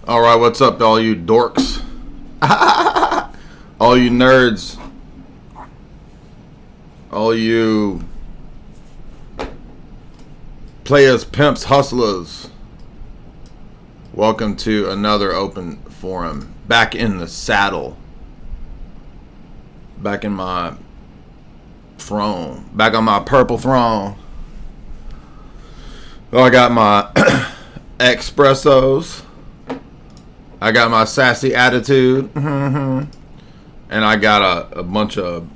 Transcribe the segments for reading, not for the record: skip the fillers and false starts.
All right, what's up, all you dorks? All you nerds. All you players, pimps, hustlers. Welcome to another open forum. Back in the saddle. Back in my throne. Back on my purple throne. Oh, I got my espressos. I got my sassy attitude. And I got a bunch of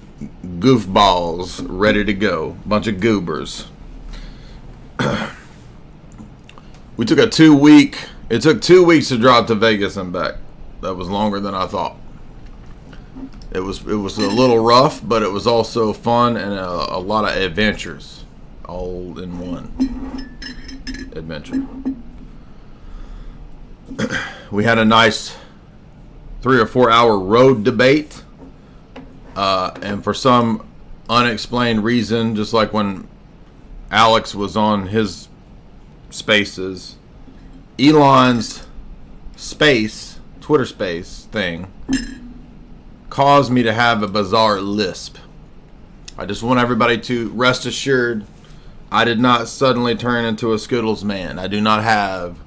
goofballs ready to go. Bunch of goobers. We took a 2 week. It took 2 weeks to drive to Vegas and back. That was longer than I thought. It was a little rough, but it was also fun and a lot of adventures, all in one adventure. We had a nice 3 or 4 hour road debate, and for some unexplained reason, just like when Alex was on his spaces, Elon's space, Twitter space thing, caused me to have a bizarre lisp. I just want everybody to rest assured I did not suddenly turn into a Skittles man. I don't have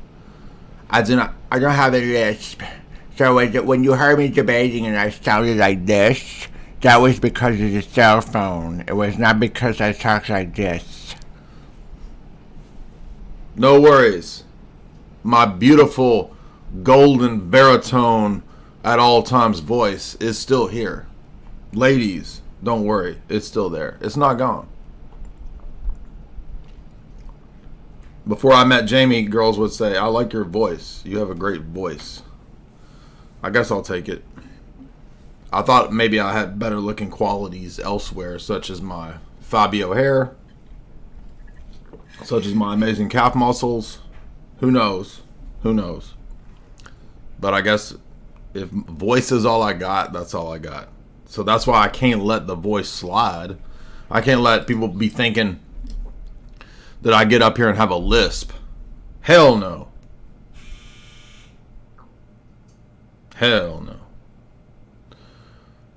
a lisp. So when you heard me debating and I sounded like this, that was because of the cell phone. It was not because I talked like this. No worries. My beautiful golden baritone at all times voice is still here. Ladies, don't worry. It's still there. It's not gone. Before I met Jamie, girls would say, I like your voice. You have a great voice. I guess I'll take it. I thought maybe I had better looking qualities elsewhere, such as my Fabio hair, such as my amazing calf muscles. Who knows? Who knows? But I guess if voice is all I got, that's all I got. So that's why I can't let the voice slide. I can't let people be thinking that I get up here and have a lisp. Hell no. Hell no.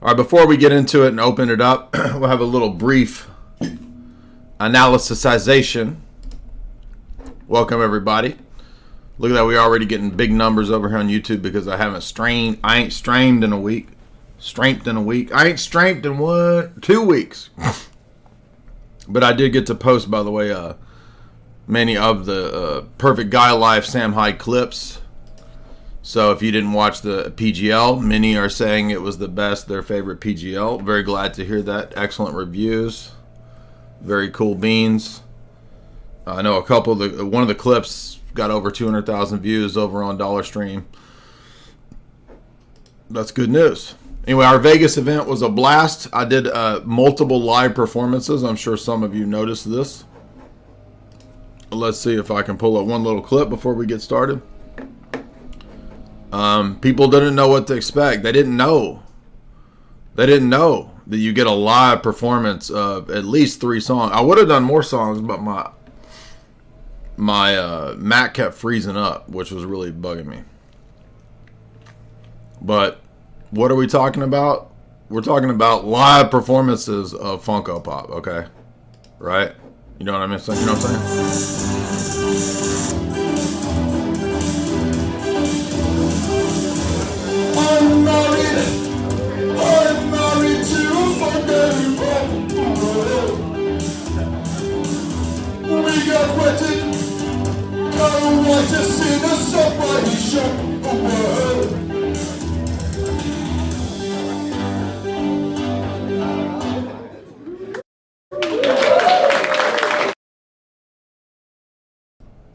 All right, before we get into it and open it up, we'll have a little brief analysisization. Welcome, everybody. Look at that, we're already getting big numbers over here on YouTube because I ain't streamed in a week. I ain't streamed in 2 weeks. But I did get to post, by the way, many of the Perfect Guy Life Sam Hyde clips. So if you didn't watch the PGL, many are saying it was the best, their favorite PGL. Very glad to hear that. Excellent reviews. Very cool beans. I know one of the clips got over 200,000 views over on Dollar Stream. That's good news. Anyway, our Vegas event was a blast. I did multiple live performances. I'm sure some of you noticed this. Let's see if I can pull up one little clip before we get started. People didn't know what to expect. They didn't know that you get a live performance of at least 3 songs. I would have done more songs, but my Mac kept freezing up, which was really bugging me. But what are we talking about? We're talking about live performances of Funko Pop, okay? Right? You know what I mean? You know what I'm saying? I'm married to a fucking pop. We got wedded. Don't want to see the subway shop away.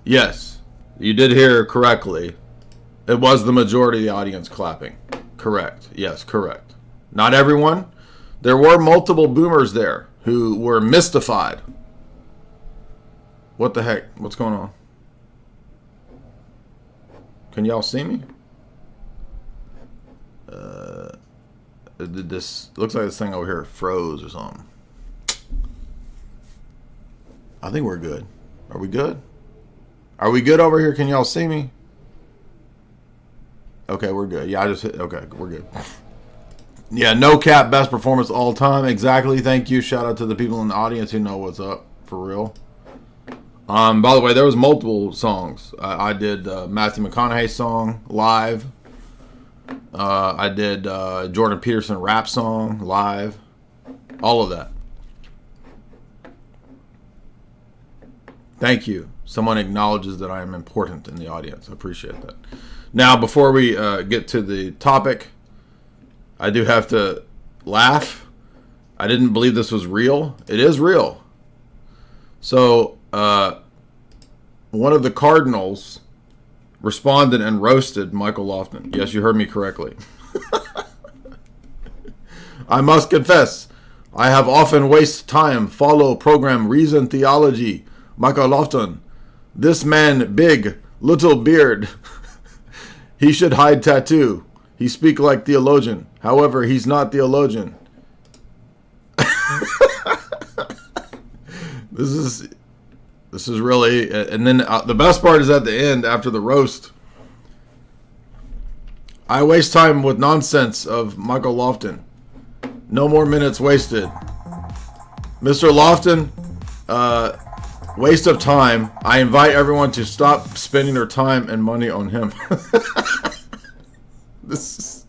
Yes, you did hear correctly. It was the majority of the audience clapping. Correct. Yes, correct. Not everyone. There were multiple boomers there who were mystified. What the heck? What's going on? Can y'all see me? This looks like this thing over here froze or something. I think we're good. Are we good? Are we good over here? Can y'all see me? Okay, we're good. Yeah, I just hit. Okay, we're good. Yeah, no cap, best performance all time. Exactly. Thank you. Shout out to the people in the audience who know what's up for real. By the way, there was multiple songs. I did Matthew McConaughey's song live. I did Jordan Peterson rap song live. All of that. Thank you. Someone acknowledges that I am important in the audience. I appreciate that. Now, before we get to the topic, I do have to laugh. I didn't believe this was real. It is real. So, one of the Cardinals responded and roasted Michael Lofton. Yes, you heard me correctly. I must confess, I have often wasted time, follow, program, reason, theology. Michael Lofton. This man, big, little beard. He should hide tattoo. He speak like theologian. However, he's not theologian. This is really, and then the best part is at the end after the roast. I waste time with nonsense of Michael Lofton. No more minutes wasted. Mr. Lofton, waste of time. I invite everyone to stop spending their time and money on him. This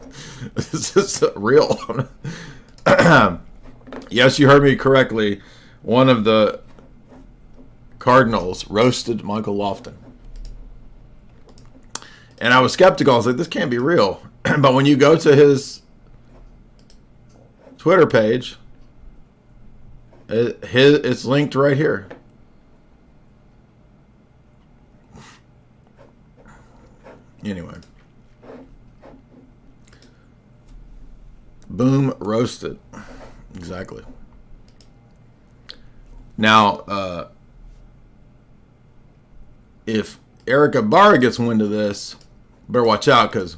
is real. Yes, you heard me correctly. One of the Cardinals roasted Michael Lofton. And I was skeptical. I was like, this can't be real. But when you go to his Twitter page, it's linked right here. Anyway. Boom, roasted. Exactly. Now, if Eric Ibarra gets wind of this, better watch out, because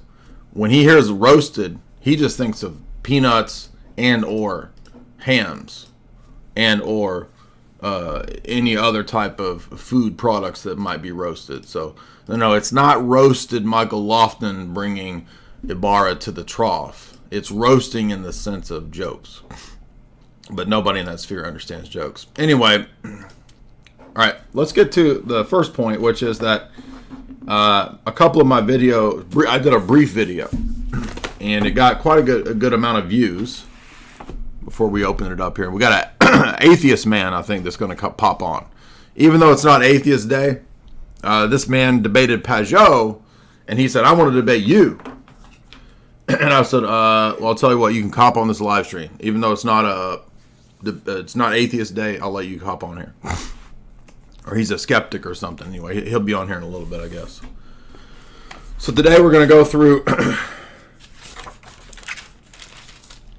when he hears roasted, he just thinks of peanuts and or hams and or any other type of food products that might be roasted. So, no, it's not roasted Michael Lofton bringing Ibarra to the trough. It's roasting in the sense of jokes. But nobody in that sphere understands jokes. Anyway, all right, let's get to the first point, which is that a couple of my video, I did a brief video, and it got quite a good amount of views before we open it up here. We got an atheist man, I think, that's going to pop on. Even though it's not Atheist Day, this man debated Pajot, and he said, I want to debate you. And I said, well, I'll tell you what, you can cop on this live stream. Even though it's not Atheist Day, I'll let you hop on here. Or he's a skeptic or something. Anyway, he'll be on here in a little bit, I guess. So today we're going to go through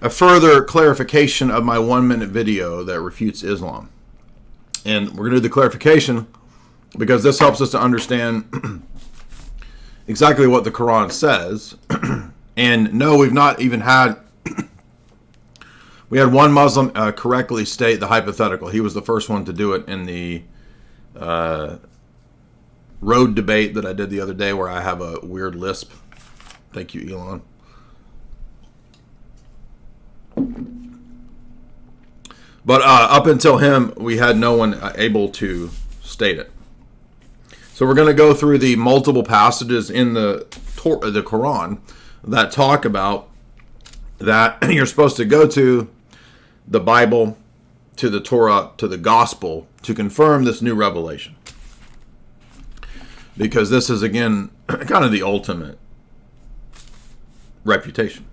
a further clarification of my 1-minute video that refutes Islam. And we're going to do the clarification because this helps us to understand exactly what the Quran says. And no, we've not even had... We had one Muslim correctly state the hypothetical. He was the first one to do it in the road debate that I did the other day where I have a weird lisp. Thank you, Elon. But up until him, we had no one able to state it. So we're going to go through the multiple passages in the Quran that talk about that you're supposed to go to the Bible, to the Torah, to the Gospel to confirm this new revelation. Because this is, again, kind of the ultimate refutation.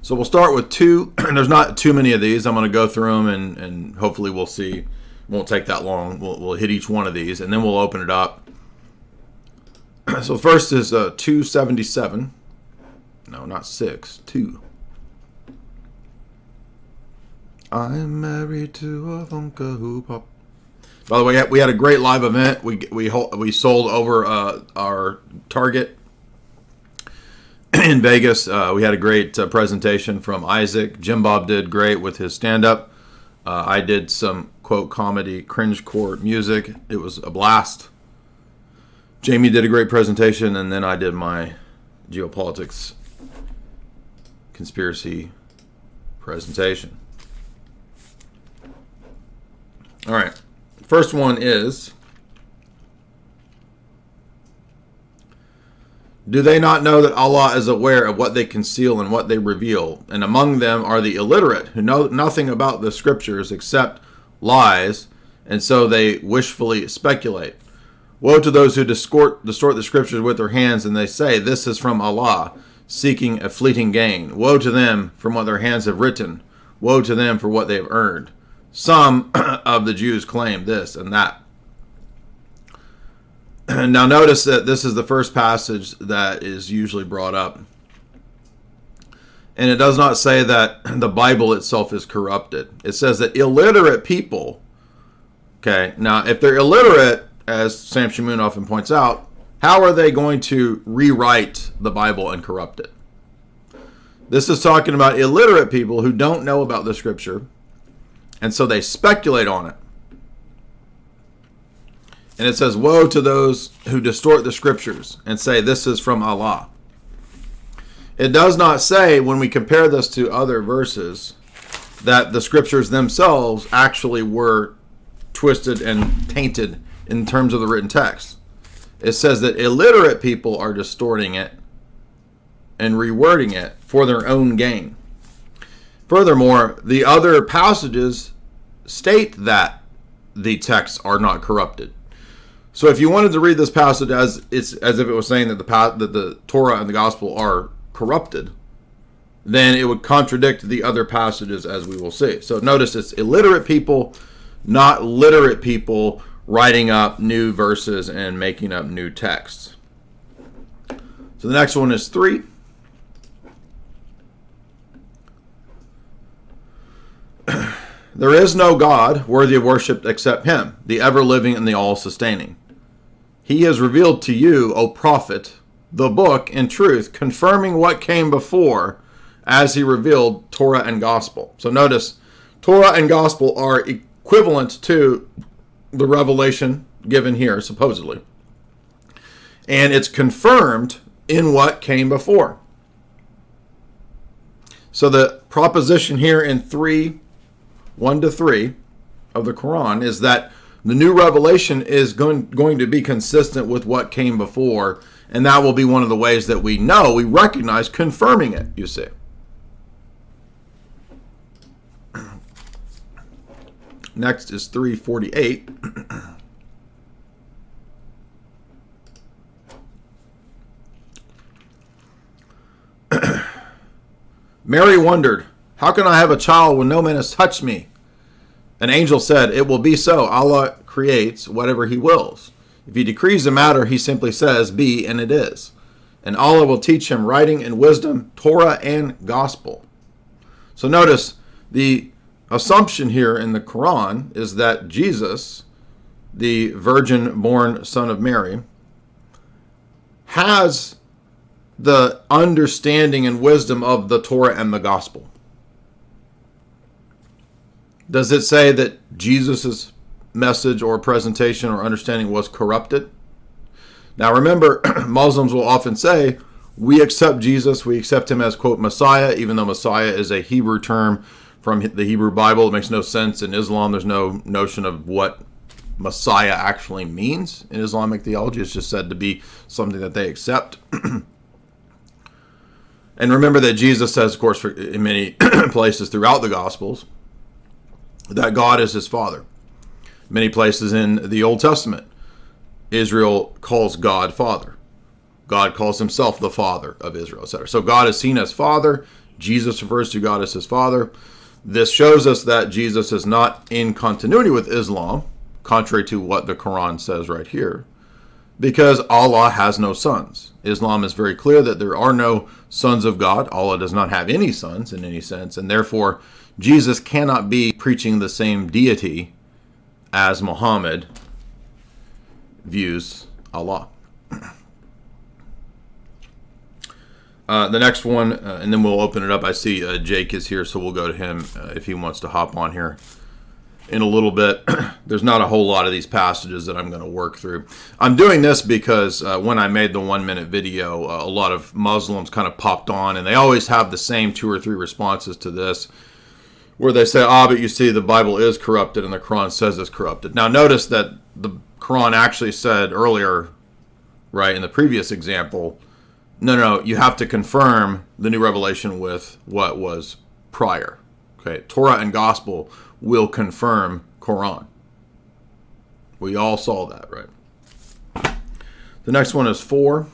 So we'll start with two. There's not too many of these. I'm going to go through them and hopefully we'll see. It won't take that long. We'll hit each one of these and then we'll open it up. So first is 277. No, not 6. 2. I'm married to a funka who pop. By the way, we had a great live event. We sold over our target in Vegas. We had a great presentation from Isaac. Jim Bob did great with his stand-up. I did some, quote, comedy, cringe-core music. It was a blast. Jamie did a great presentation, and then I did my geopolitics conspiracy presentation. All right. First one is, do they not know that Allah is aware of what they conceal and what they reveal? And among them are the illiterate, who know nothing about the scriptures except lies, and so they wishfully speculate. Woe to those who distort the scriptures with their hands, and they say, this is from Allah, seeking a fleeting gain. Woe to them from what their hands have written. Woe to them for what they have earned. Some of the Jews claim this and that. Now notice that this is the first passage that is usually brought up. And it does not say that the Bible itself is corrupted. It says that illiterate people, okay, now if they're illiterate, as Sam Shamoon often points out, how are they going to rewrite the Bible and corrupt it? This is talking about illiterate people who don't know about the scripture, and so they speculate on it. And it says, woe to those who distort the scriptures and say, this is from Allah. It does not say, when we compare this to other verses, that the scriptures themselves actually were twisted and tainted in terms of the written text. It says that illiterate people are distorting it and rewording it for their own gain. Furthermore, the other passages state that the texts are not corrupted. So if you wanted to read this passage as if it was saying that the Torah and the Gospel are corrupted, then it would contradict the other passages, as we will see. So notice it's illiterate people, not literate people, writing up new verses and making up new texts. So the next one is 3. There is no God worthy of worship except him, the ever-living and the all-sustaining. He has revealed to you, O prophet, the book in truth, confirming what came before, as he revealed Torah and Gospel. So notice, Torah and Gospel are equivalent to the revelation given here, supposedly. And it's confirmed in what came before. So the proposition here in 1-3 of the Quran is that the new revelation is going to be consistent with what came before, and that will be one of the ways that we recognize confirming it, you see. Next is 348. Mary wondered, how can I have a child when no man has touched me? An angel said, it will be so. Allah creates whatever he wills. If he decrees a matter, he simply says, be, and it is. And Allah will teach him writing and wisdom, Torah and Gospel. So notice, the assumption here in the Quran is that Jesus, the virgin-born son of Mary, has the understanding and wisdom of the Torah and the Gospel. Does it say that Jesus' message or presentation or understanding was corrupted? Now remember, Muslims will often say, we accept Jesus, we accept him as, quote, Messiah, even though Messiah is a Hebrew term from the Hebrew Bible. It makes no sense. In Islam, there's no notion of what Messiah actually means in Islamic theology. It's just said to be something that they accept. And remember that Jesus says, of course, in many places throughout the Gospels, that God is his Father. Many places in the Old Testament, Israel calls God Father. God calls himself the Father of Israel, etc. So God is seen as Father. Jesus refers to God as his Father. This shows us that Jesus is not in continuity with Islam, contrary to what the Quran says right here, because Allah has no sons. Islam is very clear that there are no sons of God. Allah does not have any sons in any sense, and therefore Jesus cannot be preaching the same deity as Muhammad views Allah. The next one, and then we'll open it up. I see Jake is here, so we'll go to him if he wants to hop on here. in a little bit. There's not a whole lot of these passages that I'm going to work through. I'm doing this because when I made the 1-minute video, a lot of Muslims kind of popped on, and they always have the same 2 or 3 responses to this, where they say, but you see, the Bible is corrupted and the Quran says it's corrupted. Now, notice that the Quran actually said earlier, right, in the previous example, no, you have to confirm the new revelation with what was prior. Okay, Torah and Gospel will confirm Quran. We all saw that, right? The next one is 44.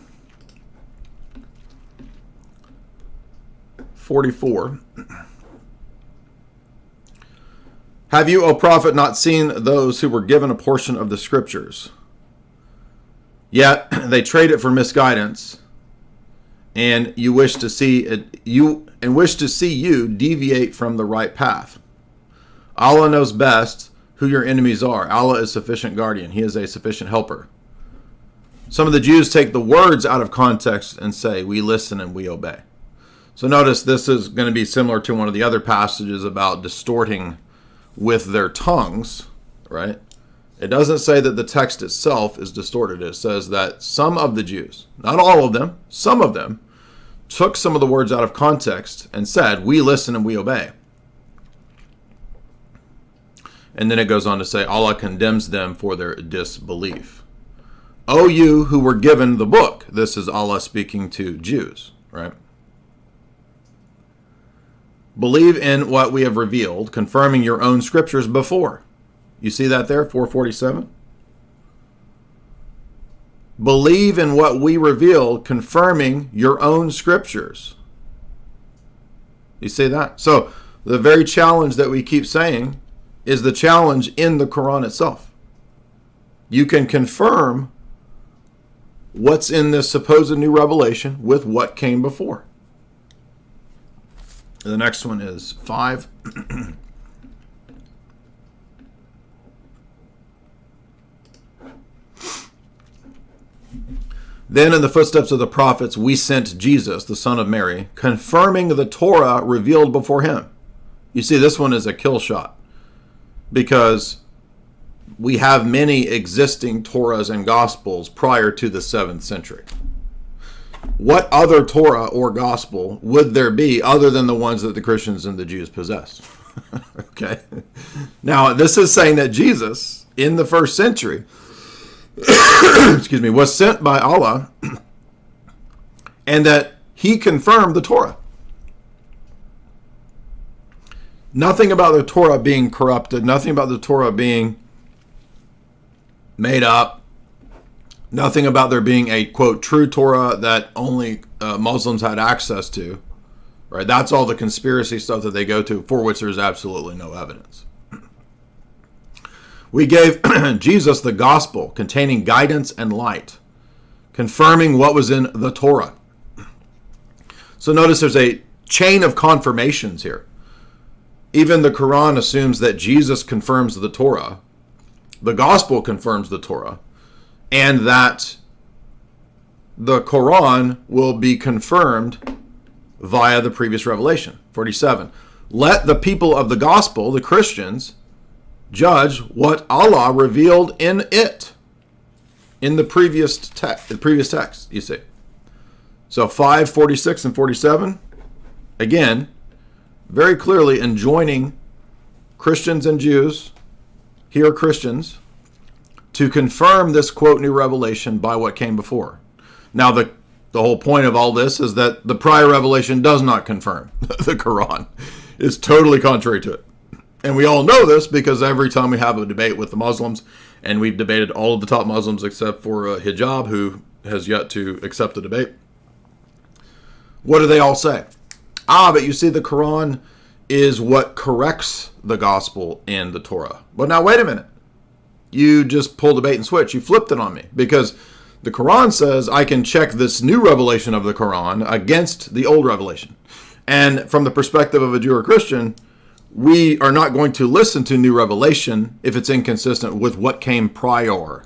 Have you, O prophet, not seen those who were given a portion of the scriptures? Yet they trade it for misguidance, and you wish to see you deviate from the right path. Allah knows best who your enemies are. Allah is sufficient guardian. He is a sufficient helper. Some of the Jews take the words out of context and say, we listen and we obey. So notice this is going to be similar to one of the other passages about distorting with their tongues, right? It doesn't say that the text itself is distorted. It says that some of the Jews, not all of them, some of them, took some of the words out of context and said, we listen and we obey. And then it goes on to say, Allah condemns them for their disbelief. O you who were given the book. This is Allah speaking to Jews, right? Believe in what we have revealed, confirming your own scriptures before. You see that there, 447? Believe in what we revealed, confirming your own scriptures. You see that? So the very challenge that we keep saying is the challenge in the Quran itself. You can confirm what's in this supposed new revelation with what came before. The next one is 5. Then in the footsteps of the prophets, we sent Jesus, the son of Mary, confirming the Torah revealed before him. You see, this one is a kill shot because we have many existing Torahs and Gospels prior to the 7th century. What other Torah or Gospel would there be other than the ones that the Christians and the Jews possessed? Okay. Now, this is saying that Jesus, in the 1st century, was sent by Allah and that he confirmed the Torah. Nothing about the Torah being corrupted, nothing about the Torah being made up, nothing about there being a, quote, true Torah that only Muslims had access to. Right? That's all the conspiracy stuff that they go to, for which there's absolutely no evidence. We gave Jesus the gospel containing guidance and light, confirming what was in the Torah. So notice there's a chain of confirmations here. Even the Quran assumes that Jesus confirms the Torah, the gospel confirms the Torah, and that the Quran will be confirmed via the previous revelation. 47. Let the people of the gospel, the Christians, judge what Allah revealed in it, in the previous text, you see. So 5, 46, and 47, again, very clearly enjoining Christians and Jews, here Christians, to confirm this, quote, new revelation by what came before. Now, the whole point of all this is that the prior revelation does not confirm the Quran. It's totally contrary to it. And we all know this because every time we have a debate with the Muslims, and we've debated all of the top Muslims except for Hijab, who has yet to accept the debate, what do they all say? But you see, the Quran is what corrects the gospel and the Torah. But now, wait a minute. You just pulled a bait and switch. You flipped it on me. Because the Quran says I can check this new revelation of the Quran against the old revelation. And from the perspective of a Jew or Christian, we are not going to listen to new revelation if it's inconsistent with what came prior.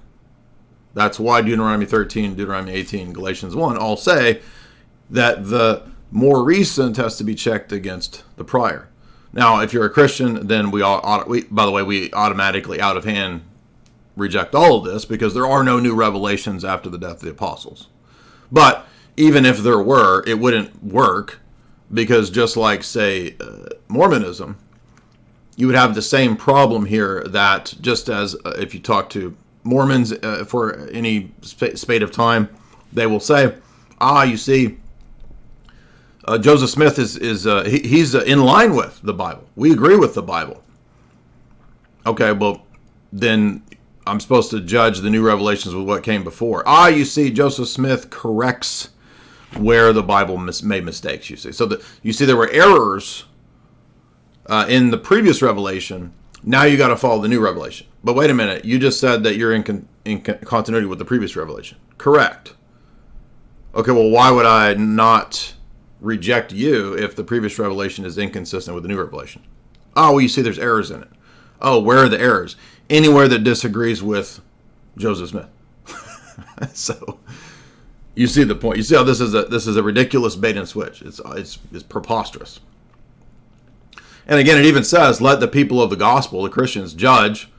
That's why Deuteronomy 13, Deuteronomy 18, Galatians 1 all say that the more recent has to be checked against the prior. Now, if you're a Christian, then we automatically out of hand reject all of this because there are no new revelations after the death of the apostles. But even if there were, it wouldn't work because just like, say, Mormonism, you would have the same problem here that just as if you talk to Mormons for any spate of time, they will say, you see, Joseph Smith he's in line with the Bible. We agree with the Bible. Okay, well, then I'm supposed to judge the new revelations with what came before. You see, Joseph Smith corrects where the Bible made mistakes, you see. So you see there were errors in the previous revelation. Now you got to follow the new revelation. But wait a minute, you just said that you're in continuity with the previous revelation. Correct. Okay, well, why would I not reject you if the previous revelation is inconsistent with the new revelation? Well, you see there's errors in it. Where are the errors? Anywhere that disagrees with Joseph Smith. So you see the point. You see how this is a ridiculous bait and switch. It's preposterous. And again, it even says, let the people of the gospel, the Christians, judge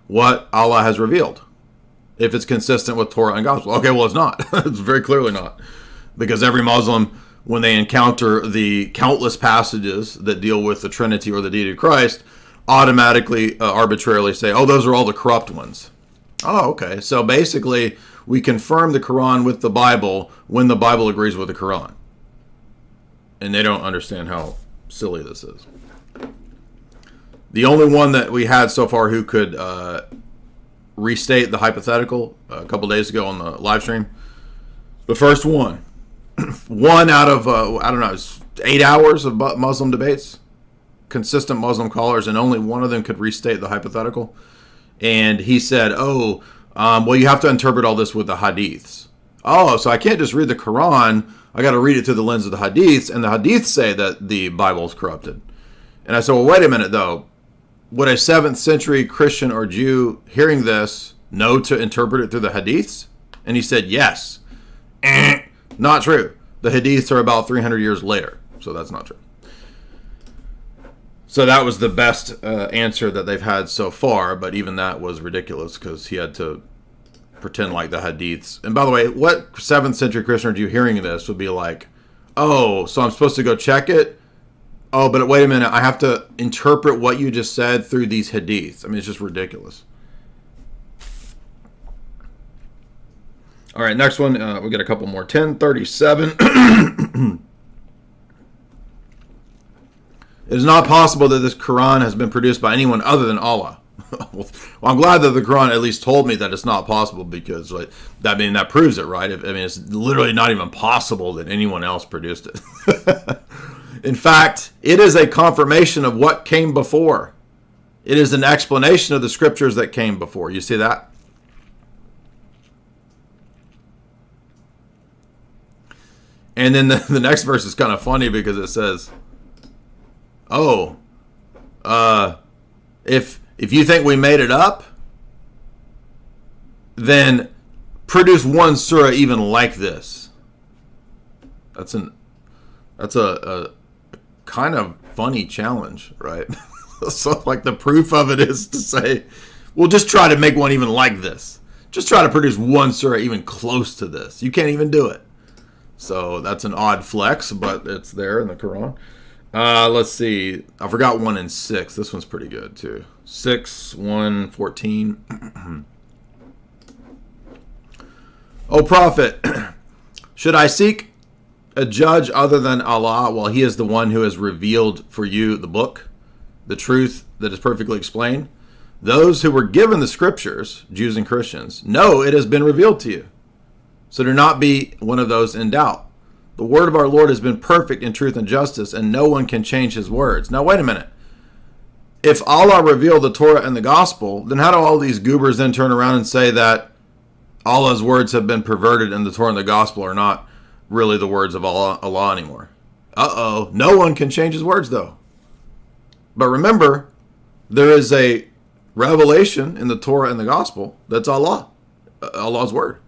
what Allah has revealed, if it's consistent with Torah and gospel. Okay, well, it's not. It's very clearly not. Because every Muslim, when they encounter the countless passages that deal with the Trinity or the deity of Christ, automatically, arbitrarily say, those are all the corrupt ones. Okay. So basically, we confirm the Quran with the Bible when the Bible agrees with the Quran. And they don't understand how silly this is. The only one that we had so far who could restate the hypothetical a couple days ago on the live stream, the first one. One out of, 8 hours of Muslim debates, consistent Muslim callers, and only one of them could restate the hypothetical. And he said, well, you have to interpret all this with the hadiths. So I can't just read the Quran. I got to read it through the lens of the hadiths, and the hadiths say that the Bible is corrupted. And I said, well, wait a minute, though. Would a 7th century Christian or Jew hearing this know to interpret it through the hadiths? And he said, yes. Not true. The hadiths are about 300 years later, so that's not true. So that was the best answer that they've had so far, but even that was ridiculous because he had to pretend like the hadiths. And by the way, what 7th century Christian or Jew hearing this would be like, so I'm supposed to go check it? But wait a minute, I have to interpret what you just said through these hadiths. I mean, it's just ridiculous. All right, next one. We got a couple more. 1037. It is not possible that this Quran has been produced by anyone other than Allah. Well, I'm glad that the Quran at least told me that it's not possible because that proves it, right? It's literally not even possible that anyone else produced it. In fact, it is a confirmation of what came before. It is an explanation of the scriptures that came before. You see that? And then the next verse is kind of funny because it says, if you think we made it up, then produce one surah even like this. That's a kind of funny challenge, right? So the proof of it is to say, well, just try to make one even like this. Just try to produce one surah even close to this. You can't even do it. So that's an odd flex, but it's there in the Quran. Let's see. I forgot 1 and 6. This one's pretty good too. 6, 1, 14. O Prophet, should I seek a judge other than Allah while He is the one who has revealed for you the book, the truth that is perfectly explained? Those who were given the scriptures, Jews and Christians, know it has been revealed to you. So do not be one of those in doubt. The word of our Lord has been perfect in truth and justice, and no one can change His words. Now, wait a minute. If Allah revealed the Torah and the gospel, then how do all these goobers then turn around and say that Allah's words have been perverted and the Torah and the gospel are not really the words of Allah anymore? No one can change His words, though. But remember, there is a revelation in the Torah and the gospel that's Allah's word.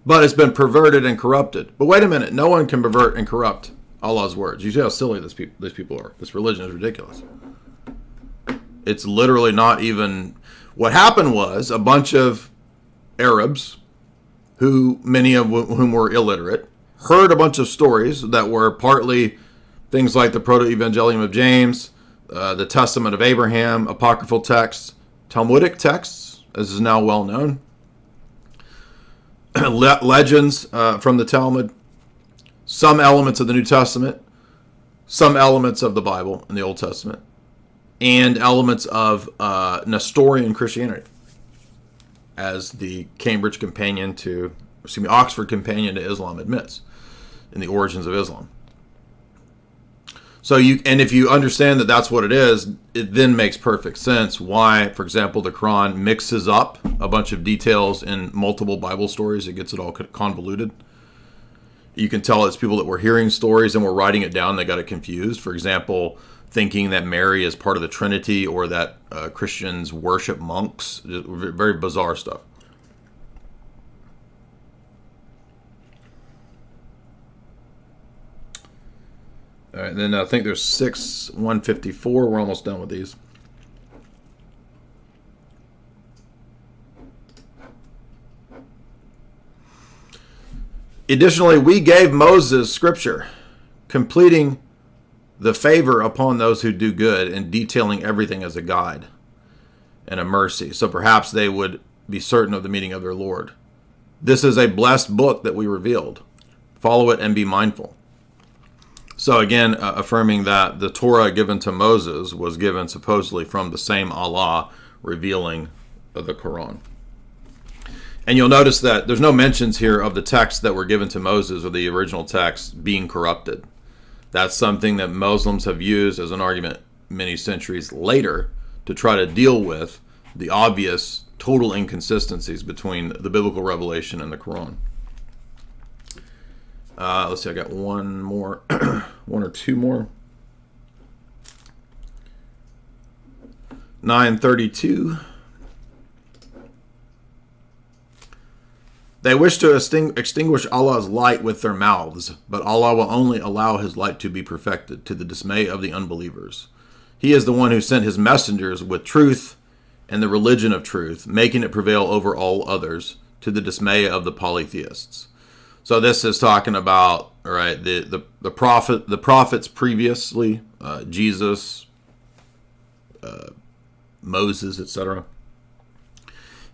But it's been perverted and corrupted. But wait a minute, no one can pervert and corrupt Allah's words. You see how silly these people are. This religion is ridiculous. It's literally not even... What happened was a bunch of Arabs, who many of whom were illiterate, heard a bunch of stories that were partly things like the Proto-Evangelium of James, the Testament of Abraham, apocryphal texts, Talmudic texts, as is now well known, legends from the Talmud, some elements of the New Testament, some elements of the Bible in the Old Testament, and elements of Nestorian Christianity, as the Oxford Companion to Islam admits in the Origins of Islam. So if you understand that that's what it is, it then makes perfect sense why, for example, the Quran mixes up a bunch of details in multiple Bible stories. It gets it all convoluted. You can tell it's people that were hearing stories and were writing it down. They got it confused. For example, thinking that Mary is part of the Trinity, or that Christians worship monks. Very bizarre stuff. All right, and then I think there's 154. We're almost done with these. Additionally, we gave Moses scripture, completing the favor upon those who do good and detailing everything as a guide and a mercy. So perhaps they would be certain of the meaning of their Lord. This is a blessed book that we revealed. Follow it and be mindful. So again, affirming that the Torah given to Moses was given supposedly from the same Allah revealing the Quran. And you'll notice that there's no mentions here of the texts that were given to Moses or the original text being corrupted. That's something that Muslims have used as an argument many centuries later to try to deal with the obvious total inconsistencies between the biblical revelation and the Quran. Let's see, I got one more, one or two more. 932. They wish to extinguish Allah's light with their mouths, but Allah will only allow his light to be perfected, to the dismay of the unbelievers. He is the one who sent his messengers with truth and the religion of truth, making it prevail over all others, to the dismay of the polytheists. So this is talking about, all right, the prophets previously, Jesus, Moses, etc.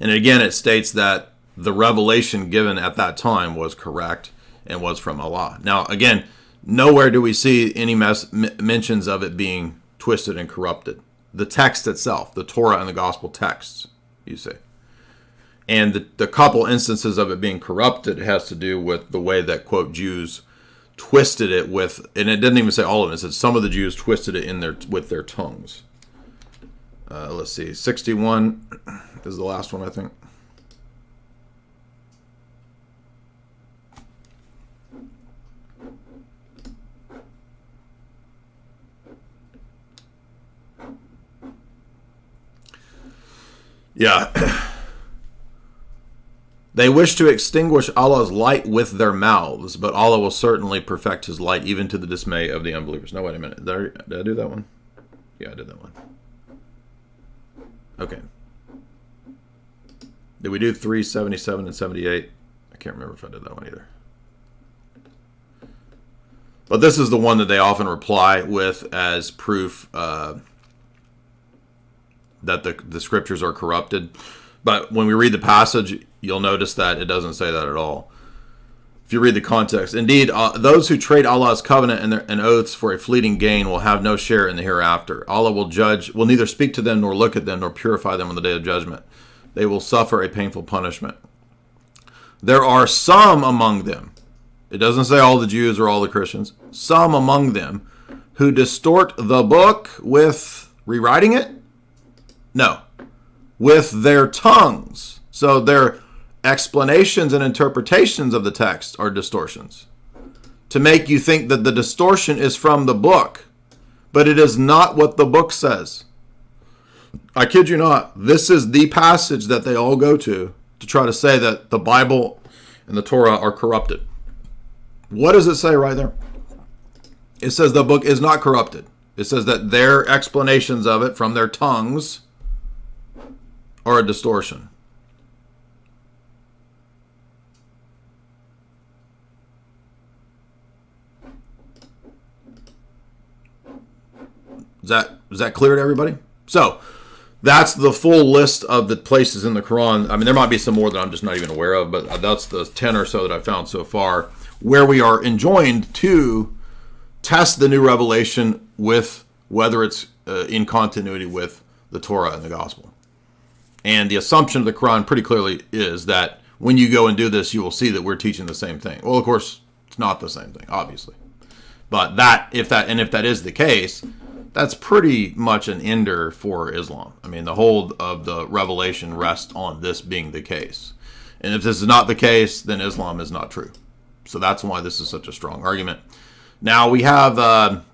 And again, it states that the revelation given at that time was correct and was from Allah. Now, again, nowhere do we see any mentions of it being twisted and corrupted. The text itself, the Torah and the gospel texts, you see. And the couple instances of it being corrupted has to do with the way that, quote, Jews twisted it with, and it didn't even say all of it, it said some of the Jews twisted it with their tongues. Let's see, 61 is the last one, I think. Yeah. They wish to extinguish Allah's light with their mouths, but Allah will certainly perfect his light even to the dismay of the unbelievers. No, wait a minute. Did I do that one? Yeah, I did that one. Okay. Did we do 377 and 78? I can't remember if I did that one either. But this is the one that they often reply with as proof that the scriptures are corrupted. But when we read the passage, you'll notice that it doesn't say that at all. If you read the context, indeed, those who trade Allah's covenant and oaths for a fleeting gain will have no share in the hereafter. Allah will neither speak to them nor look at them nor purify them on the day of judgment. They will suffer a painful punishment. There are some among them, it doesn't say all the Jews or all the Christians, some among them who distort the book with rewriting it? No. With their tongues. So their explanations and interpretations of the text are distortions, to make you think that the distortion is from the book, but it is not what the book says. I kid you not. This is the passage that they all go to try to say that the Bible and the Torah are corrupted. What does it say right there? It says the book is not corrupted. It says that their explanations of it from their tongues are a distortion. Is that clear to everybody? So that's the full list of the places in the Quran. I mean, there might be some more that I'm just not even aware of, but that's the 10 or so that I've found so far, where we are enjoined to test the new revelation with whether it's in continuity with the Torah and the gospel. And the assumption of the Quran pretty clearly is that when you go and do this, you will see that we're teaching the same thing. Well, of course, it's not the same thing, obviously. But if that is the case, that's pretty much an ender for Islam. I mean, the whole of the revelation rests on this being the case. And if this is not the case, then Islam is not true. So that's why this is such a strong argument. Now we have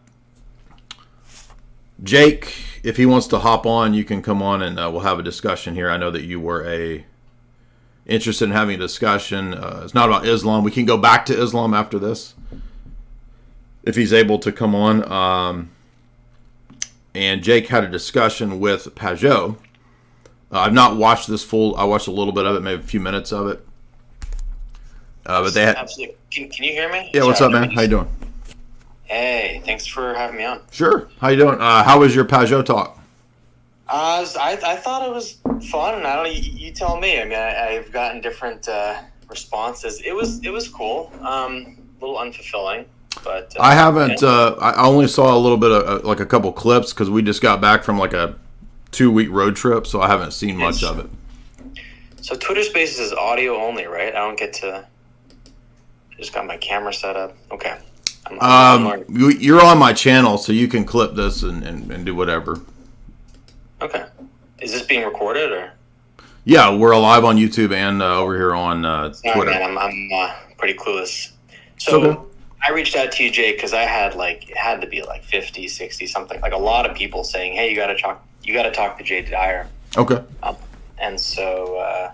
Jake. If he wants to hop on, you can come on and we'll have a discussion here. I know that you were interested in having a discussion. It's not about Islam. We can go back to Islam after this, if he's able to come on. And Jake had a discussion with Pajot. I've not watched this full. I watched a little bit of it, maybe a few minutes of it. But they had. Absolutely. Can you hear me? Yeah. What's up, man? How you doing? Hey, thanks for having me on. Sure. How you doing? How was your Pajot talk? I thought it was fun. I don't know. You tell me. I mean, I've gotten different responses. It was cool. A little unfulfilling. But I haven't. I only saw a little bit of like a couple clips because we just got back from like a 2-week road trip, so I haven't seen much of it. So Twitter Spaces is audio only, right? I don't get to. I just got my camera set up. Okay. You're on my channel, so you can clip this and do whatever. Okay. Is this being recorded or? Yeah, we're live on YouTube and over here on Twitter. Man, I'm pretty clueless. So. Okay. I reached out to you, Jake, because I had it had to be like 50, 60 something, like a lot of people saying, "Hey, you got to talk to Jay Dyer." Okay. And so,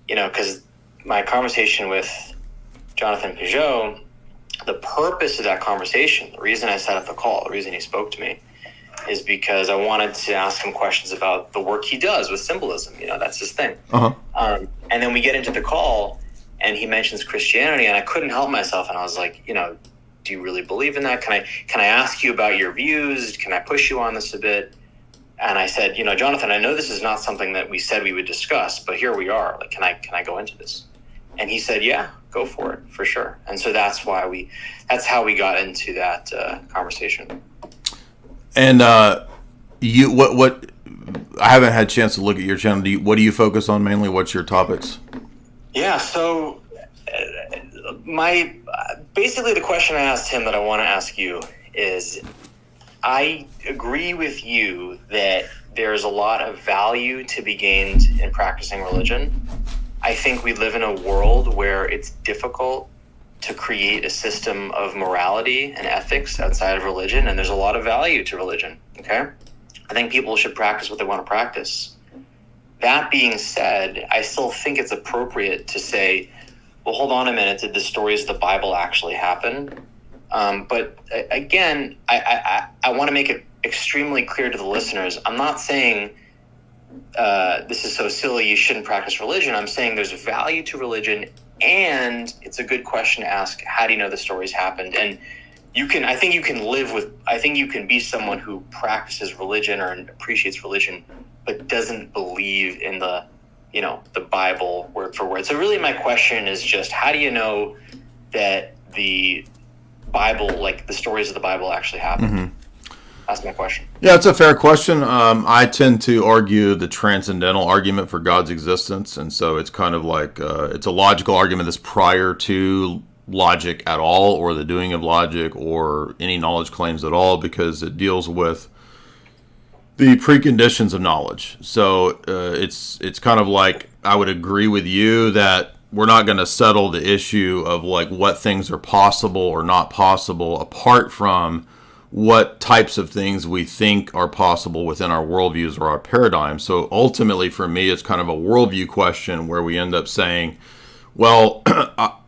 because my conversation with Jonathan Pajot, the purpose of that conversation, the reason I set up the call, the reason he spoke to me, is because I wanted to ask him questions about the work he does with symbolism. That's his thing. Uh-huh. And then we get into the call. And he mentions Christianity, and I couldn't help myself. And I was like, do you really believe in that? Can I ask you about your views? Can I push you on this a bit? And I said, Jonathan, I know this is not something that we said we would discuss, but here we are. Like, can I go into this? And he said, yeah, go for it, for sure. And so that's how we got into that conversation. And what? I haven't had a chance to look at your channel. What do you focus on mainly? What's your topics? Yeah, so basically the question I asked him that I want to ask you is, I agree with you that there's a lot of value to be gained in practicing religion. I think we live in a world where it's difficult to create a system of morality and ethics outside of religion, and there's a lot of value to religion, okay? I think people should practice what they want to practice. That being said, I still think it's appropriate to say, well, hold on a minute, did the stories of the Bible actually happen? But again, I want to make it extremely clear to the listeners. I'm not saying this is so silly, you shouldn't practice religion. I'm saying there's value to religion, and it's a good question to ask, how do you know the stories happened? And I think you can be someone who practices religion or appreciates religion, but doesn't believe in the Bible word for word. So really my question is just, how do you know that the Bible, like the stories of the Bible, actually happened? Mm-hmm. That's my question. Yeah, it's a fair question. I tend to argue the transcendental argument for God's existence. And so it's kind of like, it's a logical argument that's prior to logic at all, or the doing of logic, or any knowledge claims at all, because it deals with the preconditions of knowledge. So it's kind of like, I would agree with you that we're not going to settle the issue of like what things are possible or not possible apart from what types of things we think are possible within our worldviews or our paradigms. So ultimately for me, it's kind of a worldview question where we end up saying, well,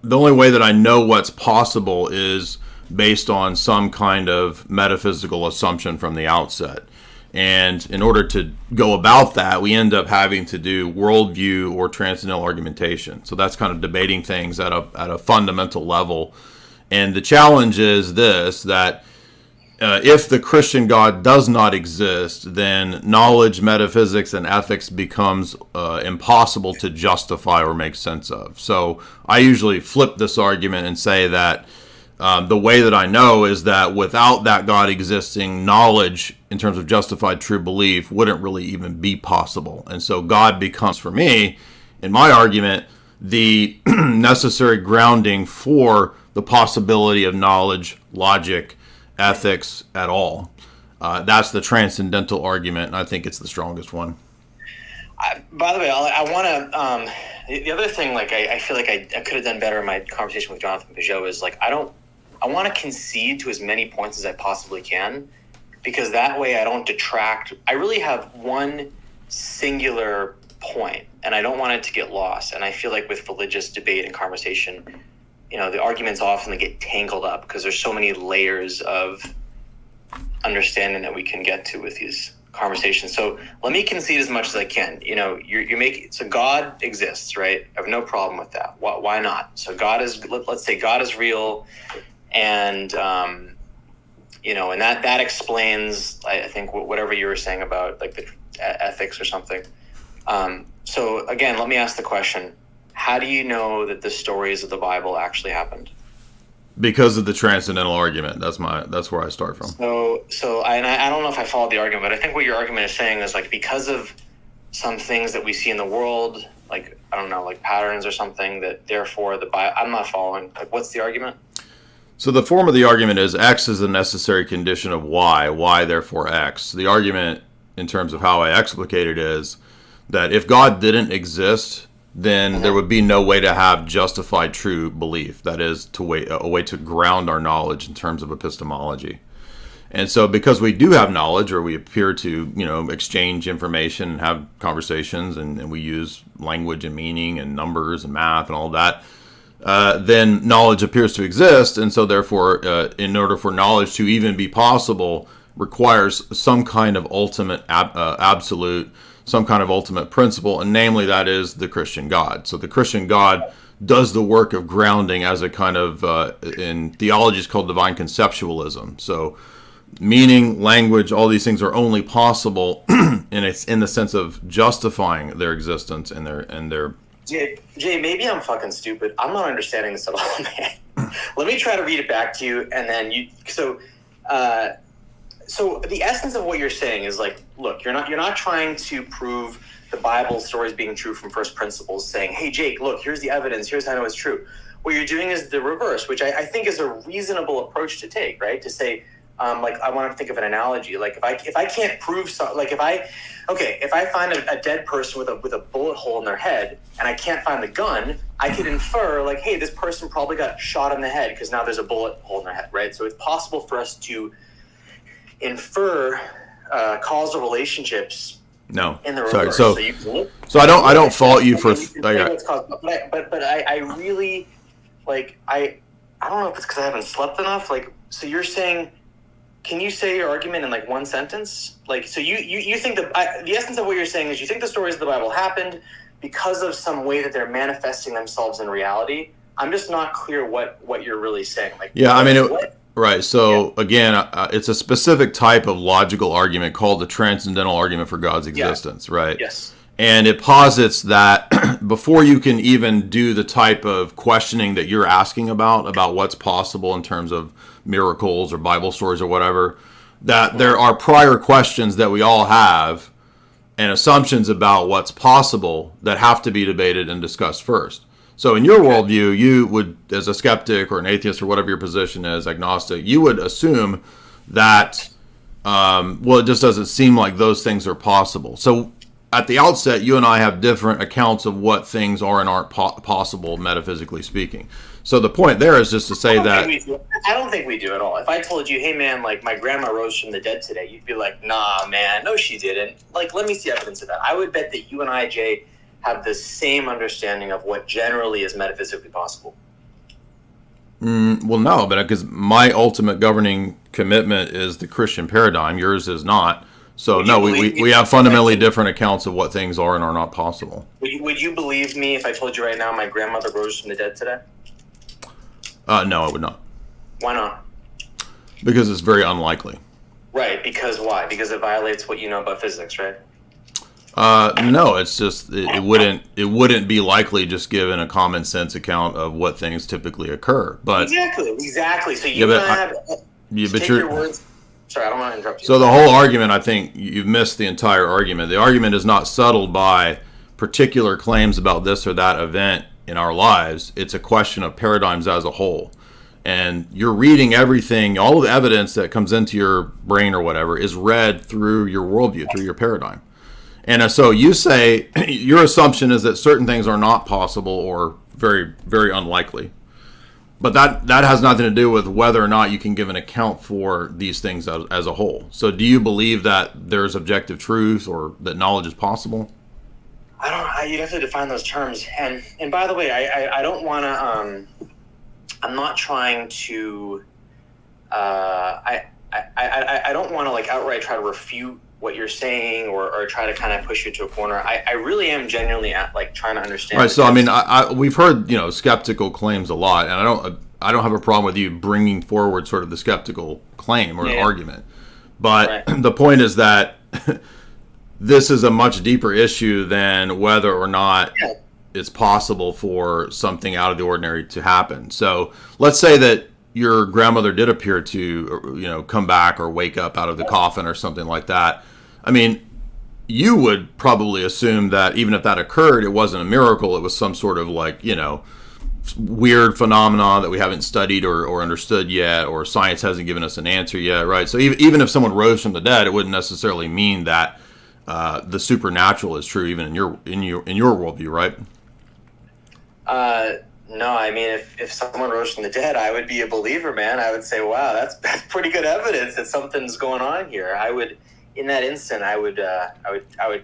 the only way that I know what's possible is based on some kind of metaphysical assumption from the outset. And in order to go about that, we end up having to do worldview or transcendental argumentation. So that's kind of debating things at a fundamental level. And the challenge is this, that if the Christian God does not exist, then knowledge, metaphysics, and ethics becomes impossible to justify or make sense of. So I usually flip this argument and say that the way that I know is that without that God existing, knowledge in terms of justified true belief wouldn't really even be possible. And so God becomes, for me, in my argument, the necessary grounding for the possibility of knowledge, logic, ethics at all. That's the transcendental argument, and I think it's the strongest one. By the way, I want to. The other thing, like I feel like I could have done better in my conversation with Jonathan Peugeot is like I want to concede to as many points as I possibly can, because that way I don't detract. I really have one singular point, and I don't want it to get lost. And I feel like with religious debate and conversation, the arguments often get tangled up because there's so many layers of understanding that we can get to with these conversations. So let me concede as much as I can. You're making, so God exists, right? I have no problem with that. Why not? So God is, let's say God is real. And, and that explains, I think, whatever you were saying about like the ethics or something. So again, let me ask the question: how do you know that the stories of the Bible actually happened? Because of the transcendental argument. That's where I start from. So I don't know if I followed the argument, but I think what your argument is saying is like because of some things that we see in the world, like I don't know, like patterns or something, that therefore the Bible. I'm not following. Like, what's the argument? So the form of the argument is X is a necessary condition of Y therefore X. The argument in terms of how I explicate it is that if God didn't exist, then there would be no way to have justified true belief. That is, a way to ground our knowledge in terms of epistemology. And so because we do have knowledge, or we appear to, exchange information and have conversations, and we use language and meaning and numbers and math and all that, then knowledge appears to exist, and so therefore, in order for knowledge to even be possible, requires some kind of ultimate absolute, some kind of ultimate principle, and namely that is the Christian God. So the Christian God does the work of grounding as a kind of, in theology is called divine conceptualism. So meaning, language, all these things are only possible in the sense of justifying their existence and their Jay, maybe I'm fucking stupid. I'm not understanding this at all, man. Let me try to read it back to you, and then you. So the essence of what you're saying is like, look, you're not trying to prove the Bible stories being true from first principles, saying, hey, Jake, look, here's the evidence. Here's how I know it's true. What you're doing is the reverse, which I think is a reasonable approach to take, right? To say, like, I want to think of an analogy. Like, if I can't prove something, like if I find a dead person with a bullet hole in their head and I can't find the gun, I could infer like, hey, this person probably got shot in the head because now there's a bullet hole in their head, right? So it's possible for us to infer causal relationships. No, in the reverse. Sorry. So I don't fault you for. But I really like I don't know if it's because I haven't slept enough. Like, so you're saying. Can you say your argument in like one sentence? Like, so you think the essence of what you're saying is you think the stories of the Bible happened because of some way that they're manifesting themselves in reality. I'm just not clear what you're really saying. Like, yeah, I mean, right. So again, it's a specific type of logical argument called the transcendental argument for God's existence, right? Yes. And it posits that before you can even do the type of questioning that you're asking about what's possible in terms of miracles or Bible stories or whatever, that there are prior questions that we all have and assumptions about what's possible that have to be debated and discussed first. So in your worldview, you would, as a skeptic or an atheist or whatever your position is, agnostic, you would assume that, it just doesn't seem like those things are possible. So at the outset, you and I have different accounts of what things are and aren't possible, metaphysically speaking. So the point there is just to say that... I don't think we do at all. If I told you, hey man, like my grandma rose from the dead today, you'd be like, nah, man, no she didn't. Like, let me see evidence of that. I would bet that you and I, Jay, have the same understanding of what generally is metaphysically possible. Well, no, but because my ultimate governing commitment is the Christian paradigm, yours is not. So Would no, you we, believe we, me we have if I fundamentally told- different accounts of what things are and are not possible. Would you believe me if I told you right now my grandmother rose from the dead today? No, I would not. Why not? Because it's very unlikely. Right, because why? Because it violates what you know about physics, right? No, it's just it wouldn't be likely just given a common sense account of what things typically occur. But Exactly. So you but take your words. Sorry, I don't want to interrupt you. So the whole argument, I think you've missed the entire argument. The argument is not settled by particular claims about this or that event in our lives. It's a question of paradigms as a whole. And you're reading everything, all of the evidence that comes into your brain or whatever is read through your worldview, through your paradigm. And so you say your assumption is that certain things are not possible or very, very unlikely. But that has nothing to do with whether or not you can give an account for these things as a whole. So do you believe that there's objective truth or that knowledge is possible? I don't. You'd have to define those terms. And by the way, I don't want to. I'm not trying to. I don't want to like outright try to refute what you're saying or try to kind of push you to a corner. I really am genuinely trying to understand. Right. So I mean, we've heard skeptical claims a lot, and I don't have a problem with you bringing forward sort of the skeptical claim or the argument, but right. The point is that this is a much deeper issue than whether or not it's possible for something out of the ordinary to happen. So let's say that your grandmother did appear to, come back or wake up out of the coffin or something like that. I mean, you would probably assume that even if that occurred, it wasn't a miracle. It was some sort of weird phenomenon that we haven't studied or understood yet, or science hasn't given us an answer yet, right? So even if someone rose from the dead, it wouldn't necessarily mean that the supernatural is true, even in your worldview, right? No, I mean, if someone rose from the dead, I would be a believer, man. I would say, wow, that's pretty good evidence that something's going on here. I would, in that instant, I would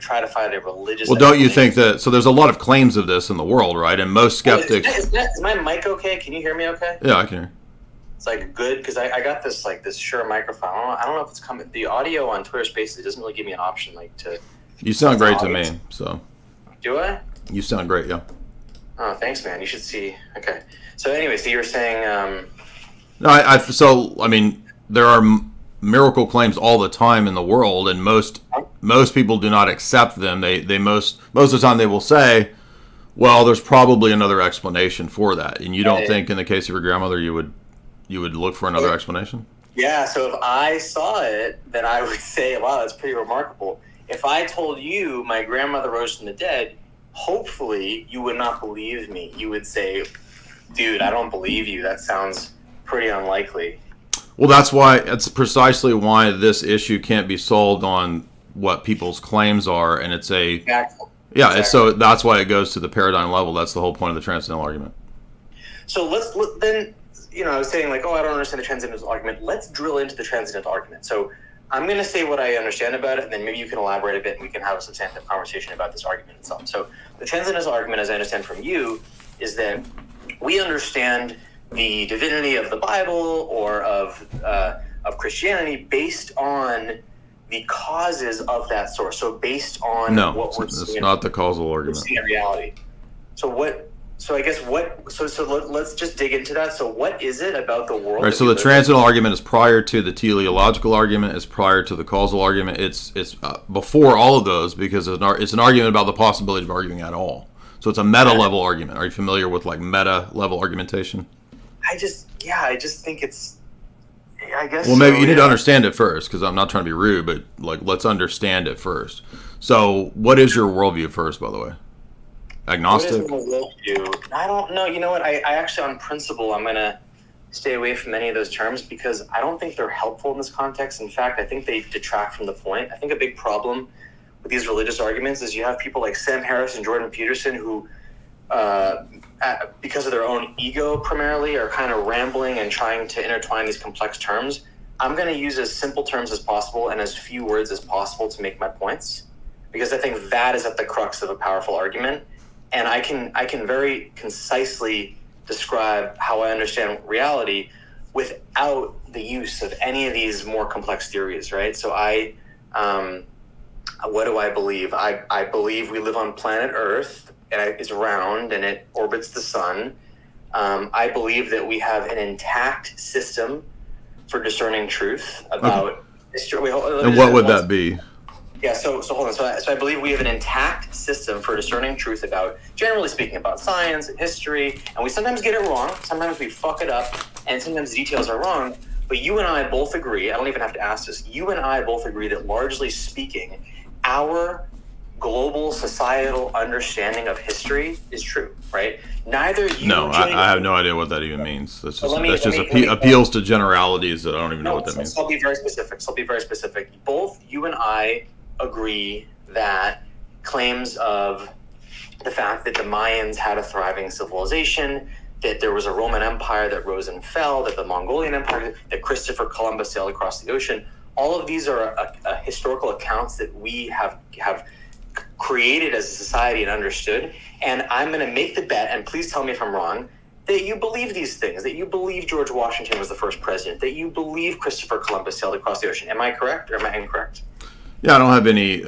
try to find a religious. Well, don't you think that? So there's a lot of claims of this in the world, right? And most skeptics. Is my mic okay? Can you hear me okay? Yeah, I can hear. It's good because I got this Shure microphone. I don't know if it's coming. The audio on Twitter Spaces doesn't really give me an option to. You sound great to me. So. Do I? You sound great, yeah. Oh, thanks, man. You should see. Okay. So anyway, so you were saying. No, I mean, there are miracle claims all the time in the world, and most people do not accept them. They most of the time they will say, well, there's probably another explanation for that. And you don't think in the case of your grandmother you would look for another explanation? Yeah, so if I saw it, then I would say, wow, that's pretty remarkable. If I told you my grandmother rose from the dead, hopefully you would not believe me. You would say, dude, I don't believe you. That sounds pretty unlikely. Well, that's precisely why this issue can't be solved on what people's claims are, and it's a exactly. Yeah. Exactly. So that's why it goes to the paradigm level. That's the whole point of the transcendental argument. So let's then. I was saying I don't understand the transcendental argument. Let's drill into the transcendental argument. So I'm going to say what I understand about it, and then maybe you can elaborate a bit, and we can have a substantive conversation about this argument itself. So the transcendental argument, as I understand from you, is that we understand the divinity of the Bible or of Christianity based on the causes of that source. So based on what we're seeing. It's not the causal argument. We're seeing in reality. So let's just dig into that. So what is it about the world? Right. So the transcendental argument is prior to the teleological argument. It's prior to the causal argument. It's before all of those because it's an argument about the possibility of arguing at all. So it's a meta level argument. Are you familiar with meta level argumentation? I just think it's. I guess. Well, maybe you need to understand it first, because I'm not trying to be rude, but let's understand it first. So, what is your worldview first, by the way? Agnostic? What is my worldview? I don't know. You know what? I actually, on principle, I'm going to stay away from any of those terms because I don't think they're helpful in this context. In fact, I think they detract from the point. I think a big problem with these religious arguments is you have people like Sam Harris and Jordan Peterson who, because of their own ego primarily, are kind of rambling and trying to intertwine these complex terms. I'm going to use as simple terms as possible and as few words as possible to make my points, because I think that is at the crux of a powerful argument. And I can very concisely describe how I understand reality without the use of any of these more complex theories, right? So what do I believe? I believe we live on planet Earth, and it's round, and it orbits the sun. I believe that we have an intact system for discerning truth about history. And what would that be? Yeah, so hold on. So I believe we have an intact system for discerning truth about, generally speaking, about science and history. And we sometimes get it wrong. Sometimes we fuck it up, and sometimes the details are wrong. But you and I both agree, I don't even have to ask this, you and I both agree that largely speaking, our global societal understanding of history is true, right? Neither you... No, I have no idea what that even means. That's just appeals to generalities that I don't even know what that means. So I'll be very specific. Both you and I agree that claims of the fact that the Mayans had a thriving civilization, that there was a Roman Empire that rose and fell, that the Mongolian Empire, that Christopher Columbus sailed across the ocean, all of these are historical accounts that we have created as a society and understood. And I'm going to make the bet, and please tell me if I'm wrong, that you believe these things, that you believe George Washington was the first president, that you believe Christopher Columbus sailed across the ocean. Am I correct or am I incorrect? Yeah, I don't have any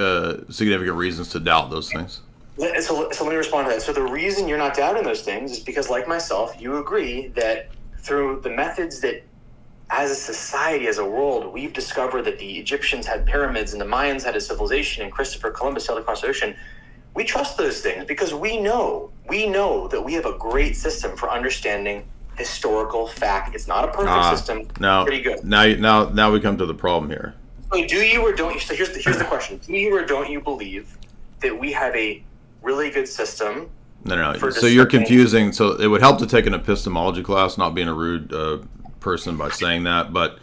significant reasons to doubt those things. So let me respond to that. So the reason you're not doubting those things is because, like myself, you agree that through the methods that as a society, as a world, we've discovered that the Egyptians had pyramids and the Mayans had a civilization and Christopher Columbus sailed across the ocean. We trust those things because we know that we have a great system for understanding historical fact. It's not a perfect system. Pretty good. Now we come to the problem here. So do you or don't you? So here's the question: do you or don't you believe that we have a really good system? No. So you're confusing. So it would help to take an epistemology class, not being a rude person by saying that, but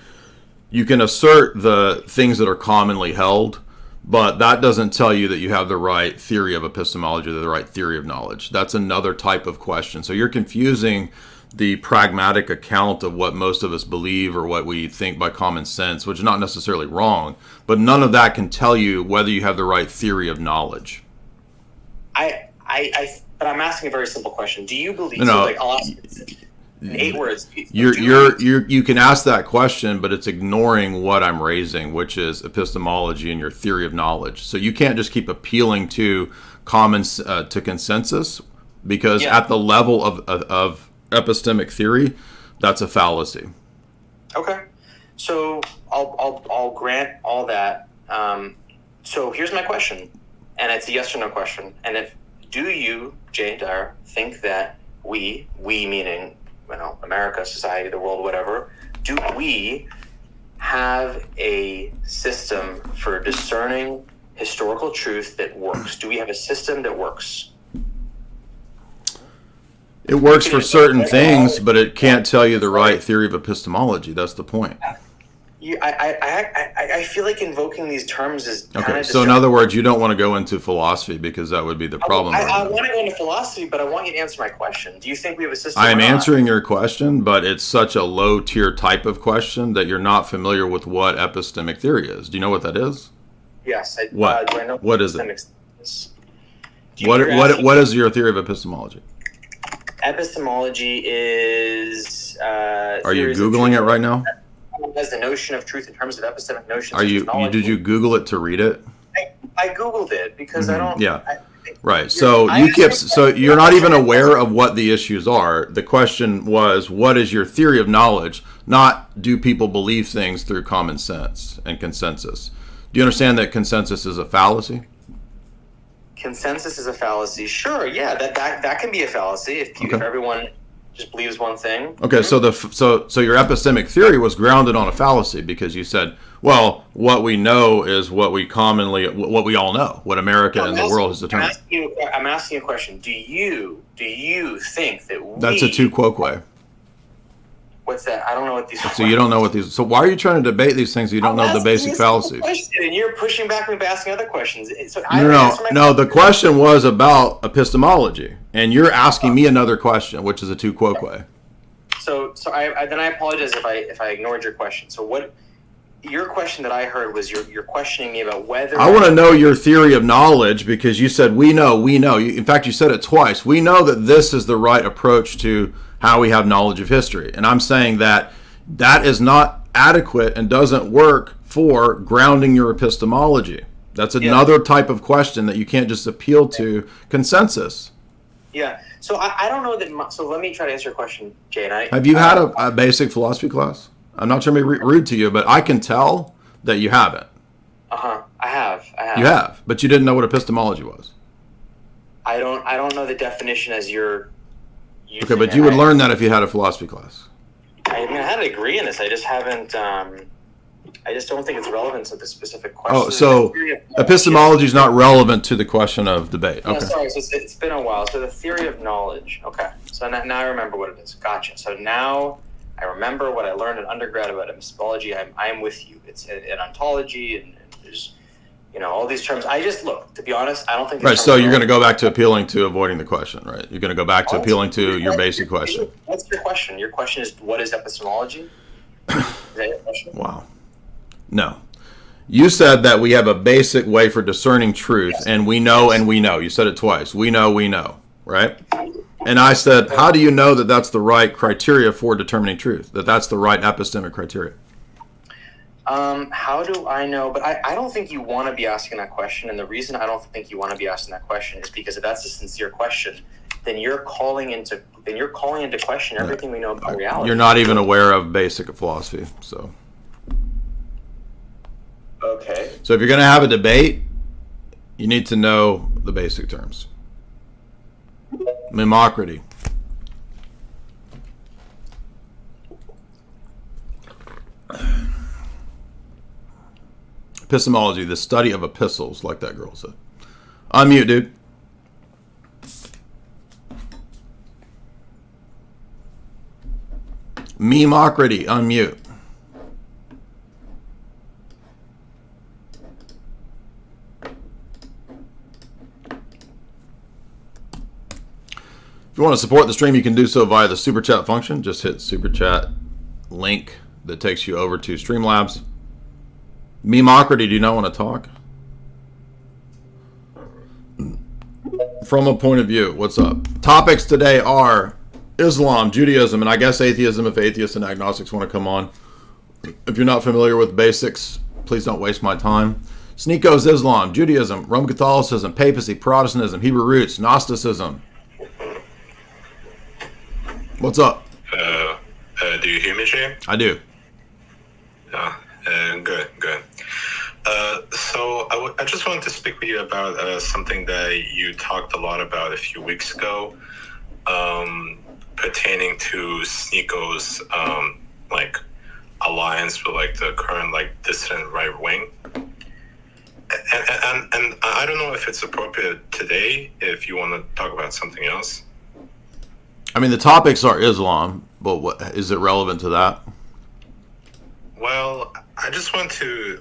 you can assert the things that are commonly held, but that doesn't tell you that you have the right theory of epistemology or the right theory of knowledge. That's another type of question. So you're confusing the pragmatic account of what most of us believe or what we think by common sense, which is not necessarily wrong, but none of that can tell you whether you have the right theory of knowledge. But I'm asking a very simple question. Do you believe? No. So like, I'll ask in 8 words. You can ask that question, but it's ignoring what I'm raising, which is epistemology and your theory of knowledge. So you can't just keep appealing to to consensus, because at the level of epistemic theory, that's a fallacy. Okay, so I'll grant all that. So here's my question, and it's a yes or no question. And do you, Jay Dyer, think that we meaning, America, society, the world, whatever, do we have a system for discerning historical truth that works? Do we have a system that works? It works for certain things, but it can't tell you the right theory of epistemology. That's the point. I feel like invoking these terms is kind okay. of So in other words, you don't want to go into philosophy because that would be the problem. I want to go into philosophy, but I want you to answer my question. Do you think we have a system? I am answering your question, but it's such a low tier type of question that you're not familiar with what epistemic theory is. Do you know what that is? Yes. What? Do I know what is it? What is your theory of epistemology? Epistemology is. Are you Googling it right now? Has the notion of truth in terms of epistemic notions. Did you Google it to read it? I Googled it because I don't. Yeah. Right. So you're not even aware of what the issues are. The question was, what is your theory of knowledge? Not do people believe things through common sense and consensus. Do you understand that consensus is a fallacy? Consensus is a fallacy. Sure. Yeah. That can be a fallacy if everyone just believes one thing. Okay, so your epistemic theory was grounded on a fallacy because you said, well, what we know is what we all know, what America and the world has determined. I'm asking you a question. Do you think that That's a tu quoque. What's that? I don't know what these are. So you don't know what these... So why are you trying to debate these things if you don't know the basic fallacies? And you're pushing back me by asking other questions. So no, the question was about epistemology, and you're asking me another question, which is a tu quoque. So I apologize if I ignored your question. So what... Your question that I heard was you're questioning me about whether... I want to know your theory of knowledge because you said, we know. In fact, you said it twice. We know that this is the right approach to how we have knowledge of history. And I'm saying that that is not adequate and doesn't work for grounding your epistemology. That's another type of question that you can't just appeal to consensus. Yeah. So I don't know that. So let me try to answer your question, Jay. Have you had a basic philosophy class? I'm not trying to be rude to you, but I can tell that you haven't. I have. You have, but you didn't know what epistemology was. I don't know the definition as you're using. Okay, but you would learn that if you had a philosophy class. I mean, I had a degree in this. I just haven't. I just don't think it's relevant to the specific question. Oh, so epistemology is not relevant to the question of debate. Okay. No, sorry. So it's been a while. So the theory of knowledge. Okay. So now I remember what it is. Gotcha. So now I remember what I learned in undergrad about epistemology. I am with you. It's an ontology, and there's, all these terms. I just look. To be honest, I don't think. Right. So you're going to go back to appealing to avoiding the question, right? You're going to go back to appealing to your basic question. What's your question? Your question is, what is epistemology? Is that your question? Wow. No. You said that we have a basic way for discerning truth, and we know and we know. You said it twice. We know, right? And I said, how do you know that that's the right criteria for determining truth, that that's the right epistemic criteria? How do I know? But I don't think you want to be asking that question, and the reason I don't think you want to be asking that question is because if that's a sincere question, then you're calling into question everything we know about reality. You're not even aware of basic philosophy, so... Okay. So if you're going to have a debate, you need to know the basic terms. Mimocrity. Epistemology, the study of epistles, like that girl said. Unmute, dude. Mimocrity, unmute. If you want to support the stream, you can do so via the Super Chat function. Just hit Super Chat link that takes you over to Streamlabs. Mimocrity, do you not want to talk? From a point of view, what's up? Topics today are Islam, Judaism, and I guess atheism if atheists and agnostics want to come on. If you're not familiar with basics, please don't waste my time. Sneako's Islam, Judaism, Roman Catholicism, Papacy, Protestantism, Hebrew roots, Gnosticism. What's up? Do you hear me, Jay? I do. Good. So I just wanted to speak with you about something that you talked a lot about a few weeks ago, pertaining to Sneako's alliance with the current dissident right wing. And I don't know if it's appropriate today if you want to talk about something else. I mean, the topics are Islam, but what is it relevant to that? Well, I just want to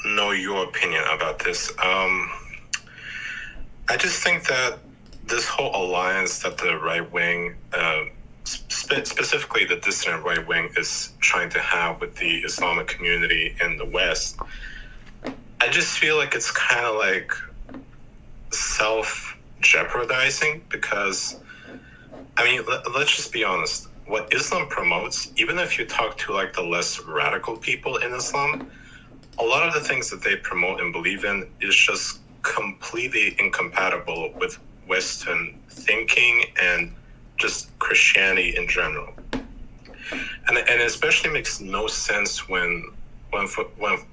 know your opinion about this. I just think that this whole alliance that the right wing, specifically the dissident right wing, is trying to have with the Islamic community in the West, I just feel like it's kind of self-jeopardizing because, I mean, let's just be honest. What Islam promotes, even if you talk to the less radical people in Islam, a lot of the things that they promote and believe in is just completely incompatible with Western thinking and just Christianity in general. And it especially makes no sense when for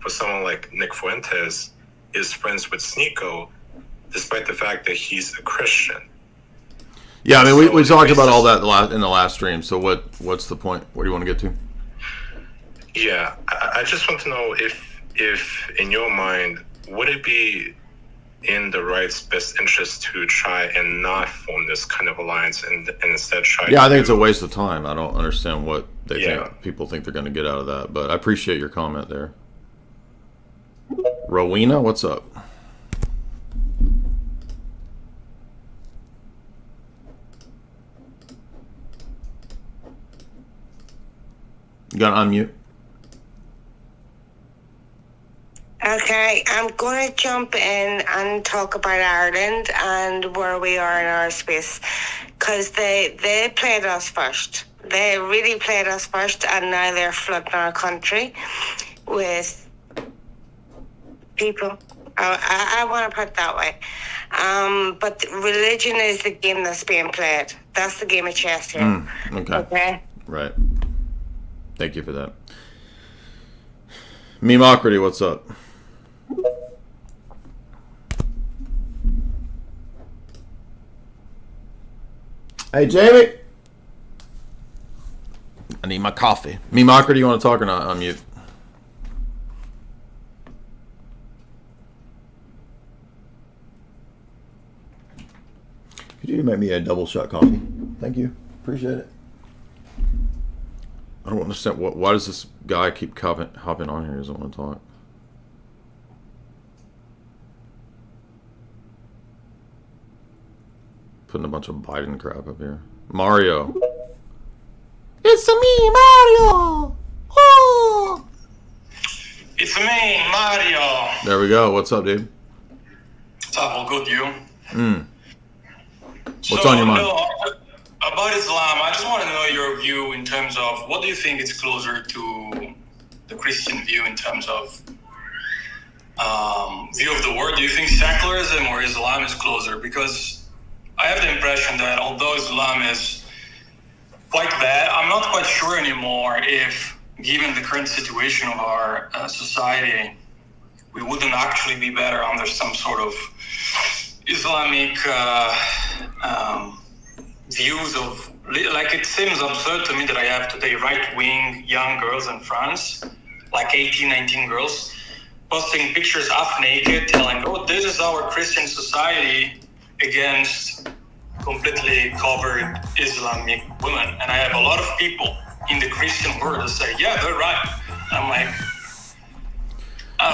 someone like Nick Fuentes is friends with Sneako, despite the fact that he's a Christian. Yeah, I mean, we talked about all that in the last stream. So what's the point? What do you want to get to? Yeah, I just want to know if in your mind, would it be in the right's best interest to try and not form this kind of alliance and instead try I think it's a waste of time. I don't understand what they think people think they're going to get out of that. But I appreciate your comment there. Rowena, what's up? You got to unmute. Okay, I'm going to jump in and talk about Ireland and where we are in our space. because they played us first. They really played us first, and now they're flooding our country with people. I want to put it that way. But religion is the game that's being played. That's the game of chess here. Okay. Right. Thank you for that. Memocrity, what's up? Hey, Jamie. I need my coffee. Memocrity, you want to talk or not? I'm mute. Could you make me a double shot coffee? Thank you. Appreciate it. I don't understand. Why does this guy keep hopping on here? He doesn't want to talk. Putting a bunch of Biden crap up here. Mario. It's me, Mario. Oh. It's me, Mario. There we go. What's up, dude? What's up? All good, you? What's on your mind? About Islam, I just want to know your view in terms of what do you think it's closer to the Christian view in terms of view of the world. Do you think secularism or Islam is closer? Because I have the impression that although Islam is quite bad, I'm not quite sure anymore if, given the current situation of our society, we wouldn't actually be better under some sort of Islamic views of, like, it seems absurd to me that I have today right-wing young girls in France, like 18, 19 girls, posting pictures half naked, telling, oh, this is our Christian society against completely covered Islamic women. And I have a lot of people in the Christian world that say, yeah, they're right. I'm like...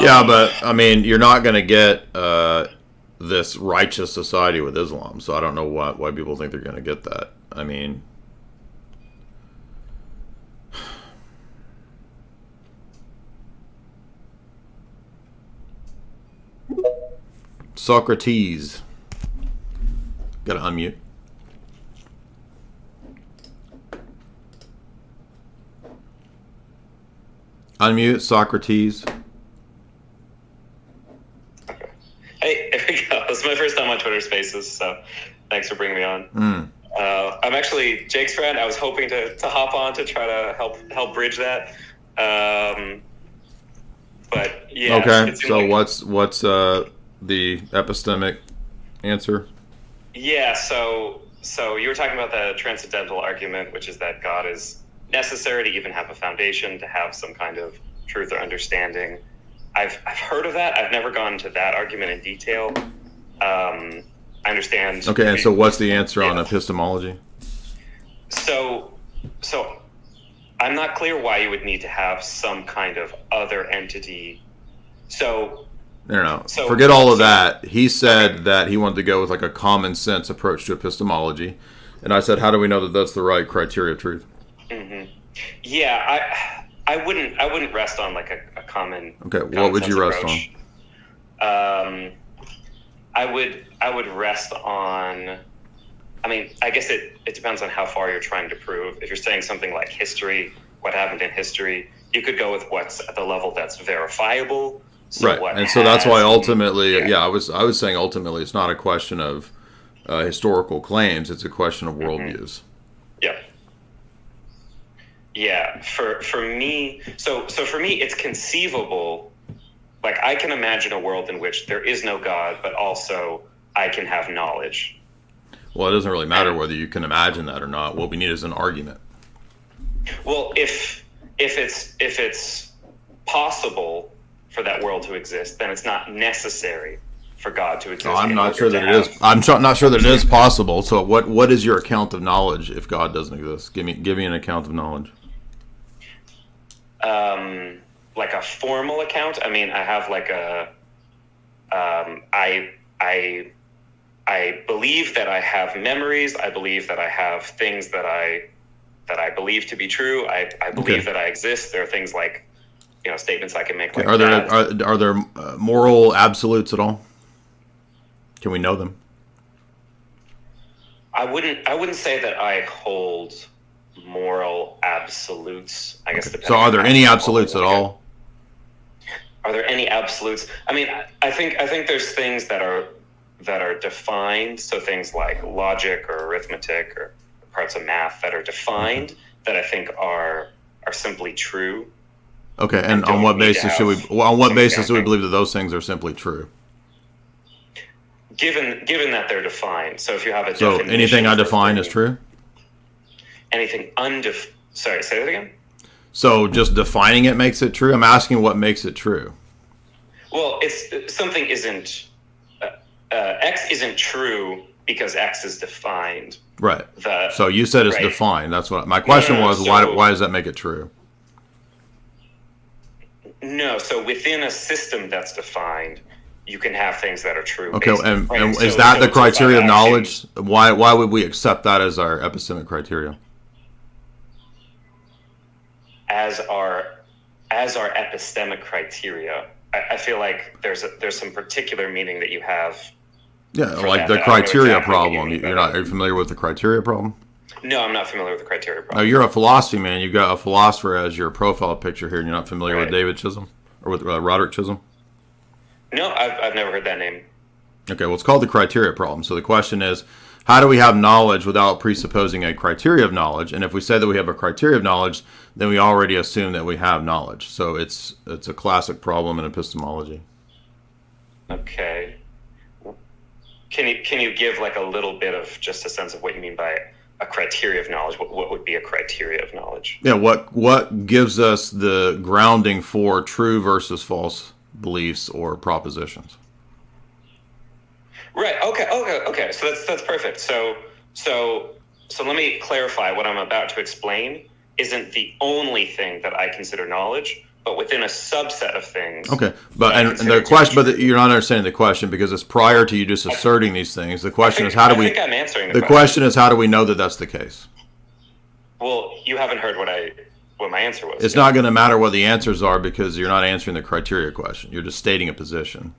yeah, but, I mean, you're not going to get this righteous society with Islam, so I don't know why people think they're going to get that. I mean... Socrates. Gotta unmute. Unmute, Socrates. Hey, there we go. This is my first time on Twitter Spaces, so thanks for bringing me on. I'm actually Jake's friend. I was hoping to hop on to try to help bridge that. But yeah. Okay. So what's the epistemic answer? Yeah. So you were talking about the transcendental argument, which is that God is necessary to even have a foundation, to have some kind of truth or understanding. I've heard of that. I've never gone into that argument in detail. I understand. Okay, and so what's the answer on epistemology? So I'm not clear why you would need to have some kind of other entity. So no. Forget all of that. He said that he wanted to go with like a common sense approach to epistemology, and I said, how do we know that that's the right criteria of truth? Mm-hmm. Yeah, I wouldn't rest on like a common. Okay, what would you rest approach. On? I would rest on. I mean, I guess it depends on how far you're trying to prove. If you're saying something like history, what happened in history, you could go with what's at the level that's verifiable. So right, and so that's why ultimately, I was saying ultimately, it's not a question of historical claims; it's a question of worldviews. Yeah. Yeah, for me, so for me, it's conceivable. Like, I can imagine a world in which there is no God, but also I can have knowledge. Well, it doesn't really matter whether you can imagine that or not. What we need is an argument. Well, if it's possible for that world to exist, then it's not necessary for God to exist. No, I'm not sure that it is. I'm not sure that it is possible. So, what is your account of knowledge if God doesn't exist? Give me an account of knowledge. Like a formal account. I mean, I have like a. I believe that I have memories. I believe that I have things that I believe to be true. I believe that I exist. There are things like, statements I can make. Okay. Like Are there moral absolutes at all? Can we know them? I wouldn't say that I hold moral absolutes. I guess. So are there any absolutes at all? Are there any absolutes? I mean, I think there's things that are defined. So things like logic or arithmetic or parts of math that are defined that I think are simply true. Okay, and on what basis should we? On what basis do we believe that those things are simply true? Given that they're defined. So if you have a so definition, anything I define is true. Anything Sorry, say that again. So just defining it makes it true. I'm asking what makes it true. Well, it's something isn't X isn't true because X is defined. Right. So you said it's defined. That's what my question was. So, why does that make it true? No. So within a system that's defined, you can have things that are true. Okay, and is that the criteria of knowledge? Why would we accept that as our epistemic criteria? As our epistemic criteria, I feel like there's some particular meaning that you have. Yeah, like the criteria problem. Are you familiar with the criteria problem? No, I'm not familiar with the criteria problem. No, you're a philosophy man. You've got a philosopher as your profile picture here, and you're not familiar with David Chisholm or with Roderick Chisholm? No, I've never heard that name. Okay, well, it's called the criteria problem. So the question is, how do we have knowledge without presupposing a criteria of knowledge? And if we say that we have a criteria of knowledge, then we already assume that we have knowledge. So it's a classic problem in epistemology. Okay. Can you give like a little bit of just a sense of what you mean by a criteria of knowledge? What would be a criteria of knowledge? Yeah, what gives us the grounding for true versus false beliefs or propositions? Right. Okay. So that's perfect. So let me clarify. What I'm about to explain isn't the only thing that I consider knowledge, but within a subset of things. Okay, but and the question, but you're not understanding the question because it's prior to you just asserting these things. The question is how do we? I think I'm answering the question is how do we know that that's the case? Well, you haven't heard what my answer was. It's not going to matter what the answers are because you're not answering the criteria question. You're just stating a position.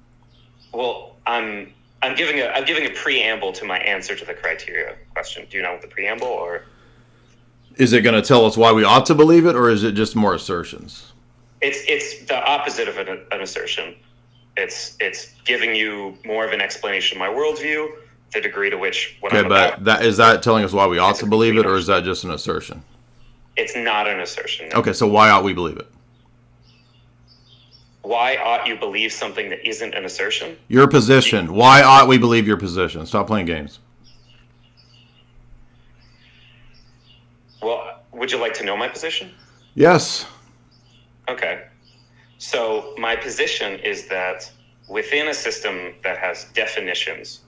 Well, I'm giving a preamble to my answer to the criteria question. Do you know what the preamble or? Is it going to tell us why we ought to believe it, or is it just more assertions? It's the opposite of an assertion. It's giving you more of an explanation of my worldview, the degree to which what I'm about. Okay, but is that telling us why we ought to believe it, or is that just an assertion? It's not an assertion. No. Okay, so why ought we believe it? Why ought you believe something that isn't an assertion? Your position. Why ought we believe your position? Stop playing games. Well, would you like to know my position? Yes. Okay. So my position is that within a system that has definitions,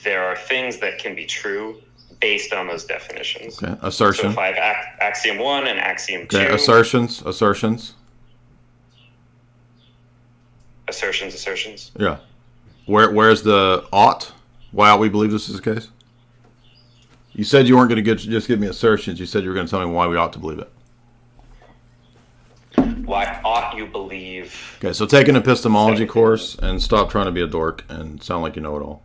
there are things that can be true based on those definitions. Okay. Assertion. So if I have axiom 1 and axiom 2. Okay. Assertions. Yeah. Where's the ought? Why ought we believe this is the case? You said you weren't going to just give me assertions. You said you were going to tell me why we ought to believe it. Why ought you believe? Okay, so take an epistemology course and stop trying to be a dork and sound like you know it all.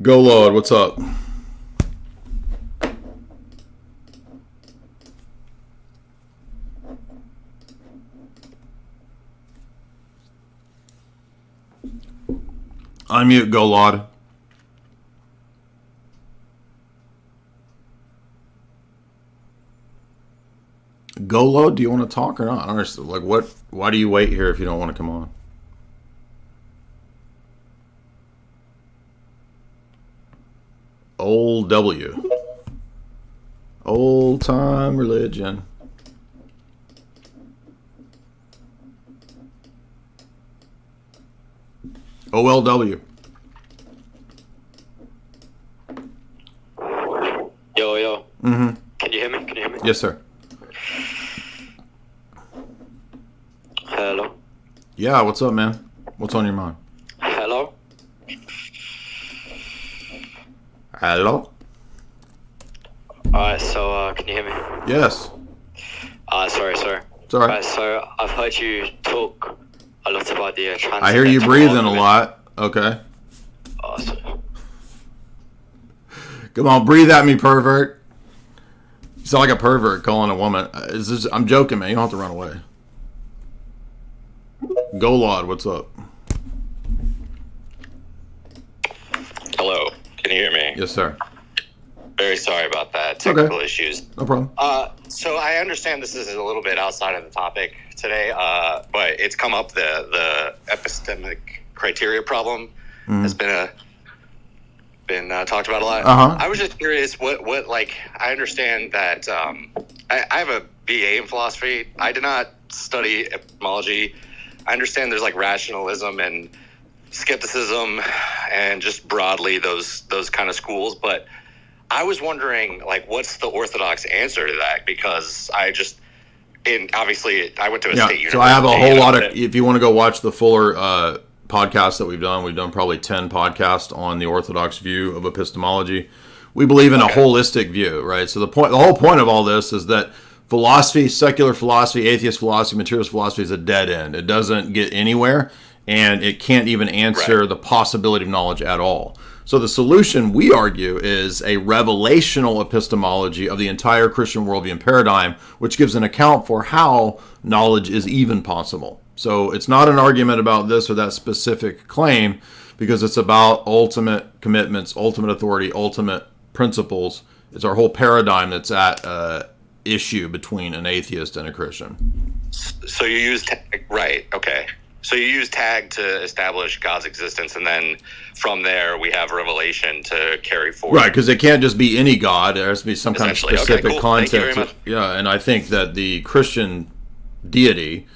Go, Lord. What's up? Unmute, Go, Lord. Golo, do you want to talk or not? I don't understand. Like, what? Why do you wait here if you don't want to come on? Old W. Old time religion. OLW. Yo. Mm-hmm. Can you hear me? Yes, sir. Hello. Yeah, what's up, man? What's on your mind? Hello. Hello? Alright, so can you hear me? Yes. Sorry. It's all right. Alright, so I've heard you talk a lot about the transcendental. I hear you breathing a lot. Okay. Awesome. Come on, breathe at me, pervert. You sound like a pervert calling a woman. I'm joking, man. You don't have to run away. Golod, what's up? Hello, can you hear me? Yes, sir. Very sorry about that. Technical issues. No problem. So I understand this is a little bit outside of the topic today, but it's come up. The epistemic criteria problem has been talked about a lot. I was just curious, what like, I understand that I have a BA in philosophy. I did not study epistemology. I understand there's like rationalism and skepticism and just broadly those kind of schools, but I was wondering, like, what's the Orthodox answer to that? Because obviously I went to a state university. So I have a whole lot of, if you want to go watch the fuller podcasts that we've done probably 10 podcasts on the Orthodox view of epistemology. We believe in a holistic view, right? So the whole point of all this is that philosophy, secular philosophy, atheist philosophy, materialist philosophy is a dead end. It doesn't get anywhere, and it can't even answer the possibility of knowledge at all. So the solution, we argue, is a revelational epistemology of the entire Christian worldview and paradigm, which gives an account for how knowledge is even possible. So it's not an argument about this or that specific claim, because it's about ultimate commitments, ultimate authority, ultimate principles. It's our whole paradigm that's at issue between an atheist and a Christian. So you use So you use tag to establish God's existence, and then from there we have revelation to carry forward. Right, because it can't just be any God. There has to be some kind of specific content. And I think that the Christian deity,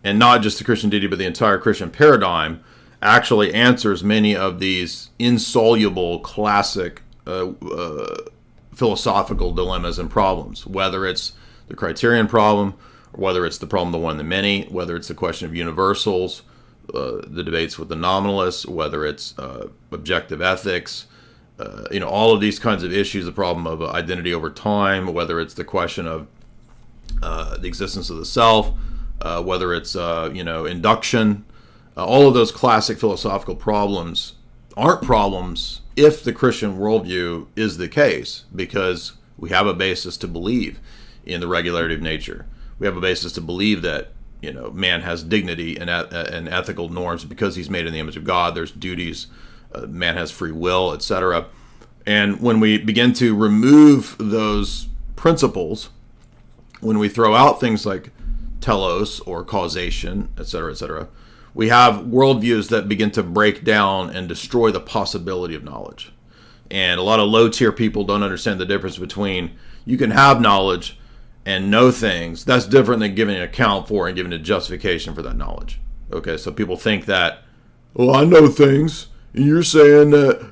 and not just the Christian deity, but the entire Christian paradigm, actually answers many of these insoluble classic philosophical dilemmas and problems, whether it's the criterion problem, whether it's the problem of the one and the many, whether it's the question of universals, the debates with the nominalists, whether it's objective ethics, all of these kinds of issues, the problem of identity over time, whether it's the question of the existence of the self, whether it's induction, all of those classic philosophical problems aren't problems if the Christian worldview is the case, because we have a basis to believe in the regularity of nature. We have a basis to believe that man has dignity and ethical norms because he's made in the image of God. There's duties, man has free will, etc. And when we begin to remove those principles, when we throw out things like telos or causation, etc., we have worldviews that begin to break down and destroy the possibility of knowledge. And a lot of low-tier people don't understand the difference between you can have knowledge and know things. That's different than giving an account for and giving a justification for that knowledge. Okay, so people think that, I know things, and you're saying that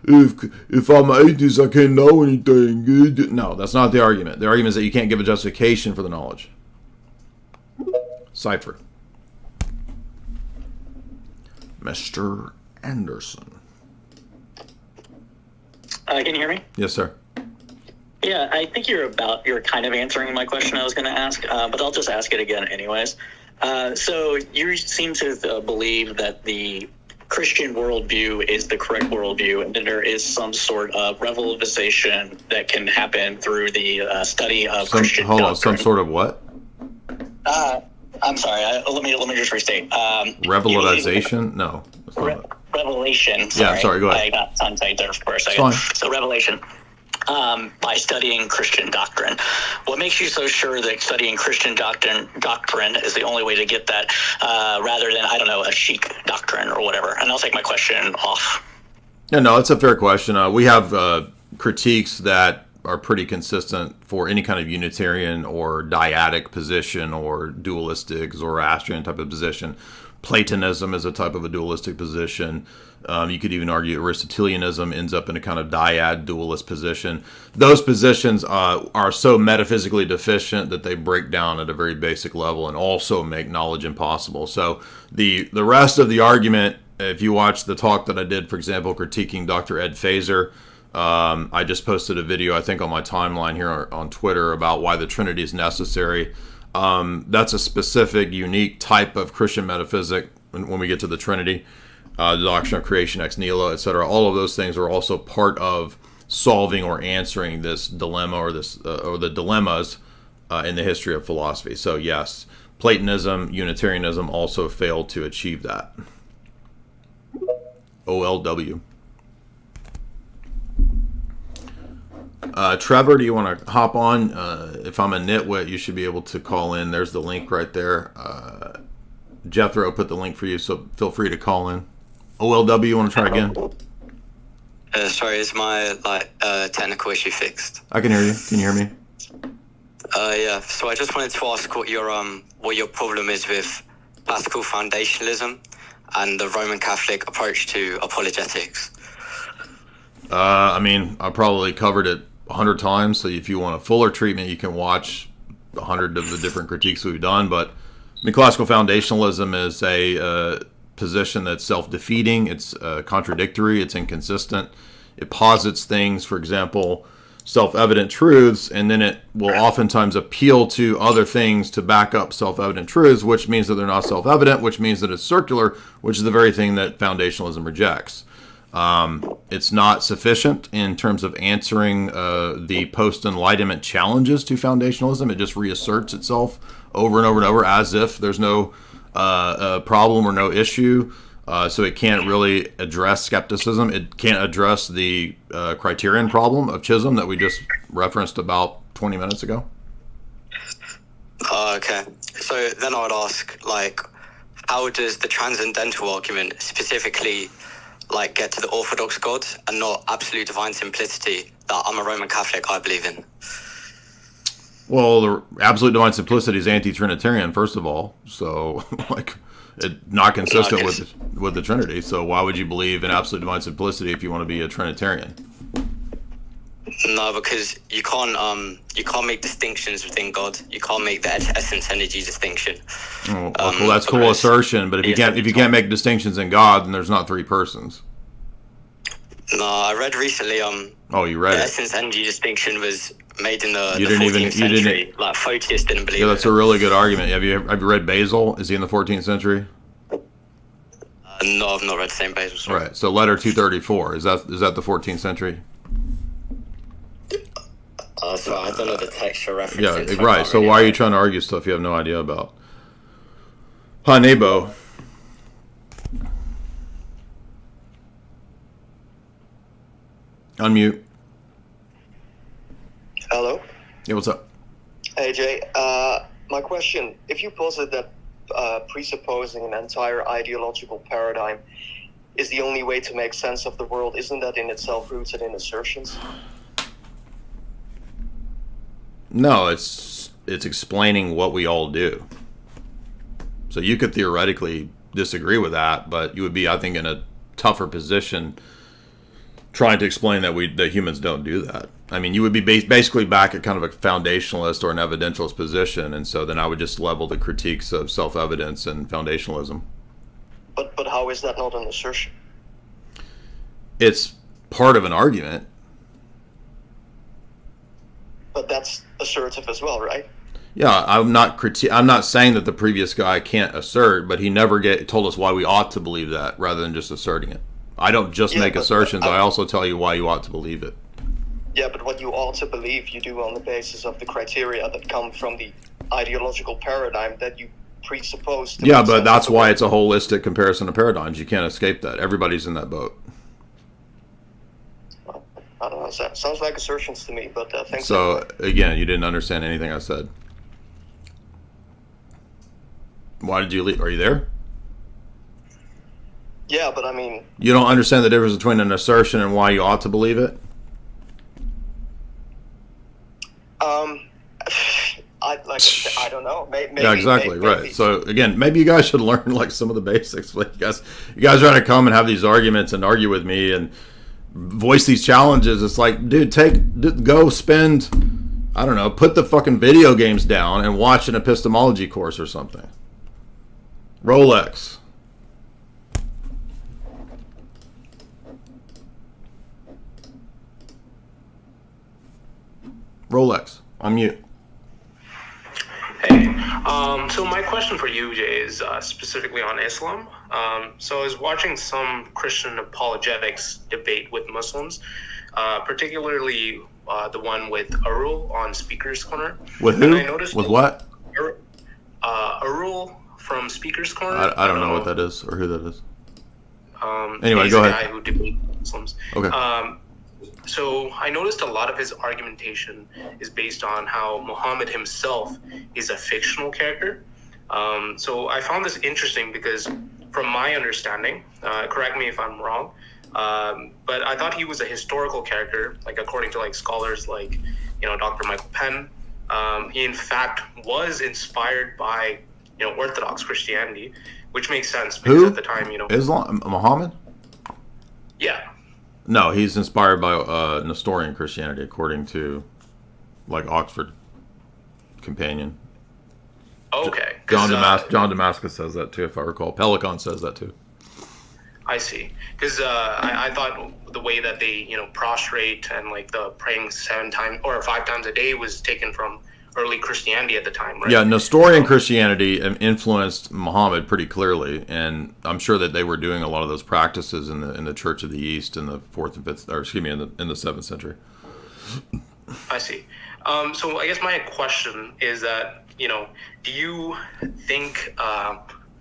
if I'm atheist, I can't know anything. No, that's not the argument. The argument is that you can't give a justification for the knowledge. Cipher. Mr. Anderson. Can you hear me? Yes, sir. Yeah, I think you're kind of answering my question I was going to ask, but I'll just ask it again anyways. So you seem to believe that the Christian worldview is the correct worldview, and then there is some sort of relativization that can happen through the study of Christian doctrine. Some sort of what? I'm sorry. Let me just restate. Revelation? No. Revelation. Sorry. Yeah, sorry. Go ahead. I got tongue-tied there for a second. So revelation. By studying Christian doctrine. What makes you so sure that studying Christian doctrine is the only way to get that, rather than, a chic doctrine or whatever? And I'll take my question off. Yeah, no, it's a fair question. We have critiques that are pretty consistent for any kind of Unitarian or dyadic position or dualistic Zoroastrian type of position. Platonism is a type of a dualistic position. You could even argue Aristotelianism ends up in a kind of dyad dualist position. Those positions are so metaphysically deficient that they break down at a very basic level and also make knowledge impossible. So the rest of the argument, if you watch the talk that I did, for example, critiquing Dr. Ed Fazer, I just posted a video, I think, on my timeline here on Twitter about why the Trinity is necessary. That's a specific, unique type of Christian metaphysic when we get to the Trinity. The doctrine of creation ex nihilo, etc. All of those things are also part of solving or answering this dilemma or the dilemmas in the history of philosophy. So yes, Platonism, Unitarianism also failed to achieve that. OLW. Trevor, do you want to hop on? If I'm a nitwit, you should be able to call in. There's the link right there. Jethro put the link for you, so feel free to call in. OLW, you want to try again? Sorry, is my technical issue fixed? I can hear you. Can you hear me? Yeah. So I just wanted to ask what your problem is with classical foundationalism and the Roman Catholic approach to apologetics. I mean, I probably covered it 100 times. So if you want a fuller treatment, you can watch 100 of the different critiques we've done. But I mean, classical foundationalism is a position that's self-defeating. It's contradictory. It's inconsistent. It posits things, for example, self-evident truths, and then it will oftentimes appeal to other things to back up self-evident truths, which means that they're not self-evident, which means that it's circular, which is the very thing that foundationalism rejects. It's not sufficient in terms of answering the post-Enlightenment challenges to foundationalism. It just reasserts itself over and over and over as if there's no problem or no issue. So it can't really address skepticism. It can't address the criterion problem of Chisholm that we just referenced about 20 minutes ago. Okay. So then I would ask, how does the transcendental argument specifically get to the Orthodox God and not absolute divine simplicity that I'm a Roman Catholic, I believe in? Well, the absolute divine simplicity is anti-Trinitarian, first of all. So, it's not consistent with the Trinity. So why would you believe in absolute divine simplicity if you want to be a Trinitarian? No, because you can't make distinctions within God. You can't make the essence energy distinction. Well, that's cool assertion, but if you can't make distinctions in God, then there's not three persons. No, I read recently. Oh, you read the it. essence energy distinction was made in the 14th century. Photius didn't believe it. Yeah, that's a really good argument. Have you read Basil? Is he in the 14th century? No, I've not read St. Basil. Sorry. Right. So letter 234 is that the 14th century? So I don't know the texture references. Yeah, right. So why are you trying to argue stuff you have no idea about? Hi, Nebo. Unmute. Hello. Yeah, what's up? Hey, Jay. My question, if you posit that presupposing an entire ideological paradigm is the only way to make sense of the world, isn't that in itself rooted in assertions? No, it's explaining what we all do. So you could theoretically disagree with that, but you would be, I think, in a tougher position trying to explain that humans don't do that. I mean, you would be basically back at kind of a foundationalist or an evidentialist position, and so then I would just level the critiques of self-evidence and foundationalism. But how is that not an assertion? It's part of an argument. But that's assertive as well, right? Yeah, I'm not saying that the previous guy can't assert, but he never told us why we ought to believe that, rather than just asserting it. I don't just make assertions. I also tell you why you ought to believe it. Yeah, but what you ought to believe, you do on the basis of the criteria that come from the ideological paradigm that you presuppose. Yeah, but that's why it's a holistic comparison of paradigms. You can't escape that. Everybody's in that boat. Well, I don't know. Sounds like assertions to me, but thanks. So, again, you didn't understand anything I said. Why did you leave? Are you there? Yeah, but I mean... You don't understand the difference between an assertion and why you ought to believe it? I don't know. Maybe, yeah, exactly, maybe. Right. So again, maybe you guys should learn some of the basics. You guys are trying to come and have these arguments and argue with me and voice these challenges. It's like, dude, go spend, I don't know, put the fucking video games down and watch an epistemology course or something. Rolex. Rolex, on mute. Hey, so my question for you, Jay, is specifically on Islam. So I was watching some Christian apologetics debate with Muslims, particularly the one with Arul on Speaker's Corner. With who? And I noticed with what? Arul from Speaker's Corner. I don't know what that is or who that is. Anyway, go ahead. He's a guy who debates Muslims. Okay. So I noticed a lot of his argumentation is based on how Muhammad himself is a fictional character. So I found this interesting because from my understanding, correct me if I'm wrong, but I thought he was a historical character, like according to like scholars like, Dr. Michael Penn. He in fact was inspired by, Orthodox Christianity, which makes sense because at the time, Islam, Muhammad? Yeah. No, he's inspired by Nestorian Christianity, according to, like, Oxford Companion. Okay. John Damascus says that too, if I recall. Pelican says that too. I see. Because I thought the way that they, prostrate and like the praying 7 times or 5 times a day was taken from early Christianity at the time, right? Yeah, Nestorian Christianity influenced Muhammad pretty clearly, and I'm sure that they were doing a lot of those practices in the Church of the East in the 4th and 5th, or excuse me, in the 7th century. I see. So I guess my question is that, do you think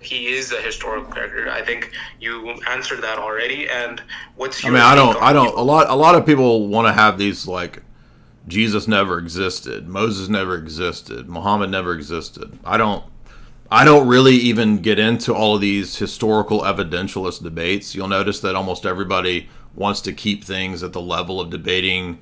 he is a historical character? I think you answered that already. And what's your? I don't. A lot of people want to have these like, Jesus never existed, Moses never existed, Muhammad never existed. I don't really even get into all of these historical evidentialist debates. You'll notice that almost everybody wants to keep things at the level of debating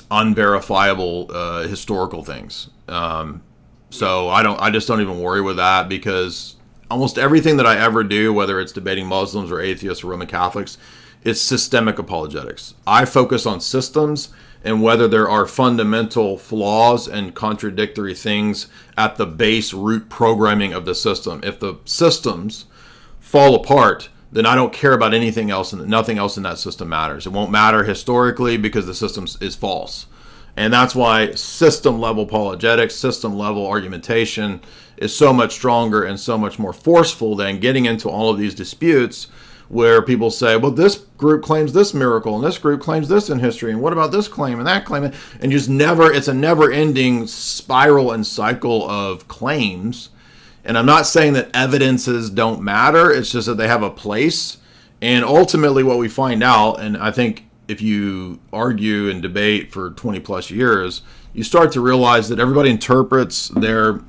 unverifiable historical things. So I just don't even worry with that, because almost everything that I ever do, whether it's debating Muslims or atheists or Roman Catholics, it's systemic apologetics. I focus on systems and whether there are fundamental flaws and contradictory things at the base root programming of the system. If the systems fall apart, then I don't care about anything else, and nothing else in that system matters. It won't matter historically because the system is false. And that's why system-level apologetics, system-level argumentation is so much stronger and so much more forceful than getting into all of these disputes where people say, well, this group claims this miracle, and this group claims this in history, and what about this claim and that claim? And just it's a never-ending spiral and cycle of claims. And I'm not saying that evidences don't matter, it's just that they have a place. And ultimately what we find out, and I think if you argue and debate for 20 plus years, you start to realize that everybody interprets their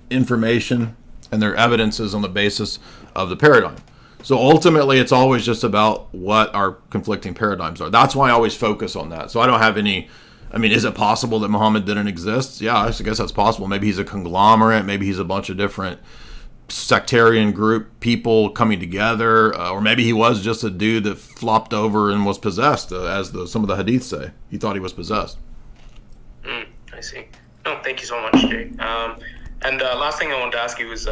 information and their evidences on the basis of the paradigm. So ultimately, it's always just about what our conflicting paradigms are. That's why I always focus on that. So I don't have any, is it possible that Muhammad didn't exist? Yeah, I guess that's possible. Maybe he's a conglomerate. Maybe he's a bunch of different sectarian group people coming together. Or maybe he was just a dude that flopped over and was possessed, as some of the hadiths say. He thought he was possessed. I see. No, thank you so much, Jay. And last thing I wanted to ask you is,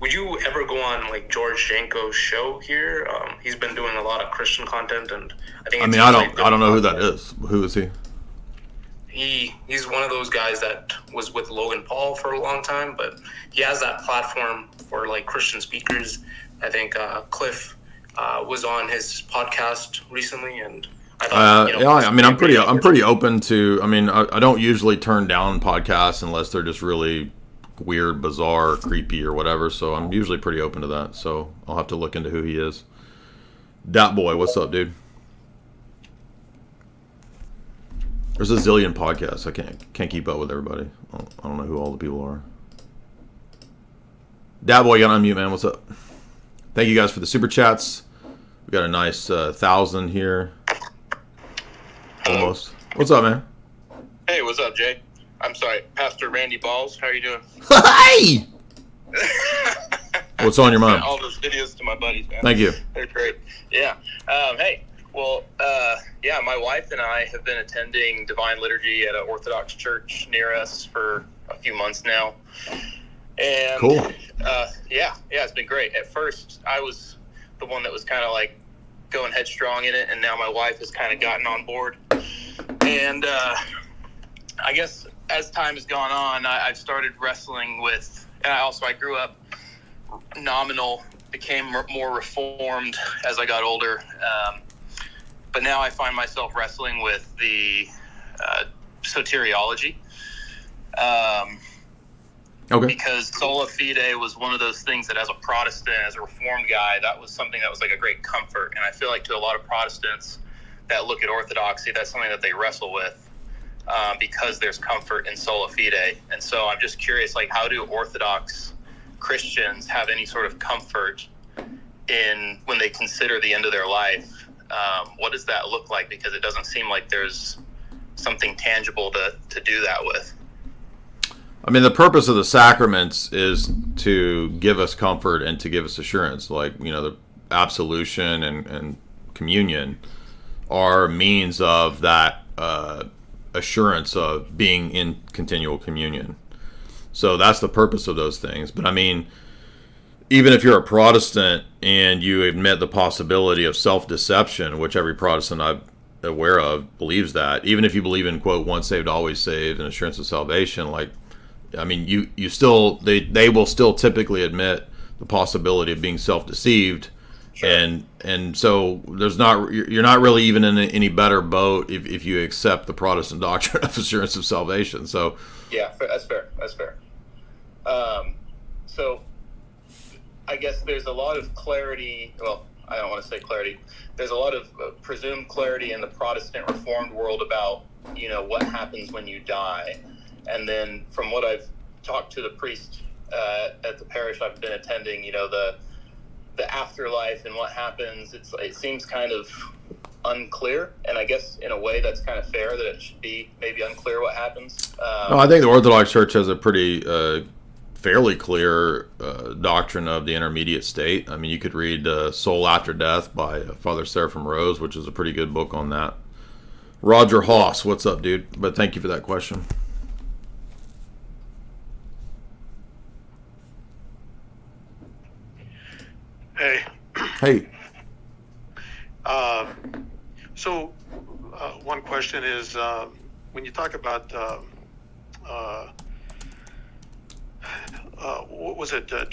would you ever go on like George Janko's show here? He's been doing a lot of Christian content, and I think. I don't know who that is. Who is he? He's one of those guys that was with Logan Paul for a long time, but he has that platform for like Christian speakers. I think Cliff was on his podcast recently, and I thought, I'm pretty open to. I don't usually turn down podcasts unless they're just really weird, bizarre, or creepy, or whatever. So I'm usually pretty open to that. So I'll have to look into who he is. Dat Boy, what's up, dude? There's a zillion podcasts. I can't keep up with everybody. I don't know who all the people are. Dat Boy, you gotta unmute, man. What's up? Thank you guys for the super chats. We got a nice 1,000 here. Almost. What's up, man? Hey, what's up, Jay? I'm sorry, Pastor Randy Balls. How are you doing? Hey! What's on your mind? All those videos to my buddies, man. Thank you. They're great. Yeah. Hey. Well, my wife and I have been attending Divine Liturgy at an Orthodox church near us for a few months now. And cool. It's been great. At first, I was the one that was kind of like going headstrong in it, and now my wife has kind of gotten on board. And I guess as time has gone on, I've started wrestling with, and I grew up nominal, became more reformed as I got older. but now I find myself wrestling with the soteriology. Because sola fide was one of those things that, as a Protestant, as a Reformed guy, that was something that was like a great comfort. And I feel like to a lot of Protestants that look at Orthodoxy, that's something that they wrestle with because there's comfort in sola fide. And so I'm just curious, like, how do Orthodox Christians have any sort of comfort in when they consider the end of their life? What does that look like? Because it doesn't seem like there's something tangible to do that with. I mean, the purpose of the sacraments is to give us comfort and to give us assurance. Like, the absolution and communion are means of that assurance of being in continual communion. So that's the purpose of those things. But I mean, even if you're a Protestant and you admit the possibility of self-deception, which every Protestant I'm aware of believes that, even if you believe in, quote, once saved, always saved, and assurance of salvation, like, I mean, you still, they will still typically admit the possibility of being self-deceived. Sure. And so you're not really even in any better boat if you accept the Protestant doctrine of assurance of salvation. So yeah, that's fair. So I guess there's a lot of clarity. Well, I don't want to say clarity. There's a lot of presumed clarity in the Protestant Reformed world about, what happens when you die. And then from what I've talked to the priest at the parish I've been attending, the afterlife and what happens, it seems kind of unclear. And I guess in a way that's kind of fair, that it should be maybe unclear what happens. No, I think the Orthodox Church has a pretty fairly clear doctrine of the intermediate state. I mean, you could read Soul After Death by Father Seraphim Rose, which is a pretty good book on that. Roger Haas, what's up, dude? But thank you for that question. Hey. So one question is, when you talk about what was it, the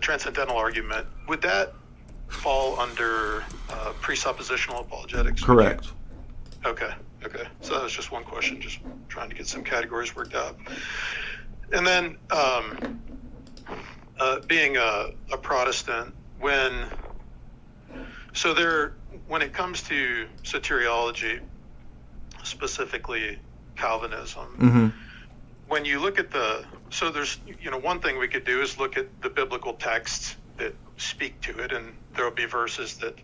transcendental argument, would that fall under presuppositional apologetics? Correct. Okay. So that was just one question, just trying to get some categories worked out. And then being a Protestant, when it comes to soteriology, specifically Calvinism, when you look at there's one thing we could do is look at the biblical texts that speak to it, and there will be verses that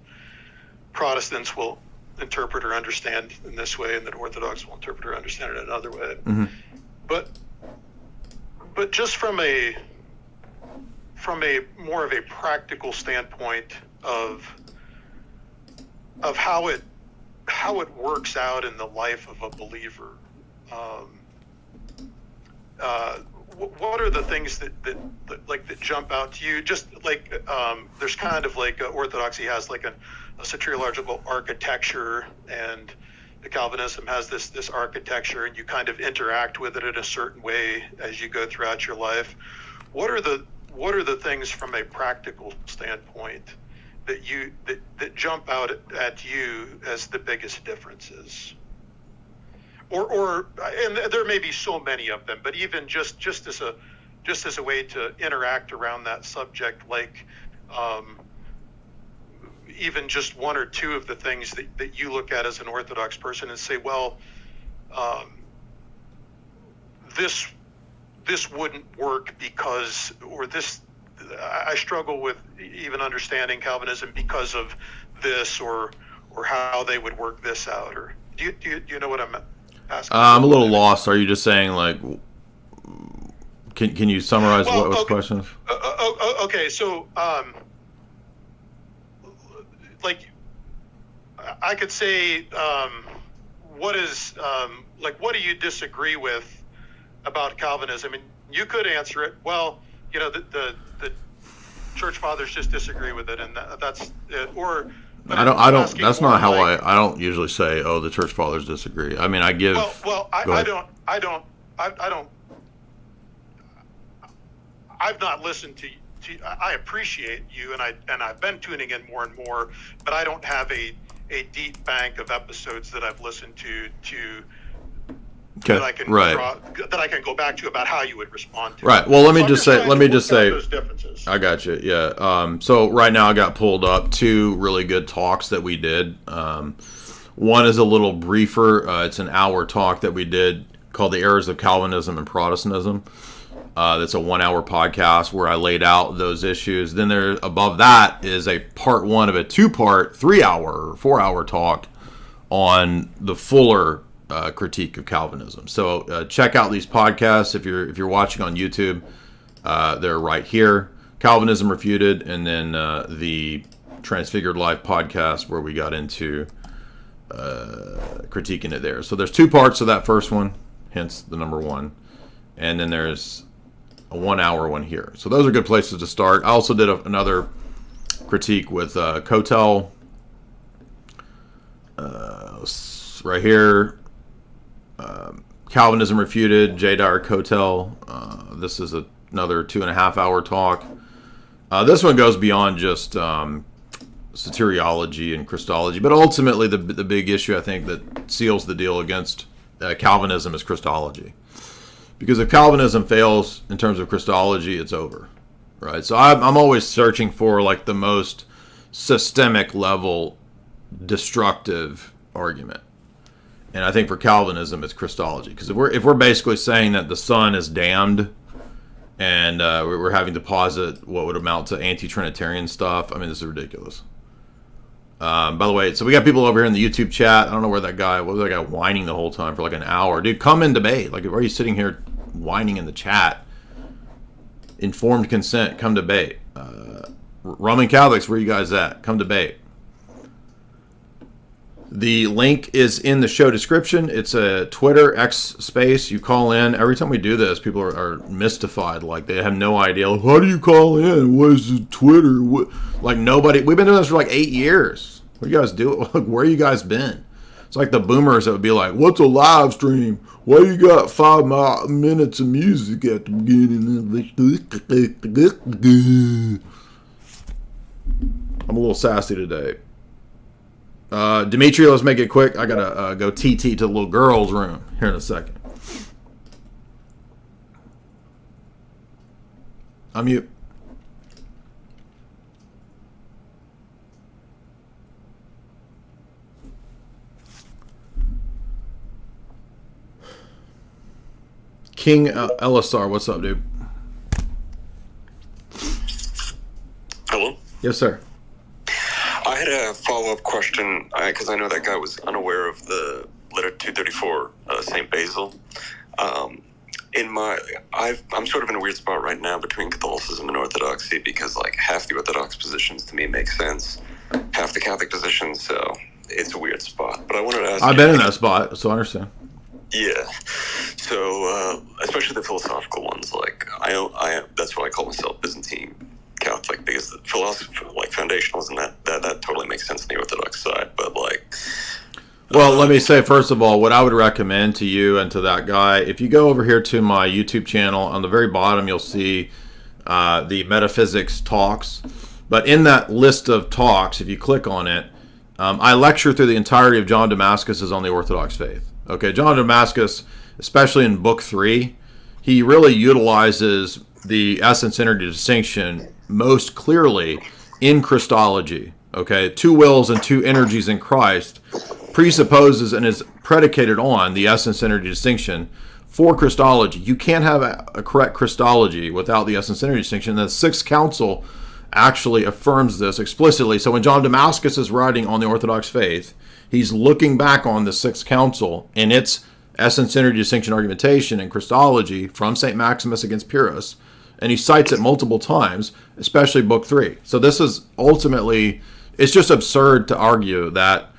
Protestants will interpret or understand in this way, and that Orthodox will interpret or understand it another way. But just from a more of a practical standpoint of how it works out in the life of a believer, what are the things that jump out to you? Just like there's kind of like Orthodoxy has like a soteriological architecture, and the Calvinism has this architecture, and you kind of interact with it in a certain way as you go throughout your life. What are the things from a practical standpoint that jump out at you as the biggest differences? Or and there may be so many of them, but even just as a way to interact around that subject, like even just one or two of the things that you look at as an Orthodox person and say, well, this wouldn't work because, or this, I struggle with even understanding Calvinism because of this, or how they would work this out. Or do you know what I'm asking? I'm a little lost. Are you just saying, like, can you summarize what's the question? Okay, so like I could say, what do you disagree with about Calvinism? And you could answer it, well, the church fathers just disagree with it, and that's it. Or I don't. That's not how I don't usually say, oh, the church fathers disagree. I mean, I give. I don't. I've not listened to. I appreciate you, and I've been tuning in more and more, but I don't have a a deep bank of episodes that I've listened to Okay. that I can that I can go back to about how you would respond to. Right. Well, let me So just I'm say. Let me just say. those differences. I got you. Yeah. So right now I got pulled up 2 really good talks that we did. One is a little briefer. It's an hour talk that we did called "The Errors of Calvinism and Protestantism." That's a 1-hour podcast where I laid out those issues. Then there, above that, is a part 1 of a 2-part, 3-hour, 4-hour talk on the fuller critique of Calvinism. So check out these podcasts if you're watching on YouTube. They're right here. Calvinism Refuted, and then the Transfigured Life podcast where we got into critiquing it there. So there's 2 parts of that first one, hence the number 1, and then there's a 1-hour one here. So those are good places to start. I also did another critique with Kotel right here. Calvinism Refuted, J. Dyer Kotel. This is another 2.5-hour talk. This one goes beyond just soteriology and Christology, but ultimately the big issue I think that seals the deal against Calvinism is Christology. Because if Calvinism fails in terms of Christology, it's over, right? So I'm always searching for like the most systemic level destructive argument. And I think for Calvinism, it's Christology. Because if we're basically saying that the Son is damned, and we're having to posit what would amount to anti-Trinitarian stuff, I mean, this is ridiculous. By the way, so we got people over here in the YouTube chat. I don't know where that guy was. That guy whining the whole time for like an hour. Dude, come and debate. Like, why are you sitting here whining in the chat? Informed consent. Come debate. Roman Catholics, where you guys at? Come debate. The link is in the show description. It's a Twitter X space. You call in. Every time we do this, people are mystified. Like, they have no idea. Like, how do you call in? What is the Twitter? What? Like, nobody. We've been doing this for like 8 years. What do you guys do? Like, where you guys been? It's like the boomers that would be like, what's a live stream? Why you got 5 minutes of music at the beginning? I'm a little sassy today. Dimitri, let's make it quick. I gotta go TT to the little girl's room here in a second. Unmute. King LSR, what's up, dude? Hello? Yes, sir. I had a follow-up question because I know that guy was unaware of the letter 234, St. Basil. I'm sort of in a weird spot right now between Catholicism and Orthodoxy because like half the Orthodox positions to me make sense, half the Catholic positions, so it's a weird spot. But I wanted to ask I've been in that spot, so I understand. Yeah. So especially the philosophical ones, like I that's why I call myself Byzantine Catholic, because the philosophy, like foundationalism, that totally makes sense on the Orthodox side. But like, well, let me say first of all, what I would recommend to you and to that guy, if you go over here to my YouTube channel, on the very bottom you'll see the metaphysics talks. But in that list of talks, if you click on it, I lecture through the entirety of John Damascus's On the Orthodox Faith. Okay, John Damascus, especially in Book 3, he really utilizes the essence-energy distinction most clearly in Christology. Okay, 2 wills and 2 energies in Christ presupposes and is predicated on the essence-energy distinction for Christology. You can't have a correct Christology without the essence-energy distinction. The Sixth Council actually affirms this explicitly. So when John Damascus is writing on the Orthodox Faith, he's looking back on the Sixth Council and its essence-energy distinction argumentation in Christology from St. Maximus against Pyrrhus, and he cites it multiple times, especially Book 3. So this is ultimately, it's just absurd to argue that,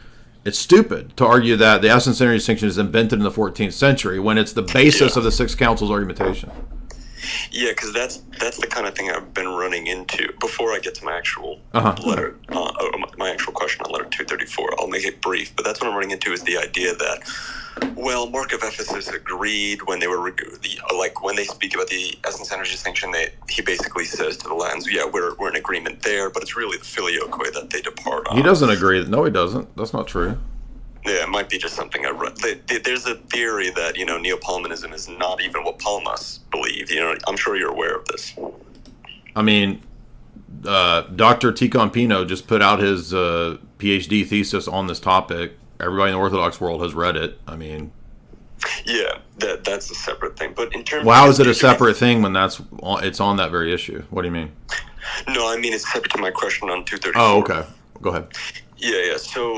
it's stupid to argue that the essence-energy distinction is invented in the 14th century when it's the basis of the Sixth Council's argumentation. Yeah, because that's the kind of thing I've been running into. Before I get to my actual letter, my actual question on letter 234, I'll make it brief. But that's what I'm running into is the idea that, well, Mark of Ephesus agreed when they were when they speak about the essence energy distinction. He basically says to the Latins, yeah, we're in agreement there, but it's really the filioque that they depart on. He doesn't agree. No, he doesn't. That's not true. Yeah, it might be just something I read. There's a theory that, Neo-Paganism is not even what Palmas believe. I'm sure you're aware of this. I mean, Dr. Ticon Pino just put out his PhD thesis on this topic. Everybody in the Orthodox world has read it. I mean... Yeah, that's a separate thing. But in terms how is it a separate thing when it's on that very issue? What do you mean? No, I mean, it's separate to my question on 234. Oh, okay. Go ahead. Yeah. So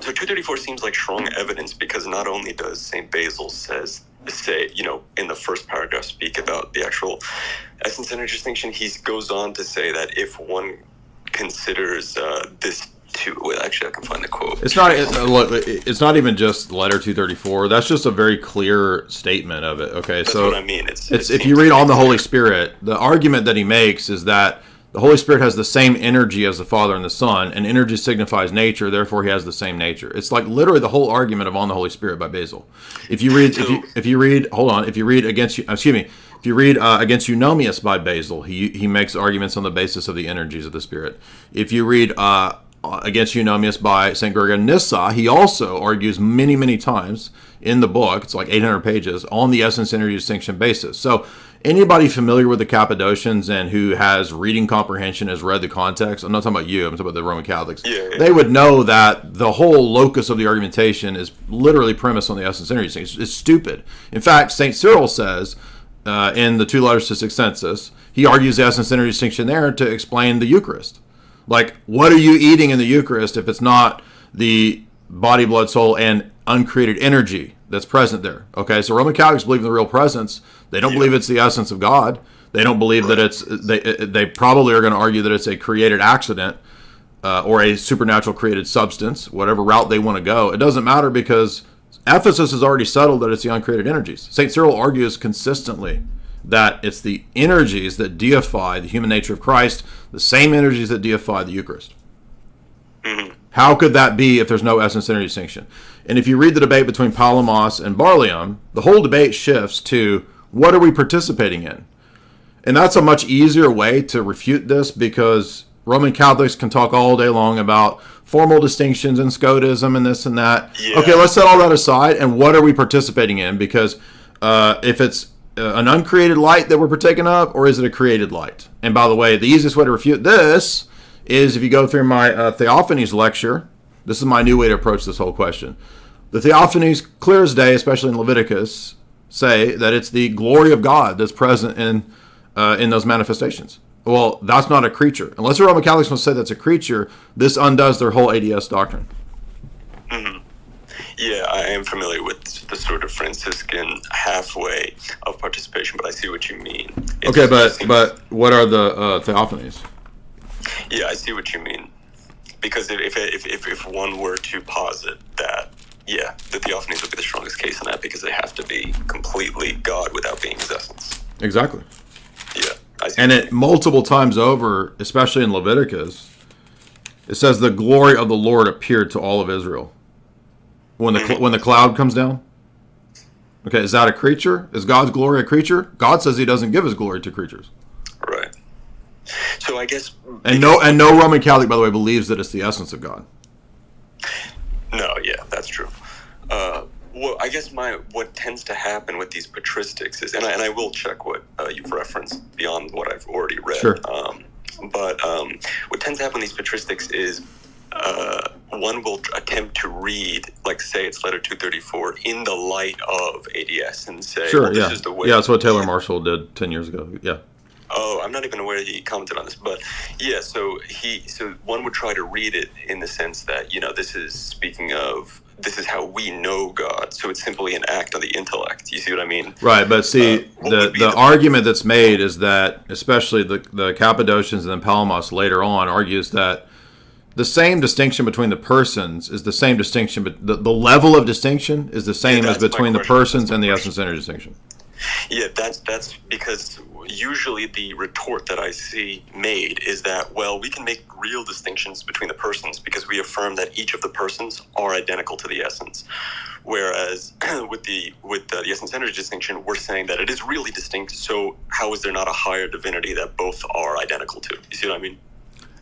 234 seems like strong evidence because not only does St. Basil say, in the first paragraph speak about the actual essence energy distinction, he goes on to say that if one considers this actually I can find the quote. It's not even just letter 234. That's just a very clear statement of it. Okay, that's so what I mean. It's if you read on the Holy Spirit, the argument that he makes is that the Holy Spirit has the same energy as the Father and the Son, and energy signifies nature, therefore he has the same nature. It's like literally the whole argument of On the Holy Spirit by Basil. If you read Against Eunomius by Basil, he makes arguments on the basis of the energies of the Spirit. If you read Against Eunomius by St. Gregory of Nyssa, he also argues many, many times in the book, it's like 800 pages, on the essence energy distinction basis. So anybody familiar with the Cappadocians and who has reading comprehension, has read the context, I'm not talking about you, I'm talking about the Roman Catholics, they would know that the whole locus of the argumentation is literally premised on the essence energy distinction. It's stupid. In fact, St. Cyril says in the 2 letters to Sixtensis, he argues the essence energy distinction there to explain the Eucharist. Like, what are you eating in the Eucharist if it's not the body, blood, soul, and uncreated energy that's present there? Okay, so Roman Catholics believe in the real presence. They don't believe it's the essence of God. They don't believe that it's... They probably are going to argue that it's a created accident or a supernatural created substance, whatever route they want to go. It doesn't matter because Ephesus has already settled that it's the uncreated energies. St. Cyril argues consistently that it's the energies that deify the human nature of Christ, the same energies that deify the Eucharist. Mm-hmm. How could that be if there's no essence energy distinction? And if you read the debate between Palamos and Barlium, the whole debate shifts to what are we participating in? And that's a much easier way to refute this because Roman Catholics can talk all day long about formal distinctions and Scotism and this and that. Yeah. Okay, let's set all that aside. And what are we participating in? Because if it's an uncreated light that we're partaking of, or is it a created light? And by the way, the easiest way to refute this is if you go through my Theophanies lecture. This is my new way to approach this whole question. The Theophanies, clear as day, especially in Leviticus, say that it's the glory of God that's present in those manifestations. Well, that's not a creature. Unless the Roman Catholics want to say that's a creature, this undoes their whole ADS doctrine. Mm-hmm. Yeah, I am familiar with the sort of Franciscan halfway of participation, but I see what you mean. Okay, but what are the Theophanies? Yeah, I see what you mean. Because if one were to posit that, yeah, the Theophanies would be the strongest case in that because they have to be completely God without being his essence. Exactly. Yeah. And it multiple times over, especially in Leviticus, it says the glory of the Lord appeared to all of Israel. When the cloud comes down. Okay, is that a creature? Is God's glory a creature? God says he doesn't give his glory to creatures. Right. So I guess... And no Roman Catholic, by the way, believes that it's the essence of God. No, yeah, that's true. Well, I guess what tends to happen with these patristics is, and I will check what you've referenced beyond what I've already read. Sure. But what tends to happen with these patristics is one will attempt to read, like say it's letter 234, in the light of ADS and say, sure, well, this is the way. Yeah, that's what Taylor Marshall did 10 years ago. Yeah. Oh, I'm not even aware that he commented on this, but yeah, so one would try to read it in the sense that, this is speaking of, this is how we know God, so it's simply an act of the intellect. You see what I mean? Right, but see, the argument that's made is that, especially the Cappadocians and then Palamos later on argues that the same distinction between the persons is the same distinction, but the level of distinction is the same as between the persons and the essence-energy distinction. Yeah, that's because usually the retort that I see made is that, well, we can make real distinctions between the persons because we affirm that each of the persons are identical to the essence. Whereas with the essence-energy distinction, we're saying that it is really distinct, so how is there not a higher divinity that both are identical to? You see what I mean?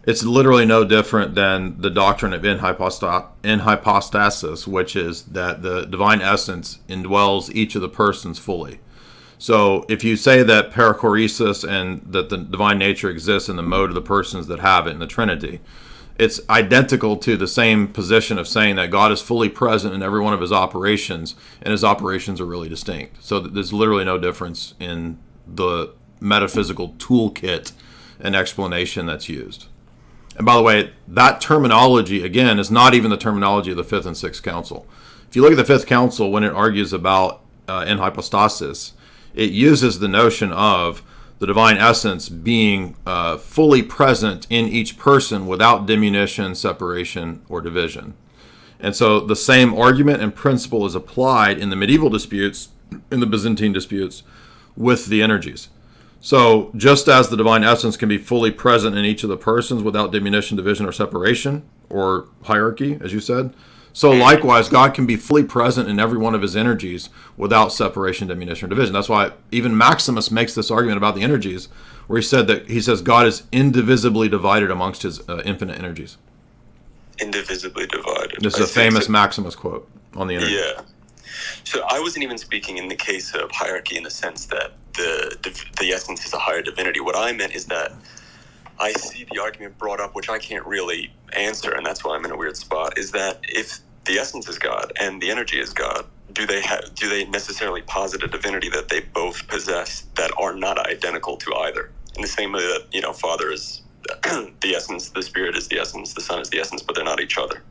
It's literally no different than the doctrine of in hypostasis, which is that the divine essence indwells each of the persons fully. So if you say that perichoresis and that the divine nature exists in the mode of the persons that have it in the Trinity, it's identical to the same position of saying that God is fully present in every one of his operations, and his operations are really distinct. So there's literally no difference in the metaphysical toolkit and explanation that's used. And by the way, that terminology, again, is not even the terminology of the Fifth and Sixth Council. If you look at the Fifth Council, when it argues about in hypostasis, it uses the notion of the divine essence being fully present in each person without diminution, separation, or division. And so the same argument and principle is applied in the medieval disputes, in the Byzantine disputes, with the energies. So just as the divine essence can be fully present in each of the persons without diminution, division, or separation, or hierarchy, as you said, so likewise, God can be fully present in every one of his energies without separation, diminution, or division. That's why even Maximus makes this argument about the energies, where he says God is indivisibly divided amongst his infinite energies. Indivisibly divided. This is a famous Maximus quote on the internet. Yeah. So I wasn't even speaking in the case of hierarchy in the sense that the essence is a higher divinity. What I meant is that I see the argument brought up, which I can't really answer, and that's why I'm in a weird spot, is that if the essence is God and the energy is God, do they necessarily posit a divinity that they both possess that are not identical to either? In the same way that, Father is the essence, the Spirit is the essence, the Son is the essence, but they're not each other.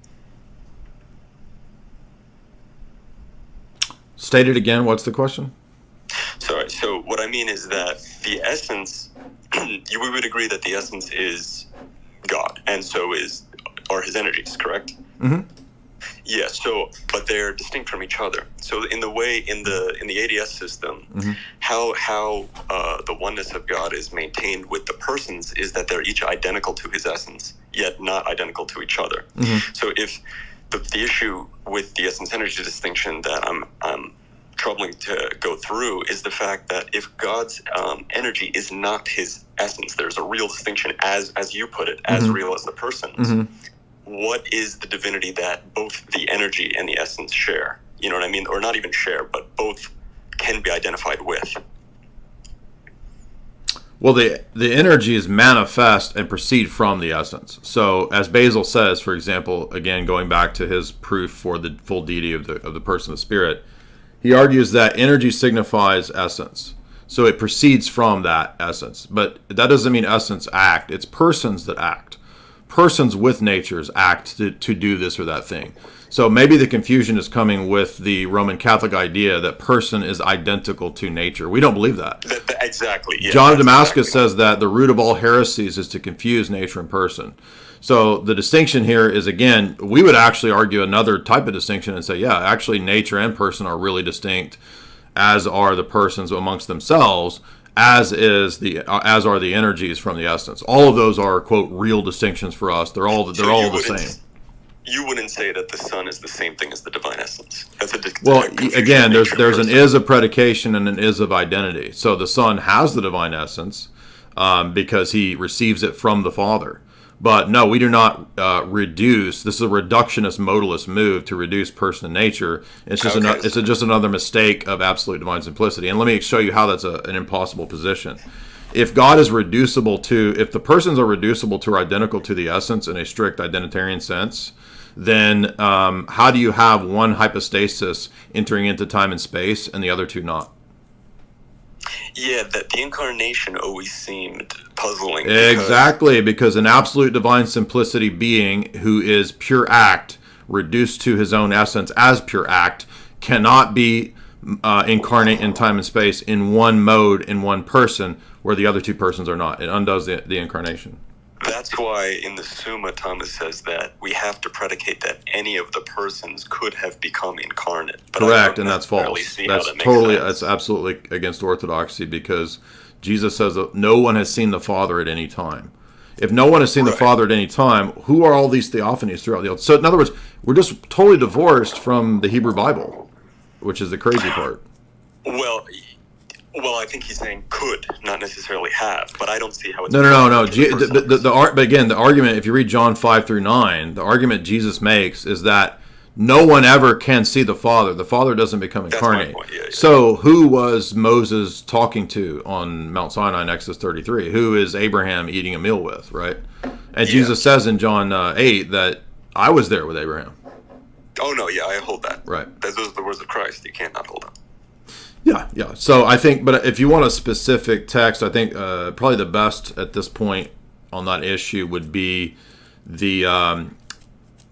State it again. What's the question? Sorry. So what I mean is that the essence, we would agree that the essence is God, and so are his energies, correct? Mm-hmm. Yeah. So, but they're distinct from each other. So in the ADS system, mm-hmm. how the oneness of God is maintained with the persons is that they're each identical to his essence, yet not identical to each other. Mm-hmm. So if the issue with the essence energy distinction that I'm troubling to go through is the fact that if God's energy is not his essence, there's a real distinction, as you put it, as mm-hmm. real as the persons. Mm-hmm. What is the divinity that both the energy and the essence share? You know what I mean? Or not even share, but both can be identified with. Well, the energy is manifest and proceed from the essence. So, as Basil says, for example, again going back to his proof for the full deity of the person of spirit, he argues that energy signifies essence. So it proceeds from that essence. But that doesn't mean essence act. It's persons that act. Persons with natures act to do this or that thing. So maybe the confusion is coming with the Roman Catholic idea that person is identical to nature. We don't believe that. Exactly. Yeah, John of Damascus says that the root of all heresies is to confuse nature and person. So the distinction here is, again, we would actually argue another type of distinction and say, yeah, actually nature and person are really distinct, as are the persons amongst themselves, as are the energies from the essence. All of those are, quote, real distinctions for us. They're all the same. You wouldn't say that the Son is the same thing as the divine essence. That's again, there's an is of predication and an is of identity. So the Son has the divine essence because he receives it from the Father. But no, we do not reduce. This is a reductionist modalist move to reduce person and nature. It's just just another mistake of absolute divine simplicity. And let me show you how that's an impossible position. If God is reducible to, if the persons are reducible to or identical to the essence in a strict identitarian sense, then how do you have one hypostasis entering into time and space and the other two not? Yeah, that the incarnation always seemed puzzling. Exactly, because an absolute divine simplicity being who is pure act, reduced to his own essence as pure act, cannot be incarnate in time and space in one mode, in one person, where the other two persons are not. It undoes the incarnation. That's why in the Summa, Thomas says that we have to predicate that any of the persons could have become incarnate. But correct, and that's false. That's absolutely against orthodoxy, because Jesus says that no one has seen the Father at any time. If no one has seen the Father at any time, who are all these Theophanies throughout the Old? So in other words, we're just totally divorced from the Hebrew Bible, which is the crazy part. Well, I think he's saying could, not necessarily have, but I don't see how it's... No. But again, the argument, if you read John 5 through 9, the argument Jesus makes is that no one ever can see the Father. The Father doesn't become incarnate. That's my point. Yeah. So who was Moses talking to on Mount Sinai in Exodus 33? Who is Abraham eating a meal with, right? And Jesus says in John 8 that I was there with Abraham. Oh, no, yeah, I hold that. Right. Those are the words of Christ. You can't not hold them. Yeah. So I think, but if you want a specific text, I think probably the best at this point on that issue would be the, I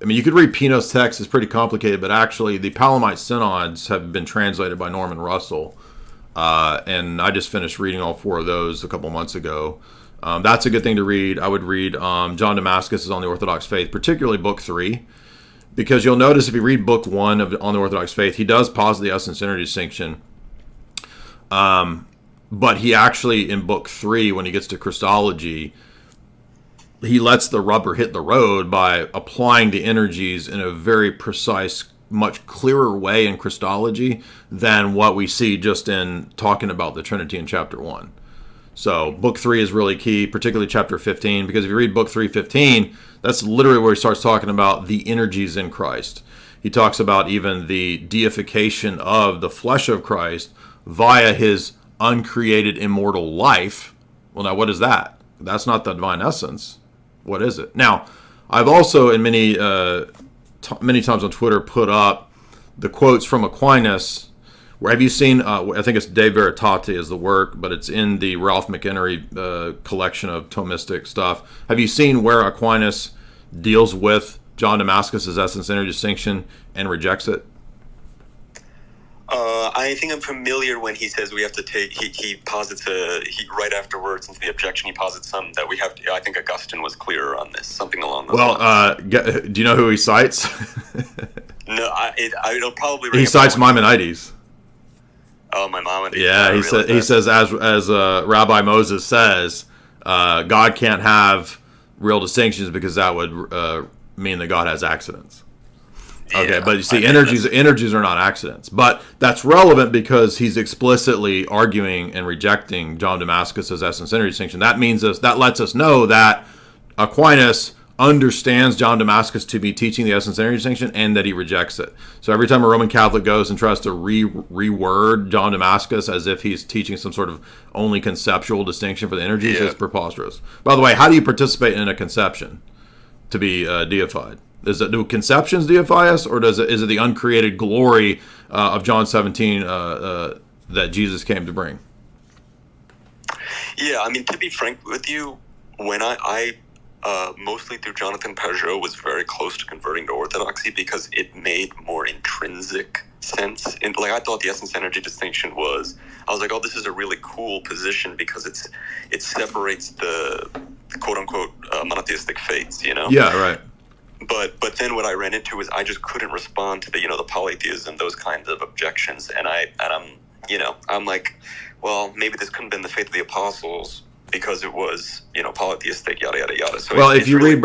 mean, you could read Pino's text, it's pretty complicated, but actually the Palamite Synods have been translated by Norman Russell. And I just finished reading all 4 of those a couple months ago. That's a good thing to read. I would read John Damascus is on the Orthodox Faith, particularly Book 3. Because you'll notice if you read Book 1 on the Orthodox Faith, he does posit the essence-energy distinction. But he actually, in Book 3, when he gets to Christology, he lets the rubber hit the road by applying the energies in a very precise, much clearer way in Christology than what we see just in talking about the Trinity in chapter 1. So Book 3 is really key, particularly chapter 15, because if you read Book 3:15, that's literally where he starts talking about the energies in Christ. He talks about even the deification of the flesh of Christ via his uncreated immortal life. Well, now what is that? That's not the divine essence. What is it? Now, I've also in many times on Twitter put up the quotes from Aquinas. Where have you seen? I think it's De Veritate is the work, but it's in the Ralph McHenry collection of Thomistic stuff. Have you seen where Aquinas deals with John Damascus's essence-energy distinction and rejects it? I think I'm familiar when he says we have to take. He posits right afterwards into the objection. He posits some that we have to. I think Augustine was clearer on this, something along those lines. Do you know who he cites? No, it'll probably. He cites Maimonides. Oh, my Maimonides. Yeah, he says as Rabbi Moses says, God can't have real distinctions because that would mean that God has accidents. Okay, but you see, energies are not accidents. But that's relevant because he's explicitly arguing and rejecting John Damascus's essence-energy distinction. That lets us know that Aquinas understands John Damascus to be teaching the essence-energy distinction and that he rejects it. So every time a Roman Catholic goes and tries to reword John Damascus as if he's teaching some sort of only conceptual distinction for the energies, it's preposterous. By the way, how do you participate in a conception to be deified? Do conceptions deify us, or is it the uncreated glory of John 17 that Jesus came to bring? Yeah, I mean, to be frank with you, when I mostly through Jonathan Pajot was very close to converting to Orthodoxy because it made more intrinsic sense. I thought the essence-energy distinction was, I was like, oh, this is a really cool position because it separates the quote-unquote monotheistic faiths, you know? Yeah, right. But then what I ran into is I just couldn't respond to the polytheism, those kinds of objections, and I'm like, well, maybe this couldn't have been the faith of the apostles because it was polytheistic, yada yada yada. So well, if you read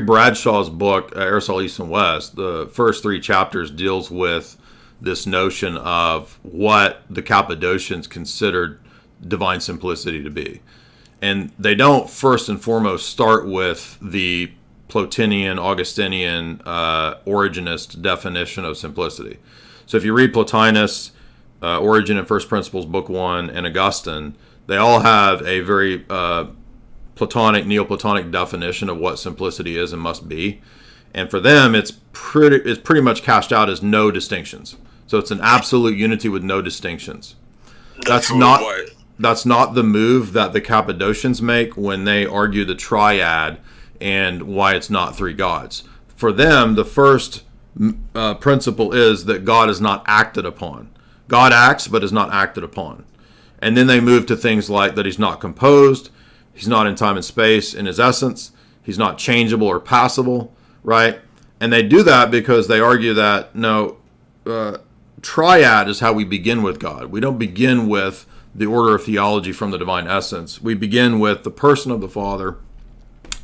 Bradshaw's book Aristotle East and West, the first 3 chapters deals with this notion of what the Cappadocians considered divine simplicity to be, and they don't first and foremost start with the Plotinian, Augustinian, Origenist definition of simplicity. So if you read Plotinus, Origen and First Principles, Book 1, and Augustine, they all have a very Platonic, Neoplatonic definition of what simplicity is and must be. And for them, it's pretty much cashed out as no distinctions. So it's an absolute unity with no distinctions. That's not the move that the Cappadocians make when they argue the triad and why it's not 3 gods. For them, the first principle is that God is not acted upon. God acts, but is not acted upon. And then they move to things like that he's not composed, he's not in time and space in his essence, He's not changeable or passable, right? And they do that because they argue that, no, triad is how we begin with God. We don't begin with the order of theology from the divine essence. We begin with the person of the Father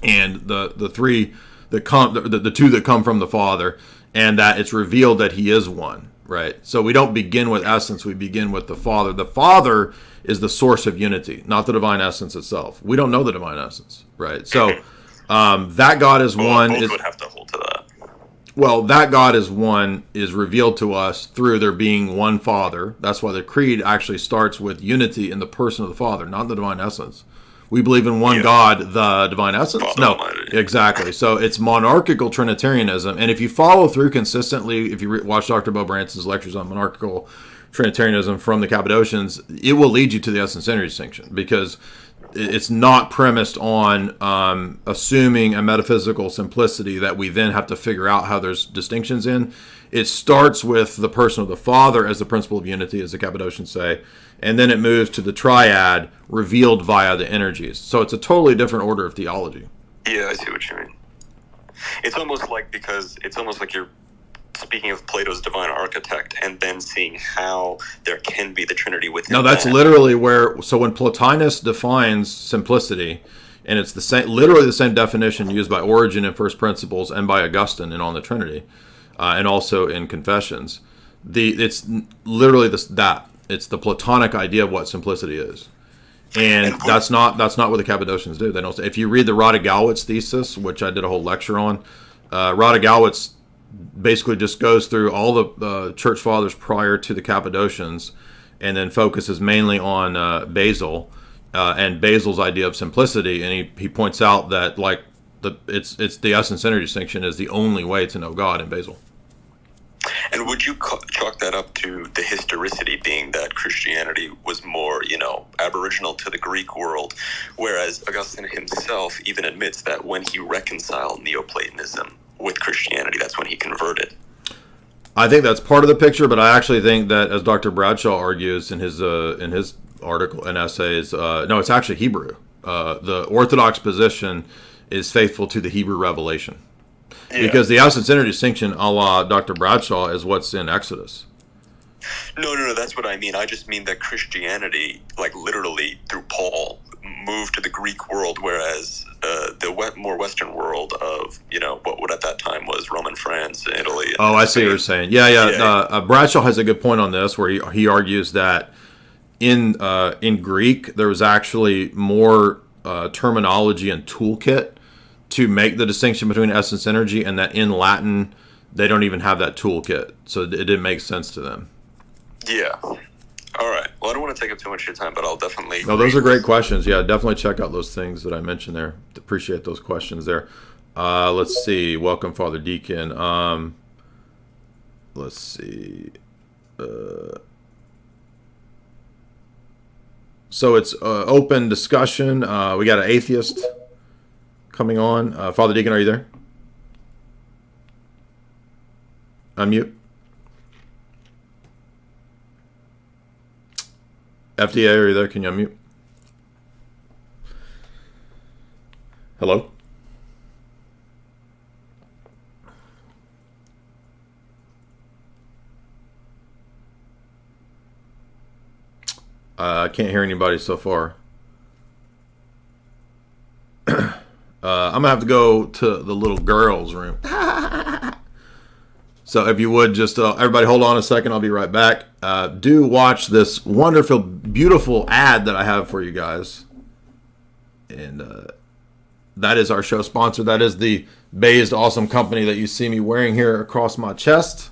and the three that come, the two that come from the Father, and that it's revealed that he is one, right? So we don't begin with essence, we begin with the Father. The Father is the source of unity, not the divine essence itself. We don't know the divine essence, right? So that God is one. Both would have to hold to that. Well, that God is one is revealed to us through there being one Father. That's why the creed actually starts with unity in the person of the Father, not the divine essence. We believe in one God, the divine essence? Father No, Almighty. exactly. So it's monarchical Trinitarianism. And if you follow through consistently, if you watch Dr. Bo Branson's lectures on monarchical Trinitarianism from the Cappadocians, it will lead you to the essence-centered distinction, because it's not premised on assuming a metaphysical simplicity that we then have to figure out how there's distinctions in. It starts with the person of the Father as the principle of unity, as the Cappadocians say, and then it moves to the triad revealed via the energies. So it's a totally different order of theology. Yeah, I see what you mean. It's almost like you're speaking of Plato's divine architect and then seeing how there can be the Trinity within. No, that's literally where. So when Plotinus defines simplicity, and it's the same, literally the same definition used by Origen in First Principles and by Augustine in On the Trinity, and also in Confessions. It's literally that. It's the Platonic idea of what simplicity is, and that's not what the Cappadocians do. They don't. If you read the Radigalwitz thesis, which I did a whole lecture on, Radigalwitz basically just goes through all the church fathers prior to the Cappadocians, and then focuses mainly on Basil and Basil's idea of simplicity. And he points out that it's the essence-centered distinction is the only way to know God in Basil. And would you chalk that up to the historicity being that Christianity was more, aboriginal to the Greek world, whereas Augustine himself even admits that when he reconciled Neoplatonism with Christianity, that's when he converted? I think that's part of the picture, but I actually think that, as Dr. Bradshaw argues in his article and essays, no, it's actually Hebrew. The Orthodox position is faithful to the Hebrew revelation. Yeah. Because the essence-centered distinction, a la Dr. Bradshaw, is what's in Exodus. No, that's what I mean. I just mean that Christianity, literally through Paul, moved to the Greek world, whereas the more Western world of, what at that time was Roman France, Italy. And I see what you're saying. Yeah. Bradshaw has a good point on this, where he argues that in Greek, there was actually more terminology and toolkit to make the distinction between essence and energy, and that in Latin they don't even have that toolkit, so it didn't make sense to them. Yeah. All right. Well, I don't want to take up too much of your time, but I'll definitely. No, those are great questions. Yeah, definitely check out those things that I mentioned there. Appreciate those questions there. Let's see. Welcome, Father Deacon. Let's see. So it's open discussion. We got an atheist coming on. Father Deacon, are you there? Unmute. FDA, are you there? Can you unmute? Hello? I can't hear anybody so far. I'm gonna have to go to the little girls' room. So if you would just everybody hold on a second, I'll be right back. Do watch this wonderful, beautiful ad that I have for you guys, and that is our show sponsor. That is the Based Awesome Company that you see me wearing here across my chest.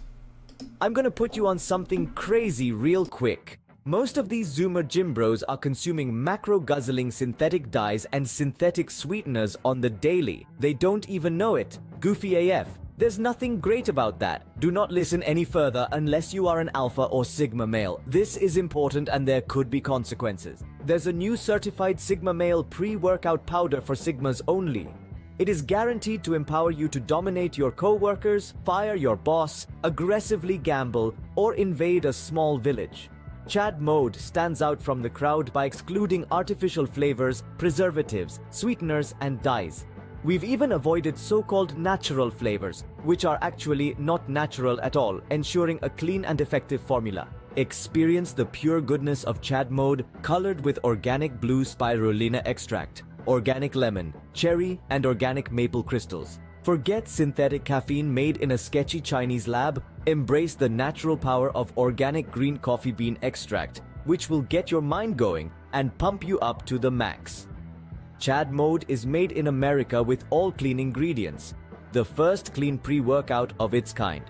I'm gonna put you on something crazy real quick. Most of these Zoomer gym bros are consuming macro-guzzling synthetic dyes and synthetic sweeteners on the daily. They don't even know it. Goofy AF. There's nothing great about that. Do not listen any further unless you are an alpha or sigma male. This is important and there could be consequences. There's a new certified sigma male pre-workout powder for sigmas only. It is guaranteed to empower you to dominate your co-workers, fire your boss, aggressively gamble, or invade a small village. Chad Mode stands out from the crowd by excluding artificial flavors, preservatives, sweeteners, and dyes. We've even avoided so-called natural flavors, which are actually not natural at all, ensuring a clean and effective formula. Experience the pure goodness of Chad Mode, colored with organic blue spirulina extract, organic lemon, cherry, and organic maple crystals. Forget synthetic caffeine made in a sketchy Chinese lab. Embrace the natural power of organic green coffee bean extract, which will get your mind going and pump you up to the max. Chad Mode is made in America with all clean ingredients, the first clean pre-workout of its kind.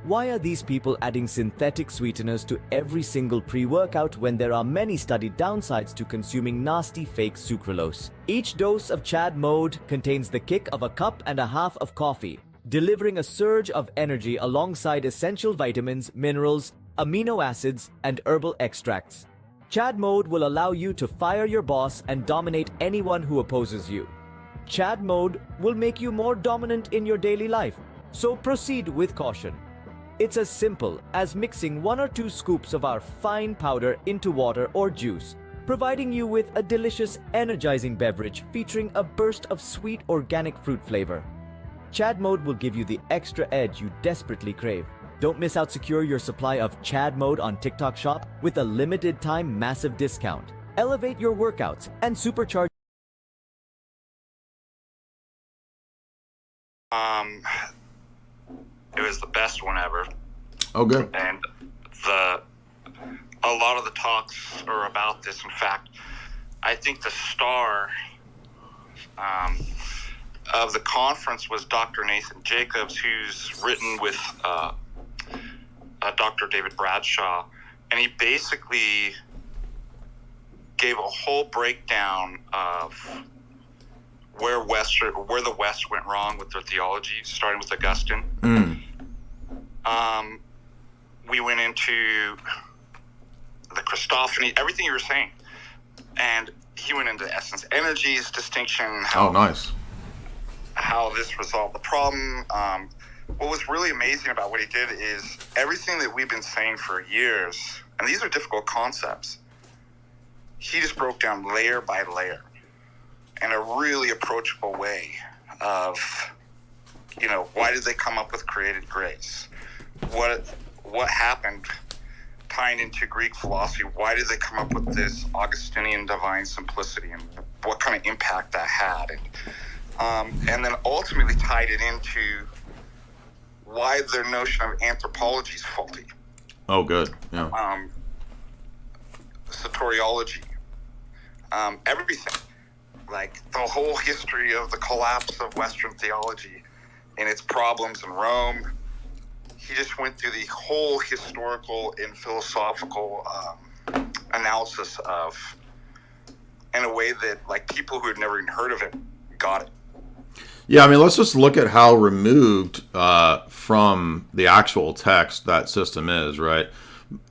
Why are these people adding synthetic sweeteners to every single pre-workout when there are many studied downsides to consuming nasty fake sucralose? Each dose of Chad Mode contains the kick of a cup and a half of coffee, delivering a surge of energy alongside essential vitamins, minerals, amino acids, and herbal extracts. Chad Mode will allow you to fire your boss and dominate anyone who opposes you. Chad Mode will make you more dominant in your daily life, so proceed with caution. It's as simple as mixing 1 or 2 scoops of our fine powder into water or juice, providing you with a delicious, energizing beverage featuring a burst of sweet organic fruit flavor. Chad Mode will give you the extra edge you desperately crave. Don't miss out. Secure your supply of Chad Mode on TikTok Shop with a limited time massive discount. Elevate your workouts and supercharge. It was the best one ever. Oh, good. And a lot of the talks are about this. In fact, I think the star of the conference was Dr. Nathan Jacobs, who's written with Dr. David Bradshaw, and he basically gave a whole breakdown of where the West went wrong with their theology, starting with Augustine. We went into the Christophany, everything you were saying, and he went into essence energies distinction. Oh, nice. How this resolved the problem. What was really amazing about what he did is everything that we've been saying for years, and these are difficult concepts, he just broke down layer by layer in a really approachable way of, why did they come up with created grace? What happened tying into Greek philosophy? Why did they come up with this Augustinian divine simplicity, and what kind of impact that had? And then ultimately tied it into why their notion of anthropology is faulty. Oh, good. Yeah. Soteriology. Everything. Like the whole history of the collapse of Western theology and its problems in Rome. He just went through the whole historical and philosophical analysis of, in a way that like people who had never even heard of it got it. Yeah, I mean, let's just look at how removed from the actual text that system is, right?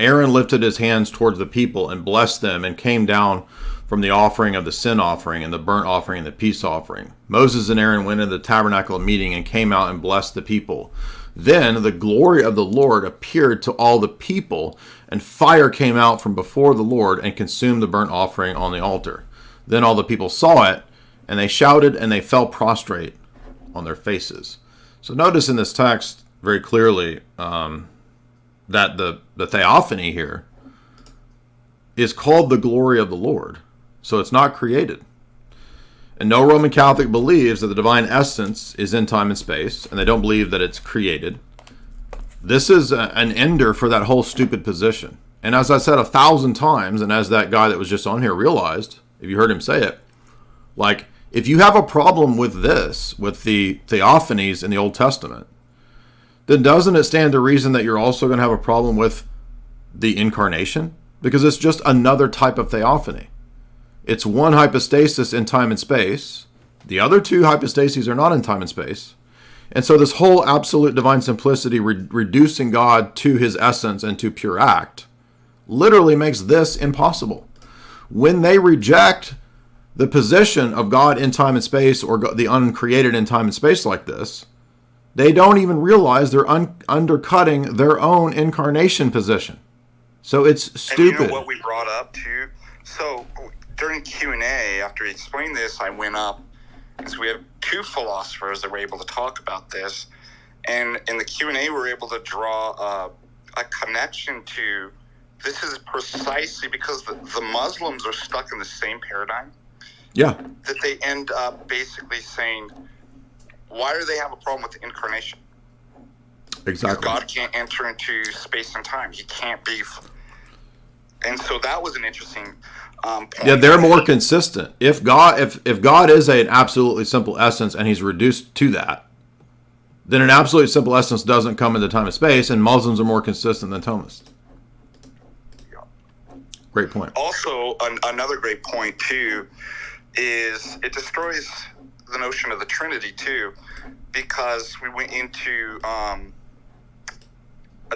Aaron lifted his hands towards the people and blessed them and came down from the offering of the sin offering and the burnt offering and the peace offering. Moses and Aaron went into the tabernacle of meeting and came out and blessed the people. Then the glory of the Lord appeared to all the people, and fire came out from before the Lord and consumed the burnt offering on the altar. Then all the people saw it, and they shouted and they fell prostrate on their faces. So notice in this text very clearly that the theophany here is called the glory of the Lord. So it's not created. And no Roman Catholic believes that the divine essence is in time and space, and they don't believe that it's created. This is an ender for that whole stupid position. And as I said 1,000 times, and as that guy that was just on here realized, if you heard him say it, like, if you have a problem with this, with the theophanies in the Old Testament, then doesn't it stand to reason that you're also going to have a problem with the incarnation? Because it's just another type of theophany. It's one hypostasis in time and space. The other two hypostases are not in time and space. And so this whole absolute divine simplicity, reducing God to his essence and to pure act, literally makes this impossible. When they reject the position of God in time and space, or the uncreated in time and space like this, they don't even realize they're undercutting their own incarnation position. So it's stupid. And you know what we brought up too? So during Q&A, after he explained this, I went up, because we had two philosophers that were able to talk about this. And in the Q&A, we were able to draw a connection to, this is precisely because the Muslims are stuck in the same paradigm. Yeah. That they end up basically saying, why do they have a problem with the incarnation? Exactly. God can't enter into space and time. He can't be. And so that was an interesting point. Yeah, they're more consistent. If God is an absolutely simple essence and he's reduced to that, then an absolutely simple essence doesn't come into time and space, and Muslims are more consistent than Thomists. Yeah. Great point. Also, another great point, too, is it destroys the notion of the Trinity, too, because we went into a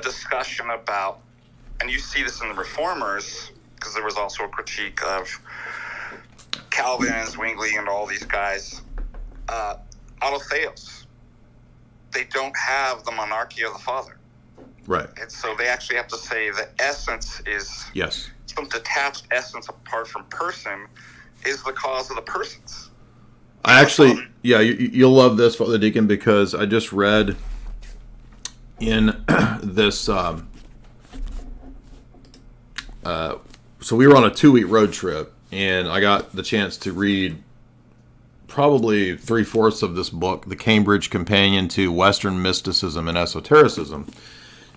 discussion about, and you see this in the Reformers, because there was also a critique of Calvin, Zwingli, and all these guys, autotheos. They don't have the monarchy of the Father. Right. And so they actually have to say the essence is, yes, some detached essence apart from person is the cause of the persons. I actually, yeah, you'll love this, Father Deacon, because I just read in this, so we were on a 2-week road trip, and I got the chance to read probably 3/4 of this book, The Cambridge Companion to Western Mysticism and Esotericism.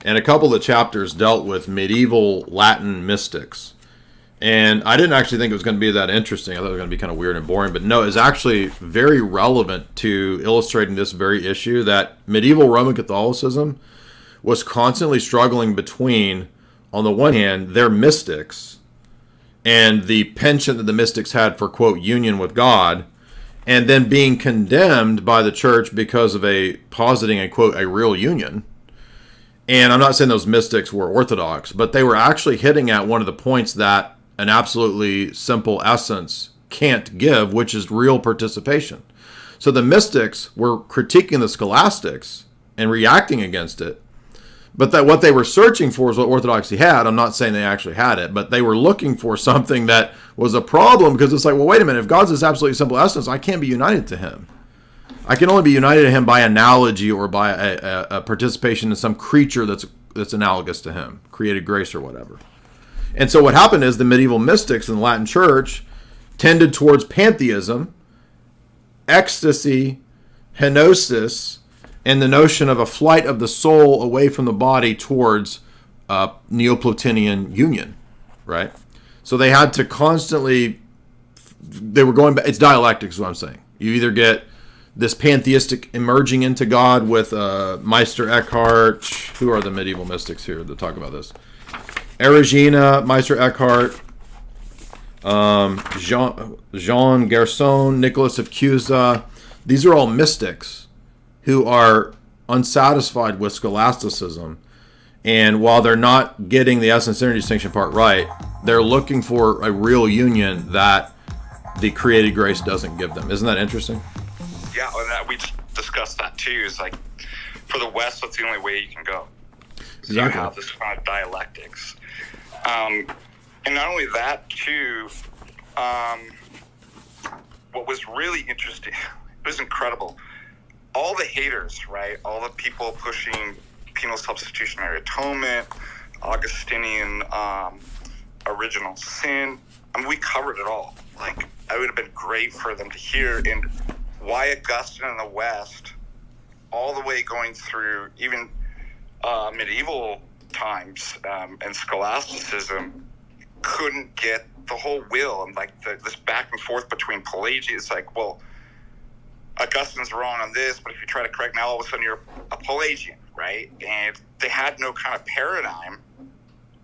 And a couple of the chapters dealt with medieval Latin mystics. And I didn't actually think it was going to be that interesting. I thought it was going to be kind of weird and boring. But no, it's actually very relevant to illustrating this very issue, that medieval Roman Catholicism was constantly struggling between, on the one hand, their mystics and the penchant that the mystics had for, quote, union with God, and then being condemned by the church because of positing a, quote, a real union. And I'm not saying those mystics were Orthodox, but they were actually hitting at one of the points that an absolutely simple essence can't give, which is real participation. So the mystics were critiquing the scholastics and reacting against it. But that what they were searching for is what Orthodoxy had. I'm not saying they actually had it, but they were looking for something that was a problem, because it's like, well, wait a minute, if God's this absolutely simple essence, I can't be united to him. I can only be united to him by analogy or by a participation in some creature that's analogous to him, created grace or whatever. And so what happened is the medieval mystics in the Latin Church tended towards pantheism, ecstasy, henosis, and the notion of a flight of the soul away from the body towards Neoplatonian union, right? So they had to constantly, they were going back, it's dialectics is what I'm saying. You either get this pantheistic emerging into God with Meister Eckhart, who are the medieval mystics here that talk about this? Erigena, Meister Eckhart, Jean Gerson, Nicholas of Cusa. These are all mystics who are unsatisfied with scholasticism. And while they're not getting the essence-energy distinction part right, they're looking for a real union that the created grace doesn't give them. Isn't that interesting? Yeah, and that we discussed that too. Is like, for the West, that's the only way you can go. So exactly. You have this kind of dialectics. And not only that, too, what was really interesting, it was incredible. All the haters, right? All the people pushing penal substitutionary atonement, Augustinian original sin. I mean, we covered it all. Like, it would have been great for them to hear. And why Augustine in the West, all the way going through even medieval times and scholasticism, couldn't get the whole will. And like this back and forth between Pelagius, it's like, well, Augustine's wrong on this, but if you try to correct, now all of a sudden you're a Pelagian, right? And they had no kind of paradigm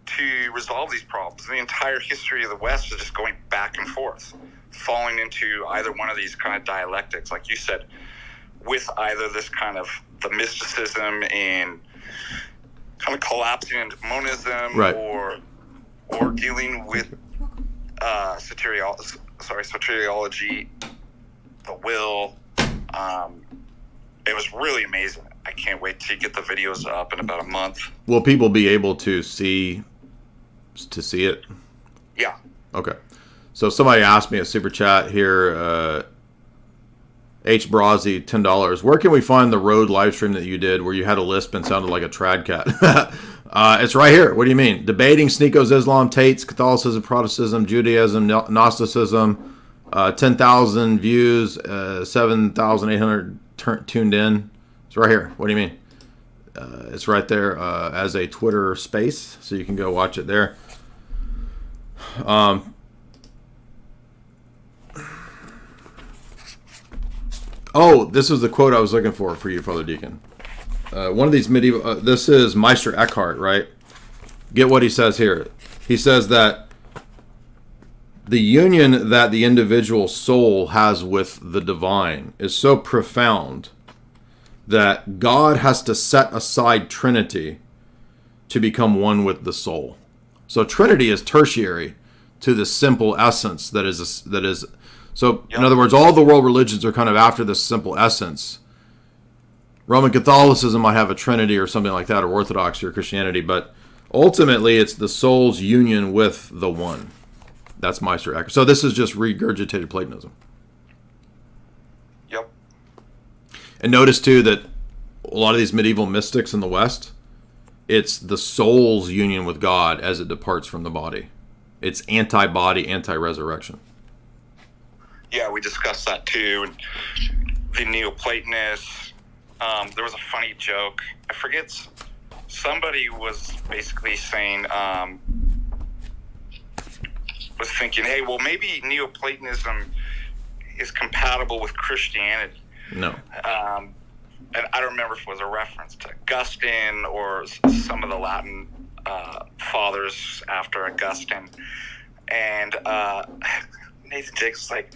to resolve these problems. The entire history of the West is just going back and forth, falling into either one of these kind of dialectics, like you said, with either this kind of the mysticism and kind of collapsing into monism, right, or dealing with soteriology, the will. It was really amazing. I can't wait to get the videos up in about a month. Will people be able to see it? Yeah. Okay. So somebody asked me a super chat here. H. Brazzi, $10. Where can we find the Road live stream that you did where you had a lisp and sounded like a trad cat? It's right here. What do you mean? Debating Sneako's Islam, Tate's Catholicism, Protestantism, Judaism, Gnosticism. 10,000 views, 7,800 tuned in. It's right here. What do you mean? It's right there as a Twitter space, so you can go watch it there. Oh, this is the quote I was looking for you, Father Deacon. One of these medieval... this is Meister Eckhart, right? Get what he says here. He says that the union that the individual soul has with the divine is so profound that God has to set aside Trinity to become one with the soul. So Trinity is tertiary to the simple essence that is. So, in other words, all the world religions are kind of after this simple essence. Roman Catholicism might have a Trinity or something like that, or Orthodoxy or Christianity, but ultimately it's the soul's union with the one. That's Meister Eckhart. So this is just regurgitated Platonism. Yep. And notice, too, that a lot of these medieval mystics in the West, it's the soul's union with God as it departs from the body. It's anti-body, anti-resurrection. Yeah, we discussed that too. The Neoplatonists. There was a funny joke. I forget. Somebody was basically saying, was thinking, hey, well, maybe Neoplatonism is compatible with Christianity. No. And I don't remember if it was a reference to Augustine or some of the Latin fathers after Augustine. And Nathan Jakes was like,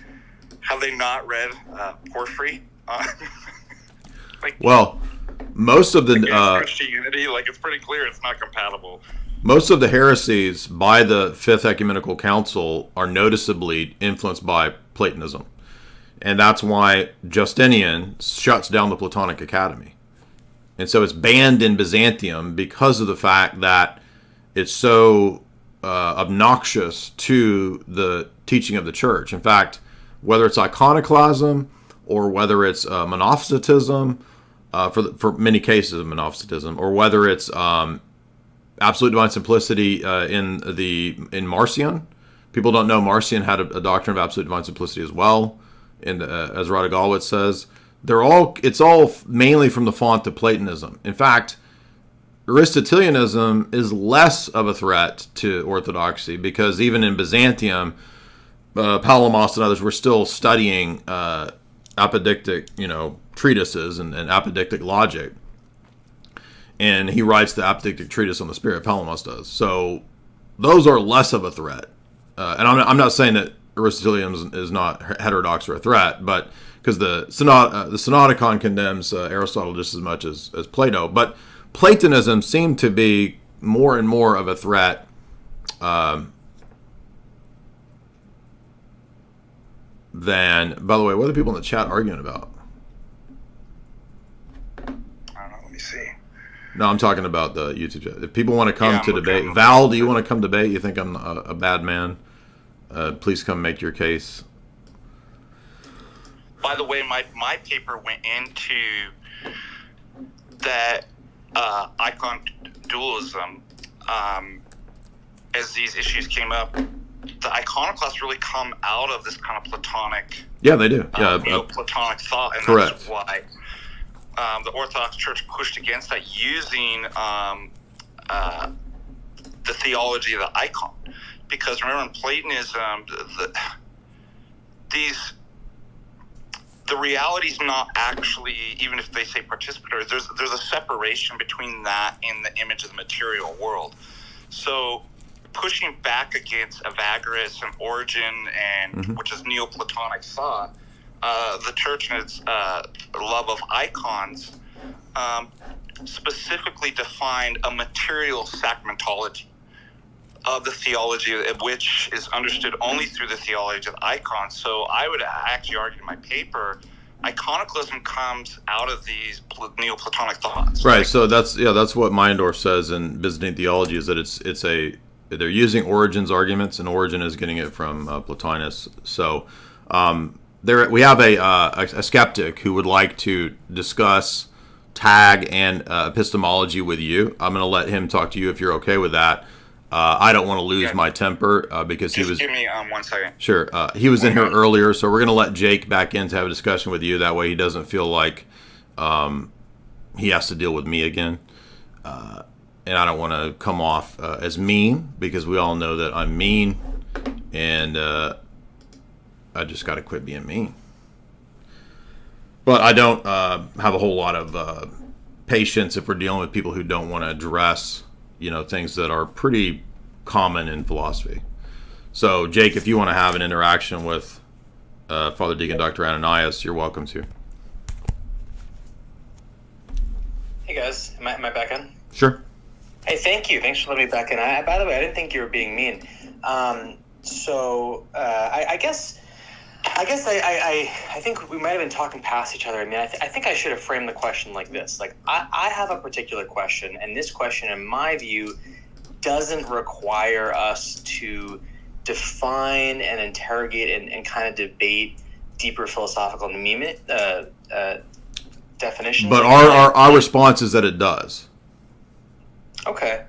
have they not read Porphyry? Well, most of the Christianity, it's pretty clear it's not compatible. Most of the heresies by the Fifth Ecumenical Council are noticeably influenced by Platonism, and that's why Justinian shuts down the Platonic Academy, and so it's banned in Byzantium because of the fact that it's so obnoxious to the teaching of the church. In fact, whether it's iconoclasm or whether it's monophysitism, for many cases of monophysitism, or whether it's absolute divine simplicity in Marcion. People don't know Marcion had a doctrine of absolute divine simplicity as well, as Radagolwitz says. It's all mainly from the font of Platonism. In fact, Aristotelianism is less of a threat to orthodoxy because even in Byzantium, Palamos and others were still studying apodictic, treatises and apodictic logic. And he writes the apodictic treatise on the spirit, Palamos does. So those are less of a threat. And I'm not saying that Aristotelianism is not heterodox or a threat, but because the Synodicon condemns Aristotle just as much as Plato. But Platonism seemed to be more and more of a threat than... By the way, what are the people in the chat arguing about? I don't know. Let me see. No, I'm talking about the YouTube chat. If people want to come to debate... Val, do you want to come debate? You think I'm a bad man? Please come make your case. By the way, my paper went into that icon dualism as these issues came up. The iconoclasts really come out of this kind of Platonic... Yeah, they do. Neoplatonic thought, and correct. That's why the Orthodox Church pushed against that using the theology of the icon. Because remember, in Platonism, the reality is not actually, even if they say participatory, there's a separation between that and the image of the material world. So pushing back against Evagrius and Origen, and which is Neoplatonic thought, the church and its love of icons specifically defined a material sacramentology of the theology, which is understood only through the theology of icons. So I would actually argue in my paper, iconoclasm comes out of these Neoplatonic thoughts. Right. So that's what Meyendorff says in Byzantine theology, is that they're using Origen's arguments, and Origen is getting it from Plotinus. So we have a skeptic who would like to discuss tag and epistemology with you. I'm going to let him talk to you if you're okay with that. I don't want to lose my temper because Just he was. give me 1 second. Sure. He was in here earlier, so we're going to let Jake back in to have a discussion with you. That way he doesn't feel like he has to deal with me again. And I don't want to come off as mean, because we all know that I'm mean, and I just got to quit being mean. But I don't have a whole lot of patience if we're dealing with people who don't want to address, things that are pretty common in philosophy. So, Jake, if you want to have an interaction with Father Deacon Dr. Ananias, you're welcome to. Hey guys, am I back in? Sure. Hey, thank you. Thanks for letting me back in. By the way, I didn't think you were being mean. I guess I think we might have been talking past each other. I mean, I think I should have framed the question like this. Like, I have a particular question, and this question, in my view, doesn't require us to define and interrogate and kind of debate deeper philosophical definitions. But our response is that it does. Okay.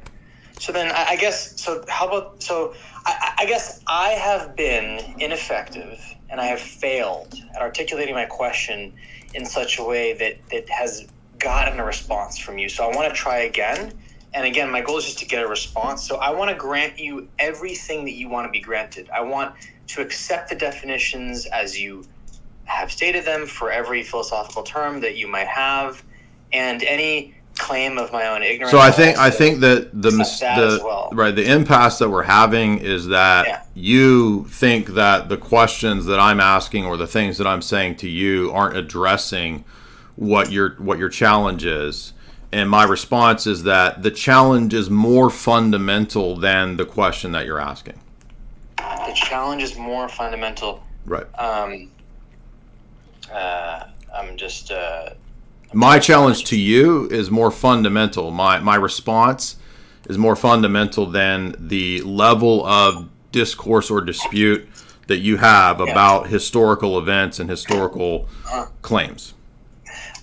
So then I guess, I guess I have been ineffective and I have failed at articulating my question in such a way that has gotten a response from you. So I want to try again. And again, my goal is just to get a response. So I want to grant you everything that you want to be granted. I want to accept the definitions as you have stated them for every philosophical term that you might have, and any claim of my own ignorance. So I think that the impasse that we're having is that you think that the questions that I'm asking or the things that I'm saying to you aren't addressing what your challenge is, and my response is that the challenge is more fundamental than the question that you're asking. The challenge is more fundamental. Right. I'm just. My challenge to you is more fundamental. My response is more fundamental than the level of discourse or dispute that you have about historical events and historical claims.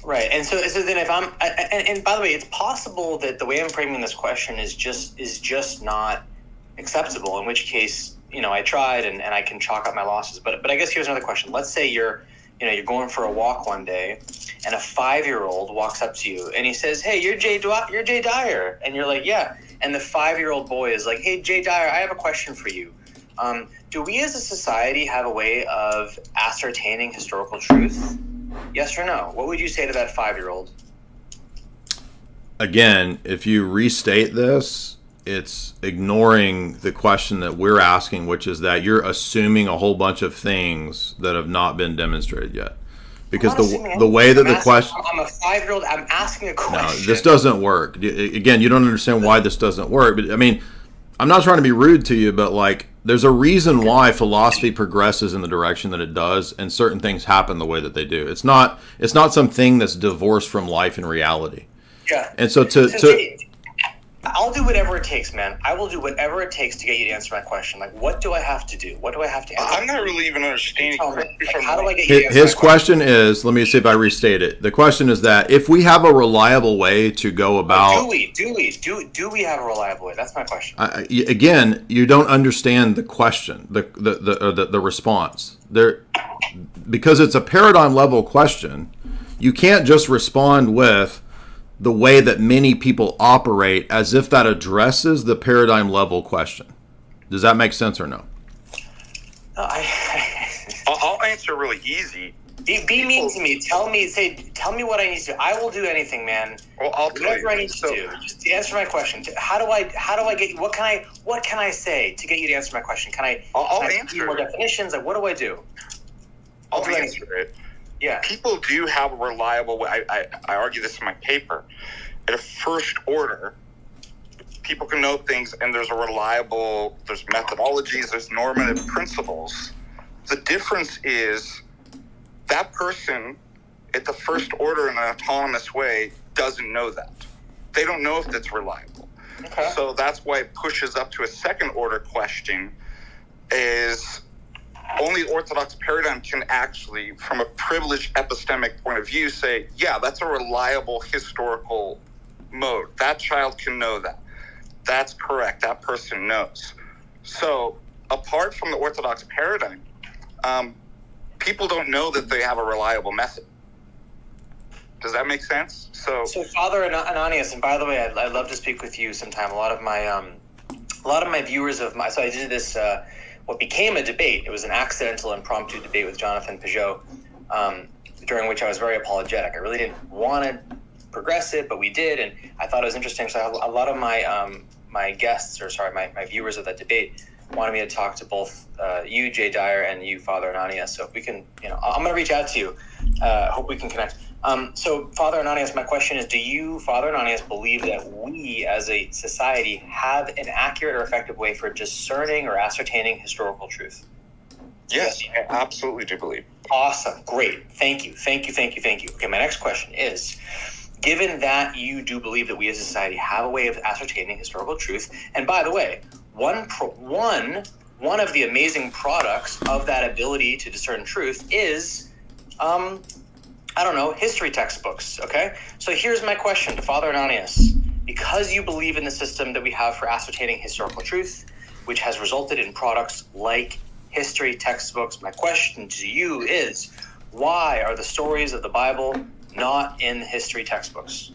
Right, and so then if I'm, and by the way, it's possible that the way I'm framing this question is just not acceptable. In which case, I tried and I can chalk up my losses. But I guess here's another question. Let's say you're going for a walk one day, and a 5-year-old walks up to you and he says, "Hey, you're Jay Dyer," and you're like, "Yeah." And the 5-year-old boy is like, "Hey, Jay Dyer, I have a question for you. Do we as a society have a way of ascertaining historical truth? Yes or no?" What would you say to that 5-year-old? Again, if you restate this, it's ignoring the question that we're asking, which is that you're assuming a whole bunch of things that have not been demonstrated yet. Because the way that the question... I'm a 5-year-old, I'm asking a question. No, this doesn't work. Again, you don't understand why this doesn't work. But I mean, I'm not trying to be rude to you, but there's a reason why philosophy progresses in the direction that it does, and certain things happen the way that they do. It's not something that's divorced from life and reality. Yeah. And so I'll do whatever it takes, man. I will do whatever it takes to get you to answer my question. Like, what do I have to do? What do I have to answer? I'm not really even understanding. How do I get you to answer his question is, let me see if I restate it. The question is that if we have a reliable way to go about... Do we have a reliable way? That's my question. Again, you don't understand the question, the response. Because it's a paradigm level question, you can't just respond with the way that many people operate as if that addresses the paradigm level question. Does that make sense or no? I'll answer really easy. Be mean to me. Tell me what I need to do. I will do anything, man. Well, I'll tell whatever you. I need to do. Just answer my question. How do I get you? What can I say to get you to answer my question? I'll answer you more definitions. Like, what do I do? I'll answer it. Yeah. People do have a reliable way. I argue this in my paper. At a first order, people can know things, and there's methodologies, there's normative principles. The difference is that person at the first order in an autonomous way doesn't know that. They don't know if that's reliable. Okay. So that's why it pushes up to a second order question is, only Orthodox paradigm can actually, from a privileged epistemic point of view, say, yeah, that's a reliable historical mode. That child can know that. That's correct. That person knows. So apart from the Orthodox paradigm, people don't know that they have a reliable method. Does that make sense? So Father Ananias, and by the way, I'd love to speak with you sometime. A lot of my viewers so I did this, what became a debate. It was an accidental impromptu debate with Jonathan Peugeot, during which I was very apologetic. I really didn't want to progress it, but we did, and I thought it was interesting. So a lot of my guests, my viewers of that debate wanted me to talk to both you, Jay Dyer, and you, Father Ananias. So if we can, I'm going to reach out to you. Hope we can connect. So, Father Ananias, my question is, do you, Father Ananias, believe that we as a society have an accurate or effective way for discerning or ascertaining historical truth? Yes, I absolutely do believe. Awesome. Great. Thank you. Okay, my next question is, given that you do believe that we as a society have a way of ascertaining historical truth, and by the way, one of the amazing products of that ability to discern truth is history textbooks, okay? So here's my question to Father Ananias. Because you believe in the system that we have for ascertaining historical truth, which has resulted in products like history textbooks, my question to you is, why are the stories of the Bible not in history textbooks?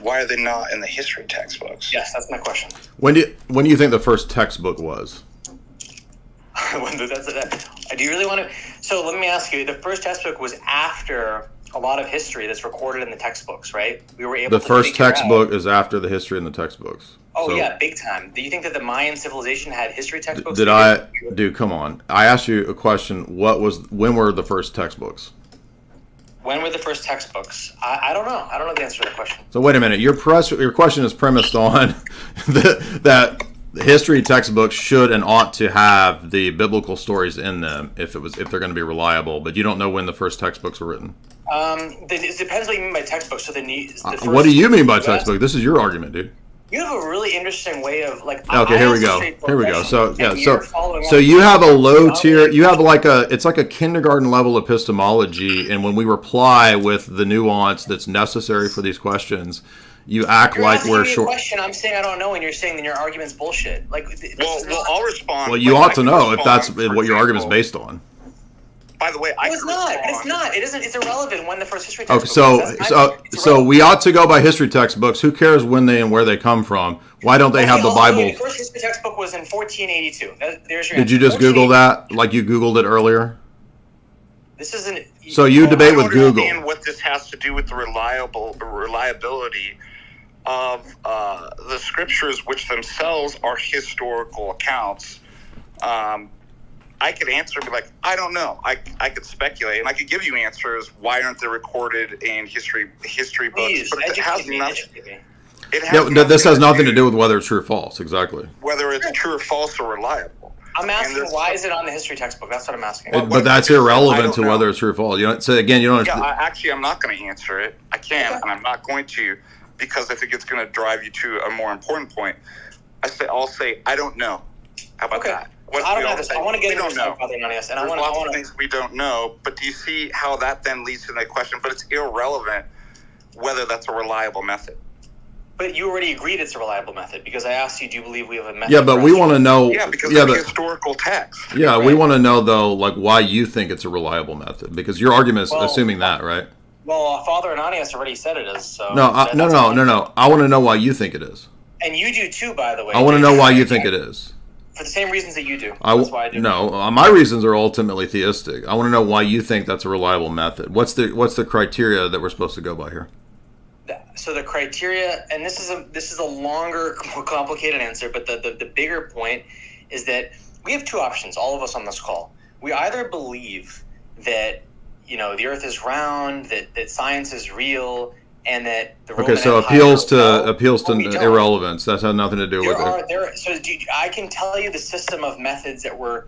Why are they not in the history textbooks? Yes, that's my question. When do you think the first textbook was? Do you really want to? So let me ask you. The first textbook was after a lot of history that's recorded in the textbooks, right? We were able. The first textbook is after the history in the textbooks. Oh yeah, big time. Do you think that the Mayan civilization had history textbooks? Dude, come on. I asked you a question. When were the first textbooks? When were the first textbooks? I don't know. I don't know the answer to that question. So wait a minute. Your question is premised on that history textbooks should and ought to have the biblical stories in them if they're going to be reliable. But you don't know when the first textbooks were written. It depends what you mean by textbook. So what do you mean by textbook? This is your argument, dude. You have a really interesting way of Okay, here we go. So so you have a low tier. You have it's like a kindergarten level epistemology, and when we reply with the nuance that's necessary for these questions, you act like we're short. Question. I'm saying I don't know, and you're saying then your argument's bullshit. I'll respond. Well, you ought to know if that's what your argument's based on. By the way, it's not. It's not. It isn't. It's irrelevant when the first history textbook. Okay, so we ought to go by history textbooks. Who cares when they and where they come from? Why don't they have the Bible? The first history textbook was in 1482. There's your Did you just Google that? Like you Googled it earlier? This isn't. So you debate with Google. I don't understand what this has to do with the reliability of the scriptures, which themselves are historical accounts. I could answer and be like, I don't know. I could speculate, and I could give you answers. Why aren't they recorded in history books? But it has nothing. This has nothing to do with whether it's true or false. Exactly. Whether it's true or false or reliable. I'm asking why is it on the history textbook? That's what I'm asking. But that's irrelevant to whether it's true or false. You don't. Actually, I'm not going to answer it. I can't, and I'm not going to, because I think it's going to drive you to a more important point. I'll say I don't know. How about that? I don't know this. I want to get into Father Ananias, and There's lots of things we don't know, but do you see how that then leads to that question? But it's irrelevant whether that's a reliable method. But you already agreed it's a reliable method because I asked you, do you believe we have a method? Yeah, but we want to know. Yeah, because of the historical text. Yeah, right? We want to know though, why you think it's a reliable method, because your argument is assuming that, right? Well, Father Ananias already said it is. So no. I want to know why you think it is. And you do too, by the way. I want to know why you think it is. For the same reasons that you do. That's why I do. No, my reasons are ultimately theistic. I want to know why you think that's a reliable method. What's the criteria that we're supposed to go by here? So the criteria, and this is a longer, more complicated answer, but the bigger point is that we have two options, all of us on this call. We either believe that, the earth is round, that science is real, and that the Roman so Empire appeals to irrelevance. That's had nothing to do with it. I can tell you the system of methods that were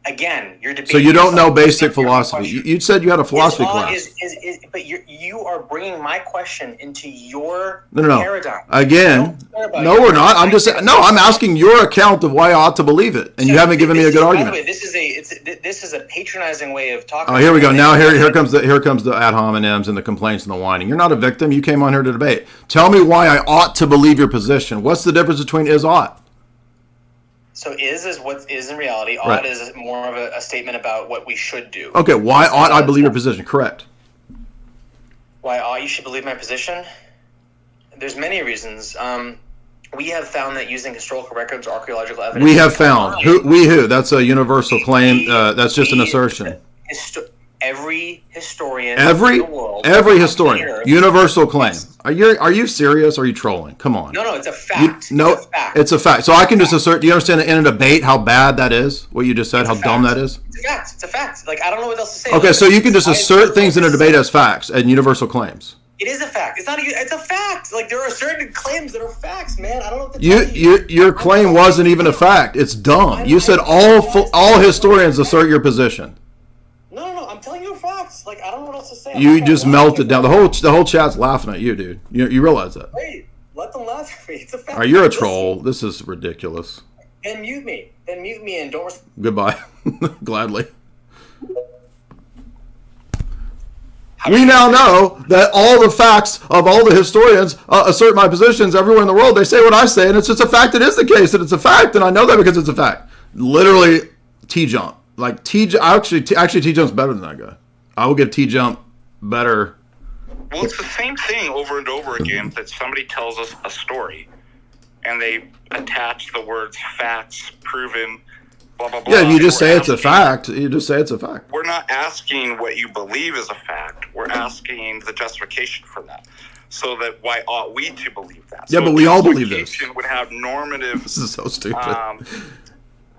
Again, you're debating. So you don't know basic That's your philosophy. question. You said you had a philosophy Islam class. But you are bringing my question into your No. paradigm. Again, no, we're not. I'm asking your account of why I ought to believe it, and you haven't given me a good argument. By the way, this is a patronizing way of talking. Oh, here we go. Now here comes the ad hominems and the complaints and the whining. You're not a victim. You came on here to debate. Tell me why I ought to believe your position. What's the difference between is ought? So is what is in reality. Ought Right. is more of a statement about what we should do. Okay, why ought I believe your position? Correct. Why ought you should believe my position? There's many reasons. We have found that using historical records, archaeological evidence. We have found. Who? That's a universal claim. That's just an assertion. Every historian Every in the world. historian. Universal claim. Are you serious or are you trolling? Come on. No, it's a fact. It's a fact. So I can just assert. Do you understand in a debate how bad that is? What you just said, how dumb that is? It's a fact. Like, I don't know what else to say. Okay, so you can just assert things in a debate as facts and universal claims. It is a fact. It's a fact. Like, there are certain claims that are facts, man. I don't know what to tell you. Your claim wasn't even a fact. It's dumb. You said all historians assert your position. No, I'm telling you facts. Like, I don't know what else to say. You just melted down. The whole chat's laughing at you, dude. You realize that? Wait, let them laugh at me. It's a fact. All right, you're a troll. This is ridiculous. Then mute me and don't. Goodbye. Gladly. We now know that all the facts of all the historians assert my positions everywhere in the world. They say what I say, and it's just a fact. It is the case that it's a fact, and I know that because it's a fact. Literally, T-Jump. Like actually T-Jump's better than that guy. I will give T-Jump better. Well, it's the same thing over and over again that somebody tells us a story, and they attach the words facts, proven, blah, blah, blah. Yeah, you just say it's a fact. You just say it's a fact. We're not asking what you believe is a fact. We're asking the justification for that. So that why ought we to believe that? Yeah, so but we all believe this. Would have normative. This is so stupid.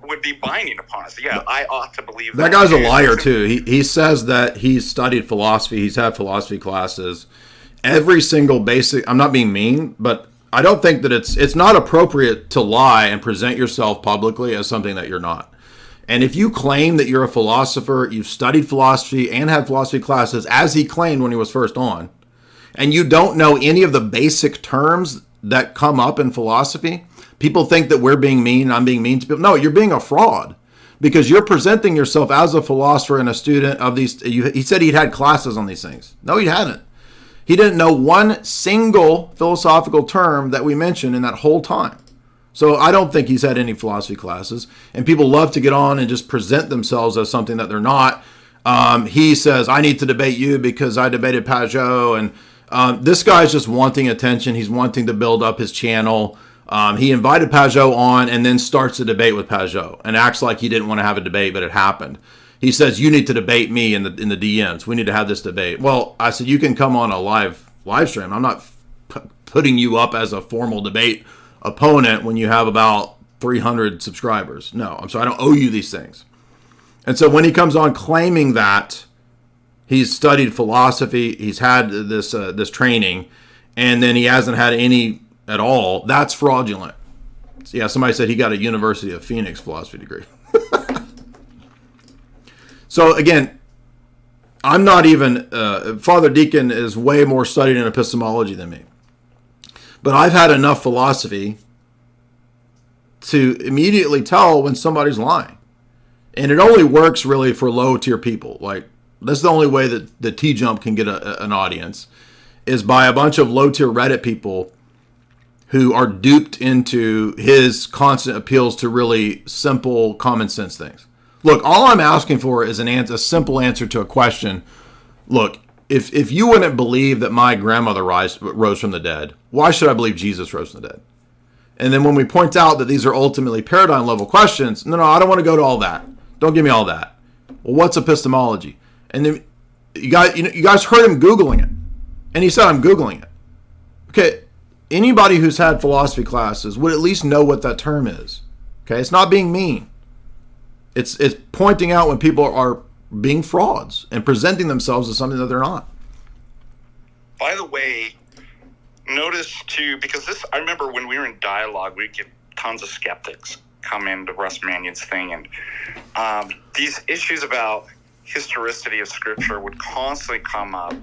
Would be binding upon us. Yeah, I ought to believe that guy's a liar too. He says that he's studied philosophy. He's had philosophy classes. Every single basic. I'm not being mean, but I don't think that it's not appropriate to lie and present yourself publicly as something that you're not. And if you claim that you're a philosopher, you've studied philosophy and had philosophy classes, as he claimed when he was first on, and you don't know any of the basic terms that come up in philosophy, people think that we're being mean, I'm being mean to people. No, you're being a fraud because you're presenting yourself as a philosopher and a student of these. He said he'd had classes on these things. No, he hadn't. He didn't know one single philosophical term that we mentioned in that whole time. So I don't think he's had any philosophy classes. And people love to get on and just present themselves as something that they're not. He says, I need to debate you because I debated Pajot. And this guy's just wanting attention. He's wanting to build up his channel. He invited Pajot on and then starts a debate with Pajot and acts like he didn't want to have a debate, but it happened. He says, you need to debate me in the DMs. We need to have this debate. Well, I said, you can come on a live stream. I'm not putting you up as a formal debate opponent when you have about 300 subscribers. No, I'm sorry. I don't owe you these things. And so when he comes on claiming that he's studied philosophy, he's had this training, and then he hasn't had any at all, that's fraudulent. So yeah, somebody said he got a University of Phoenix philosophy degree. So again, I'm not even, Father Deacon is way more studied in epistemology than me. But I've had enough philosophy to immediately tell when somebody's lying. And it only works really for low tier people. Like, that's the only way that the T-Jump can get an audience, is by a bunch of low tier Reddit people who are duped into his constant appeals to really simple, common sense things. Look, all I'm asking for is a simple answer to a question. Look, if you wouldn't believe that my grandmother rose from the dead, why should I believe Jesus rose from the dead? And then when we point out that these are ultimately paradigm level questions, no, I don't want to go to all that. Don't give me all that. Well, what's epistemology? And then you guys heard him Googling it. And he said, I'm Googling it. Okay, anybody who's had philosophy classes would at least know what that term is. Okay, it's not being mean. It's pointing out when people are being frauds and presenting themselves as something that they're not. By the way, notice too, because I remember when we were in dialogue, we'd get tons of skeptics. come into Russ Mannion's thing, and these issues about historicity of Scripture would constantly come up.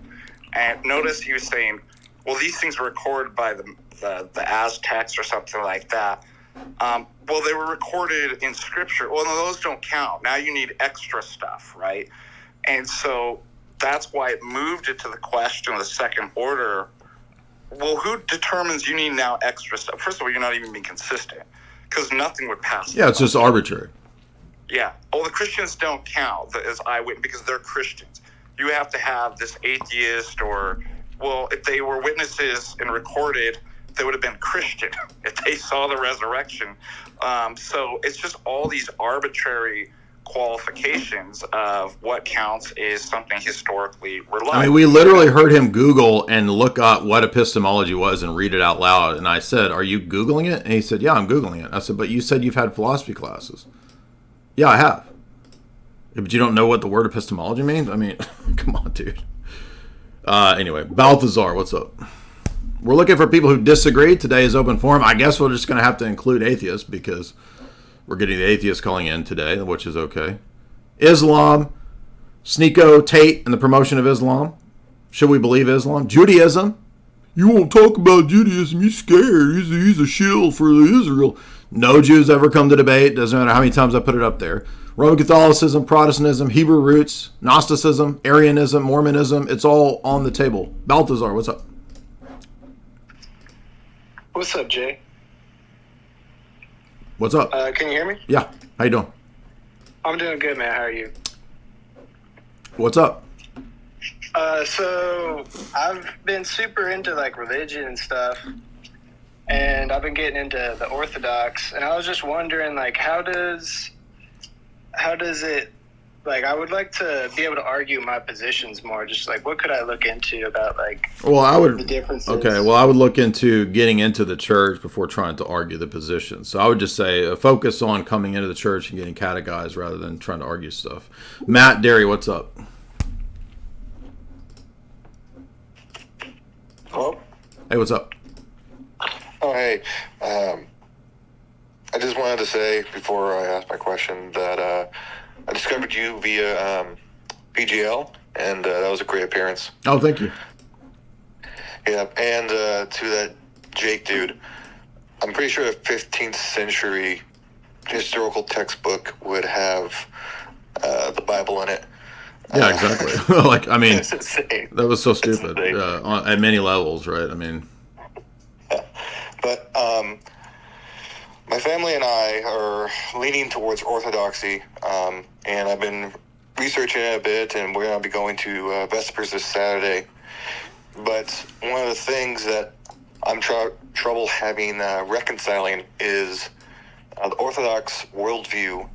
And notice he was saying, well, these things were recorded by the Aztecs or something like that. Well, they were recorded in Scripture. Well, no, those don't count. Now you need extra stuff, right? And so that's why it moved it to the question of the second order. Well, who determines you need now extra stuff? First of all, you're not even being consistent, because nothing would pass. Yeah, it's just arbitrary. Yeah. Oh, the Christians don't count as eyewitness because they're Christians. You have to have this atheist, or, well, if they were witnesses and recorded, they would have been Christian if they saw the resurrection. So it's just all these arbitrary qualifications of what counts is something historically reliable. I mean, we literally heard him Google and look up what epistemology was and read it out loud. And I said, "Are you Googling it?" And he said, "Yeah, I'm Googling it." I said, "But you said you've had philosophy classes." "Yeah, I have." "But you don't know what the word epistemology means?" I mean, come on, dude. Anyway, Balthazar, what's up? We're looking for people who disagree. Today is open forum. I guess we're just going to have to include atheists because we're getting the atheists calling in today, which is okay. Islam, Sneako, Tate, and the promotion of Islam. Should we believe Islam? Judaism. You won't talk about Judaism. You're scared. He's a shill for Israel. No Jews ever come to debate. Doesn't matter how many times I put it up there. Roman Catholicism, Protestantism, Hebrew roots, Gnosticism, Arianism, Mormonism. It's all on the table. Balthazar, what's up? What's up, Jay? What's up? Can you hear me? Yeah. How you doing? I'm doing good, man. How are you? What's up? So I've been super into like religion and stuff, and I've been getting into the Orthodox, and I was just wondering, like, how does it, like, I would like to be able to argue my positions more. Just like, what could I look into about, like, the differences? Okay, well, I would look into getting into the church before trying to argue the position. So I would just say focus on coming into the church and getting catechized rather than trying to argue stuff. Matt Derry, what's up? Hello? Hey, what's up? Oh, hey. I just wanted to say before I ask my question that I discovered you via PGL, and that was a great appearance. Oh, thank you. Yeah, and to that Jake dude, I'm pretty sure a 15th century historical textbook would have the Bible in it. Yeah, exactly. Like, I mean, it's insane. That was so stupid at many levels, right? I mean, but my family and I are leaning towards Orthodoxy, and I've been researching it a bit, and we're going to be going to Vespers this Saturday. But one of the things that I'm trouble having reconciling is the Orthodox worldview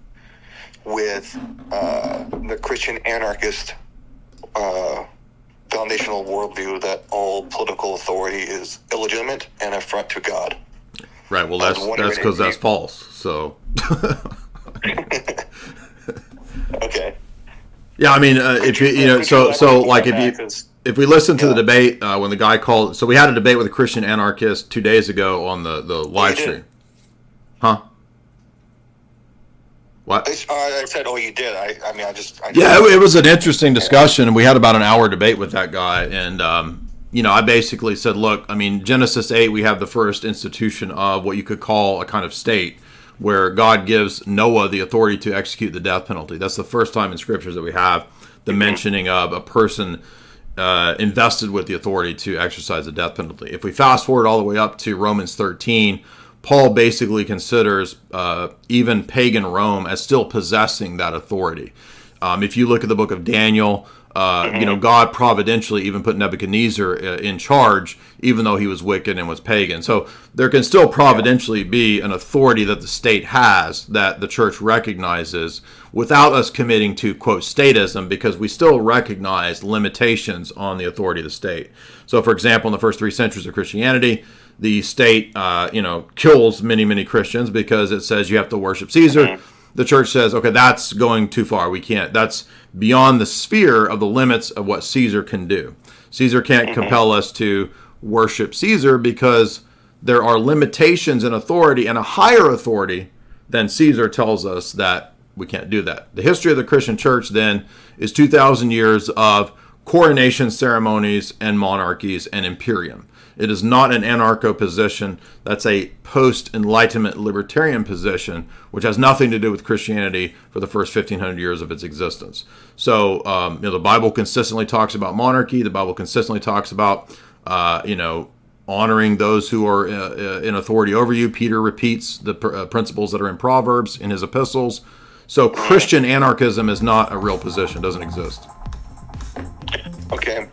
with the Christian anarchist foundational worldview that all political authority is illegitimate and affront to God. Right. Well, that's because that's false. So. Okay. Yeah, I mean, if if we listen to the debate when the guy called, so we had a debate with a Christian anarchist 2 days ago on the live stream. Huh? What? I said, oh, you did. I mean, Yeah, it was an interesting discussion, and we had about an hour debate with that guy. And, I basically said, look, I mean, Genesis 8, we have the first institution of what you could call a kind of state where God gives Noah the authority to execute the death penalty. That's the first time in scriptures that we have the mentioning of a person invested with the authority to exercise the death penalty. If we fast forward all the way up to Romans 13, Paul basically considers even pagan Rome as still possessing that authority. If you look at the book of Daniel, God providentially even put Nebuchadnezzar in charge, even though he was wicked and was pagan. So there can still providentially be an authority that the state has that the church recognizes without us committing to, quote, statism, because we still recognize limitations on the authority of the state. So, for example, in the first 3 centuries of Christianity, the state, kills many, many Christians because it says you have to worship Caesar. The church says, okay, that's going too far. We can't. That's beyond the sphere of the limits of what Caesar can do. Caesar can't compel us to worship Caesar because there are limitations in authority, and a higher authority then Caesar tells us that we can't do that. The history of the Christian church then is 2,000 years of coronation ceremonies and monarchies and imperium. It is not an anarcho position. That's a post-Enlightenment libertarian position, which has nothing to do with Christianity for the first 1,500 years of its existence. So, the Bible consistently talks about monarchy. The Bible consistently talks about, honoring those who are in authority over you. Peter repeats the principles that are in Proverbs in his epistles. So, Christian anarchism is not a real position. It doesn't exist. Okay.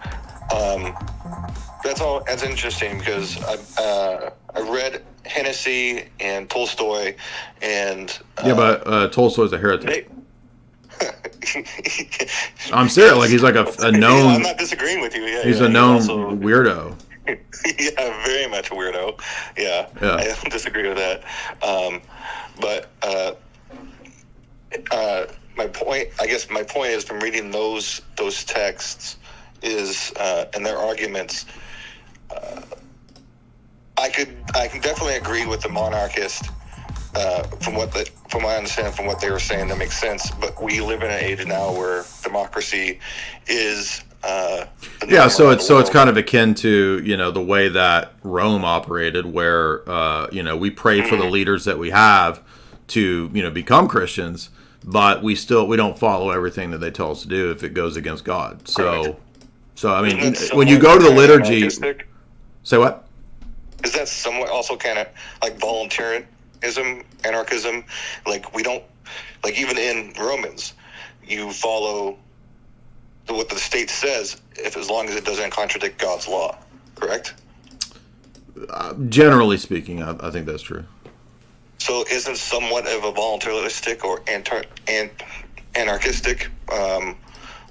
That's interesting because I read Hennessy and Tolstoy and but Tolstoy's a heretic. I'm serious. Like he's like a known. Yeah, I'm not disagreeing with you. Yeah, he's a known weirdo. Yeah, very much a weirdo. Yeah, I don't disagree with that. My point is from reading those texts is and their arguments. I can definitely agree with the monarchist from my understanding from what they were saying. That makes sense. But we live in an age now where democracy is. So it's kind of akin to the way that Rome operated, where we pray for the leaders that we have to become Christians, but we don't follow everything that they tell us to do if it goes against God. So I mean, when you go to the liturgy. Say what? Is that somewhat also kind of like voluntarism, anarchism? Like we don't, like even in Romans, you follow what the state says as long as it doesn't contradict God's law, correct? Generally speaking, I think that's true. So isn't somewhat of a voluntaristic or anarchistic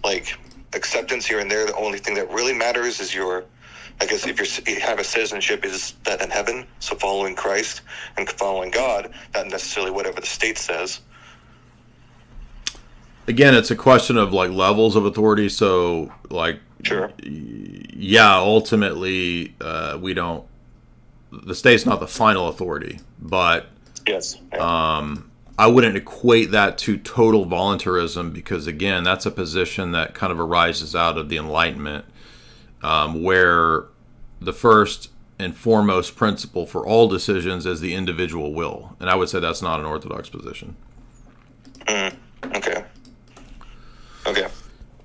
like acceptance here and there the only thing that really matters is your, I guess if you have a citizenship is that in heaven, so following Christ and following God, not necessarily whatever the state says. Again, it's a question of like levels of authority. So like, sure, yeah, ultimately the state's not the final authority, but yes, I wouldn't equate that to total voluntarism because again, that's a position that kind of arises out of the Enlightenment. Where the first and foremost principle for all decisions is the individual will. And I would say that's not an Orthodox position. Okay.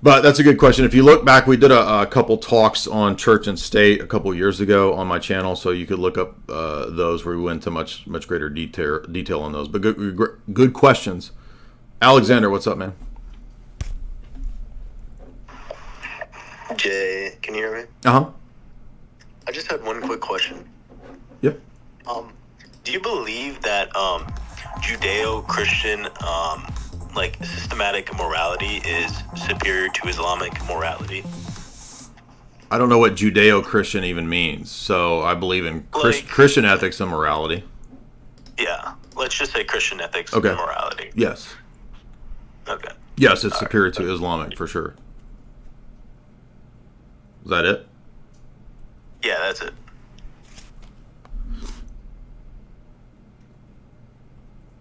But that's a good question. If you look back, we did a couple talks on church and state a couple years ago on my channel, so you could look up those where we went into much greater detail on those. But good questions. Alexander, what's up, man? Jay, can you hear me? Uh-huh. I just had one quick question. Yep. Do you believe that Judeo-Christian systematic morality is superior to Islamic morality? I don't know what Judeo-Christian even means, so I believe in Christian ethics and morality. Yeah, let's just say Christian ethics and morality. Yes. Okay. Yes, it's superior to Islamic, for sure. Is that it? Yeah, that's it.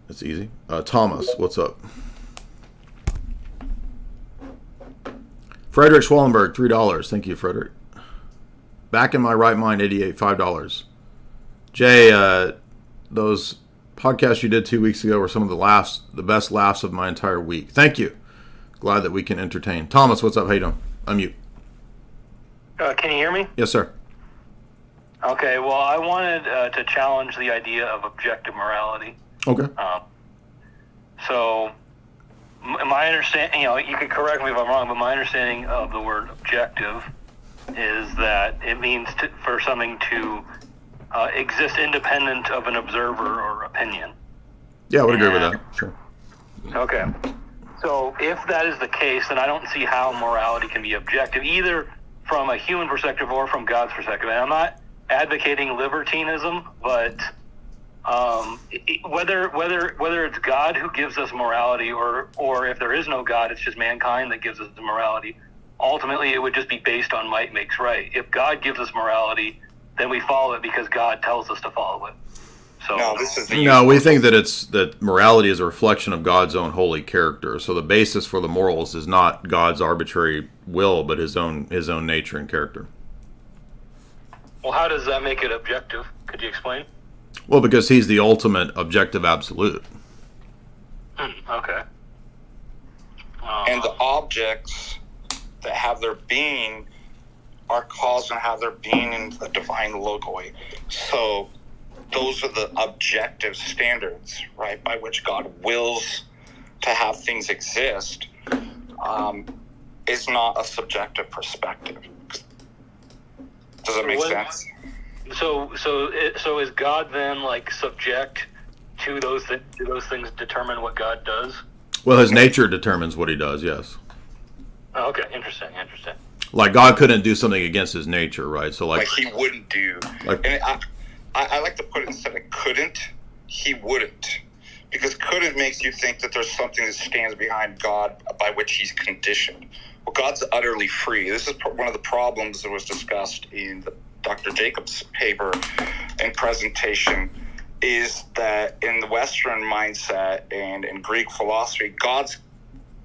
It's easy. Thomas, what's up? Frederick Schwallenberg, $3. Thank you, Frederick. Back in my right mind, 88, $5. Jay, those podcasts you did 2 weeks ago were some of the best laughs of my entire week. Thank you. Glad that we can entertain. Thomas, what's up? How you doing? Unmute. Can you hear me? Yes, sir. Okay, well, I wanted to challenge the idea of objective morality. Okay. So, my understanding, you could correct me if I'm wrong, but my understanding of the word objective is that it means for something to exist independent of an observer or opinion. Yeah, I would agree with that. Sure. Okay. So, if that is the case, then I don't see how morality can be objective, either from a human perspective or from God's perspective. And I'm not advocating libertinism, but whether it's God who gives us morality or if there is no God, it's just mankind that gives us the morality. Ultimately, it would just be based on might makes right. If God gives us morality, then we follow it because God tells us to follow it. So no, this is No, we think that morality is a reflection of God's own holy character. So the basis for the morals is not God's arbitrary will, but his own nature and character. Well, how does that make it objective? Could you explain? Well, because he's the ultimate objective absolute. Okay. And the objects that have their being are caused and have their being in the divine logoi. So those are the objective standards, right, by which God wills to have things exist, is not a subjective perspective. Does that make sense? So is God then like subject to those things determine what God does? Well, his nature determines what he does, yes. Oh, okay, interesting. Like God couldn't do something against his nature, right? So like he wouldn't do. Like, and I like to put it instead of couldn't, he wouldn't. Because couldn't makes you think that there's something that stands behind God by which he's conditioned. Well, God's utterly free. This is one of the problems that was discussed in Dr. Jacobs' paper and presentation, is that in the Western mindset and in Greek philosophy, God's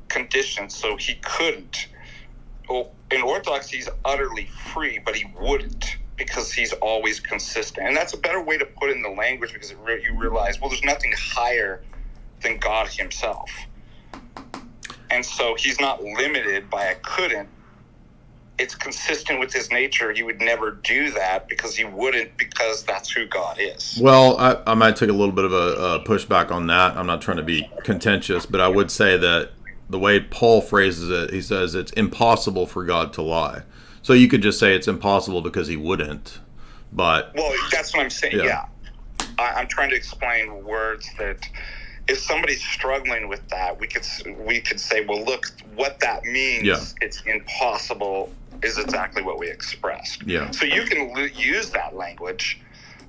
conditioned, so he couldn't. Well, in Orthodoxy, he's utterly free, but he wouldn't, because he's always consistent. And that's a better way to put it in the language, because you realize, well, there's nothing higher than God himself. And so he's not limited by a couldn't. It's consistent with his nature. He would never do that because he wouldn't, because that's who God is. well, I might take a little bit of a pushback on that. I'm not trying to be contentious, but I would say that the way Paul phrases it, he says it's impossible for God to lie. So you could just say it's impossible because he wouldn't. But well, that's what I'm saying. Yeah. I'm trying to explain words that if somebody's struggling with that, we could say, well, look, what that means. It's impossible is exactly what we expressed. Yeah. So you can use that language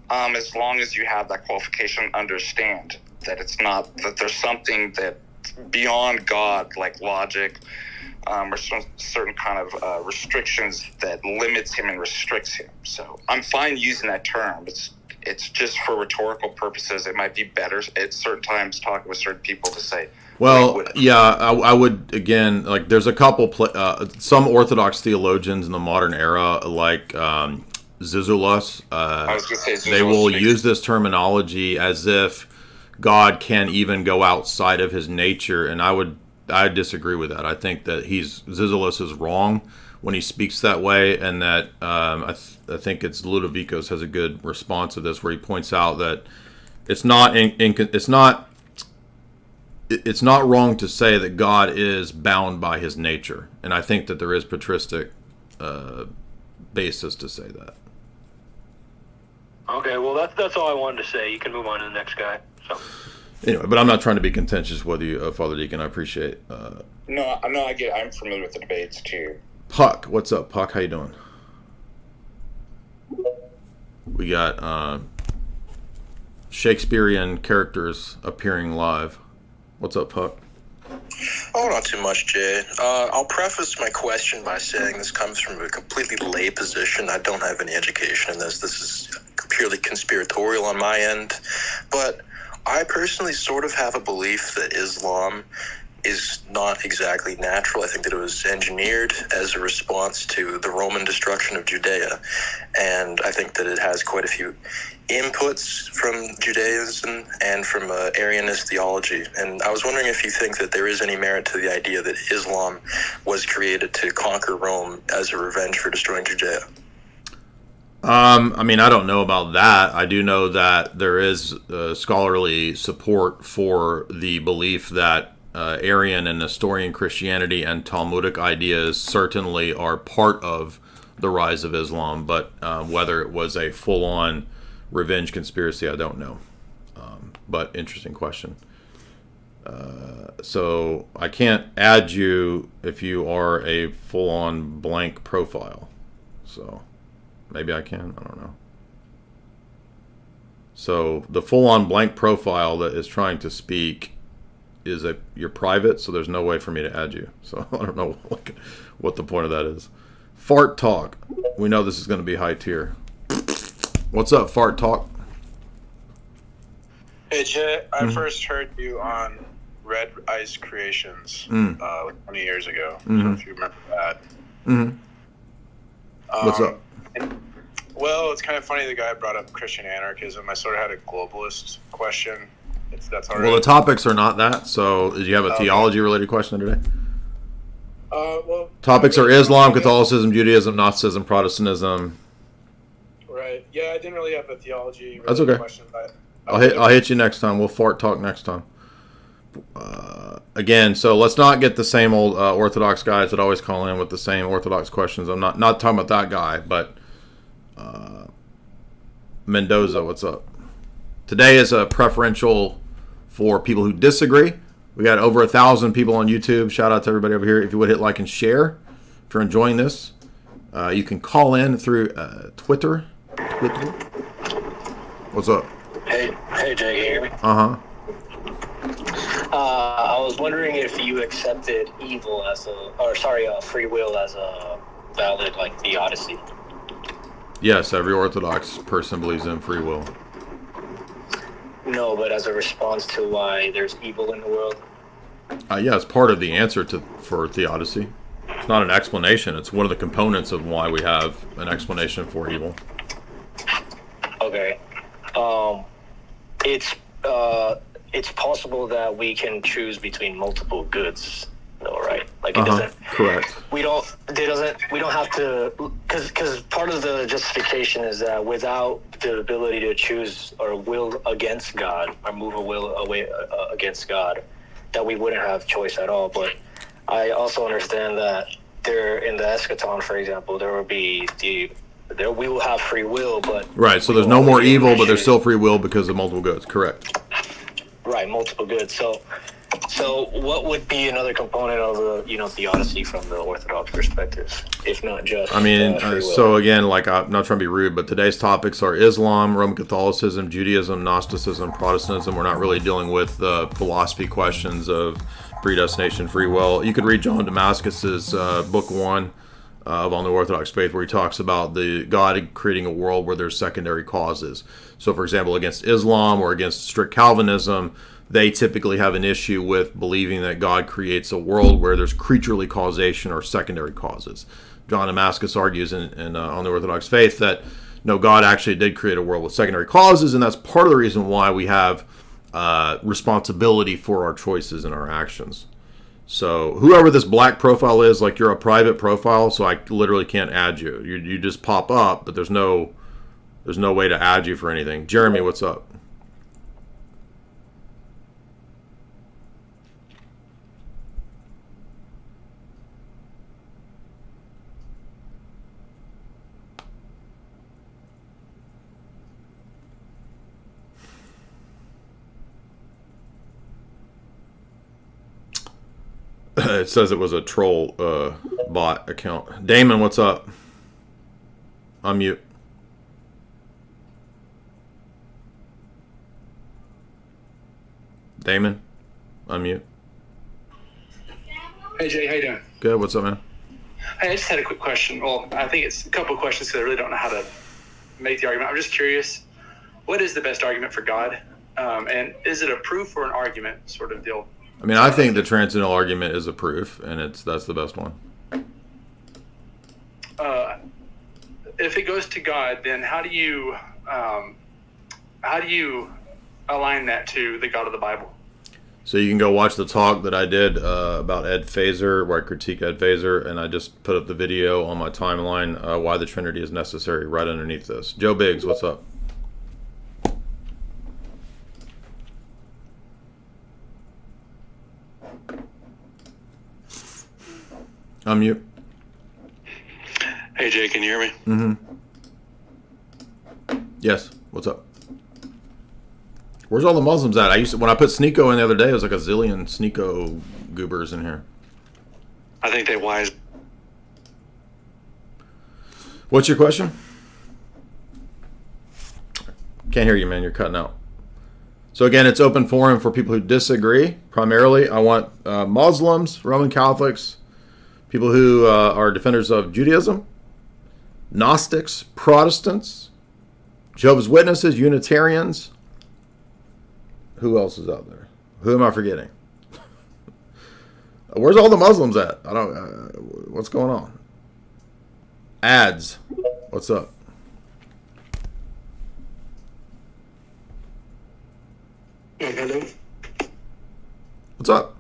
as long as you have that qualification, understand that it's not, that there's something that beyond God, like logic, or some certain kind of restrictions that limits him and restricts him. So I'm fine using that term. It's just for rhetorical purposes. It might be better at certain times talking with certain people to say, well, yeah, I would, again, like there's a couple, some Orthodox theologians in the modern era, like Zizulas, I was gonna say Zizulas, they will use this terminology as if God can even go outside of his nature, and I disagree with that. I think that Zizulas is wrong when he speaks that way, and that I think it's Ludovicos has a good response to this, where he points out that it's not wrong to say that God is bound by his nature, and I think that there is patristic basis to say that. Okay, well that's all I wanted to say. You can move on to the next guy. So. Anyway, but I'm not trying to be contentious with you, Father Deacon. I appreciate. No, I get. I'm familiar with the debates too. Puck, what's up, Puck? How you doing? We got Shakespearean characters appearing live. What's up, Puck? Oh, not too much, Jay. I'll preface my question by saying this comes from a completely lay position. I don't have any education in this. This is purely conspiratorial on my end. But I personally sort of have a belief that Islam is not exactly natural. I think that it was engineered as a response to the Roman destruction of Judea. And I think that it has quite a few inputs from Judaism and from Arianist theology. And I was wondering if you think that there is any merit to the idea that Islam was created to conquer Rome as a revenge for destroying Judea. I mean, I don't know about that. I do know that there is scholarly support for the belief that Arian and Nestorian Christianity and Talmudic ideas certainly are part of the rise of Islam, but whether it was a full-on revenge conspiracy, I don't know. But interesting question. So I can't add you if you are a full-on blank profile. So maybe I can. I don't know. So the full-on blank profile that is trying to speak is you're private, so there's no way for me to add you. So I don't know what the point of that is. Fart Talk. We know this is going to be high tier. What's up, Fart Talk? Hey, Jay, I first heard you on Red Ice Creations 20 years ago. So if you remember that. What's up? Well, it's kind of funny the guy brought up Christian anarchism. I sort of had a globalist question, if that's all right. Well, the topics are not that. So, did you have a theology-related question today? Well, Topics are Islam, Catholicism, Judaism, Gnosticism, Protestantism. Right. Yeah, I didn't really have a theology That's okay. question. But I'll hit you next time. We'll fart talk next time. Again, so let's not get the same old Orthodox guys that always call in with the same Orthodox questions. I'm not talking about that guy, but Mendoza, what's up? Today is a preferential for people who disagree. We got over 1,000 people on YouTube. Shout out to everybody over here. If you would hit like and share if you're enjoying this. You can call in through Twitter. What's up? Hey, Jay, can you hear me? Uh-huh. I was wondering if you accepted evil as free will as a valid, theodicy. Yes, every Orthodox person believes in free will. No, but as a response to why there's evil in the world. Yeah, it's part of the answer for theodicy. It's not an explanation. It's one of the components of why we have an explanation for evil. Okay. It's possible that we can choose between multiple goods, though, right? It doesn't. Correct. We don't have to, because part of the justification is that without the ability to choose or will against God, or move a will away against God, that we wouldn't have choice at all. But I also understand that there, in the eschaton, for example, there will be we will have free will, but right. So there's no more evil, but there's still free will because of multiple goods. Correct. Right, multiple goods. So what would be another component of the theodicy from the Orthodox perspective, if not just? I mean, so again, I'm not trying to be rude, but today's topics are Islam, Roman Catholicism, Judaism, Gnosticism, Protestantism. We're not really dealing with philosophy questions of predestination, free will. You could read John Damascus's book 1 of On the Orthodox Faith, where he talks about the God creating a world where there's secondary causes. So, for example, against Islam or against strict Calvinism, they typically have an issue with believing that God creates a world where there's creaturely causation or secondary causes. John Damascus argues in On the Orthodox Faith that, no, God actually did create a world with secondary causes, and that's part of the reason why we have responsibility for our choices and our actions. So whoever this black profile is, you're a private profile, so I literally can't add you. You just pop up, but there's no way to add you for anything. Jeremy, what's up? It says it was a troll bot account. Damon, what's up? Unmute. Damon, unmute. Hey Jay, how you doing? Good. What's up, man? Hey, I just had a quick question. Well, I think it's a couple of questions because I really don't know how to make the argument. I'm just curious, what is the best argument for God? And is it a proof or an argument sort of deal? I mean, I think the transcendental argument is a proof, and that's the best one. If it goes to God, then how do you align that to the God of the Bible? So you can go watch the talk that I did about Ed Feser, where I critique Ed Feser, and I just put up the video on my timeline, why the Trinity is necessary, right underneath this. Joe Biggs, what's up? Unmute. Hey Jay, can you hear me? Mm-hmm. Yes. What's up? Where's all the Muslims at? When I put Sneako in the other day, it was like a zillion Sneako goobers in here. I think they wise. What's your question? Can't hear you, man. You're cutting out. So again, it's open forum for people who disagree. Primarily, I want Muslims, Roman Catholics, people who are defenders of Judaism, Gnostics, Protestants, Jehovah's Witnesses, Unitarians, Who else is out there? Who am I forgetting? Where's all the Muslims at? I don't. What's going on? Ads. What's up? Hello. What's up?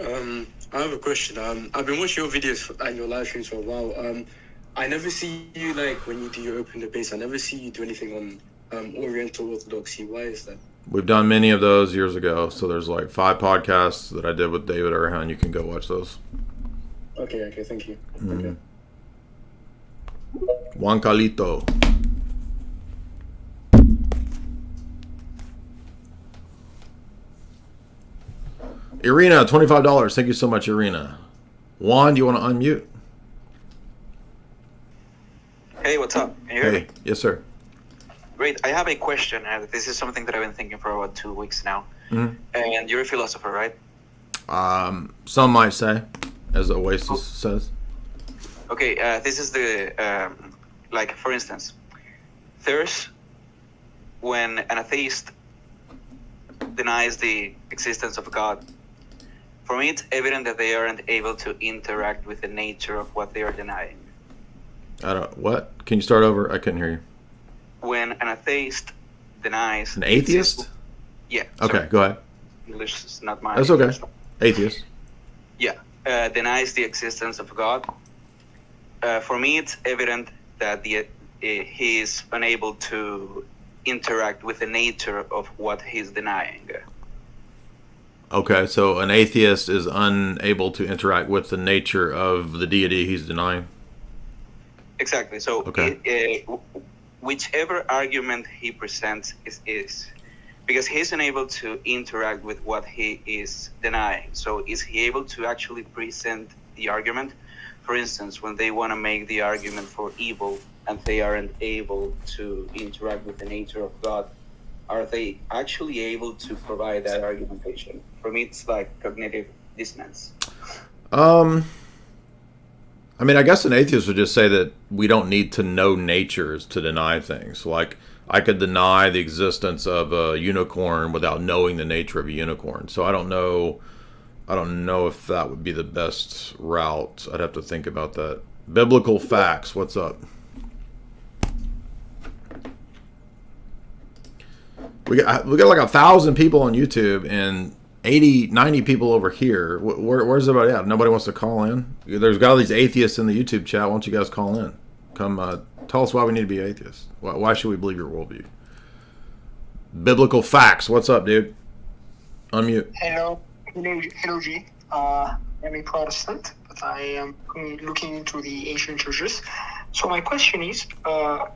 I have a question. I've been watching your videos and your live streams for a while. I never see you, like, when you do your open debates, I never see you do anything on Oriental Orthodoxy. Why is that? We've done many of those years ago. So there's like 5 podcasts that I did with David Erhan. You can go watch those. Okay, thank you. Mm-hmm. Juan Calito. Irina, $25. Thank you so much, Irina. Juan, do you want to unmute? Hey, what's up? Can you hear me? Yes, sir. Great. I have a question. This is something that I've been thinking for about 2 weeks now. Mm-hmm. And you're a philosopher, right? Some might say, as Oasis says. Okay, this is the, like, for instance, there's when an atheist denies the existence of God, for me it's evident that they aren't able to interact with the nature of what they are denying. What? Can you start over? I couldn't hear you. When an atheist denies... An atheist? Yeah. Okay, sorry. go ahead. English is not my... That's okay. Atheist. Yeah. Denies the existence of God. For me, it's evident that he is unable to interact with the nature of what he's denying. Okay, so an atheist is unable to interact with the nature of the deity he's denying? Exactly. So okay. Whichever argument he presents is because he's unable to interact with what he is denying. So is he able to actually present the argument? For instance, when they want to make the argument for evil and they aren't able to interact with the nature of God, are they actually able to provide that argumentation? For me, it's like cognitive dissonance. I mean, I guess an atheist would just say that we don't need to know natures to deny things. Like, I could deny the existence of a unicorn without knowing the nature of a unicorn. So I don't know if that would be the best route. I'd have to think about that. Biblical facts. What's up? We got like 1,000 people on YouTube and 80, 90 people over here. Where's everybody at? Nobody wants to call in? There's got all these atheists in the YouTube chat. Why don't you guys call in? Come tell us why we need to be atheists. Why should we believe your worldview? Biblical facts. What's up, dude? Unmute. Hello, G. I'm a Protestant, but I am looking into the ancient churches. So my question is,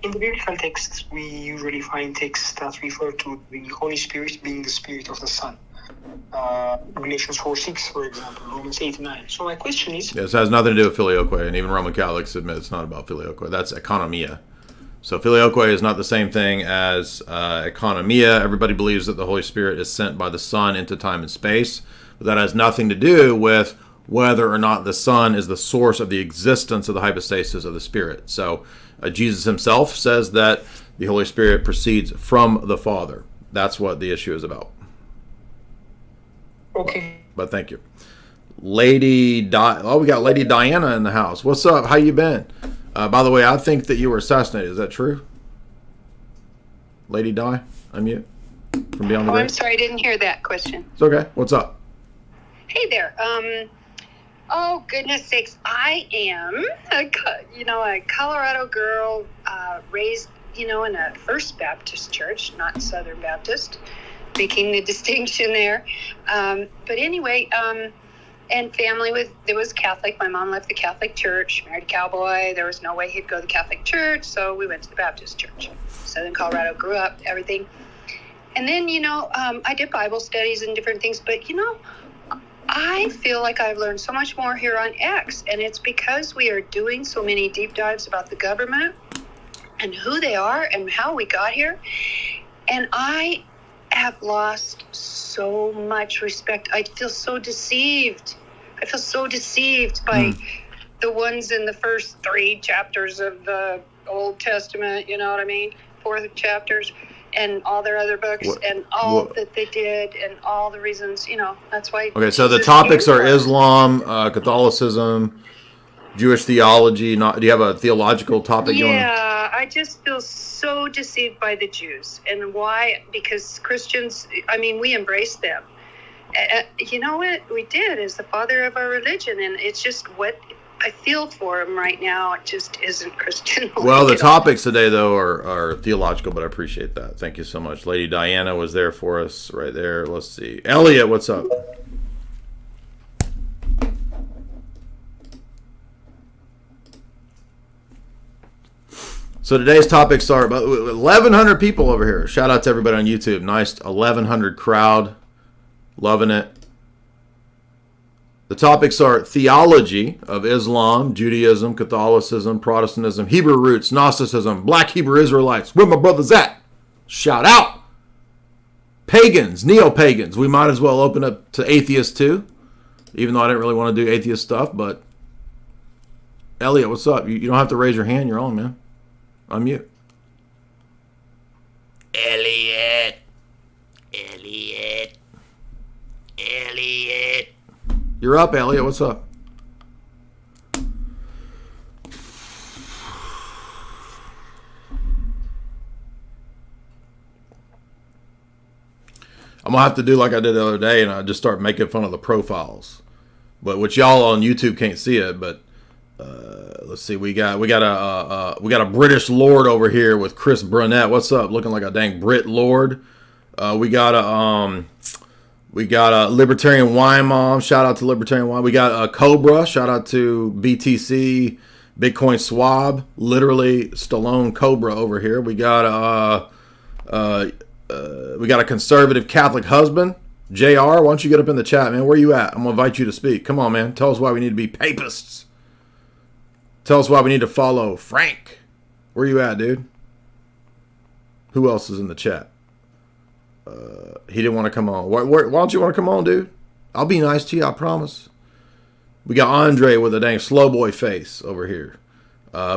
in the biblical texts, we usually find texts that refer to the Holy Spirit being the Spirit of the Son. Galatians 4:6, for example, Romans 8:9. So my question is... This has nothing to do with filioque, and even Roman Catholics admit it's not about filioque. That's economia. So filioque is not the same thing as economia. Everybody believes that the Holy Spirit is sent by the Son into time and space, but that has nothing to do with whether or not the Son is the source of the existence of the hypostasis of the Spirit. So Jesus himself says that the Holy Spirit proceeds from the Father. That's what the issue is about. Okay. But thank you. We got Lady Diana in the house. What's up? How you been? By the way, I think that you were assassinated. Is that true? Lady Di, unmute from Beyond the Veil. I'm sorry, I didn't hear that question. It's okay. What's up? Hey there. Oh, goodness sakes. I am a Colorado girl raised, in a First Baptist church, not Southern Baptist, making the distinction there. But anyway, and family was Catholic. My mom left the Catholic church, married a cowboy. There was no way he'd go to the Catholic church, so we went to the Baptist church. Southern Colorado, grew up, everything. And then, I did Bible studies and different things, but, I feel like I've learned so much more here on X, and it's because we are doing so many deep dives about the government and who they are and how we got here. And I have lost so much respect. I feel so deceived. By the ones in the first 3 chapters of the Old Testament, you know what I mean? 4 chapters. and all their other books and all that they did and all the reasons, that's why. Okay, so the topics are Islam, Catholicism, Jewish theology. Do you have a theological topic? Yeah, I just feel so deceived by the Jews. And why? Because Christians, we embrace them. You know what we did is the father of our religion, and it's just what I feel for him right now. It just isn't Christian. Well, the topics today, though, are theological, but I appreciate that. Thank you so much. Lady Diana was there for us right there. Let's see. Elliot, what's up? So today's topics are about 1,100 people over here. Shout out to everybody on YouTube. Nice 1,100 crowd. Loving it. The topics are theology of Islam, Judaism, Catholicism, Protestantism, Hebrew roots, Gnosticism, Black Hebrew Israelites. Where my brothers at? Shout out. Pagans, Neo-pagans. We might as well open up to atheists too, even though I didn't really want to do atheist stuff. But Elliot, what's up? You don't have to raise your hand. You're on, man. Unmute. Elliot. You're up, Elliot. What's up? I'm gonna have to do like I did the other day, and I just start making fun of the profiles. But which y'all on YouTube can't see it. But let's see. We got a British Lord over here with Chris Brunette. What's up? Looking like a dang Brit Lord. We got a Libertarian Wine Mom. Shout out to Libertarian Wine. We got a Cobra. Shout out to BTC, Bitcoin Swab. Literally Stallone Cobra over here. We got a conservative Catholic husband. JR, why don't you get up in the chat, man? Where you at? I'm gonna invite you to speak. Come on, man. Tell us why we need to be papists. Tell us why we need to follow Frank. Where you at, dude? Who else is in the chat? He didn't want to come on. Why don't you want to come on, dude? I'll be nice to you, I promise. We got Andre with a dang slow boy face over here.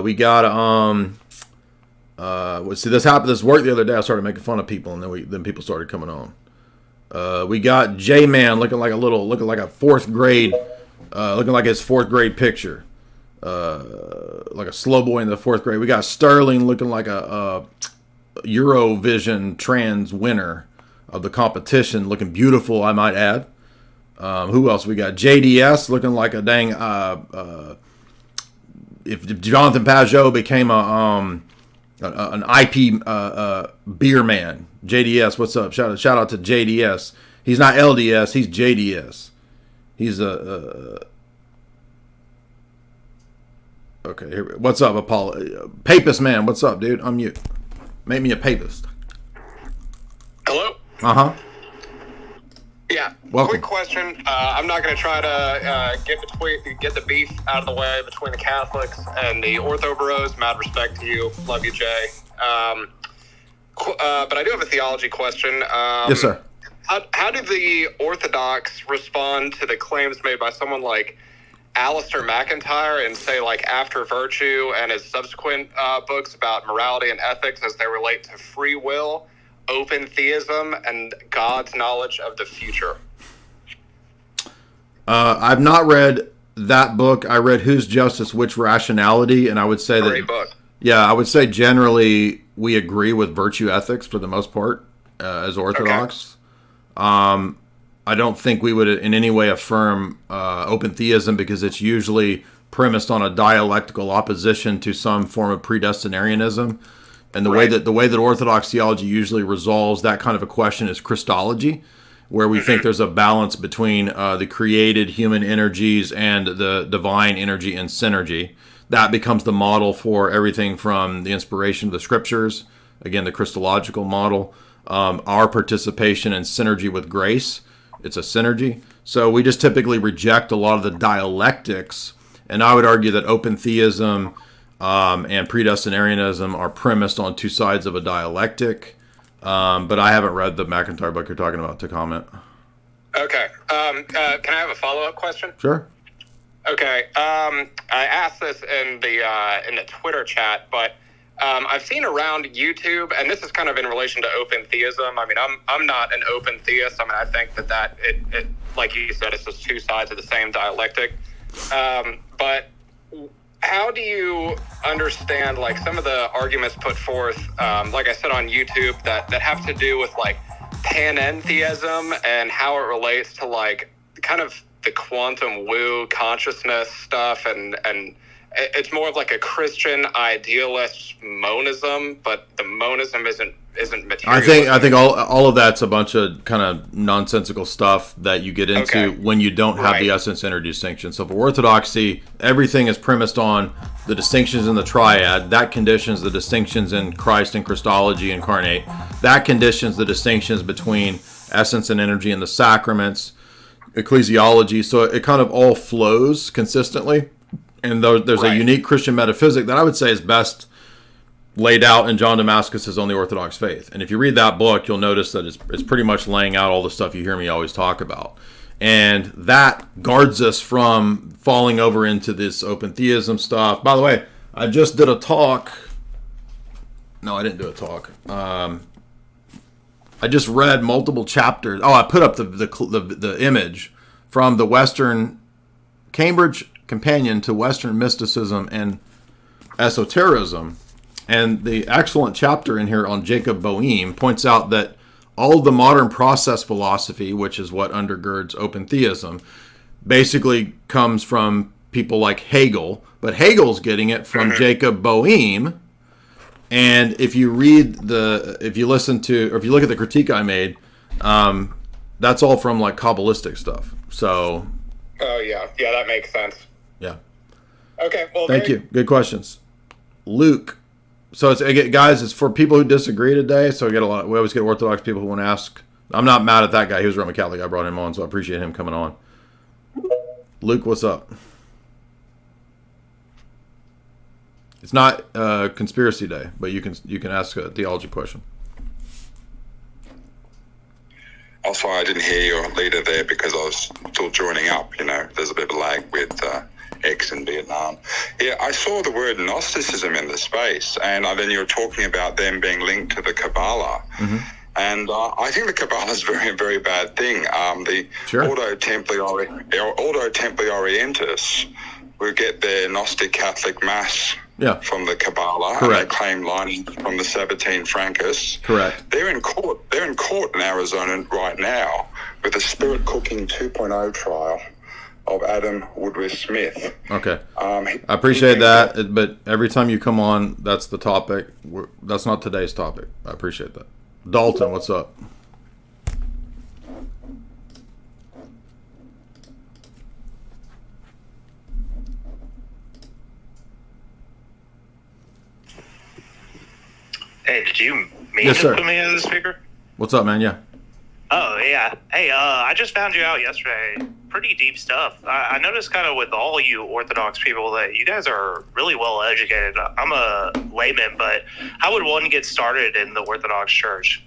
We got see, this happened. This worked the other day. I started making fun of people, and then people started coming on. We got J-Man looking like a fourth grade, looking like his fourth grade picture, like a slow boy in the fourth grade. We got Sterling looking like a Eurovision trans winner of the competition, looking beautiful, I might add. Who else? We got JDS looking like a dang. If Jonathan Pajot became an IP beer man, JDS, what's up? Shout out to JDS. He's not LDS, he's JDS. He's okay. Here, what's up, Apollo? Papist man, what's up, dude? Unmute. Make me a papist. Hello? Yeah. Welcome. Quick question. I'm not going to try to get the beef out of the way between the Catholics and the Ortho Bros. Mad respect to you. Love you, Jay. But I do have a theology question. Yes, sir. How did the Orthodox respond to the claims made by someone like Alistair McIntyre and say like After Virtue and his subsequent books about morality and ethics as they relate to free will, open theism, and God's knowledge of the future? I've not read that book. I read Whose Justice, Which Rationality, and I would say Great book. Yeah, I would say generally we agree with virtue ethics for the most part as Orthodox. Okay. I don't think we would in any way affirm open theism because it's usually premised on a dialectical opposition to some form of predestinarianism. And the way that Orthodox theology usually resolves that kind of a question is Christology, where we think there's a balance between the created human energies and the divine energy and synergy. That becomes the model for everything from the inspiration of the scriptures, again, the Christological model, our participation in synergy with grace. It's a synergy. So we just typically reject a lot of the dialectics, and I would argue that open theism and predestinarianism are premised on two sides of a dialectic. But I haven't read the McIntyre book you're talking about to comment. Okay. Can I have a follow-up question? Sure. Okay. I asked this in the Twitter chat, but I've seen around YouTube, and this is kind of in relation to open theism. I mean, I'm not an open theist. I mean, I think that it like you said, it's just two sides of the same dialectic. But how do you understand like some of the arguments put forth, like I said on YouTube, that have to do with like panentheism and how it relates to like kind of the quantum woo consciousness stuff, and it's more of like a Christian idealist monism, but the monism isn't material. I think all of that's a bunch of kind of nonsensical stuff that you get into when you don't have the essence inner distinction. So for orthodoxy, everything is premised on the distinctions in the triad. That conditions the distinctions in Christ and Christology incarnate. That conditions the distinctions between essence and energy in the sacraments, ecclesiology. So it kind of all flows consistently. And there's a unique Christian metaphysic that I would say is best laid out in John Damascus's On the Orthodox Faith. And if you read that book, you'll notice that it's pretty much laying out all the stuff you hear me always talk about. And that guards us from falling over into this open theism stuff. By the way, I just did a talk. No, I didn't do a talk. I just read multiple chapters. Oh, I put up the image from the Western Cambridge Companion to Western Mysticism and Esotericism. And the excellent chapter in here on Jacob Boehme points out that all the modern process philosophy, which is what undergirds open theism, basically comes from people like Hegel. But Hegel's getting it from Jacob Boehme. And if you if you look at the critique I made, that's all from like Kabbalistic stuff. So. Oh yeah, that makes sense. Yeah. Okay. Well, thank you. Good questions, Luke. So it's for people who disagree today. So we always get Orthodox people who want to ask. I'm not mad at that guy. He was Roman Catholic. I brought him on, so I appreciate him coming on. Luke, what's up? It's not conspiracy day, but you can ask a theology question. Also, I didn't hear your leader there because I was still joining up. You know, there's a bit of lag with X in Vietnam. Yeah, I saw the word Gnosticism in the space, and then you were talking about them being linked to the Kabbalah. Mm-hmm. And I think the Kabbalah is a very, very bad thing. The Ordo Templi Orientis will get their Gnostic Catholic Mass from the Kabbalah. Correct. And they claim line from the Sabbatine Francus. Correct. They're in court in Arizona right now with a spirit cooking 2.0 trial of Adam Woodruff Smith. Okay. I appreciate that, but every time you come on, that's the topic. That's not today's topic. I appreciate that. Dalton, what's up? Hey, did you mean to put me as a speaker? What's up, man? Yeah. Oh, yeah. Hey, I just found you out yesterday. Pretty deep stuff. I noticed kind of with all you Orthodox people that you guys are really well educated. I'm a layman, but how would one get started in the Orthodox Church?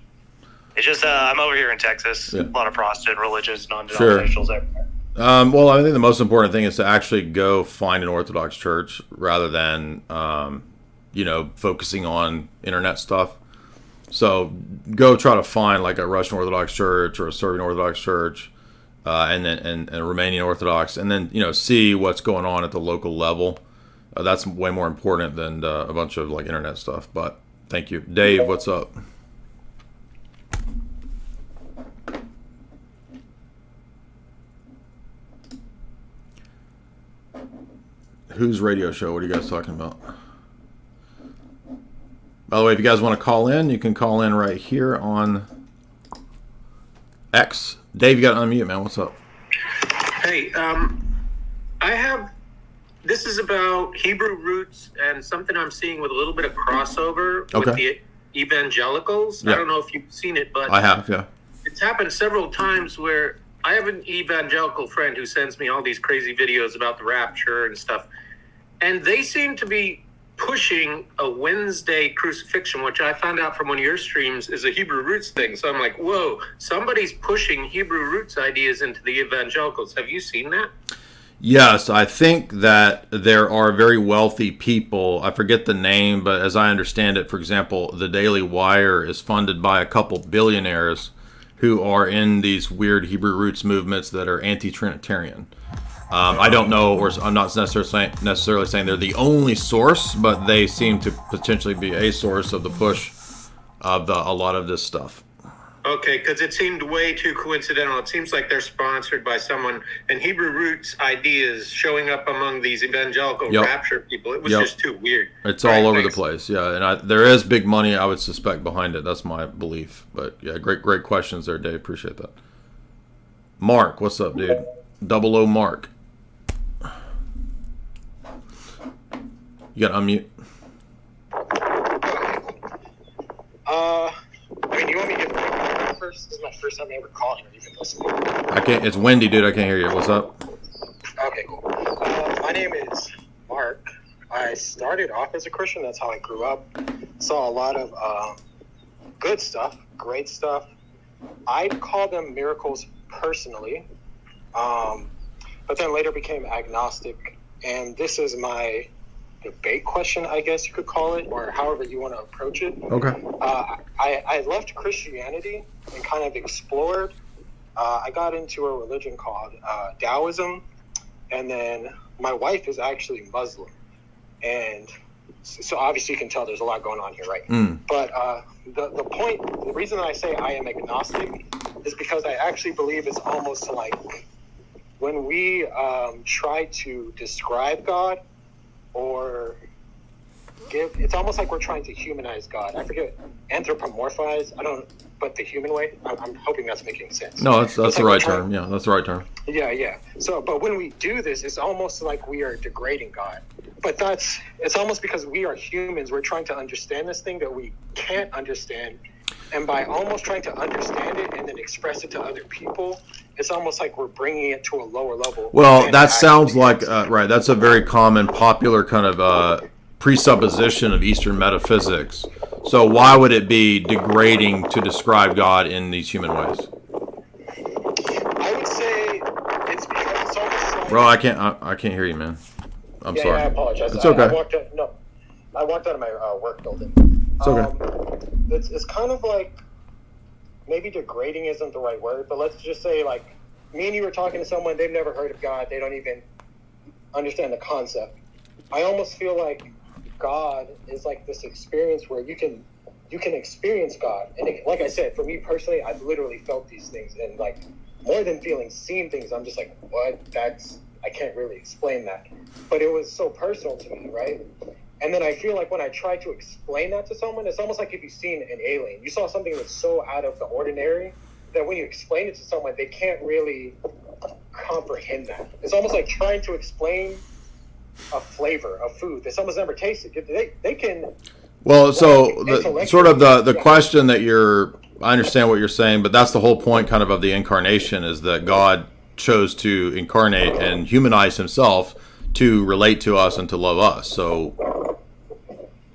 It's just, I'm over here in Texas. A lot of Protestant religious, non-denominationals everywhere. Well, I think the most important thing is to actually go find an Orthodox church rather than, focusing on internet stuff. So go try to find like a Russian Orthodox church or a Serbian Orthodox church, and then a Romanian Orthodox, and then see what's going on at the local level. That's way more important than a bunch of like internet stuff. But thank you, Dave. What's up? Whose radio show? What are you guys talking about? By the way, if you guys want to call in, you can call in right here on X. Dave, you got to unmute, man. What's up? Hey, this is about Hebrew roots and something I'm seeing with a little bit of crossover with the evangelicals. Yeah. I don't know if you've seen it, but I have, yeah. It's happened several times where I have an evangelical friend who sends me all these crazy videos about the rapture and stuff, and they seem to be pushing a Wednesday crucifixion, which I found out from one of your streams is a Hebrew roots thing. So I'm like, whoa, somebody's pushing Hebrew roots ideas into the evangelicals. Have you seen that? Yes, I think that there are very wealthy people. I forget the name, but as I understand it, for example, the Daily Wire is funded by a couple billionaires who are in these weird Hebrew roots movements that are anti-Trinitarian. I don't know, or I'm not necessarily saying they're the only source, but they seem to potentially be a source of the push of a lot of this stuff. Okay, because it seemed way too coincidental. It seems like they're sponsored by someone, and Hebrew roots ideas showing up among these evangelical rapture people. It was just too weird. It's all over the place, yeah. And there is big money, I would suspect, behind it. That's my belief. But yeah, great questions there, Dave. Appreciate that. Mark, what's up, dude? 00 Mark. You got to unmute. I mean, do you want me to get first? This is my first time ever calling or even listening. I can't. It's windy, dude. I can't hear you. What's up? Okay, cool. My name is Mark. I started off as a Christian. That's how I grew up. Saw a lot of good stuff, great stuff. I'd call them miracles personally, but then later became agnostic. And this is my debate question, I guess you could call it, or however you want to approach it. Okay. I left Christianity and kind of explored. I got into a religion called Taoism, and then my wife is actually Muslim. And so obviously you can tell there's a lot going on here, right? But the reason that I say I am agnostic is because I actually believe it's almost like when we try to describe God, or it's almost like we're trying to humanize God. I forget, anthropomorphize. But the human way. I'm hoping that's making sense. No, that's the right term. Yeah, that's the right term. Yeah. So, but when we do this, it's almost like we are degrading God. But it's almost because we are humans. We're trying to understand this thing that we can't understand. And by almost trying to understand it and then express it to other people, it's almost like we're bringing it to a lower level. Well, that sounds like, right, that's a very common, popular kind of presupposition of Eastern metaphysics. So why would it be degrading to describe God in these human ways? I would say it's because it's almost like... Bro, I can't hear you, man. I'm sorry. Yeah, I apologize. It's okay. I walked out of my work building. It's okay. It's kind of like, maybe degrading isn't the right word, but let's just say, like, me and you were talking to someone, they've never heard of God, they don't even understand the concept. I almost feel like God is like this experience where you can experience God. And like I said, for me personally, I've literally felt these things, and like more than feeling, seeing things, I'm just like, what? I can't really explain that. But it was so personal to me, right? And then I feel like when I try to explain that to someone, it's almost like if you've seen an alien. You saw something that's so out of the ordinary that when you explain it to someone, they can't really comprehend that. It's almost like trying to explain a flavor of food that someone's never tasted. They can... Well, so the question that I understand what you're saying, but that's the whole point kind of the incarnation, is that God chose to incarnate and humanize himself to relate to us and to love us. So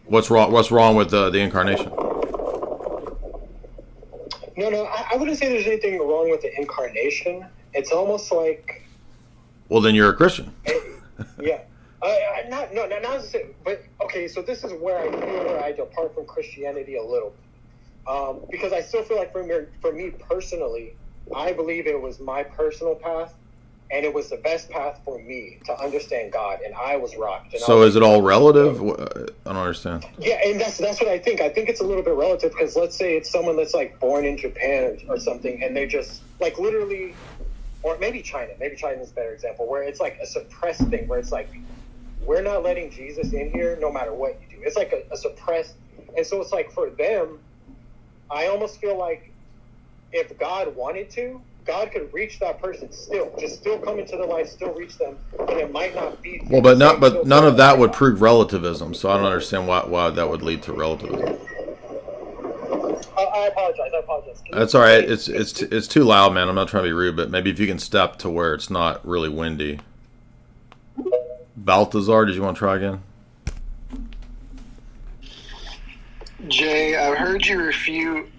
what's wrong with the incarnation? No, I wouldn't say there's anything wrong with the incarnation. It's almost like... Well, then you're a Christian. Yeah. Not to say, but okay, so this is where I feel I depart from Christianity a little bit. Because I still feel like for me personally, I believe it was my personal path, and it was the best path for me to understand God, and I was rocked. And so is it all relative? I don't understand. Yeah, and that's what I think. I think it's a little bit relative, because let's say it's someone that's like born in Japan or something, and they're just like literally, or maybe China. Maybe China is a better example, where it's like a suppressed thing, where it's like, we're not letting Jesus in here no matter what you do. It's like a suppressed, and so it's like for them, I almost feel like if God wanted to, God could reach that person still come into their life, still reach them, and it might not be. Well, but none of that would prove relativism. So I don't understand why that would lead to relativism. I apologize. That's all right. It's too loud, man. I'm not trying to be rude, but maybe if you can step to where it's not really windy. Balthazar, did you want to try again? Jay, I've heard you refute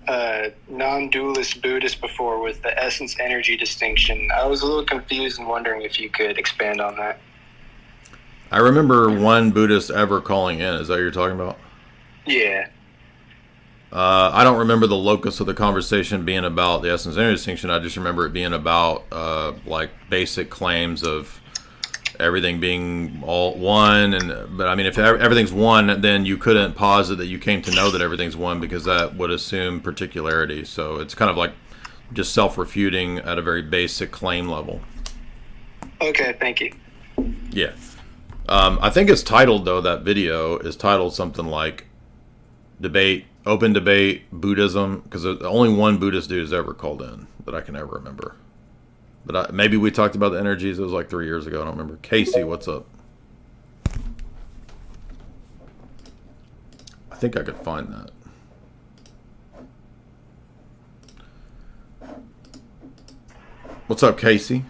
non-dualist Buddhists before with the essence-energy distinction. I was a little confused and wondering if you could expand on that. I remember one Buddhist ever calling in. Is that what you're talking about? Yeah. I don't remember the locus of the conversation being about the essence-energy distinction. I just remember it being about like basic claims of everything being all one, but I mean, if everything's one, then you couldn't posit that you came to know that everything's one, because that would assume particularity. So it's kind of like just self-refuting at a very basic claim level. Okay, thank you. Yeah. I think it's titled, though, that video is titled something like Open Debate Buddhism, because only one Buddhist dude has ever called in that I can ever remember. But maybe we talked about the energies. It was like 3 years ago. I don't remember. Casey, what's up? I think I could find that. What's up, Casey?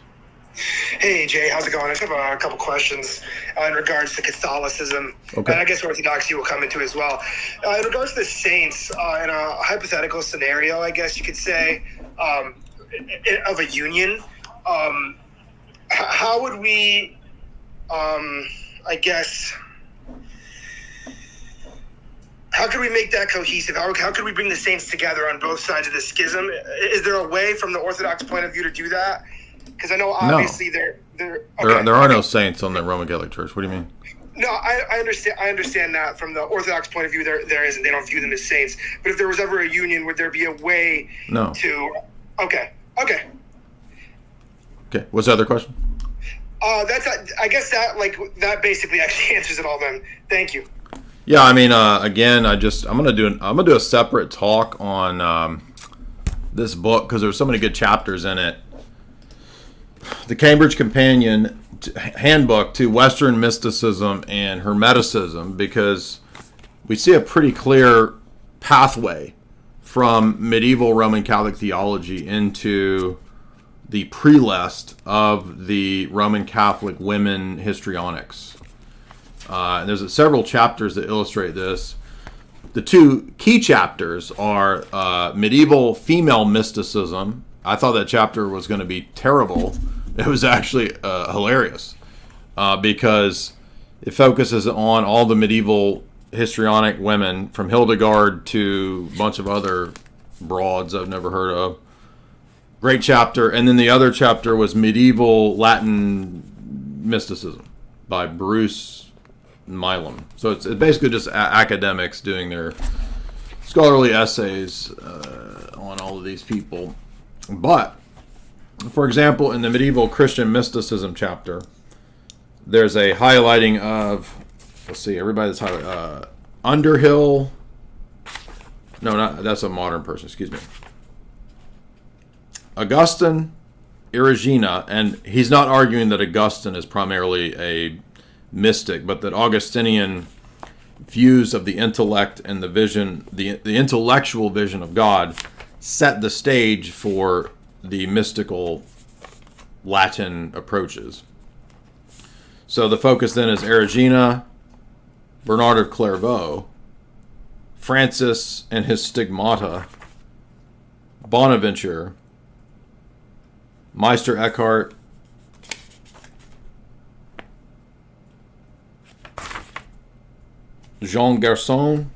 Hey, Jay, how's it going? I just have a couple questions in regards to Catholicism. Okay. And I guess Orthodoxy will come into as well. In regards to the saints, in a hypothetical scenario, I guess you could say, of a union, how would we, I guess, how could we make that cohesive? How could we bring the saints together on both sides of the schism? Is there a way from the Orthodox point of view to do that? Because I know obviously there are no saints on the Roman Catholic Church. What do you mean? No, I understand that from the Orthodox point of view there isn't. They don't view them as saints. But if there was ever a union, would there be a way to? Okay. Okay. What's the other question? That's I guess that basically actually answers it all. Then thank you. Yeah, I mean, again, I'm gonna do a separate talk on this book because there's so many good chapters in it. The Cambridge Companion Handbook to Western Mysticism and Hermeticism, because we see a pretty clear pathway from medieval Roman Catholic theology into the prelest of the Roman Catholic women histrionics. And there's several chapters that illustrate this. The two key chapters are medieval female mysticism. I thought that chapter was going to be terrible. It was actually hilarious because it focuses on all the medieval histrionic women, from Hildegard to a bunch of other broads I've never heard of. Great chapter. And then the other chapter was medieval Latin mysticism by Bruce Milam. So it's basically just academics doing their scholarly essays on all of these people. But, for example, in the medieval Christian mysticism chapter, there's a highlighting of, let's see, everybody's highlighting, Underhill. No, that's a modern person, excuse me. Augustine, Erigena, and he's not arguing that Augustine is primarily a mystic, but that Augustinian views of the intellect and the vision, the intellectual vision of God, set the stage for the mystical Latin approaches. So the focus then is Erigena, Bernard of Clairvaux, Francis and his stigmata, Bonaventure, Meister Eckhart, Jean Gerson,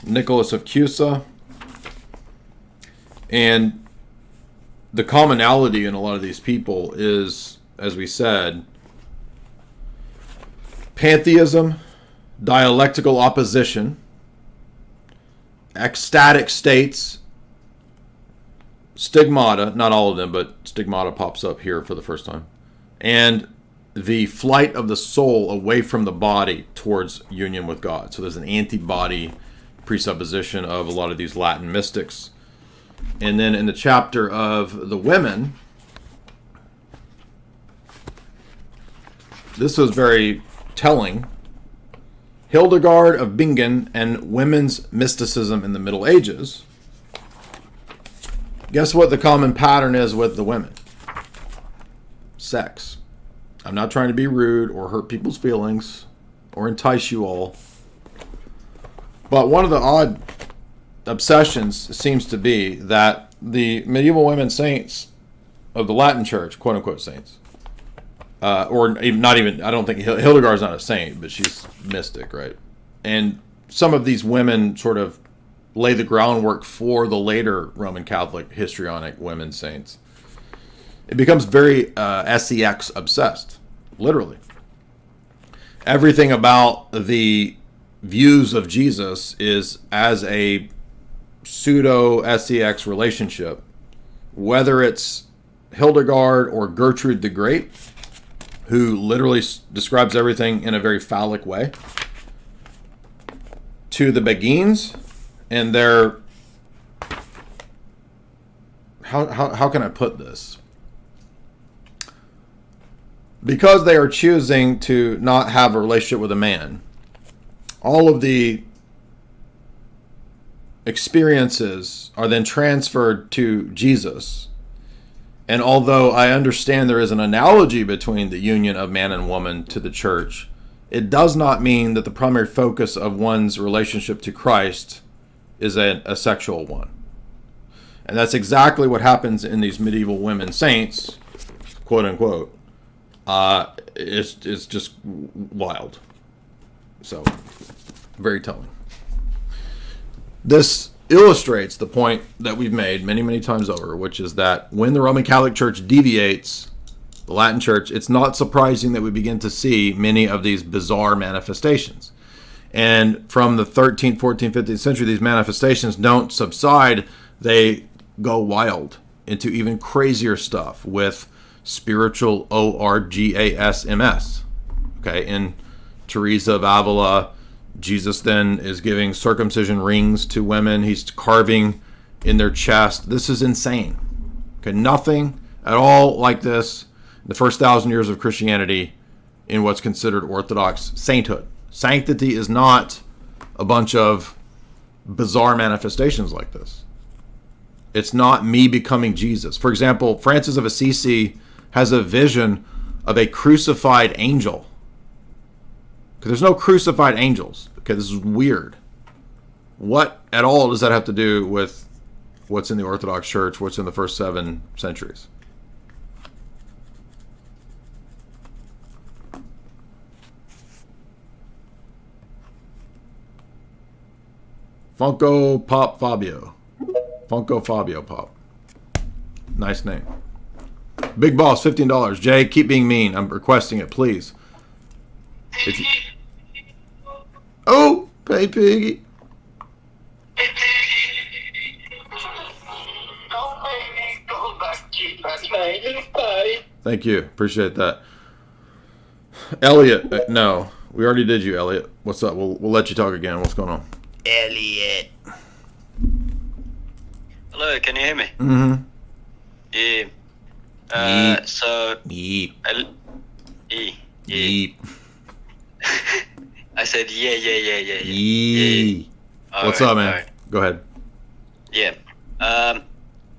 Nicholas of Cusa, and the commonality in a lot of these people is, as we said, pantheism, dialectical opposition, ecstatic states, stigmata, not all of them, but stigmata pops up here for the first time, and the flight of the soul away from the body towards union with God. So there's an antibody presupposition of a lot of these Latin mystics. And then in the chapter of the women, this was very telling. Hildegard of Bingen and women's mysticism in the Middle Ages. Guess what the common pattern is with the women? Sex. I'm not trying to be rude or hurt people's feelings or entice you all. But one of the odd obsessions seems to be that the medieval women saints of the Latin Church, quote unquote saints, or even, not even, I don't think Hildegard's not a saint, but she's mystic, right? And some of these women sort of lay the groundwork for the later Roman Catholic histrionic women saints. It becomes very SEX obsessed, literally. Everything about the views of Jesus is as a pseudo-SEX relationship, whether it's Hildegard or Gertrude the Great, who literally describes everything in a very phallic way, to the Beguines and their, how can I put this? Because they are choosing to not have a relationship with a man, all of the experiences are then transferred to Jesus. And although I understand there is an analogy between the union of man and woman to the church, it does not mean that the primary focus of one's relationship to Christ is a sexual one. And that's exactly what happens in these medieval women saints, quote unquote. It's just wild. So, very telling. This illustrates the point that we've made many, many times over, which is that when the Roman Catholic Church deviates the Latin Church, it's not surprising that we begin to see many of these bizarre manifestations. And from the 13th, 14th, 15th century, these manifestations don't subside. They go wild into even crazier stuff with spiritual orgasms. Okay, in Teresa of Avila, Jesus then is giving circumcision rings to women. He's carving in their chest. This is insane. Okay, nothing at all like this in the first 1,000 years of Christianity in what's considered Orthodox sainthood. Sanctity is not a bunch of bizarre manifestations like this. It's not me becoming Jesus. For example, Francis of Assisi has a vision of a crucified angel. Because there's no crucified angels. Okay, this is weird. What at all does that have to do with what's in the Orthodox Church, what's in the first 7 centuries? Funko Pop Fabio. Funko Fabio Pop. Nice name. Big Boss, $15. Jay, keep being mean. I'm requesting it, please. If you... Oh, Pay Piggy. Thank you. Appreciate that. Elliot, no. We already did you, Elliot. What's up? We'll let you talk again. What's going on? Elliot. Hello, can you hear me? Mm-hmm. Yeah. So. Yeep. Yeep. I said yeah. Yee. What's up, man? Right. Go ahead. Yeah.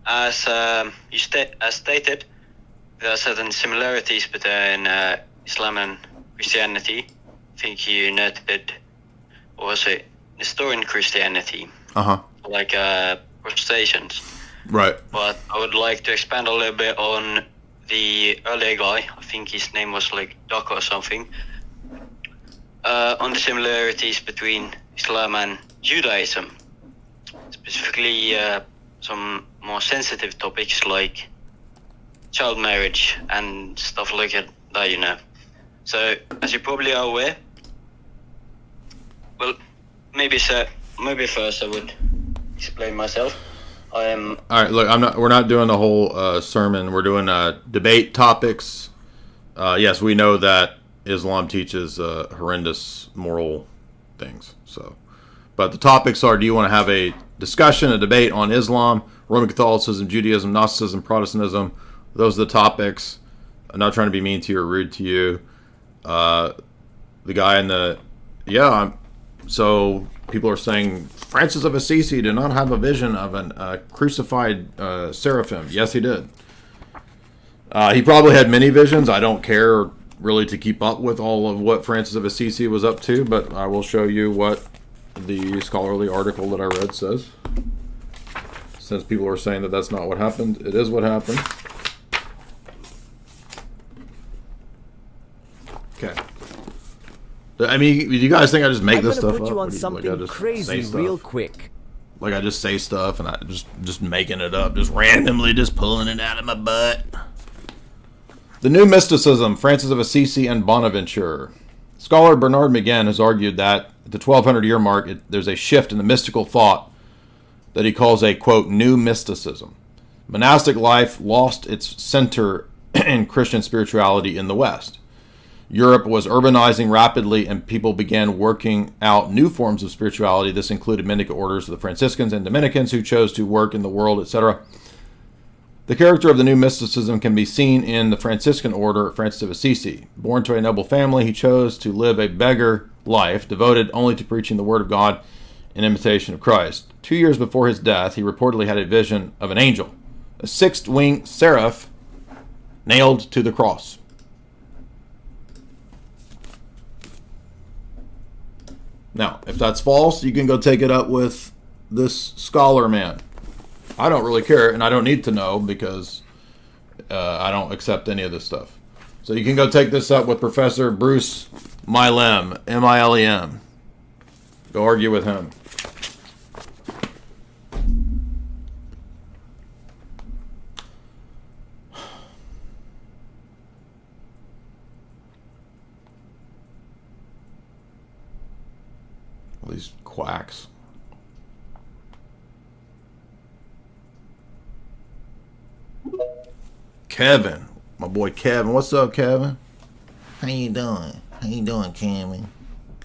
As you stated, there are certain similarities between Islam and Christianity. I think you noted also Nestorian Christianity. Like Protestants. Right. But I would like to expand a little bit on the earlier guy. I think his name was like Doc or something. On the similarities between Islam and Judaism. Specifically, some more sensitive topics like child marriage and stuff like that, you know. So, as you probably are aware, well, maybe first I would explain myself. I am. All right, look, we're not doing the whole sermon. We're doing debate topics. Yes, we know that Islam teaches horrendous moral things. So, but the topics are: do you want to have a discussion, a debate on Islam, Roman Catholicism, Judaism, Gnosticism, Protestantism? Those are the topics. I'm not trying to be mean to you or rude to you. The guy in the so people are saying Francis of Assisi did not have a vision of a crucified seraphim. Yes, he did. He probably had many visions. I don't care really to keep up with all of what Francis of Assisi was up to, but I will show you what the scholarly article that I read says. Since people are saying that that's not what happened, it is what happened. Okay. I mean, do you guys think I just make this stuff up? I'm gonna put you on Or something just crazy say real stuff? quick. Like I just say stuff and I just making it up, just randomly just pulling it out of my butt. The New Mysticism, Francis of Assisi and Bonaventure. Scholar Bernard McGinn has argued that at the 1200-year mark, there's a shift in the mystical thought that he calls a, quote, new mysticism. Monastic life lost its center in Christian spirituality in the West. Europe was urbanizing rapidly and people began working out new forms of spirituality. This included mendicant orders of the Franciscans and Dominicans who chose to work in the world, etc. The character of the new mysticism can be seen in the Franciscan order, Francis of Assisi. Born to a noble family, he chose to live a beggar life, devoted only to preaching the word of God in imitation of Christ. 2 years before his death, he reportedly had a vision of an angel, a six-winged seraph nailed to the cross. Now, if that's false, you can go take it up with this scholar man. I don't really care, and I don't need to know because I don't accept any of this stuff. So you can go take this up with Professor Bruce Milem, M-I-L-E-M. Go argue with him. All these quacks. Kevin, my boy Kevin. What's up, Kevin? How you doing? How you doing, Cammy?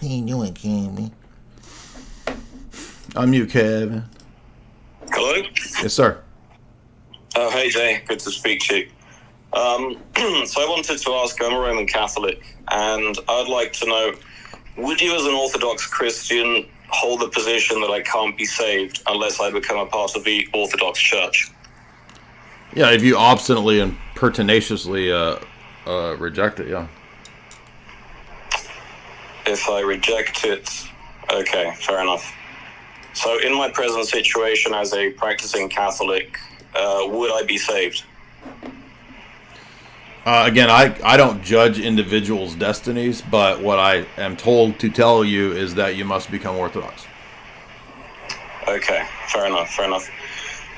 How you doing, Cammy? I'm you, Kevin. Hello? Yes, sir. Oh, hey, Jay. Good to speak to you. So I wanted to ask, I'm a Roman Catholic, and I'd like to know, would you as an Orthodox Christian hold the position that I can't be saved unless I become a part of the Orthodox Church? Yeah, if you obstinately and pertinaciously reject it, yeah. If I reject it, okay, fair enough. So in my present situation as a practicing Catholic, would I be saved? Again, I don't judge individuals' destinies, but what I am told to tell you is that you must become Orthodox. Okay, fair enough, fair enough.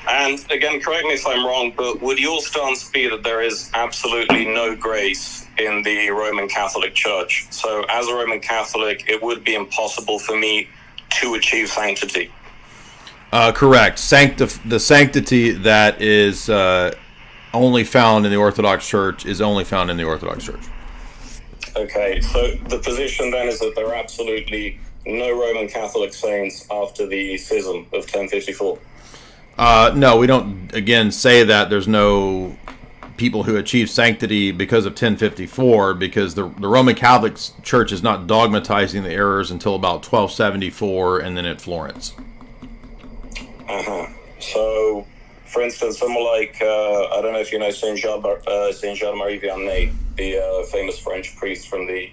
And again, correct me if I'm wrong, but would your stance be that there is absolutely no grace in the Roman Catholic Church? So as a Roman Catholic, it would be impossible for me to achieve sanctity? Correct. The sanctity that is only found in the Orthodox Church is only found in the Orthodox Church. Okay, so the position then is that there are absolutely no Roman Catholic saints after the schism of 1054? No, we don't, again, say that there's no people who achieve sanctity because of 1054, because the Roman Catholic Church is not dogmatizing the errors until about 1274 and then at Florence. So, for instance, someone like, I don't know if you know Saint Jean-Marie Vianney, the famous French priest from the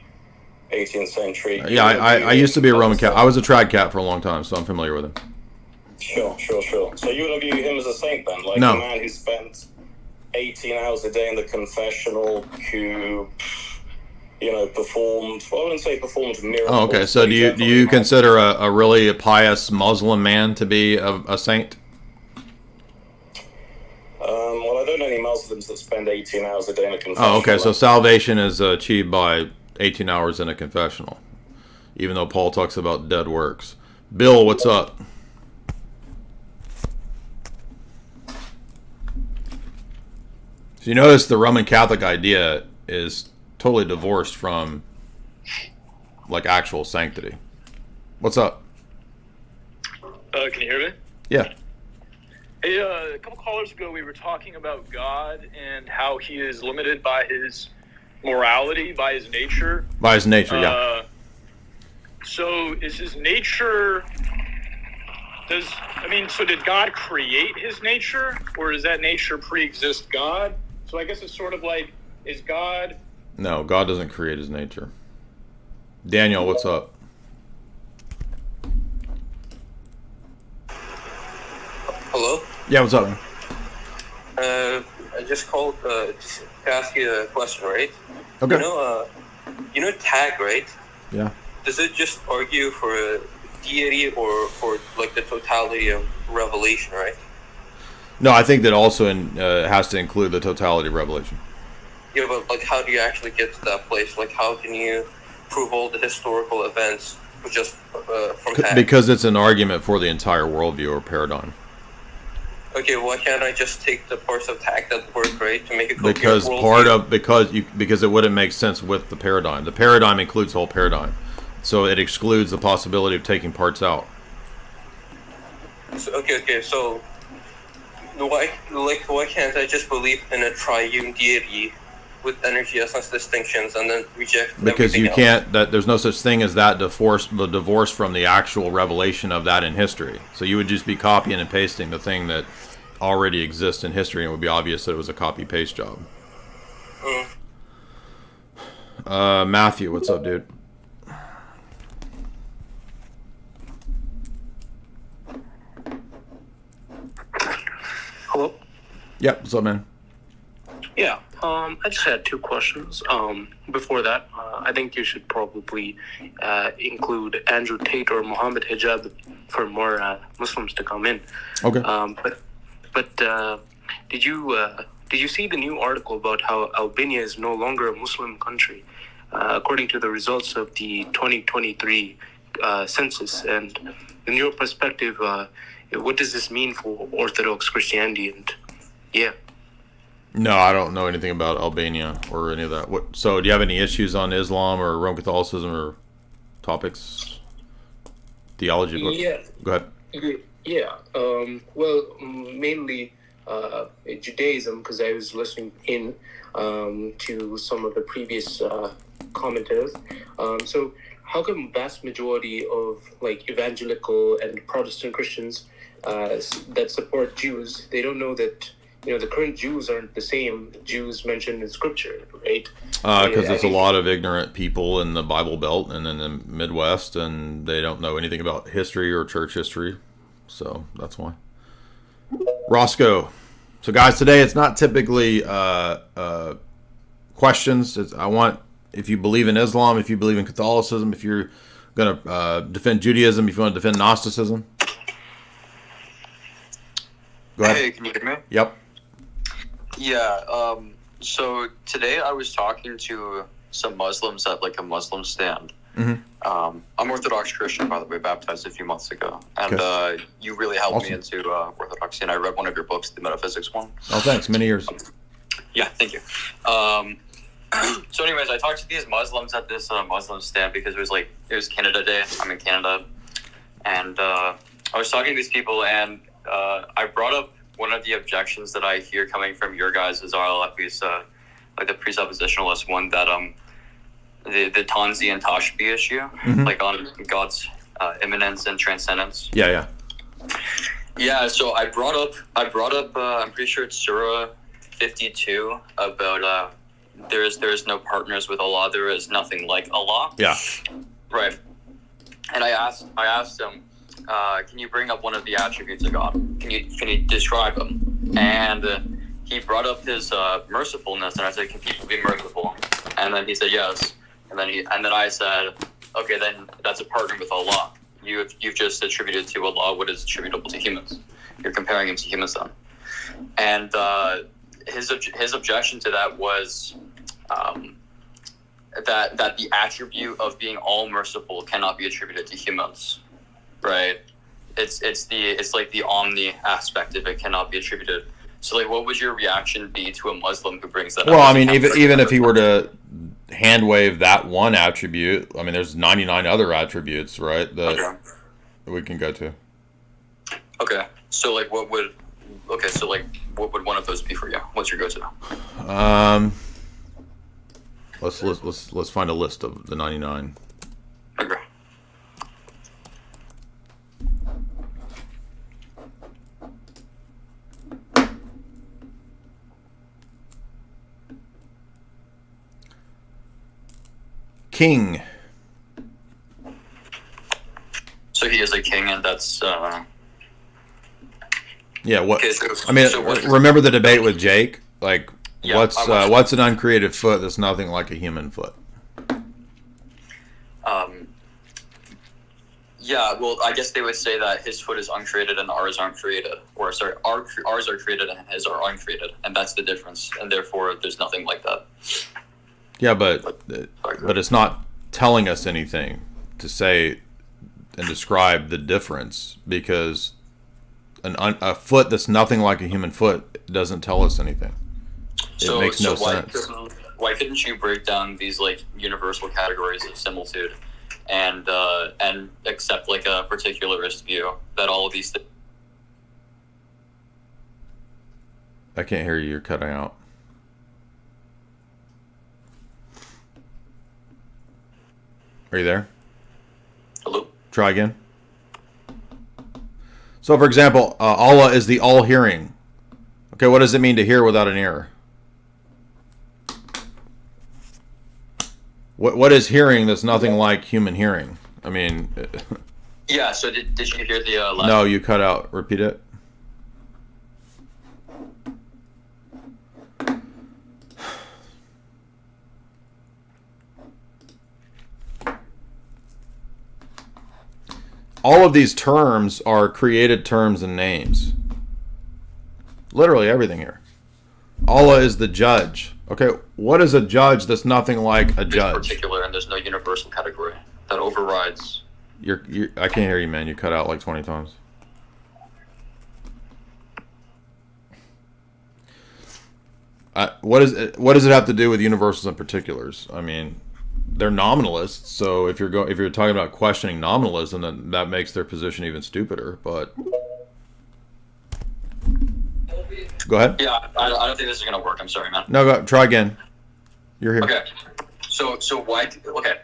18th century. Yeah, I used to be a Roman Catholic. I was a trad cat for a long time, so I'm familiar with him. Sure. So you would view him as a saint then? Like No. a man who spent 18 hours a day in the confessional, who, performed, well, I wouldn't say performed miracles. Oh, okay. So do you consider a really pious Muslim man to be a saint? Well, I don't know any Muslims that spend 18 hours a day in a confessional. Oh, okay. So salvation is achieved by 18 hours in a confessional, even though Paul talks about dead works. Bill, what's up? So you notice the Roman Catholic idea is totally divorced from like actual sanctity. What's up? Can you hear me? Yeah. Hey, a couple callers ago, we were talking about God and how he is limited by his morality, by his nature. By his nature, yeah. So is his nature... So did God create his nature, or does that nature pre-exist God? So I guess it's sort of like, is God... No, God doesn't create his nature. Daniel, what's up? Yeah, what's up, man? I just called just to ask you a question, right? Okay. You know tag, right? Yeah. Does it just argue for a deity or for like the totality of revelation, right? No, I think that also has to include the totality of revelation. Yeah, but like, how do you actually get to that place? Like, how can you prove all the historical events just from tag? Because it's an argument for the entire worldview or paradigm. Okay, why can't I just take the parts of tag that work, right, to make a coherent worldview? Because it wouldn't make sense with the paradigm. The paradigm includes the whole paradigm, so it excludes the possibility of taking parts out. So, okay. So why can't I just believe in a triune deity with energy essence distinctions and then reject Because everything you else? can't. There's no such thing as that divorce from the actual revelation of that in history. So you would just be copying and pasting the thing that already exists in history, and it would be obvious that it was a copy-paste job. Matthew, what's up, dude? Hello? Yep, what's up, man? Yeah, I just had two questions. Before that, I think you should probably include Andrew Tate or Mohammed Hijab for more Muslims to come in. Okay. But did you see the new article about how Albania is no longer a Muslim country, according to the results of the 2023 census? And in your perspective, what does this mean for Orthodox Christianity? And yeah. No, I don't know anything about Albania or any of that. So, do you have any issues on Islam or Roman Catholicism or topics, theology? Yeah. Go ahead. Yeah. Well, mainly Judaism, because I was listening in to some of the previous commenters. So, how come vast majority of like evangelical and Protestant Christians that support Jews, they don't know that the current Jews aren't the same Jews mentioned in Scripture, right? Because there's a lot of ignorant people in the Bible Belt and in the Midwest, and they don't know anything about history or church history. So that's why. Roscoe. So guys, today it's not typically questions. I want, if you believe in Islam, if you believe in Catholicism, if you're going to defend Judaism, if you want to defend Gnosticism. Go ahead. Hey, can you hear me? Yep. Yeah, so today I was talking to some Muslims at like a Muslim stand. Mm-hmm. I'm Orthodox Christian, by the way, baptized a few months ago. And you really helped me into Orthodoxy, and I read one of your books, the Metaphysics one. Oh, thanks. Many years. Yeah, thank you. So anyways, I talked to these Muslims at this Muslim stand because it was Canada Day. I'm in Canada. And I was talking to these people, and I brought up one of the objections that I hear coming from your guys is at least like the presuppositionalist one, that the Tanzi and Tashbi issue, like on God's immanence and transcendence. Yeah. So I brought up I'm pretty sure it's Surah 52 about there is no partners with Allah, there is nothing like Allah. Yeah. Right. And I asked him, can you bring up one of the attributes of God? Can you describe them? And he brought up his mercifulness, and I said, can people be merciful? And then he said yes. And then I said, okay, then that's a partner with Allah. You've just attributed to Allah what is attributable to humans. You're comparing him to humans then. And his objection to that was that the attribute of being all merciful cannot be attributed to humans. Right, it's like the omni aspect of it cannot be attributed. So like, what would your reaction be to a Muslim who brings that up? Well, I mean, even if he were to hand wave that one attribute, I mean, there's 99 other attributes, right? That we can go to. Okay, so like, what would one of those be for you? What's your go-to? Let's find a list of the 99. Okay. King. So he is a king, and that's Yeah. What? Okay, remember the debate with Jake? Like, Yeah, what's an uncreated foot that's nothing like a human foot? Yeah, well, I guess they would say that his foot is uncreated and ours aren't created. Or, sorry, ours are created and his are uncreated. And that's the difference. And therefore, there's nothing like that. Yeah, but it's not telling us anything to say and describe the difference, because a foot that's nothing like a human foot doesn't tell us anything. It makes no sense. Why couldn't you break down these like universal categories of similitude and accept like a particularist view that all of these things? I can't hear you. You're cutting out. Are you there? Hello? Try again. So, for example, Allah is the all-hearing. Okay, what does it mean to hear without an ear? What is hearing that's nothing like human hearing? I mean... Yeah, so did you hear the last... No, you cut out. Repeat it. All of these terms are created terms and names. Literally everything here. Allah is the judge. Okay, what is a judge that's nothing like a judge? Particular, and there's no universal category that overrides. I can't hear you, man. You cut out like 20 times. What does it have to do with universals and particulars? I mean, they're nominalists, so if you're talking about questioning nominalism, then that makes their position even stupider. But go ahead. Yeah, I don't think this is gonna work. I'm sorry, man. No, try again. You're here. Okay. So why? Okay.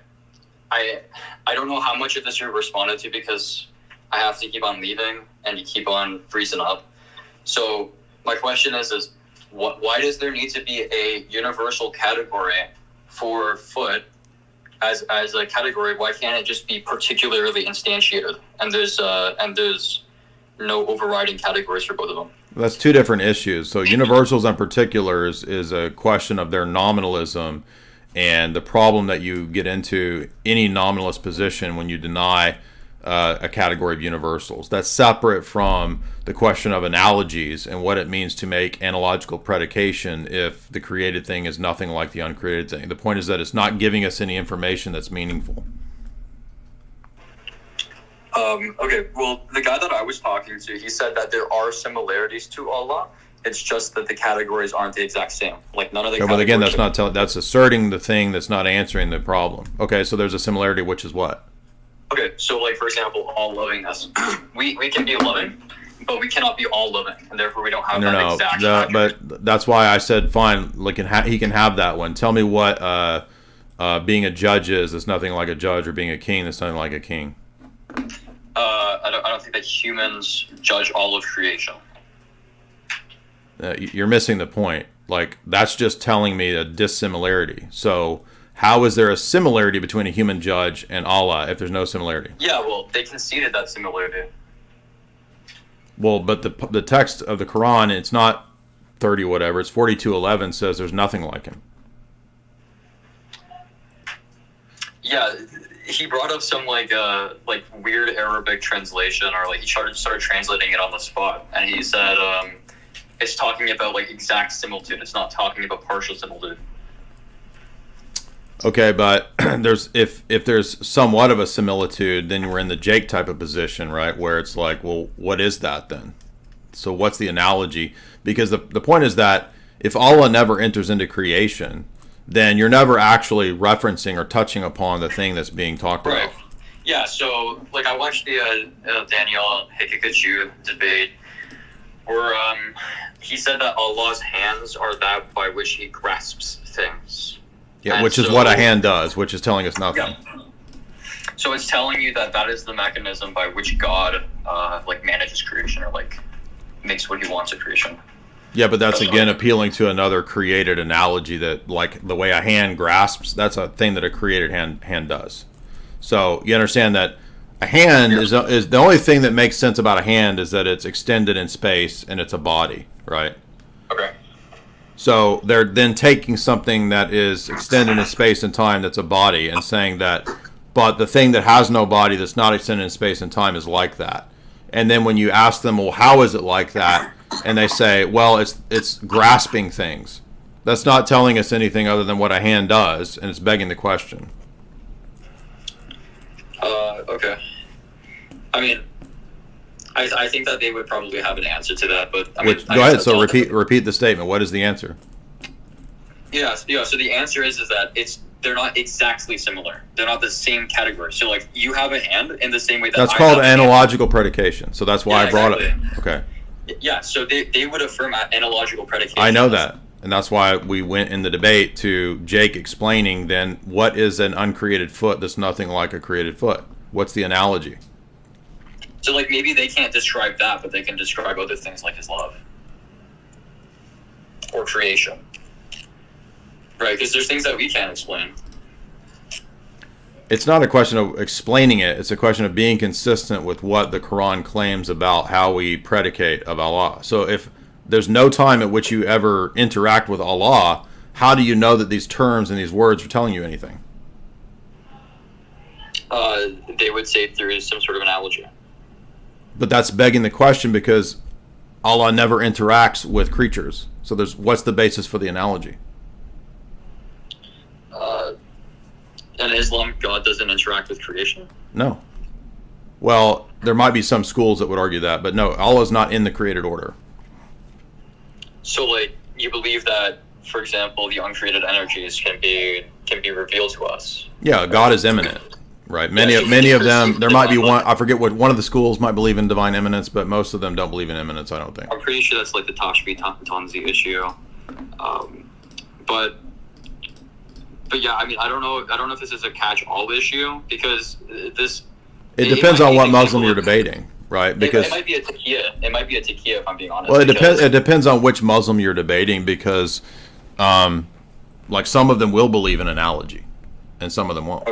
I don't know how much of this you responded to because I have to keep on leaving and you keep on freezing up. So my question is why does there need to be a universal category for foot as a category? Why can't it just be particularly instantiated? And there's no overriding categories for both of them. That's two different issues. So universals and particulars is a question of their nominalism and the problem that you get into any nominalist position when you deny a category of universals. That's separate from the question of analogies and what it means to make analogical predication if the created thing is nothing like the uncreated thing. The point is that it's not giving us any information that's meaningful. Okay, well, the guy that I was talking to, he said that there are similarities to Allah. It's just that the categories aren't the exact same. Like none of the. No, but again, that's not that's asserting the thing that's not answering the problem. Okay, so there's a similarity, which is what? Okay, so like for example, all lovingness. we can be loving, but we cannot be all loving, and therefore we don't have that exact. But that's why I said fine. Like he can have that one. Tell me what being a judge is. That's nothing like a judge, or being a king. That's nothing like a king. I don't think that humans judge all of creation. You're missing the point. Like, that's just telling me a dissimilarity. So how is there a similarity between a human judge and Allah if there's no similarity? Yeah, well, they conceded that similarity. Well, but the text of the Quran, it's not 30 whatever, it's 42:11 says there's nothing like him. Yeah, he brought up some like weird Arabic translation, or like he started translating it on the spot, and he said it's talking about like exact similitude. It's not talking about partial similitude. Okay, but if there's somewhat of a similitude, then we're in the Jake type of position, right? Where it's like, well, what is that then? So what's the analogy? Because the point is that if Allah never enters into creation, then you're never actually referencing or touching upon the thing that's being talked about. Yeah, so like I watched the Daniel Hikikachu debate where he said that Allah's hands are that by which he grasps things. Yeah, and which is what a hand does, which is telling us nothing. Yeah. So it's telling you that is the mechanism by which God like manages creation, or like makes what he wants of creation. Yeah, but that's again appealing to another created analogy that, like, the way a hand grasps, that's a thing that a created hand does. So you understand that A hand is the only thing that makes sense about a hand is that it's extended in space and it's a body, right? Okay. So they're then taking something that is extended in space and time that's a body and saying that, but the thing that has no body that's not extended in space and time is like that. And then when you ask them, well, how is it like that? And they say, well, it's grasping things. That's not telling us anything other than what a hand does, and it's begging the question. Okay. I mean, I think that they would probably have an answer to that, but I mean, Go ahead. So repeat the statement. What is the answer? Yeah. So the answer is that they're not exactly similar. They're not the same category. So like you have a hand in the same way that That's I called have analogical predication. So that's why I brought exactly. it. Okay. Yeah. So they would affirm analogical predication. I know that. And that's why we went in the debate to Jake explaining then what is an uncreated foot that's nothing like a created foot. What's the analogy? So like maybe they can't describe that, but they can describe other things like his love or creation, right? Because there's things that we can't explain. It's not a question of explaining it. It's a question of being consistent with what the Quran claims about how we predicate of Allah. So if there's no time at which you ever interact with Allah, how do you know that these terms and these words are telling you anything? They would say through some sort of analogy. But that's begging the question because Allah never interacts with creatures. So what's the basis for the analogy? In Islam, God doesn't interact with creation? No. Well, there might be some schools that would argue that, but no, Allah is not in the created order. So like you believe that, for example, the uncreated energies can be revealed to us? Yeah, God is immanent. Right. Many of them, there might be one, I forget what, one of the schools might believe in divine immanence, but most of them don't believe in immanence, I don't think. I'm pretty sure that's like the Tashbih Tanzi issue. But yeah, I mean, I don't know if this is a catch-all issue, because this... It depends on what Muslim you're debating, right? Because it might be a taqiyya. It might be a taqiyya, if I'm being honest. Well, it depends on which Muslim you're debating, because like some of them will believe in analogy, and some of them won't.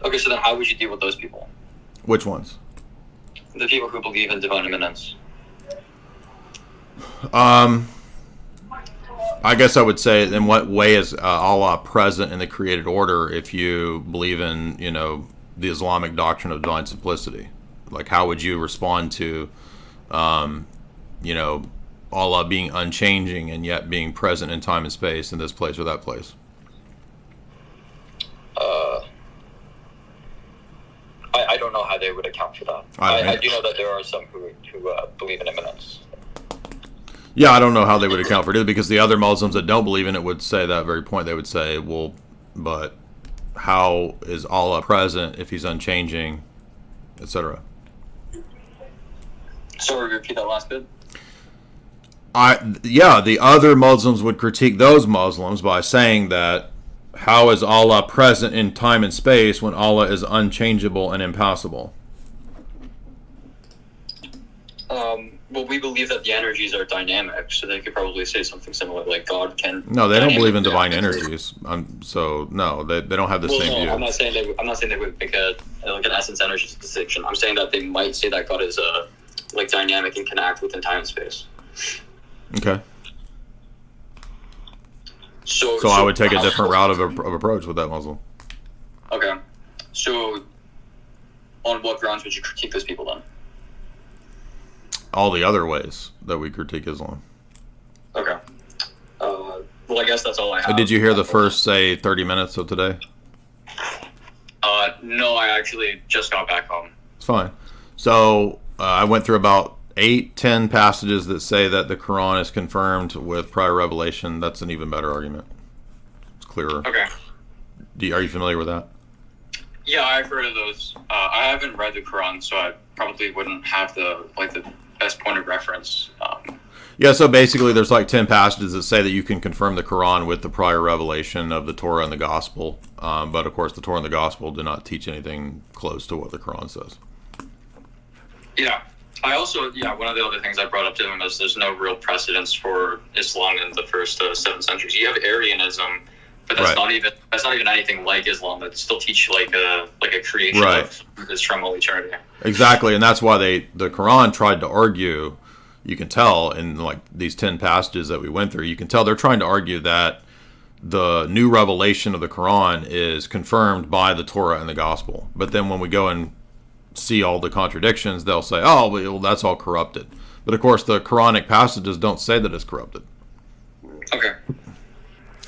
Okay, so then how would you deal with those people? Which ones? The people who believe in divine immanence. I guess I would say, in what way is Allah present in the created order if you believe in, the Islamic doctrine of divine simplicity? Like, how would you respond to, Allah being unchanging and yet being present in time and space in this place or that place? I don't know how they would account for that. I do know that there are some who believe in immanence. Yeah, I don't know how they would account for it, because the other Muslims that don't believe in it would say that very point. They would say, well, but how is Allah present if he's unchanging, etc.? Sorry, repeat that last bit. The other Muslims would critique those Muslims by saying that, how is Allah present in time and space when Allah is unchangeable and impassible? Well, we believe that the energies are dynamic, so they could probably say something similar, like God can... No, they don't believe in divine energies. So, no, they don't have the same view. I'm not saying they would make an essence energy distinction. I'm saying that they might say that God is dynamic and can act within time and space. Okay. So I would take a different route of approach with that Muslim. Okay. So, on what grounds would you critique those people then? All the other ways that we critique Islam. Okay. Well, I guess that's all I have. Did you hear the first, say, 30 minutes of today? No, I actually just got back home. It's fine. So I went through about 8-10 passages that say that the Quran is confirmed with prior revelation. That's an even better argument. It's clearer. Okay. Are you familiar with that? Yeah, I've heard of those. I haven't read the Quran, so I probably wouldn't have the best point of reference. Yeah, so basically there's 10 passages that say that you can confirm the Quran with the prior revelation of the Torah and the Gospel. But of course the Torah and the Gospel do not teach anything close to what the Quran says. Yeah. I also, one of the other things I brought up to him is there's no real precedence for Islam in the first 7 centuries. You have Arianism, but that's not even that's not even anything like Islam. That still teach like a creation of this terminal eternity. Exactly, and that's why the Quran tried to argue. You can tell in like these 10 passages that we went through. You can tell they're trying to argue that the new revelation of the Quran is confirmed by the Torah and the Gospel. But then when we go and see all the contradictions, they'll say, "Oh, well, that's all corrupted." But of course, the Quranic passages don't say that it's corrupted. Okay.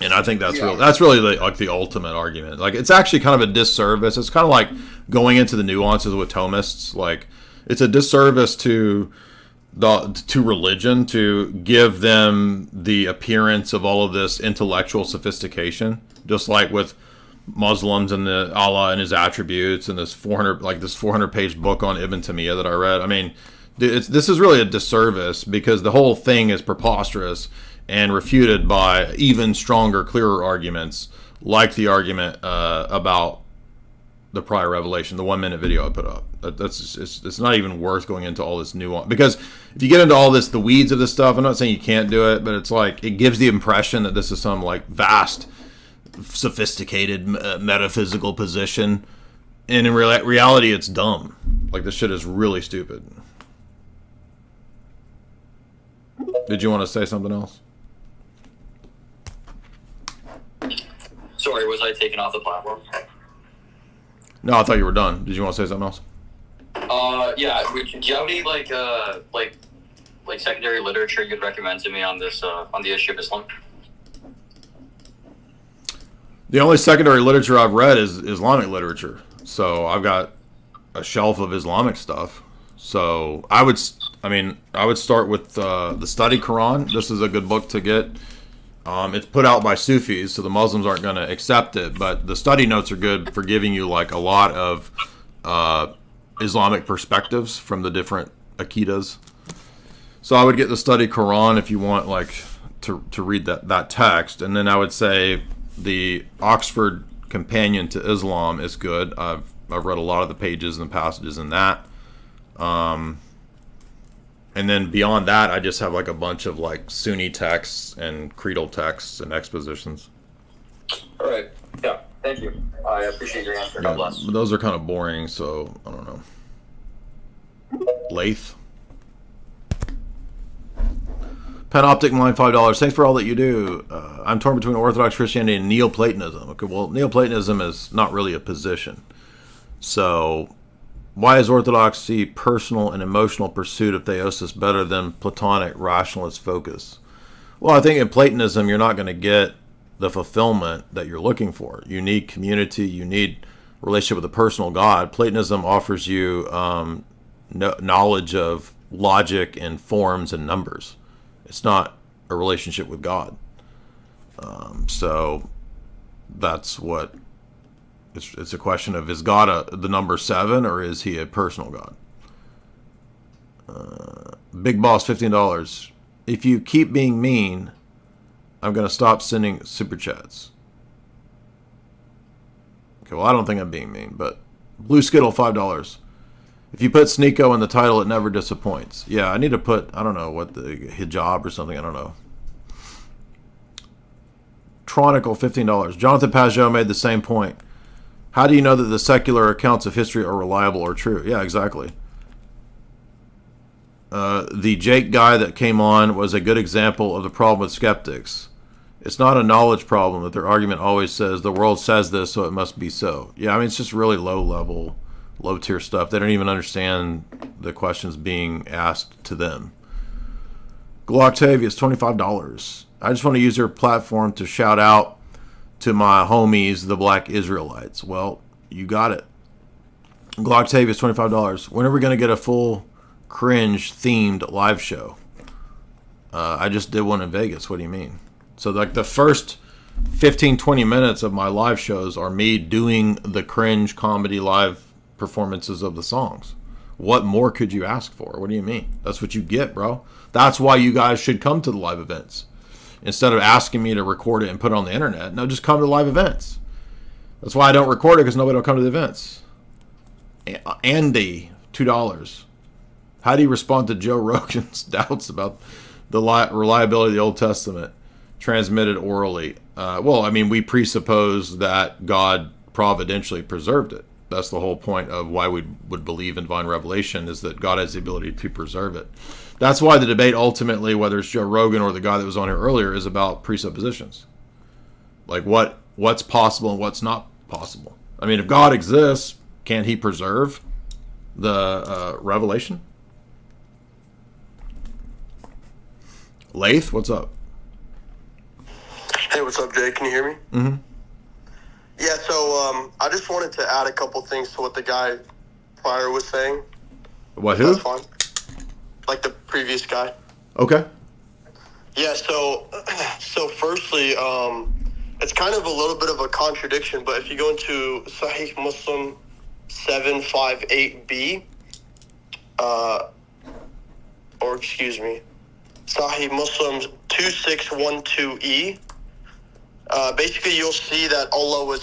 And I think that's really the ultimate argument. Like, it's actually kind of a disservice. It's kind of like going into the nuances with Thomists. Like, it's a disservice to religion to give them the appearance of all of this intellectual sophistication, just like with Muslims and the Allah and his attributes and this 400-page book on Ibn Taymiyyah that I read. I mean, this is really a disservice because the whole thing is preposterous and refuted by even stronger, clearer arguments, like the argument about the prior revelation, the 1-minute video I put up. It's not even worth going into all this nuance, because if you get into all this, the weeds of this stuff, I'm not saying you can't do it, but it's like, it gives the impression that this is some like vast, sophisticated metaphysical position, and in reality, it's dumb. Like, this shit is really stupid. Did you want to say something else? Sorry, was I taken off the platform? No, I thought you were done. Did you want to say something else? Yeah. Do you have any like secondary literature you'd recommend to me on this on the issue of Islam? The only secondary literature I've read is Islamic literature. So I've got a shelf of Islamic stuff. So I would start with the Study Quran. This is a good book to get. It's put out by Sufis, so the Muslims aren't going to accept it, but the study notes are good for giving you like a lot of Islamic perspectives from the different Aqidas. So I would get the Study Quran if you want like to read that text, and then I would say the Oxford Companion to Islam is good. I've read a lot of the pages and passages in that. And then beyond that, I just have like a bunch of like Sunni texts and creedal texts and expositions. All right. Yeah. Thank you. I appreciate your answer. God bless. But those are kind of boring, so I don't know. Lath. Panoptic Line, $5. Thanks for all that you do. I'm torn between Orthodox Christianity and Neoplatonism. Okay, well, Neoplatonism is not really a position. So, why is Orthodoxy personal and emotional pursuit of theosis better than Platonic rationalist focus? Well, I think in Platonism, you're not going to get the fulfillment that you're looking for. You need community. You need relationship with a personal God. Platonism offers you knowledge of logic and forms and numbers. It's not a relationship with God. So that's what... It's a question of, is God the number 7, or is he a personal God? Big Boss, $15. If you keep being mean, I'm going to stop sending super chats. Okay, well, I don't think I'm being mean, but Blue Skittle, $5. If you put Sneako in the title, it never disappoints. Yeah, I need to put, I don't know, what, the hijab or something, I don't know. Tronicle, $15. Jonathan Pajot made the same point. How do you know that the secular accounts of history are reliable or true? Yeah, exactly. The Jake guy that came on was a good example of the problem with skeptics. It's not a knowledge problem that their argument always says, the world says this, so it must be so. Yeah, I mean, it's just really low-level, low-tier stuff. They don't even understand the questions being asked to them. Glocktavius, $25. I just want to use your platform to shout out to my homies, the Black Israelites. Well, you got it. Glocktavius, $25. When are we going to get a full cringe-themed live show? I just did one in Vegas. What do you mean? So, like, the first 15, 20 minutes of my live shows are me doing the cringe comedy live performances of the songs. What more could you ask for? What do you mean? That's what you get, bro. That's why you guys should come to the live events. Instead of asking me to record it and put it on the internet, no, just come to live events. That's why I don't record it, because nobody will come to the events. Andy, $2. How do you respond to Joe Rogan's doubts about the reliability of the Old Testament transmitted orally? Well, I mean, we presuppose that God providentially preserved it. That's the whole point of why we would believe in divine revelation, is that God has the ability to preserve it. That's why the debate ultimately, whether it's Joe Rogan or the guy that was on here earlier, is about presuppositions. Like what's possible and what's not possible. I mean, if God exists, can't he preserve the revelation? Lath, what's up? Hey, what's up, Jay? Can you hear me? Mm-hmm. Yeah, so I just wanted to add a couple things to what the guy prior was saying. What, who? That's fine. Like the previous guy. Okay. Yeah, so firstly, it's kind of a little bit of a contradiction, but if you go into Sahih Muslim 758b, Sahih Muslim 2612e, basically you'll see that Allah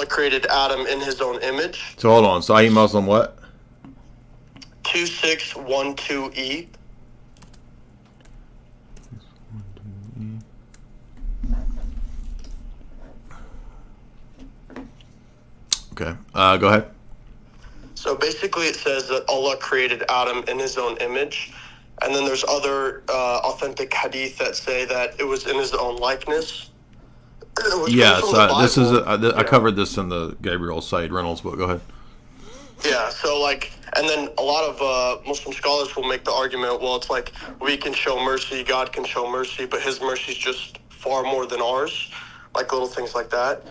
created Adam in his own image. So hold on, Sahih Muslim what? 2612e. Okay, go ahead. So basically it says that Allah created Adam in his own image. And then there's other authentic hadith that say that it was in his own likeness. Yes, this is I covered this in the Gabriel Said Reynolds book. Go ahead. Yeah, so and then a lot of Muslim scholars will make the argument, well, it's like we can show mercy, God can show mercy, but his mercy is just far more than ours, like little things like that.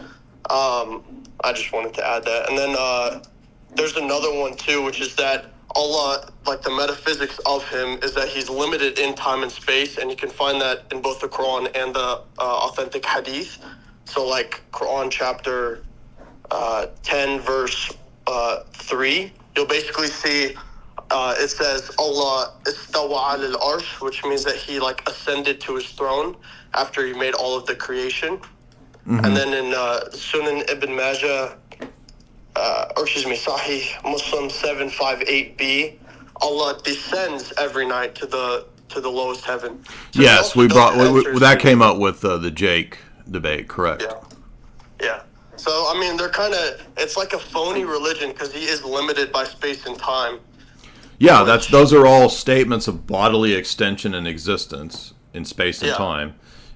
I just wanted to add that. And then there's another one too, which is that Allah, like the metaphysics of him, is that he's limited in time and space, and you can find that in both the Quran and the authentic hadith. So like Quran chapter 10 verse 3, you'll basically see it says Allah istawa al-arsh, which means that he like ascended to his throne after he made all of the creation. Mm-hmm. And then in Sunan Ibn Majah, Sahih Muslim 758b, Allah descends every night to the lowest heaven. So yes, that came up with the Jake debate, correct? Yeah. So I mean, it's like a phony religion because he is limited by space and time. Yeah, those are all statements of bodily extension and existence in space and time.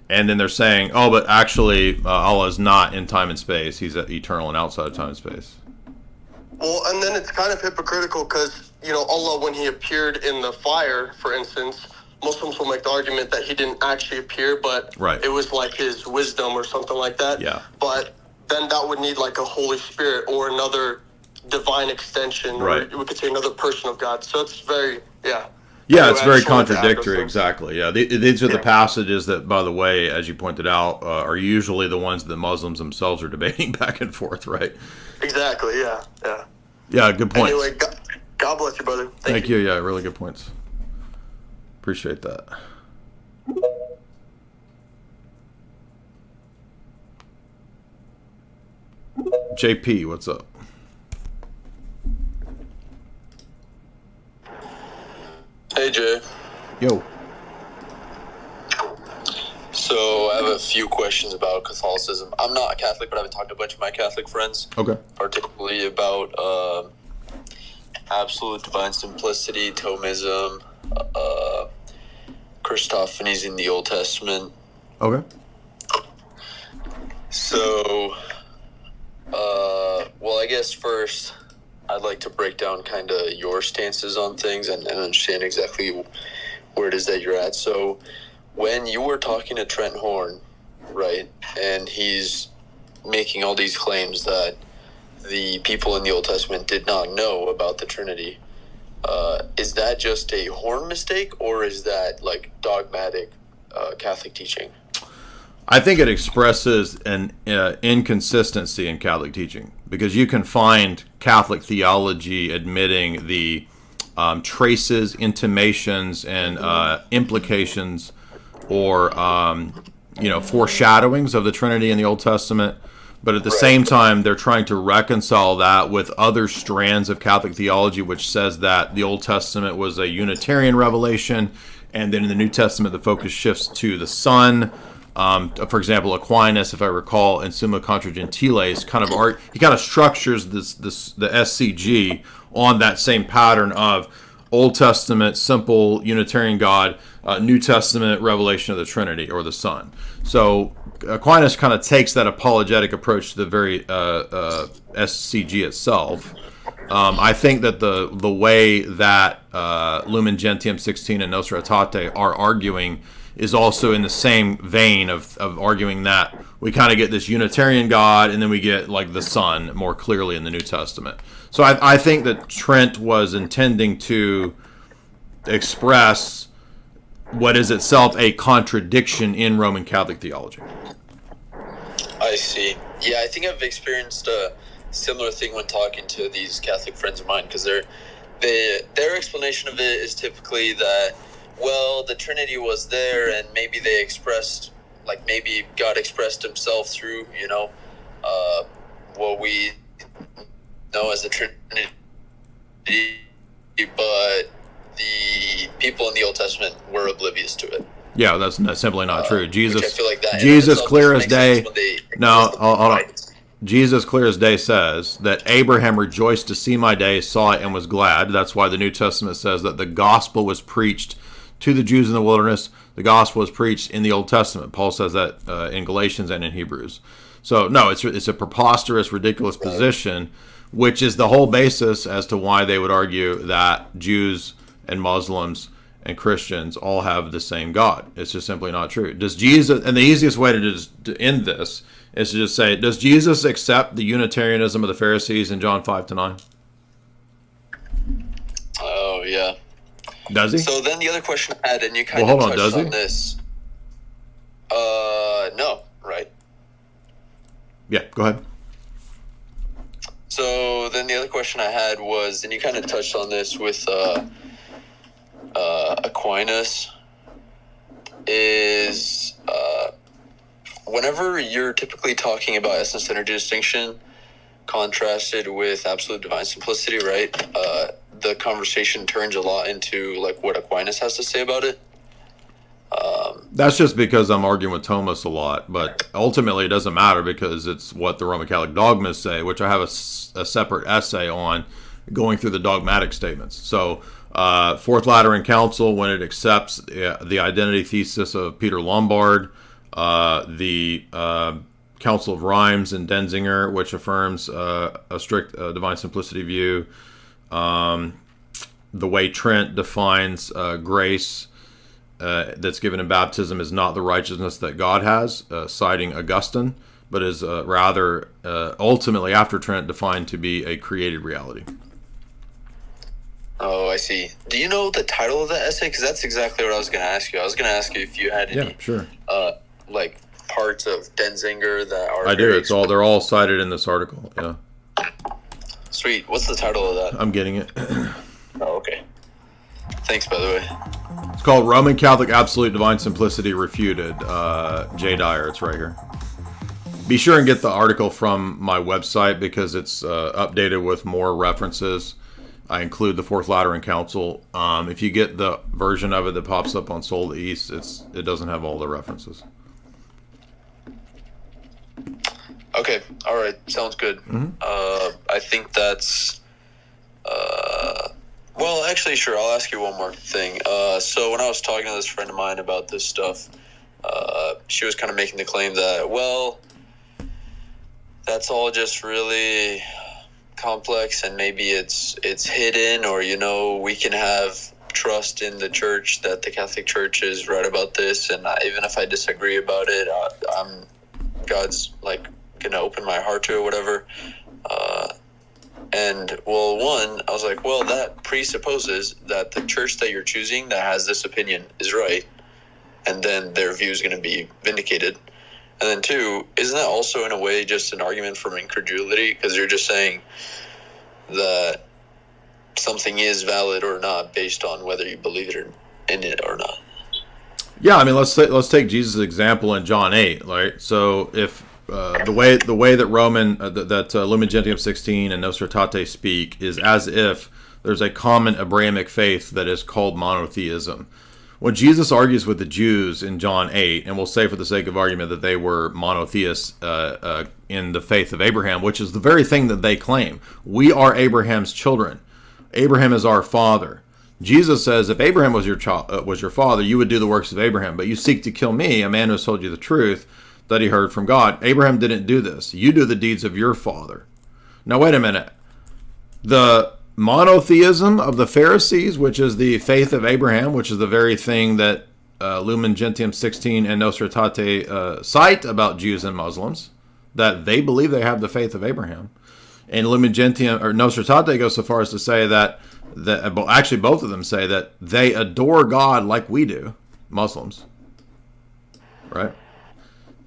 And then they're saying, oh, but actually Allah is not in time and space. He's eternal and outside of time and space. Well, and then it's kind of hypocritical because, Allah, when he appeared in the fire, for instance, Muslims will make the argument that he didn't actually appear, but it was like his wisdom or something like that. Yeah. But then that would need like a Holy Spirit or another divine extension, or we could say another person of God. So it's very, Yeah, it's very contradictory, exactly. Yeah, these are the passages that, by the way, as you pointed out, are usually the ones that Muslims themselves are debating back and forth, right? Exactly, yeah. Yeah, good points. Anyway, God bless you, brother. Thank you. Yeah, really good points. Appreciate that. JP, what's up? Hey, Jay. Yo. So I have a few questions about Catholicism. I'm not a Catholic, but I've been talking to a bunch of my Catholic friends. Okay. Particularly about absolute divine simplicity, Thomism, Christophanies in the Old Testament. Okay. So, well, I guess first I'd like to break down kind of your stances on things and understand exactly where it is that you're at. So, when you were talking to Trent Horn, right, and he's making all these claims that the people in the Old Testament did not know about the Trinity, is that just a Horn mistake, or is that like dogmatic Catholic teaching? I think it expresses an inconsistency in Catholic teaching, because you can find Catholic theology admitting the traces, intimations, and implications or foreshadowings of the Trinity in the Old Testament, but at the same time they're trying to reconcile that with other strands of Catholic theology, which says that the Old Testament was a Unitarian revelation, and then in the New Testament the focus shifts to the Son, For example, Aquinas, if I recall, in Summa Contra Gentiles, he kind of structures the SCG on that same pattern of Old Testament, simple Unitarian God, New Testament revelation of the Trinity or the Son. So Aquinas kind of takes that apologetic approach to the very SCG itself. I think that the way that Lumen Gentium 16 and Nostra Aetate are arguing is also in the same vein of arguing that we kind of get this Unitarian God and then we get like the Son more clearly in the New Testament. So I think that Trent was intending to express what is itself a contradiction in Roman Catholic theology. I see. Yeah, I think I've experienced a similar thing when talking to these Catholic friends of mine, because their explanation of it is typically that, well, the Trinity was there and maybe they expressed, like maybe God expressed himself through, what we know as the Trinity, but the people in the Old Testament were oblivious to it. Yeah, that's simply not true. Jesus, I feel like that Jesus, clear as day. No, hold on. Right. Jesus, clear as day, says that Abraham rejoiced to see my day, saw it, and was glad. That's why the New Testament says that the gospel was preached to the Jews in the wilderness. The gospel was preached in the Old Testament. Paul says that in Galatians and in Hebrews. So, no, it's a preposterous, ridiculous position, which is the whole basis as to why they would argue that Jews and Muslims and Christians all have the same God. It's just simply not true. Does Jesus, and the easiest way to end this is to just say, does Jesus accept the Unitarianism of the Pharisees in John 5-9? Oh, yeah. Does he? So then the other question I had, and you kind Well, of hold on, touched does he? on this. No, right? Yeah, go ahead. So then the other question I had was, and you kind of touched on this with Aquinas, is whenever you're typically talking about essence energy distinction contrasted with absolute divine simplicity, right? The conversation turns a lot into like what Aquinas has to say about it. That's just because I'm arguing with Thomas a lot, but ultimately it doesn't matter because it's what the Roman Catholic dogmas say, which I have a separate essay on going through the dogmatic statements. So, Fourth Lateran Council, when it accepts the identity thesis of Peter Lombard, the Council of Reims and Denzinger, which affirms a strict divine simplicity view, the way Trent defines grace that's given in baptism is not the righteousness that God has, citing Augustine, but is rather ultimately after Trent defined to be a created reality. Oh, I see. Do you know the title of that essay? Because that's exactly what I was going to ask you. I was going to ask you if you had any, sure. Like parts of Denzinger that are. I do. They're all cited in this article. Yeah. Sweet. What's the title of that? I'm getting it. Oh, okay. Thanks, by the way. It's called Roman Catholic Absolute Divine Simplicity Refuted. J. Dyer. It's right here. Be sure and get the article from my website because it's updated with more references. I include the Fourth Lateran Council. If you get the version of it that pops up on Soul to East, it doesn't have all the references. Okay. All right. Sounds good. Mm-hmm. I think that's. Well, actually, sure. I'll ask you one more thing. So when I was talking to this friend of mine about this stuff, she was kind of making the claim that, well, that's all just really complex and maybe it's hidden, or we can have trust in the church that the Catholic Church is right about this, and even if I disagree about it, God's like gonna open my heart to it, whatever. And well, one, I was like, well, that presupposes that the church that you're choosing that has this opinion is right, and then their view is going to be vindicated. And then two, isn't that also in a way just an argument from incredulity? Because you're just saying that something is valid or not based on whether you believe it in it or not. Yeah, I mean, let's take Jesus' example in John 8, right? So if the way that Lumen Gentium 16 and Nostra Aetate speak is as if there's a common Abrahamic faith that is called monotheism, when Jesus argues with the Jews in John 8, and we'll say for the sake of argument that they were monotheists in the faith of Abraham, which is the very thing that they claim. We are Abraham's children. Abraham is our father. Jesus says, if Abraham was your father, you would do the works of Abraham. But you seek to kill me, a man who has told you the truth that he heard from God. Abraham didn't do this. You do the deeds of your father. Now, wait a minute. The monotheism of the Pharisees, which is the faith of Abraham, which is the very thing that Lumen Gentium 16 and Nostra Aetate cite about Jews and Muslims, that they believe they have the faith of Abraham. And Lumen Gentium, or Nostra Aetate, goes so far as to say that actually both of them say that they adore God like we do, Muslims. Right?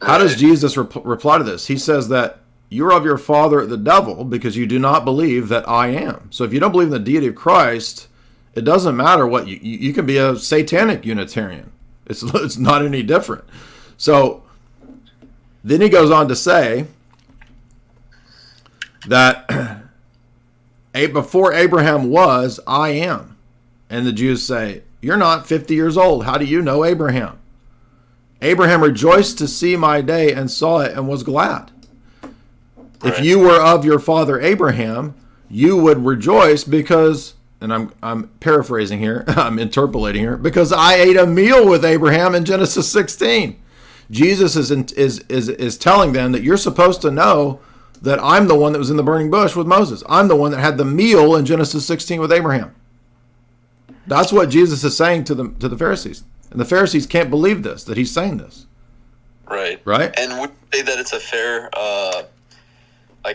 How does Jesus reply to this? He says that you're of your father the devil because you do not believe that I am. So if you don't believe in the deity of Christ, it doesn't matter what you can be a satanic Unitarian. It's not any different. So then he goes on to say that before Abraham was, I am. And the Jews say, you're not 50 years old. How do you know Abraham? Abraham rejoiced to see my day and saw it and was glad. If you were of your father Abraham, you would rejoice because, and I'm paraphrasing here, I'm interpolating here, because I ate a meal with Abraham in Genesis 16. Jesus is telling them that you're supposed to know that I'm the one that was in the burning bush with Moses. I'm the one that had the meal in Genesis 16 with Abraham. That's what Jesus is saying to the Pharisees. And the Pharisees can't believe this, that he's saying this. Right. Right? And would you say that it's a fair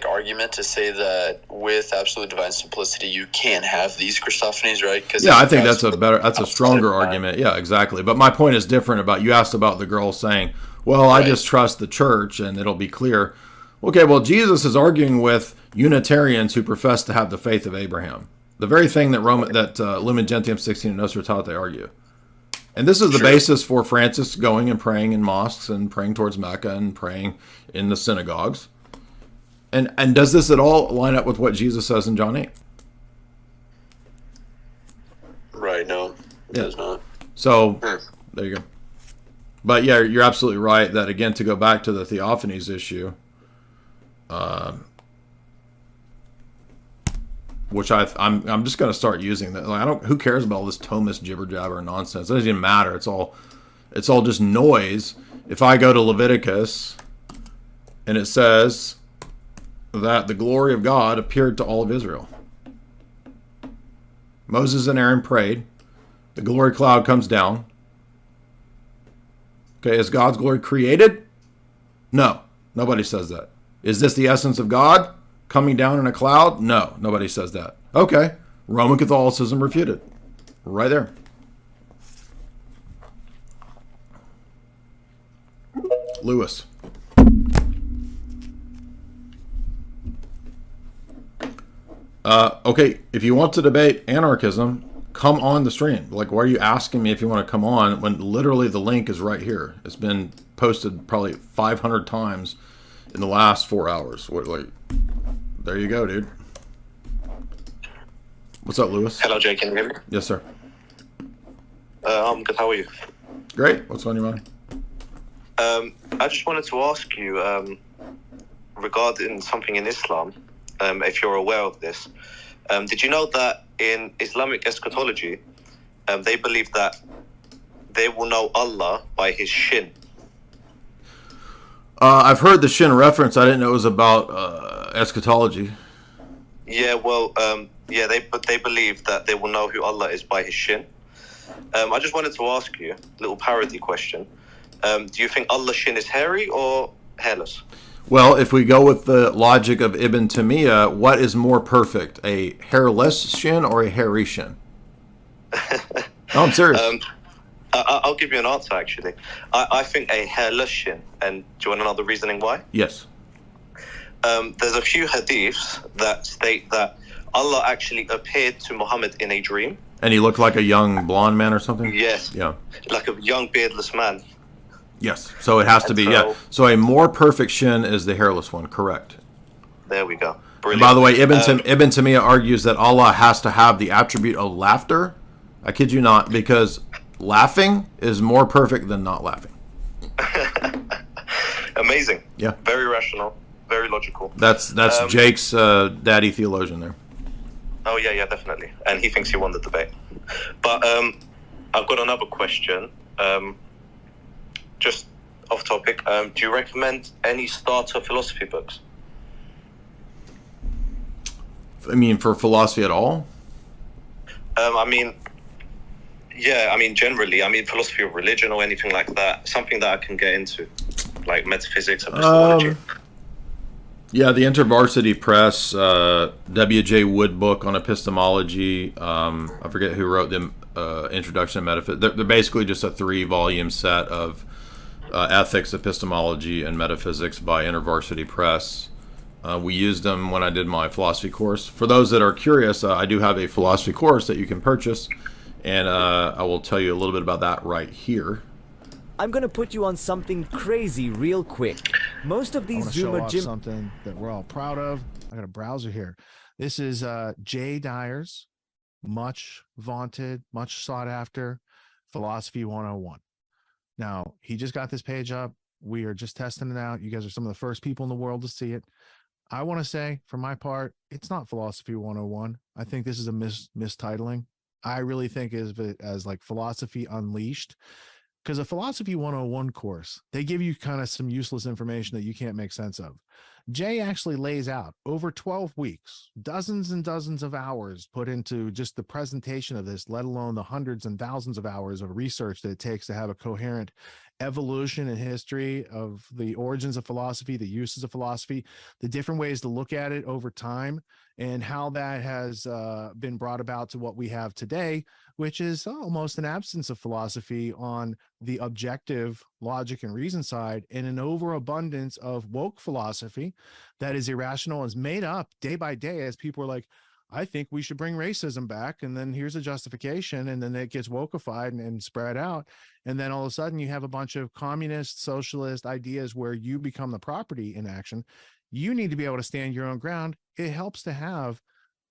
argument to say that with absolute divine simplicity you can't have these Christophanies, right? Yeah, I think that's a stronger argument. Yeah, exactly. But my point is different about, you asked about the girl saying, well, I just trust the church and it'll be clear. Okay, well, Jesus is arguing with Unitarians who profess to have the faith of Abraham. The very thing that Lumen Gentium 16 and Nostra Aetate argue. And this is the basis for Francis going and praying in mosques and praying towards Mecca and praying in the synagogues. And does this at all line up with what Jesus says in John 8? Right, no, it does not. So, there you go. But yeah, you're absolutely right that, again, to go back to the Theophanies issue, which I'm just going to start using that. Like, who cares about all this Thomist jibber jabber nonsense? It doesn't even matter. It's all just noise. If I go to Leviticus and it says that the glory of God appeared to all of Israel. Moses and Aaron prayed. The glory cloud comes down. Okay, is God's glory created? No, nobody says that. Is this the essence of God coming down in a cloud? No, nobody says that. Okay, Roman Catholicism refuted. Right there. Lewis. Okay, if you want to debate anarchism, come on the stream. Like, why are you asking me if you want to come on when literally the link is right here? It's been posted probably 500 times in the last 4 hours. There you go, dude. What's up, Lewis? Hello, Jay. Can you hear me? Yes, sir. I'm good. How are you? Great. What's on your mind? I just wanted to ask you regarding something in Islam, if you're aware of this. Did you know that in Islamic eschatology, they believe that they will know Allah by his shin? I've heard the shin reference. I didn't know it was about eschatology. Yeah, well, they believe that they will know who Allah is by his shin. I just wanted to ask you a little parody question. Do you think Allah's shin is hairy or hairless? Well, if we go with the logic of Ibn Taymiyyah, what is more perfect, a hairless shin or a hairy shin? No, I'm serious. I'll give you an answer, actually. I think a hairless shin. And do you want to know the reasoning why? Yes. There's a few hadiths that state that Allah actually appeared to Muhammad in a dream. And he looked like a young blonde man or something? Yes. Yeah. Like a young beardless man. Yes. So it has to be, yeah. So a more perfect shin is the hairless one, correct. There we go. Brilliant. And by the way, Ibn Taymiyyah argues that Allah has to have the attribute of laughter. I kid you not, because laughing is more perfect than not laughing. Amazing. Yeah. Very rational. Very logical. That's Jake's daddy theologian there. Oh yeah, definitely. And he thinks he won the debate. But I've got another question. Just off topic. Do you recommend any starter philosophy books? I mean, for philosophy at all? Generally, philosophy of religion or anything like that. Something that I can get into, like metaphysics, epistemology. Yeah, the InterVarsity Press, W.J. Wood book on epistemology. I forget who wrote them. Introduction to Metaphysics. They're basically just a 3-volume set of ethics, epistemology, and metaphysics by InterVarsity Press. We used them when I did my philosophy course. For those that are curious, I do have a philosophy course that you can purchase, and I will tell you a little bit about that right here. I'm going to put you on something crazy real quick. Most of these Zoomer Gym... something that we're all proud of. I got a browser here. This is Jay Dyer's much vaunted, much sought after Philosophy 101. Now, he just got this page up. We are just testing it out. You guys are some of the first people in the world to see it. I want to say, for my part, it's not Philosophy 101. I think this is a mistitling. I really think of it as like Philosophy Unleashed. Because a Philosophy 101 course, they give you kind of some useless information that you can't make sense of. Jay actually lays out over 12 weeks, dozens and dozens of hours put into just the presentation of this, let alone the hundreds and thousands of hours of research that it takes to have a coherent evolution and history of the origins of philosophy, the uses of philosophy, the different ways to look at it over time, and how that has been brought about to what we have today, which is almost an absence of philosophy on the objective logic and reason side, and an overabundance of woke philosophy that is irrational and is made up day by day as people are like, I think we should bring racism back, and then here's a justification, and then it gets wokeified and spread out, and then all of a sudden you have a bunch of communist, socialist ideas where you become the property in action. You need to be able to stand your own ground. It helps to have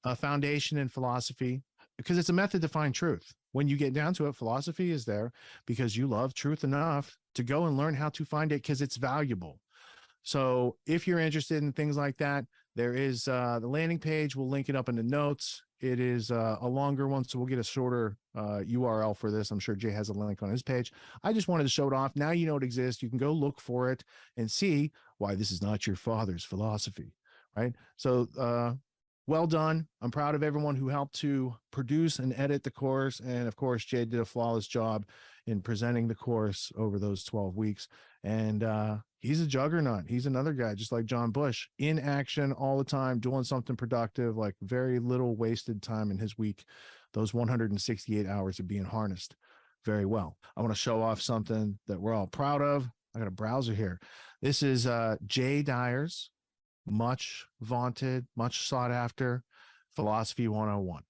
a foundation in philosophy because it's a method to find truth. When you get down to it, philosophy is there because you love truth enough to go and learn how to find it because it's valuable. So if you're interested in things like that, there is the landing page. We'll link it up in the notes. It is a longer one, so we'll get a shorter URL for this. I'm sure Jay has a link on his page. I just wanted to show it off. Now you know it exists. You can go look for it and see why this is not your father's philosophy, right? So well done. I'm proud of everyone who helped to produce and edit the course. And of course, Jay did a flawless job in presenting the course over those 12 weeks. And he's a juggernaut. He's another guy, just like John Bush, in action all the time, doing something productive, like very little wasted time in his week. Those 168 hours are being harnessed very well. I want to show off something that we're all proud of. I got a browser here. This is Jay Dyer's much vaunted, much sought after Philosophy 101.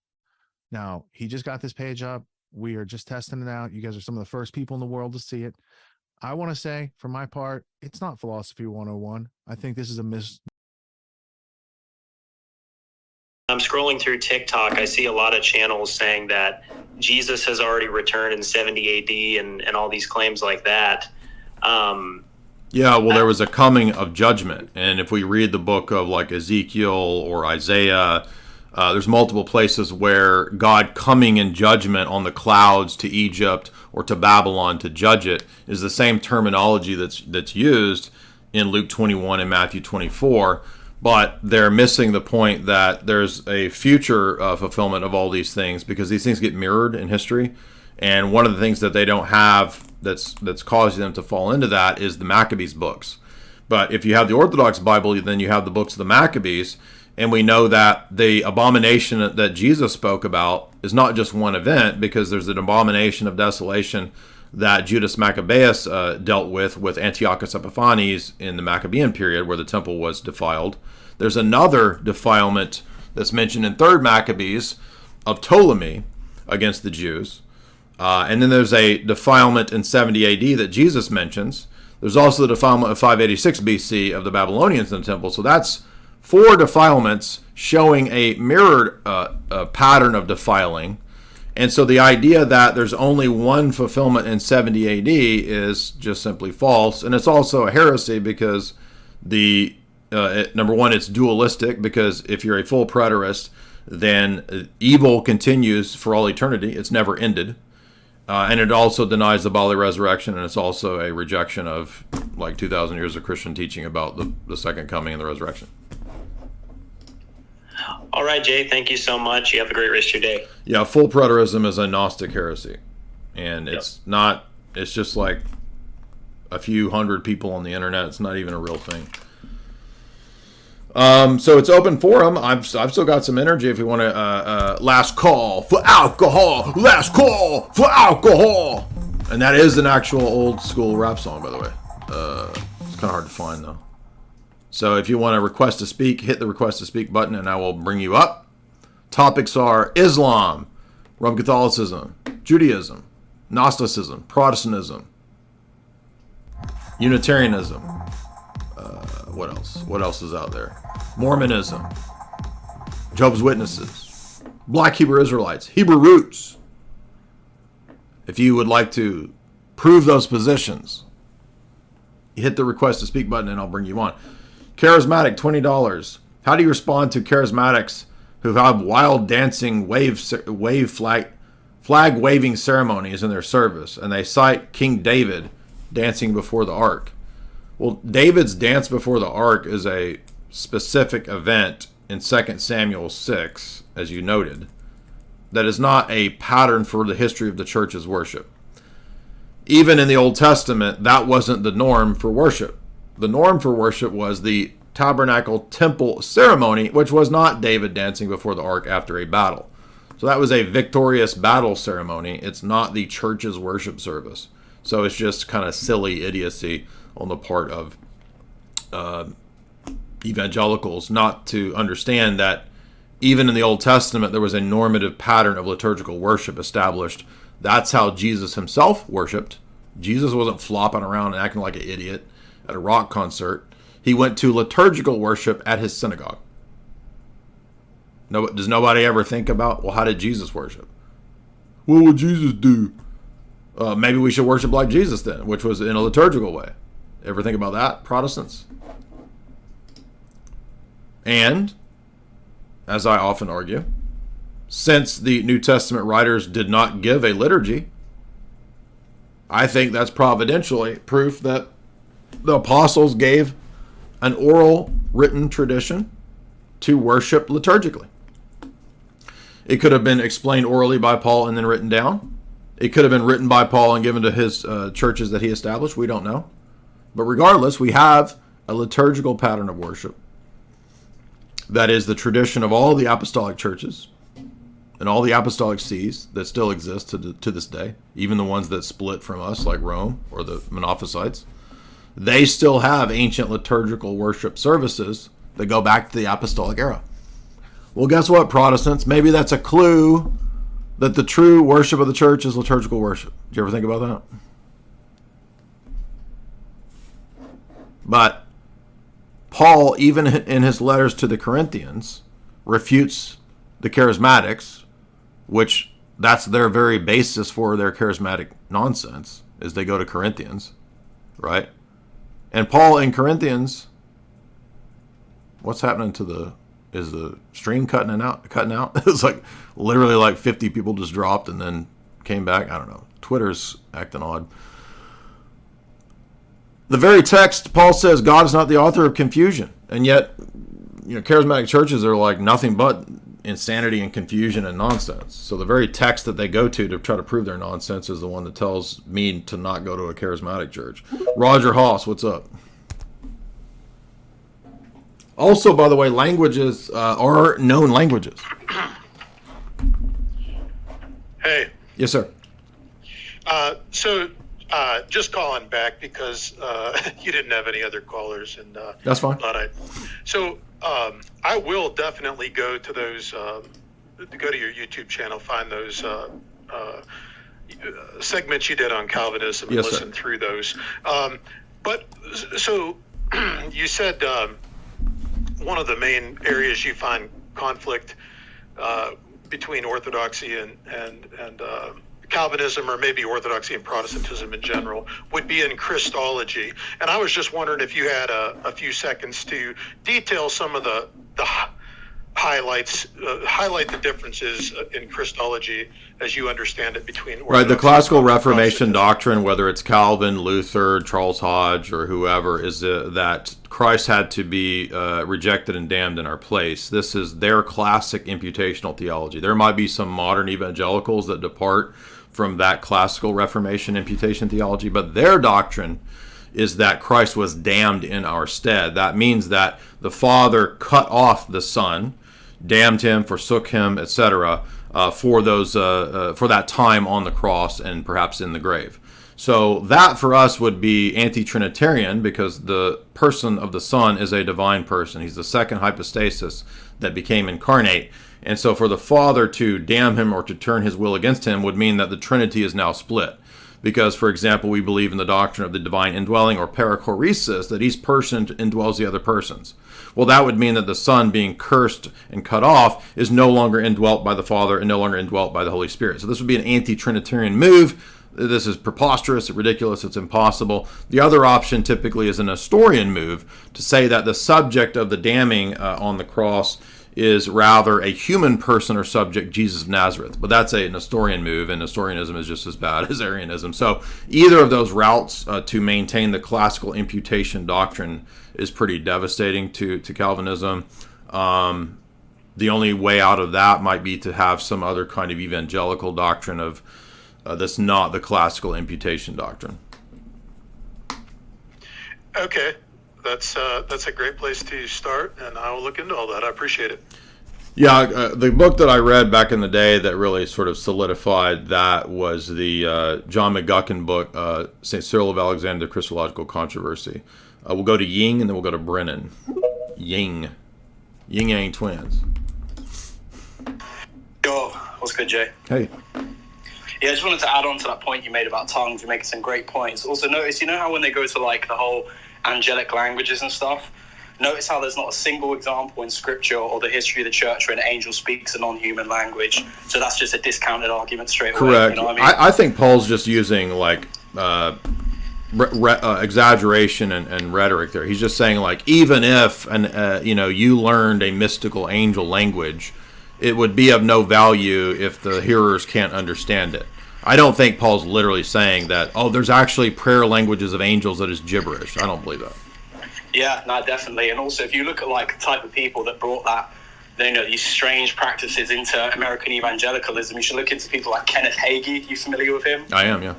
Now, he just got this page up. We are just testing it out. You guys are some of the first people in the world to see it. I want to say, for my part, it's not Philosophy 101. I think this is a I'm scrolling through TikTok. I see a lot of channels saying that Jesus has already returned in 70 AD and all these claims like that. Yeah, well, there was a coming of judgment. And if we read the book of like Ezekiel or Isaiah, there's multiple places where God coming in judgment on the clouds to Egypt or to Babylon to judge it is the same terminology that's used in Luke 21 and Matthew 24. But they're missing the point that there's a future fulfillment of all these things because these things get mirrored in history. And one of the things that they don't have that's causing them to fall into that is the Maccabees books. But if you have the Orthodox Bible, then you have the books of the Maccabees. And we know that the abomination that Jesus spoke about is not just one event, because there's an abomination of desolation that Judas Maccabeus dealt with Antiochus Epiphanes in the Maccabean period, where the temple was defiled. There's another defilement that's mentioned in 3rd Maccabees of Ptolemy against the Jews. And then there's a defilement in 70 AD that Jesus mentions. There's also the defilement of 586 BC of the Babylonians in the temple. So that's 4 defilements showing a mirrored pattern of defiling. And so the idea that there's only one fulfillment in 70 AD is just simply false. And it's also a heresy because number one, it's dualistic, because if you're a full preterist, then evil continues for all eternity. It's never ended. And it also denies the bodily resurrection, and it's also a rejection of like 2,000 years of Christian teaching about the second coming and the resurrection. All right, Jay, thank you so much. You have a great rest of your day. Yeah, full preterism is a Gnostic heresy. And it's not, it's just like a few hundred people on the internet. It's not even a real thing. So it's open forum. I've still got some energy if you want to, last call for alcohol, last call for alcohol. And that is an actual old school rap song, by the way. It's kind of hard to find though. So if you want to request to speak, hit the request to speak button and I will bring you up. Topics are Islam, Roman Catholicism, Judaism, Gnosticism, Protestantism, Unitarianism. What else? What else is out there? Mormonism, Jehovah's Witnesses, Black Hebrew Israelites, Hebrew roots. If you would like to prove those positions, you hit the request to speak button and I'll bring you on. Charismatic, $20. How do you respond to charismatics who have wild dancing flag waving ceremonies in their service, and they cite King David dancing before the ark? Well, David's dance before the ark is a specific event in 2 Samuel 6, as you noted, that is not a pattern for the history of the church's worship. Even in the Old Testament, that wasn't the norm for worship. The norm for worship was the tabernacle temple ceremony, which was not David dancing before the ark after a battle. So that was a victorious battle ceremony. It's not the church's worship service. So it's just kind of silly idiocy on the part of evangelicals not to understand that even in the Old Testament there was a normative pattern of liturgical worship established. That's how Jesus himself worshipped. Jesus wasn't flopping around and acting like an idiot at a rock concert. He went to liturgical worship at his synagogue. No, does nobody ever think about, well, how did Jesus worship? What would Jesus do? Maybe we should worship like Jesus then, which was in a liturgical way. Ever think about that, Protestants? And, as I often argue, since the New Testament writers did not give a liturgy, I think that's providentially proof that the apostles gave an oral written tradition to worship liturgically. It could have been explained orally by Paul and then written down. It could have been written by Paul and given to his churches that he established. We don't know. But regardless, we have a liturgical pattern of worship that is the tradition of all the apostolic churches and all the apostolic sees that still exist to this day, even the ones that split from us like Rome or the Monophysites. They still have ancient liturgical worship services that go back to the apostolic era. Well, guess what, Protestants? Maybe that's a clue that the true worship of the church is liturgical worship. Did you ever think about that? But Paul, even in his letters to the Corinthians, refutes the charismatics, which that's their very basis for their charismatic nonsense, is they go to Corinthians, right? And Paul in Corinthians, what's happening to is the stream cutting out? It's like literally like 50 people just dropped and then came back. I don't know. Twitter's acting odd. The very text, Paul says God is not the author of confusion. And yet, charismatic churches are like nothing but insanity and confusion and nonsense. So the very text that they go to try to prove their nonsense is the one that tells me to not go to a charismatic church. Roger Haas, what's up? Also, by the way, languages are known languages. Hey. Yes, sir. So just calling back because you didn't have any other callers, and that's fine. I will definitely go to those. Go to your YouTube channel, find those segments you did on Calvinism, and Yes, listen sir. through those. But you said one of the main areas you find conflict between Orthodoxy and Calvinism, or maybe Orthodoxy and Protestantism in general, would be in Christology. And I was just wondering if you had a few seconds to detail some of the highlight the differences in Christology as you understand it between Orthodoxy. Right, the classical Reformation doctrine, whether it's Calvin, Luther, Charles Hodge, or whoever, is that Christ had to be rejected and damned in our place. This is their classic imputational theology. There might be some modern evangelicals that depart from that classical Reformation imputation theology, but their doctrine is that Christ was damned in our stead. That means that the Father cut off the Son, damned him, forsook him, etc., for that time on the cross and perhaps in the grave. So that for us would be anti-Trinitarian, because the person of the Son is a divine person. He's the second hypostasis that became incarnate. And so for the Father to damn him or to turn his will against him would mean that the Trinity is now split. Because, for example, we believe in the doctrine of the divine indwelling, or perichoresis, that each person indwells the other persons. Well, that would mean that the Son, being cursed and cut off, is no longer indwelt by the Father and no longer indwelt by the Holy Spirit. So this would be an anti-Trinitarian move. This is preposterous, ridiculous, it's impossible. The other option typically is a Nestorian move, to say that the subject of the damning on the cross is rather a human person or subject, Jesus of Nazareth. But that's a Nestorian move, and Nestorianism is just as bad as Arianism. So either of those routes to maintain the classical imputation doctrine is pretty devastating to Calvinism. The only way out of that might be to have some other kind of evangelical doctrine of that's not the classical imputation doctrine. Okay. That's a great place to start, and I will look into all that. I appreciate it. Yeah, the book that I read back in the day that really sort of solidified that was the John McGuckin book, St. Cyril of Alexandria, Christological Controversy. We'll go to Ying, and then we'll go to Brennan. Ying. Yin-yang twins. Yo, what's good, Jay? Hey. Yeah, I just wanted to add on to that point you made about tongues. You're making some great points. Also, notice, you know how when they go to like the whole angelic languages and stuff, notice how there's not a single example in scripture or the history of the church where an angel speaks a non-human language. So that's just a discounted argument straight away. Correct. You know what I mean? I think Paul's just using like exaggeration and rhetoric there. He's just saying, like, even if you learned a mystical angel language, it would be of no value if the hearers can't understand it. I don't think Paul's literally saying that, there's actually prayer languages of angels that is gibberish. I don't believe that. Yeah, no, definitely. And also, if you look at like the type of people that brought that, these strange practices into American evangelicalism, you should look into people like Kenneth Hagee. You familiar with him? I am, yeah.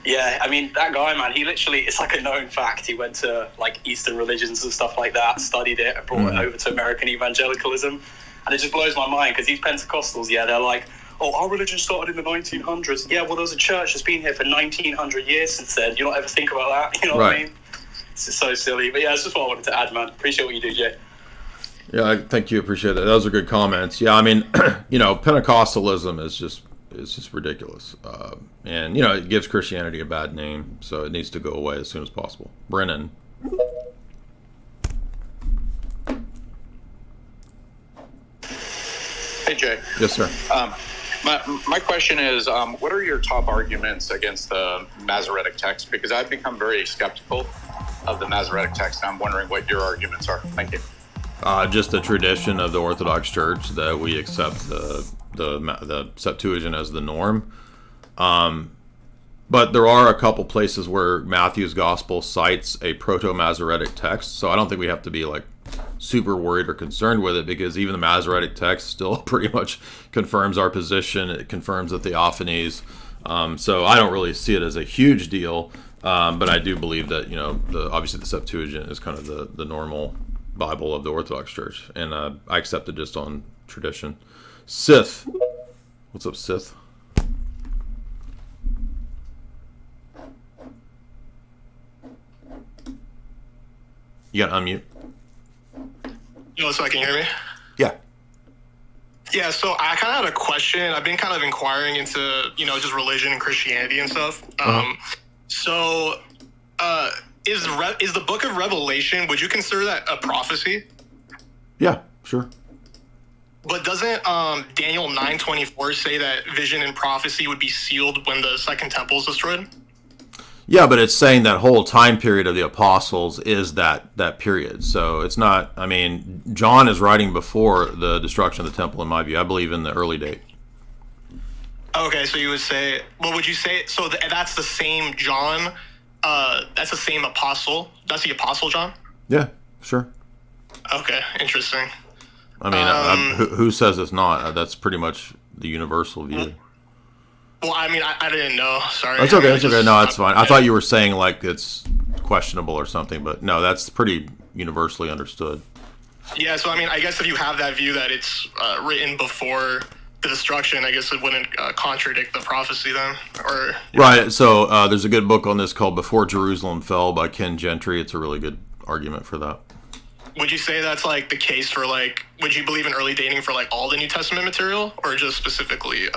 Yeah, I mean, that guy, man, he literally, it's like a known fact. He went to like Eastern religions and stuff like that, studied it, and brought it over to American evangelicalism. And it just blows my mind, because these Pentecostals, they're like, our religion started in the 1900s. Yeah, well, there's a church that's been here for 1900 years since then. You don't ever think about that, you know what I mean? It's just so silly. But yeah, that's just what I wanted to add, man. Appreciate what you do, Jay. Yeah, thank you. Appreciate that. Those are good comments. Yeah, I mean, Pentecostalism is just ridiculous. And, it gives Christianity a bad name, so it needs to go away as soon as possible. Brennan. Hey, Jay. Yes, sir. My question is, what are your top arguments against the Masoretic text? Because I've become very skeptical of the Masoretic text. I'm wondering what your arguments are. Thank you. Just the tradition of the Orthodox Church that we accept the Septuagint as the norm. But there are a couple places where Matthew's Gospel cites a Proto-Masoretic text, so I don't think we have to be like super worried or concerned with it, because even the Masoretic text still pretty much confirms our position. It confirms the Theophanies. So I don't really see it as a huge deal, but I do believe that, obviously the Septuagint is kind of the normal Bible of the Orthodox Church, and I accept it just on tradition. Sith. What's up, Sith? You gotta unmute. So I can hear me? Yeah. Yeah, so I kind of had a question. I've been kind of inquiring into, just religion and Christianity and stuff. Is the book of Revelation, would you consider that a prophecy? Yeah, sure. But doesn't Daniel 9:24 say that vision and prophecy would be sealed when the second temple is destroyed? Yeah, but it's saying that whole time period of the apostles is that period. So it's not, I mean, John is writing before the destruction of the temple, in my view. I believe in the early date. Okay, so you would say, well, would you say, so that's the same John, that's the same apostle, that's the apostle John? Yeah, sure. Okay, interesting. I mean, who says it's not? That's pretty much the universal view. Well, I mean, I didn't know. Sorry. That's okay. That's okay. No, that's fine. I thought you were saying like it's questionable or something, but no, that's pretty universally understood. Yeah. So I mean, I guess if you have that view that it's written before the destruction, I guess it wouldn't contradict the prophecy then, or right. So there's a good book on this called "Before Jerusalem Fell" by Ken Gentry. It's a really good argument for that. Would you say that's like the case for like? Would you believe in early dating for like all the New Testament material, or just specifically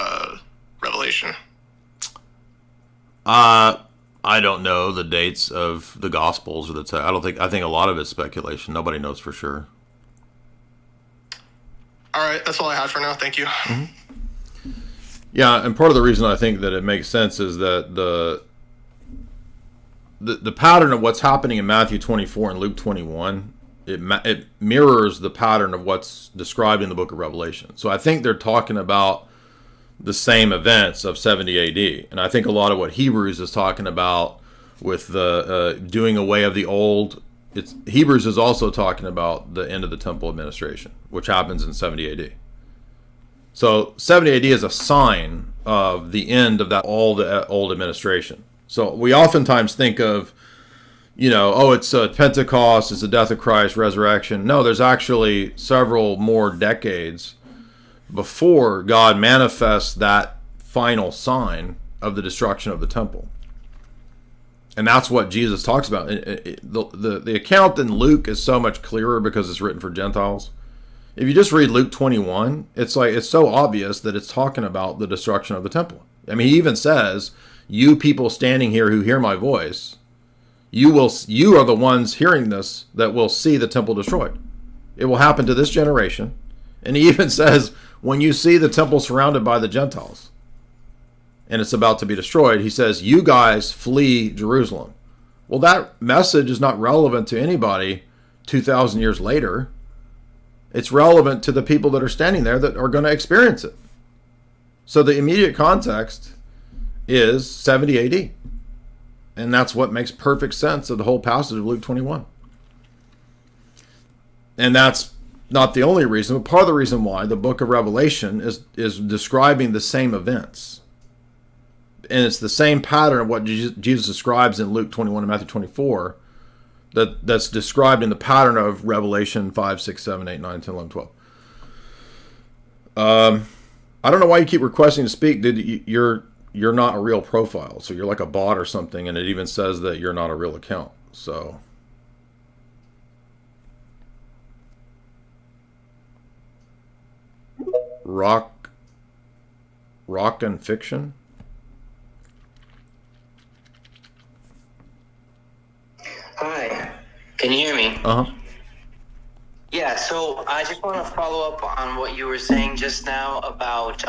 Revelation? I don't know the dates of the Gospels or the text. I think a lot of it's speculation. Nobody knows for sure. All right, that's all I had for now. Thank you. Mm-hmm. Yeah, and part of the reason I think that it makes sense is that the pattern of what's happening in Matthew 24 and Luke 21, it mirrors the pattern of what's described in the book of Revelation. So I think they're talking about the same events of 70 AD. And I think a lot of what Hebrews is talking about with the doing away of the old, Hebrews is also talking about the end of the temple administration, which happens in 70 AD. So 70 AD is a sign of the end of that all the old administration. So we oftentimes think of, it's Pentecost, it's the death of Christ, resurrection. No, there's actually several more decades before God manifests that final sign of the destruction of the temple. And that's what Jesus talks about. The account in Luke is so much clearer because it's written for Gentiles. If you just read Luke 21, it's so obvious that it's talking about the destruction of the temple. I mean, he even says, you people standing here who hear my voice, you are the ones hearing this that will see the temple destroyed. It will happen to this generation. And he even says, when you see the temple surrounded by the Gentiles and it's about to be destroyed, he says, you guys flee Jerusalem. Well, that message is not relevant to anybody 2,000 years later. It's relevant to the people that are standing there that are going to experience it. So the immediate context is 70 AD. And that's what makes perfect sense of the whole passage of Luke 21. And that's not the only reason, but part of the reason why the book of Revelation is describing the same events. And it's the same pattern of what Jesus describes in Luke 21 and Matthew 24 that's described in the pattern of Revelation 5, 6, 7, 8, 9, 10, 11, 12. I don't know why you keep requesting to speak. You're not a real profile, so you're like a bot or something, and it even says that you're not a real account. So rock and fiction. Hi, can you hear me? Uh-huh. Yeah, so I just want to follow up on what you were saying just now about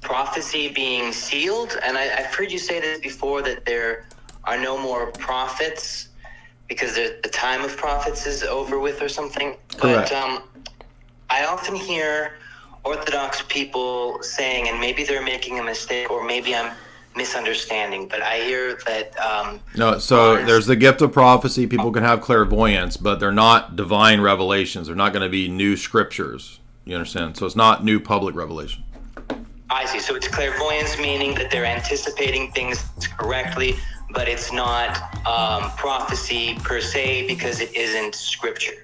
prophecy being sealed. And I've heard you say this before, that there are no more prophets because the time of prophets is over with or something. Correct. But I often hear Orthodox people saying, and maybe they're making a mistake or maybe I'm misunderstanding, but I hear that no, so there's the gift of prophecy. People can have clairvoyance, but they're not divine revelations. They're not going to be new scriptures. You understand? So it's not new public revelation. I see. So it's clairvoyance, meaning that they're anticipating things correctly, but it's not prophecy per se because it isn't scripture.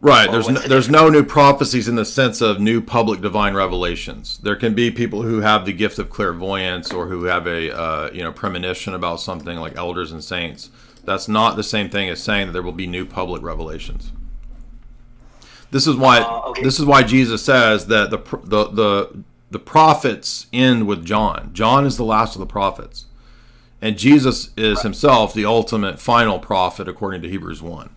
Right. There's no new prophecies in the sense of new public divine revelations. There can be people who have the gift of clairvoyance or who have a premonition about something, like elders and saints. That's not the same thing as saying that there will be new public revelations. This is why This is why Jesus says that the prophets end with John. John is the last of the prophets, and Jesus is himself the ultimate final prophet according to Hebrews 1.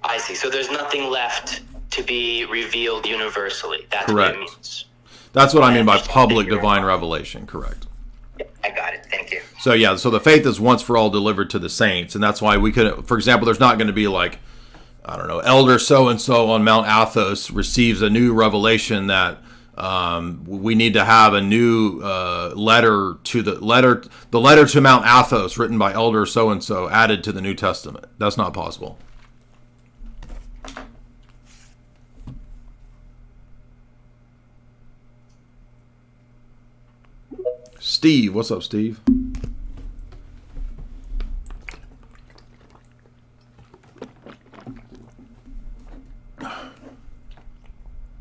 I see. So there's nothing left to be revealed universally. That's Correct. what it means. That's what I mean by public divine revelation. Correct. I got it. Thank you. So yeah, so the faith is once for all delivered to the saints, and that's why we could, for example, there's not going to be like, I don't know, Elder so and so on Mount Athos receives a new revelation that we need to have a new letter to Mount Athos written by Elder so and so added to the New Testament. That's not possible. Steve, what's up, Steve?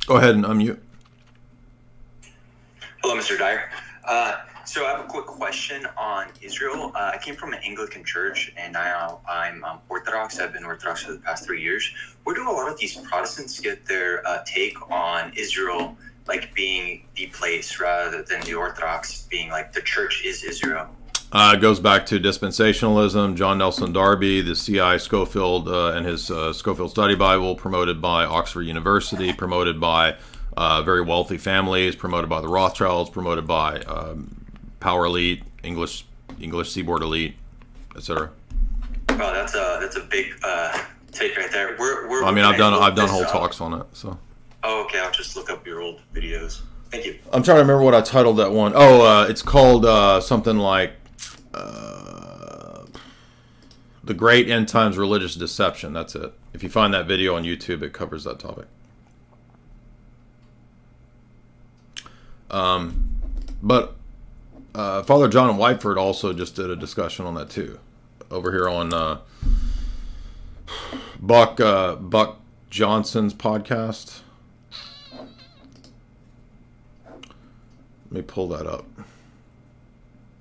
Go ahead and unmute. Hello, Mr. Dyer. So I have a quick question on Israel. I came from an Anglican church, and now I'm Orthodox. I've been Orthodox for the past 3 years. Where do a lot of these Protestants get their take on Israel, like being the place rather than the Orthodox being like the church is Israel? It goes back to dispensationalism, John Nelson Darby, the C.I. Scofield and his Scofield Study Bible, promoted by Oxford University, promoted by very wealthy families, promoted by the Rothschilds, promoted by power elite, English seaboard elite, etc. Oh, that's a big take right there. I mean, I've done whole talks on it. So. Oh, okay. I'll just look up your old videos. Thank you. I'm trying to remember what I titled that one. Oh, it's called something like The Great End Times Religious Deception. That's it. If you find that video on YouTube, it covers that topic. But Father John Whiteford also just did a discussion on that too, over here on Buck Johnson's podcast. Let me pull that up.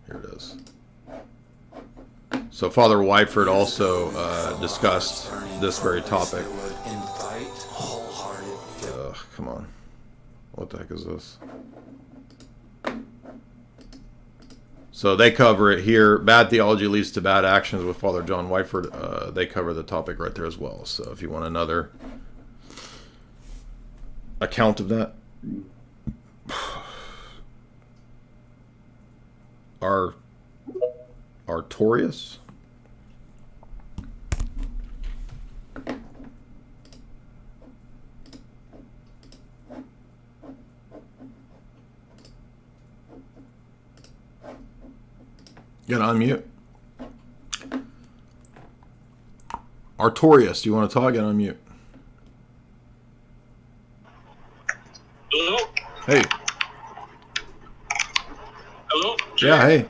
Here it is. So Father Whiteford also discussed this very topic. Come on. What the heck is this? So they cover it here. Bad theology leads to bad actions with Father John Whiteford. They cover the topic right there as well. So if you want another account of that. Artorius? You gotta unmute. Artorius, do you want to talk? Get unmute. Hello? Hey. Hello? Yeah, hey.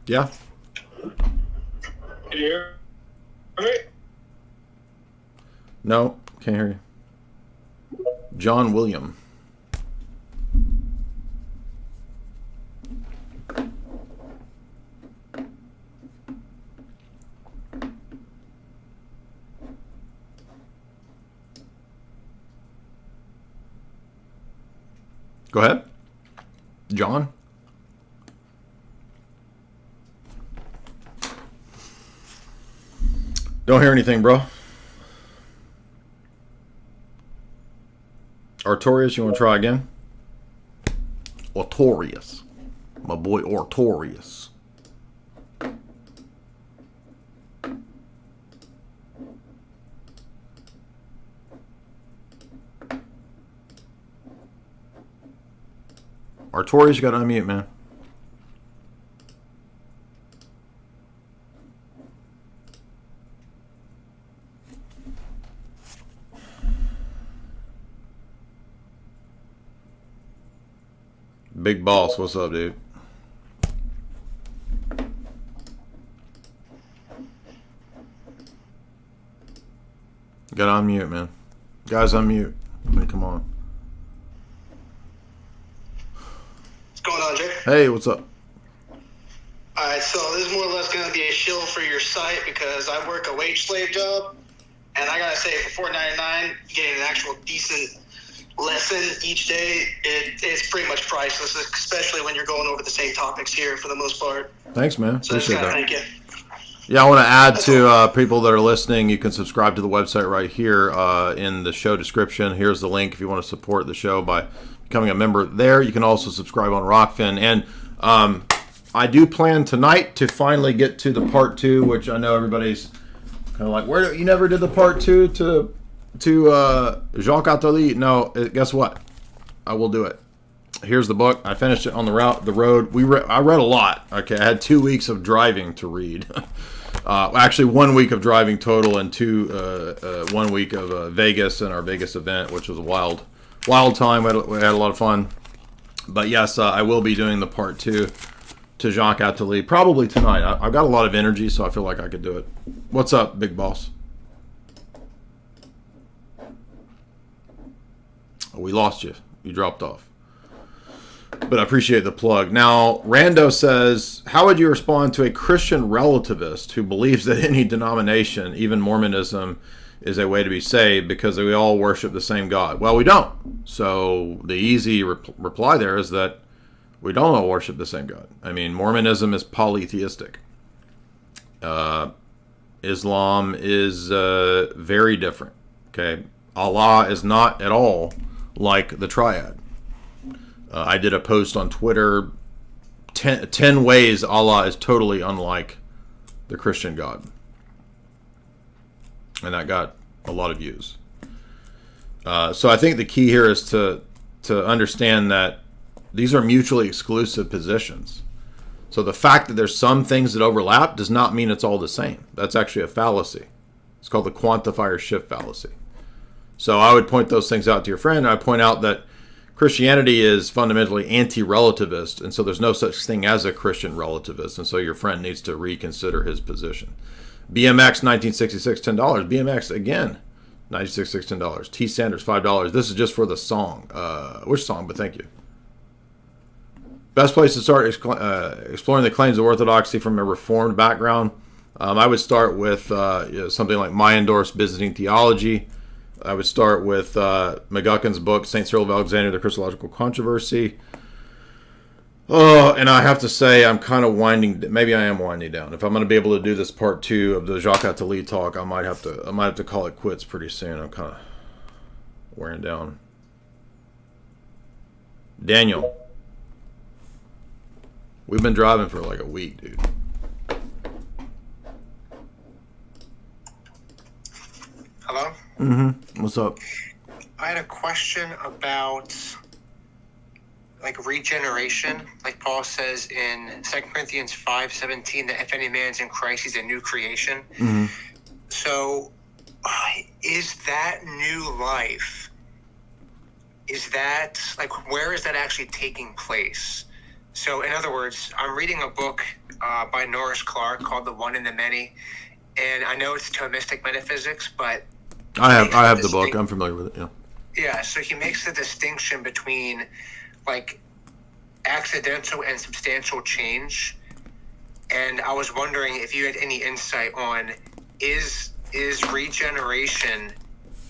Yeah. Can you hear me? No, can't hear you. John William. Go ahead. John? Don't hear anything, bro. Artorius, you want to try again? Artorius. My boy Artorius. Artorius, you got to unmute, man. Big Boss, what's up, dude? Gotta unmute, man. Guys, unmute. I mean, come on. What's going on, Jay? Hey, what's up? Alright, so this is more or less going to be a shill for your site because I work a wage slave job, and I gotta say, for $4.99, getting an actual decent lesson each day, it's pretty much priceless, especially when you're going over the same topics here for the most part. Thanks, man. So Appreciate that. thank you. Yeah, I want to add to people that are listening, you can subscribe to the website right here in the show description. Here's the link if you want to support the show by becoming a member there. You can also subscribe on Rockfin. And I do plan tonight to finally get to the part 2, which I know everybody's kind of like, where you never did the part 2 to Jacques Attali. No, guess what? I will do it. Here's the book. I finished it on the road. I read a lot. Okay, I had 2 weeks of driving to read. Actually, 1 week of driving total, and 1 week of Vegas and our Vegas event, which was a wild time. We had a lot of fun. But yes, I will be doing the part 2 to Jacques Attali probably tonight. I've got a lot of energy, so I feel like I could do it. What's up, big boss? Oh, we lost you. You dropped off. But I appreciate the plug. Now, Rando says, how would you respond to a Christian relativist who believes that any denomination, even Mormonism, is a way to be saved because we all worship the same God? Well, we don't. So the easy reply there is that we don't all worship the same God. I mean, Mormonism is polytheistic. Islam is very different. Okay, Allah is not at all like the triad. I did a post on Twitter, 10 ways Allah is totally unlike the Christian God. And that got a lot of views. So I think the key here is to understand that these are mutually exclusive positions. So the fact that there's some things that overlap does not mean it's all the same. That's actually a fallacy. It's called the quantifier shift fallacy. So I would point those things out to your friend. I point out that Christianity is fundamentally anti-relativist, and so there's no such thing as a Christian relativist, and so your friend needs to reconsider his position. BMX 1966 $10. BMX again 1966 $10. T Sanders $5. This is just for the song. Which song? But thank you. Best place to start exploring the claims of orthodoxy from a reformed background. I would start with something like Meyendorff's Byzantine Theology. I would start with McGuckin's book, St. Cyril of Alexandria, The Christological Controversy. Oh, and I have to say, I'm kind of maybe I am winding down. If I'm going to be able to do this part 2 of the Jacques Attali talk, I might have to call it quits pretty soon. I'm kind of wearing down. Daniel. We've been driving for like a week, dude. Hello? Mm-hmm. What's up? I had a question about like regeneration. Like Paul says in 2 Corinthians 5:17 that if any man's in Christ, he's a new creation. Mm-hmm. So is that new life? Is that like where is that actually taking place? So in other words, I'm reading a book by Norris Clark called The One and the Many, and I know it's Thomistic metaphysics, but I have the book. I'm familiar with it. Yeah. Yeah. So he makes the distinction between like accidental and substantial change, and I was wondering if you had any insight on is regeneration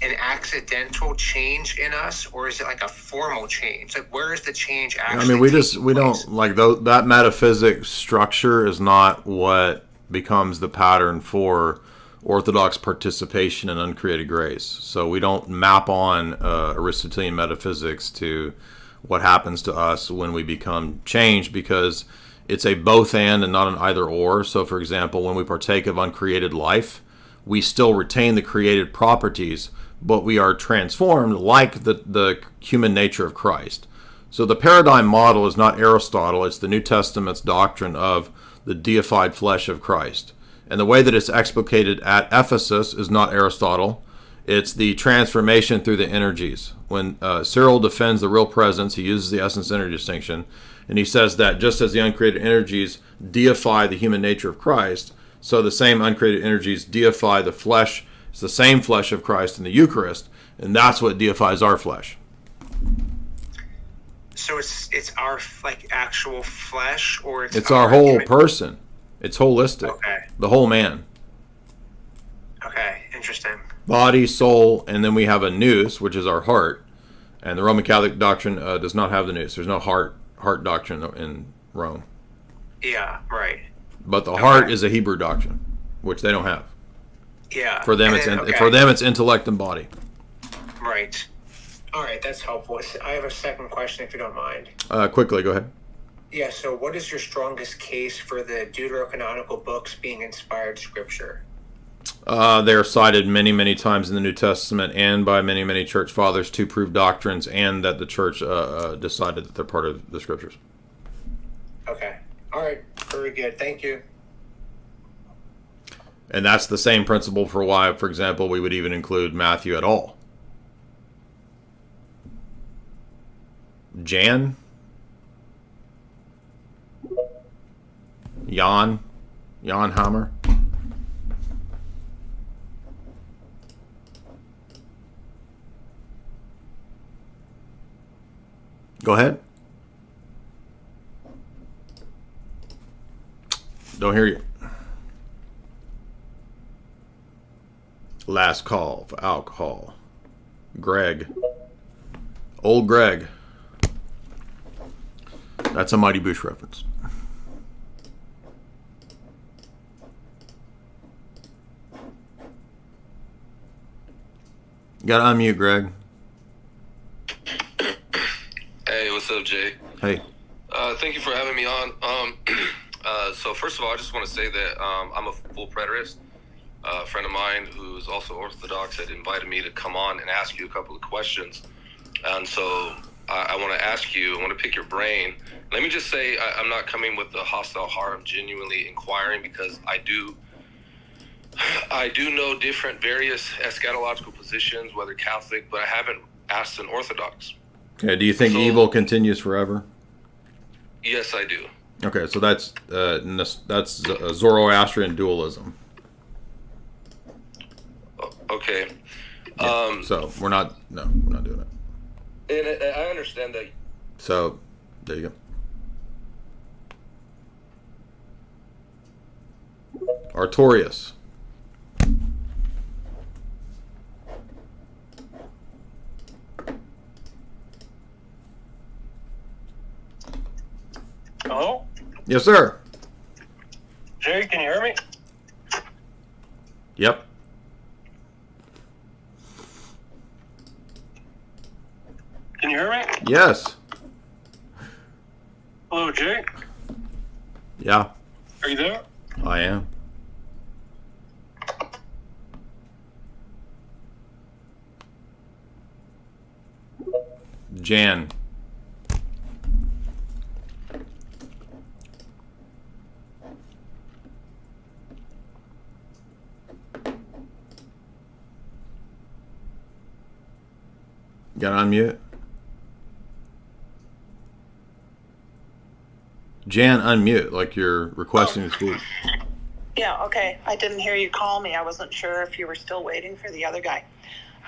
an accidental change in us, or is it like a formal change? Like where is the change actually? I mean, we don't like that metaphysic structure is not what becomes the pattern for Orthodox participation in uncreated grace. So we don't map on Aristotelian metaphysics to what happens to us when we become changed, because it's a both and not an either or. So for example, when we partake of uncreated life, we still retain the created properties, but we are transformed like the human nature of Christ. So the paradigm model is not Aristotle, it's the New Testament's doctrine of the deified flesh of Christ. And the way that it's explicated at Ephesus is not Aristotle. It's the transformation through the energies. When Cyril defends the real presence, he uses the essence-energy distinction. And he says that just as the uncreated energies deify the human nature of Christ, so the same uncreated energies deify the flesh. It's the same flesh of Christ in the Eucharist. And that's what deifies our flesh. So it's our like actual flesh, or it's our whole person. It's holistic. Okay. The whole man. Okay, interesting. Body, soul, and then we have a nous, which is our heart. And the Roman Catholic doctrine does not have the nous. There's no heart doctrine in Rome. Yeah, right. But the heart is a Hebrew doctrine. which they don't have. Yeah. For them, it's intellect and body. Right. All right, that's helpful. I have a second question, if you don't mind. Quickly, go ahead. Yeah, so what is your strongest case for the deuterocanonical books being inspired scripture? They're cited many, many times in the New Testament and by many, many church fathers to prove doctrines, and that the church decided that they're part of the scriptures. Okay. All right. Very good. Thank you. And that's the same principle for why, for example, we would even include Matthew at all. Jan? Jan Hammer? Go ahead. Don't hear you. Last call for alcohol. Greg. Old Greg. That's a Mighty Boosh reference. You gotta unmute, Greg. Hey, what's up, Jay? Hey. Thank you for having me on. So first of all, I just want to say that I'm a full preterist. A friend of mine who's also Orthodox had invited me to come on and ask you a couple of questions. And so I want to ask you, I want to pick your brain. Let me just say I'm not coming with a hostile heart. I'm genuinely inquiring because I do know different various eschatological positions, whether Catholic, but I haven't asked an Orthodox. Okay, do you think evil continues forever? Yes, I do. Okay, so that's Zoroastrian dualism. Okay. Yeah, so we're not doing it. And I understand that. So there you go. Artorias. Hello? Yes, sir. Jay, can you hear me? Yep. Can you hear me? Yes. Hello, Jay. Yeah. Are you there? I am. Jan. Got to unmute. Jan, unmute, like you're requesting to speak. Yeah, okay. I didn't hear you call me. I wasn't sure if you were still waiting for the other guy.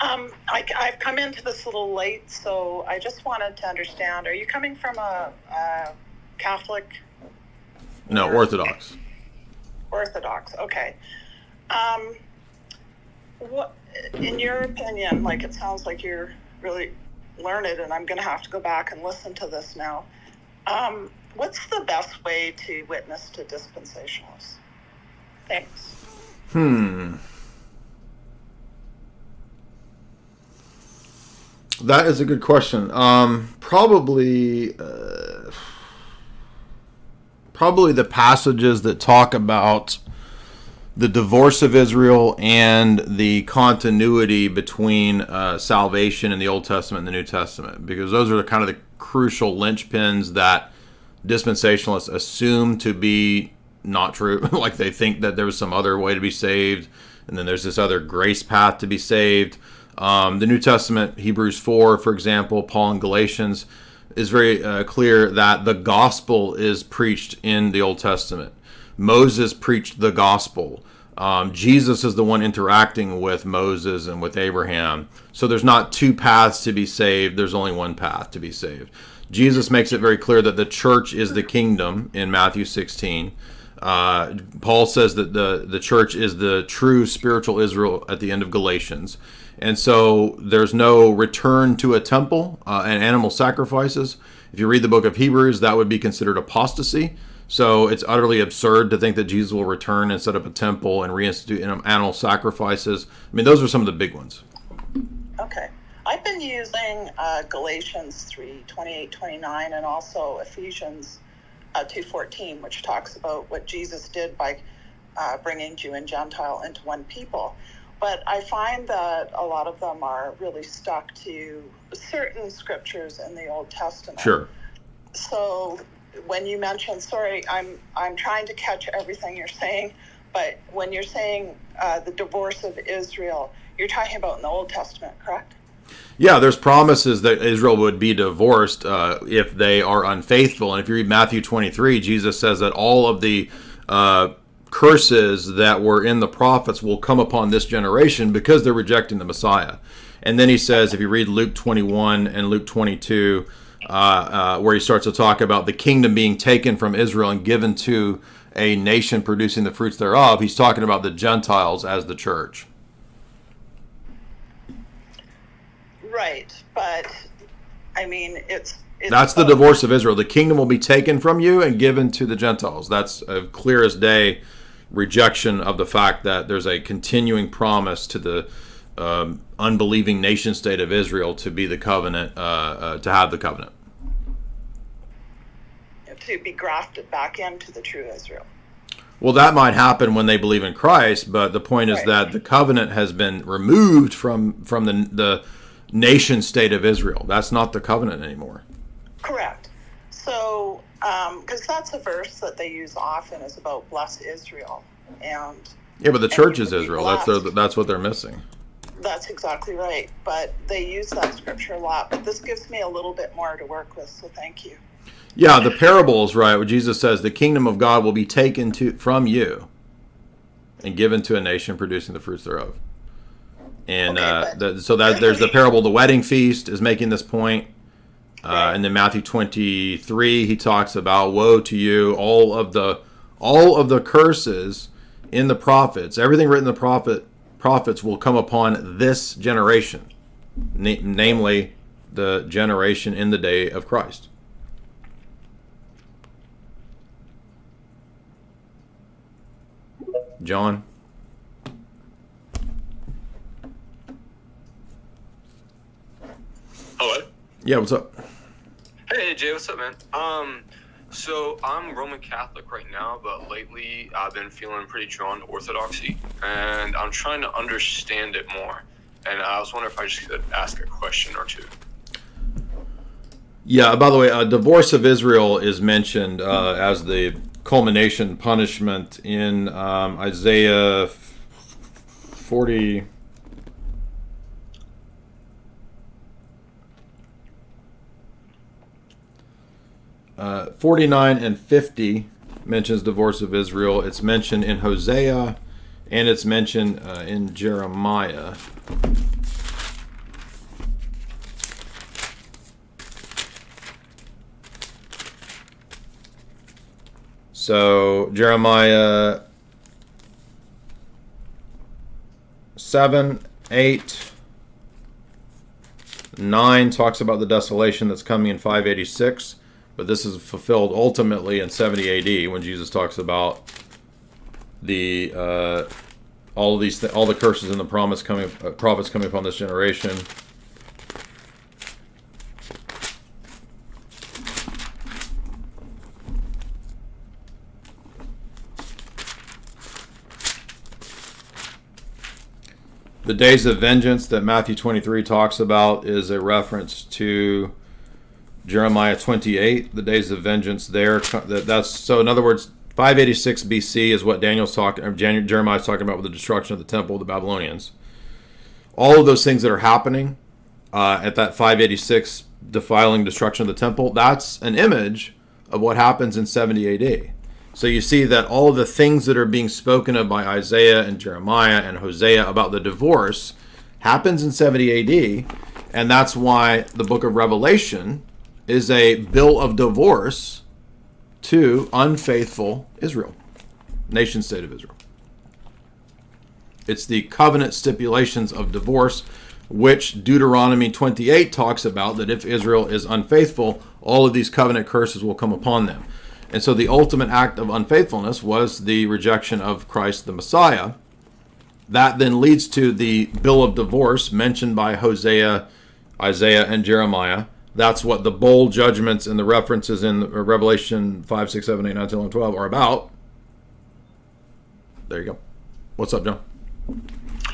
I've come into this a little late, so I just wanted to understand. Are you coming from a Catholic? No, Orthodox. Orthodox, okay. What, in your opinion, like it sounds like you're really learned, and I'm going to have to go back and listen to this now. What's the best way to witness to dispensationalists? Thanks. That is a good question. Probably the passages that talk about the divorce of Israel and the continuity between salvation in the Old Testament and the New Testament, because those are kind of the crucial linchpins that dispensationalists assume to be not true. Like they think that there was some other way to be saved, and then there's this other grace path to be saved. The New Testament, Hebrews 4, for example, Paul in Galatians, is very clear that the gospel is preached in the Old Testament. Moses preached the gospel. Jesus is the one interacting with Moses and with Abraham. So there's not two paths to be saved. There's only one path to be saved. Jesus makes it very clear that the church is the kingdom in Matthew 16. Paul says that the church is the true spiritual Israel at the end of Galatians. And so there's no return to a temple and animal sacrifices. If you read the book of Hebrews, that would be considered apostasy. So it's utterly absurd to think that Jesus will return and set up a temple and reinstitute animal sacrifices. I mean, those are some of the big ones. Okay. I've been using Galatians 3:28-29, and also Ephesians 2:14, which talks about what Jesus did by bringing Jew and Gentile into one people. But I find that a lot of them are really stuck to certain scriptures in the Old Testament. Sure. So when you mention, sorry, I'm trying to catch everything you're saying, but when you're saying the divorce of Israel, you're talking about in the Old Testament, correct? Yeah, there's promises that Israel would be divorced if they are unfaithful. And if you read Matthew 23, Jesus says that all of the curses that were in the prophets will come upon this generation because they're rejecting the Messiah. And then he says, if you read Luke 21 and Luke 22, where he starts to talk about the kingdom being taken from Israel and given to a nation producing the fruits thereof, he's talking about the Gentiles as the church. Right, but I mean, it's that's the divorce of Israel. The kingdom will be taken from you and given to the Gentiles. That's a clear as day rejection of the fact that there's a continuing promise to the unbelieving nation state of Israel to be the covenant, to have the covenant. To be grafted back into the true Israel. Well, that might happen when they believe in Christ, but the point is that the covenant has been removed from the nation state of Israel. That's not the covenant anymore. Correct. So, because that's a verse that they use often, is about bless Israel, and yeah, but the church is Israel. That's what they're missing. That's exactly right. But they use that scripture a lot. But this gives me a little bit more to work with. So thank you. Yeah, the parables, right? Where Jesus says the kingdom of God will be taken from you and given to a nation producing the fruits thereof. And there's the parable of the wedding feast is making this point. And then Matthew 23, he talks about woe to you, all of the curses in the prophets, everything written in the prophets will come upon this generation, namely the generation in the day of Christ. John? Hello? Yeah, what's up? Hey, Jay, what's up, man? So I'm Roman Catholic right now, but lately I've been feeling pretty drawn to Orthodoxy, and I'm trying to understand it more. And I was wondering if I just could ask a question or two. Yeah, by the way, divorce of Israel is mentioned as the culmination punishment in Isaiah 40. 49 and 50 mentions divorce of Israel. It's mentioned in Hosea, and it's mentioned in Jeremiah. So Jeremiah 7, 8, 9 talks about the desolation that's coming in 586. But this is fulfilled ultimately in 70 AD when Jesus talks about the all the curses and the prophets coming upon this generation. The days of vengeance that Matthew 23 talks about is a reference to Jeremiah 28, the days of vengeance there. That's so. In other words, 586 BC is what Jeremiah's talking about with the destruction of the temple of the Babylonians. All of those things that are happening at that 586 defiling destruction of the temple, that's an image of what happens in 70 AD. So you see that all of the things that are being spoken of by Isaiah and Jeremiah and Hosea about the divorce happens in 70 AD, and that's why the book of Revelation is a bill of divorce to unfaithful Israel, nation state of Israel. It's the covenant stipulations of divorce, which Deuteronomy 28 talks about, that if Israel is unfaithful, all of these covenant curses will come upon them. And so the ultimate act of unfaithfulness was the rejection of Christ the Messiah. That then leads to the bill of divorce mentioned by Hosea, Isaiah, and Jeremiah. That's what the bold judgments and the references in Revelation 5, 6, 7, 8, 9, 10, 11, 12 are about. There you go. What's up, John?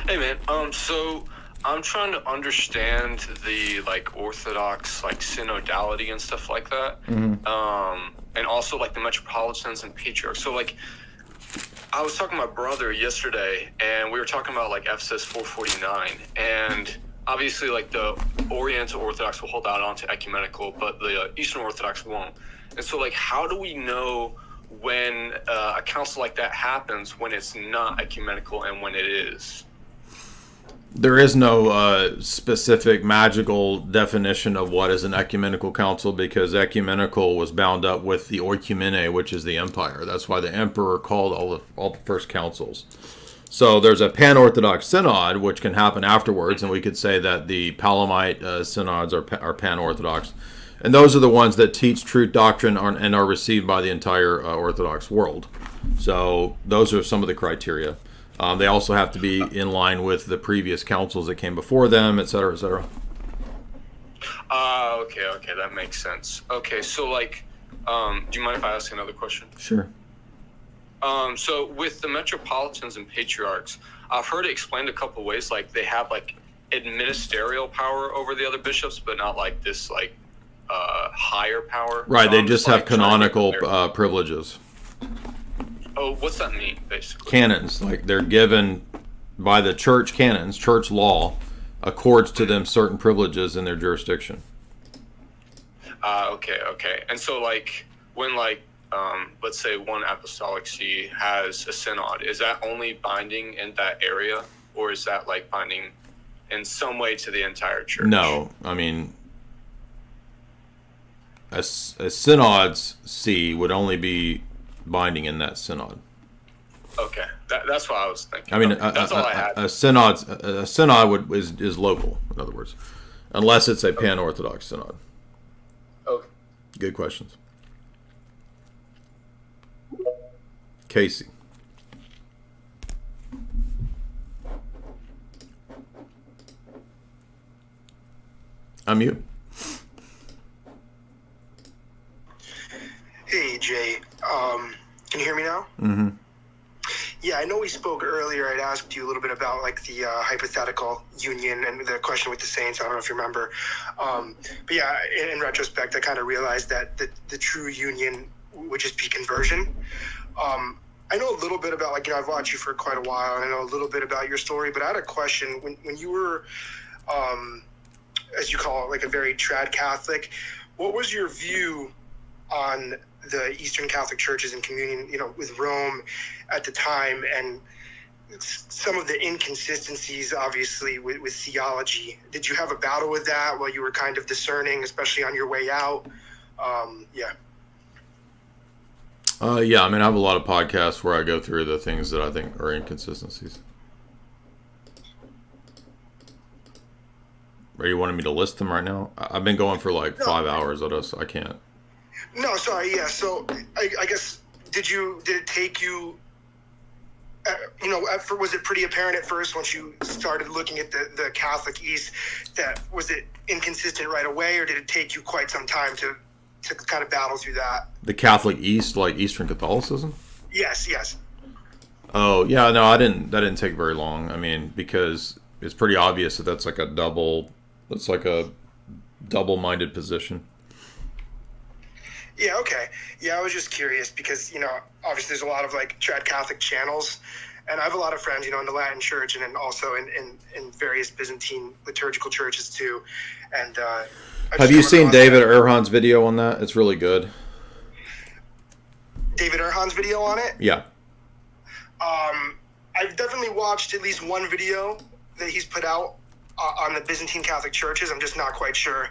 Hey, man. So I'm trying to understand the Orthodox synodality and stuff like that. Mm-hmm. And also the Metropolitans and Patriarchs. So I was talking to my brother yesterday, and we were talking about Ephesus 4:49, and obviously the Oriental Orthodox will hold out onto ecumenical, but the Eastern Orthodox won't. And so how do we know when a council like that happens, when it's not ecumenical and when it is? There is no specific magical definition of what is an ecumenical council, because ecumenical was bound up with the oikumene, which is the empire. That's why the emperor called all the first councils. So there's a pan-Orthodox synod, which can happen afterwards, and we could say that the Palamite synods are pan-Orthodox. And those are the ones that teach truth doctrine and are received by the entire Orthodox world. So those are some of the criteria. They also have to be in line with the previous councils that came before them, et cetera, et cetera. Okay, that makes sense. Okay, so do you mind if I ask another question? Sure. So with the Metropolitans and Patriarchs, I've heard it explained a couple ways. They have administerial power over the other bishops, but not this higher power. Right, they just have canonical privileges. Oh, what's that mean, basically? Canons, they're given by the church canons, church law, accords to them certain privileges in their jurisdiction. Okay. And so when let's say one apostolic see has a synod, is that only binding in that area, or is that binding in some way to the entire church? No, I mean, a synod's see would only be binding in that synod. Okay, that's what I was thinking. I mean, that's all I had. a synod is local, in other words, unless it's a pan-Orthodox synod. Okay. Good questions. Casey. I'm you. Hey, Jay. Can you hear me now? Mm-hmm. Yeah, I know we spoke earlier. I'd asked you a little bit about the hypothetical union and the question with the saints. I don't know if you remember. But yeah, in retrospect, I kind of realized that the true union would just be conversion. I know a little bit about, I've watched you for quite a while, and I know a little bit about your story, but I had a question. When you were, as you call it, a very trad Catholic, what was your view on the Eastern Catholic churches in communion, with Rome at the time, and some of the inconsistencies, obviously, with theology? Did you have a battle with that while you were kind of discerning, especially on your way out? Yeah. Yeah, I mean, I have a lot of podcasts where I go through the things that I think are inconsistencies. Are you wanting me to list them right now? I've been going for 5 hours. I can't. No, sorry. Yeah. So I guess did it take you? Was it pretty apparent at first once you started looking at the Catholic East that was it inconsistent right away, or did it take you quite some time to kind of battle through that? The Catholic East, Eastern Catholicism? Yes. Oh, yeah, no, that didn't take very long. I mean, because it's pretty obvious that that's a double-minded position. Yeah, okay. Yeah, I was just curious because, obviously there's a lot of trad Catholic channels, and I have a lot of friends, in the Latin Church and then also in various Byzantine liturgical churches too. And have you seen David Erhan's video on that? It's really good. David Erhan's video on it? Yeah. I've definitely watched at least one video that he's put out on the Byzantine Catholic churches. I'm just not quite sure.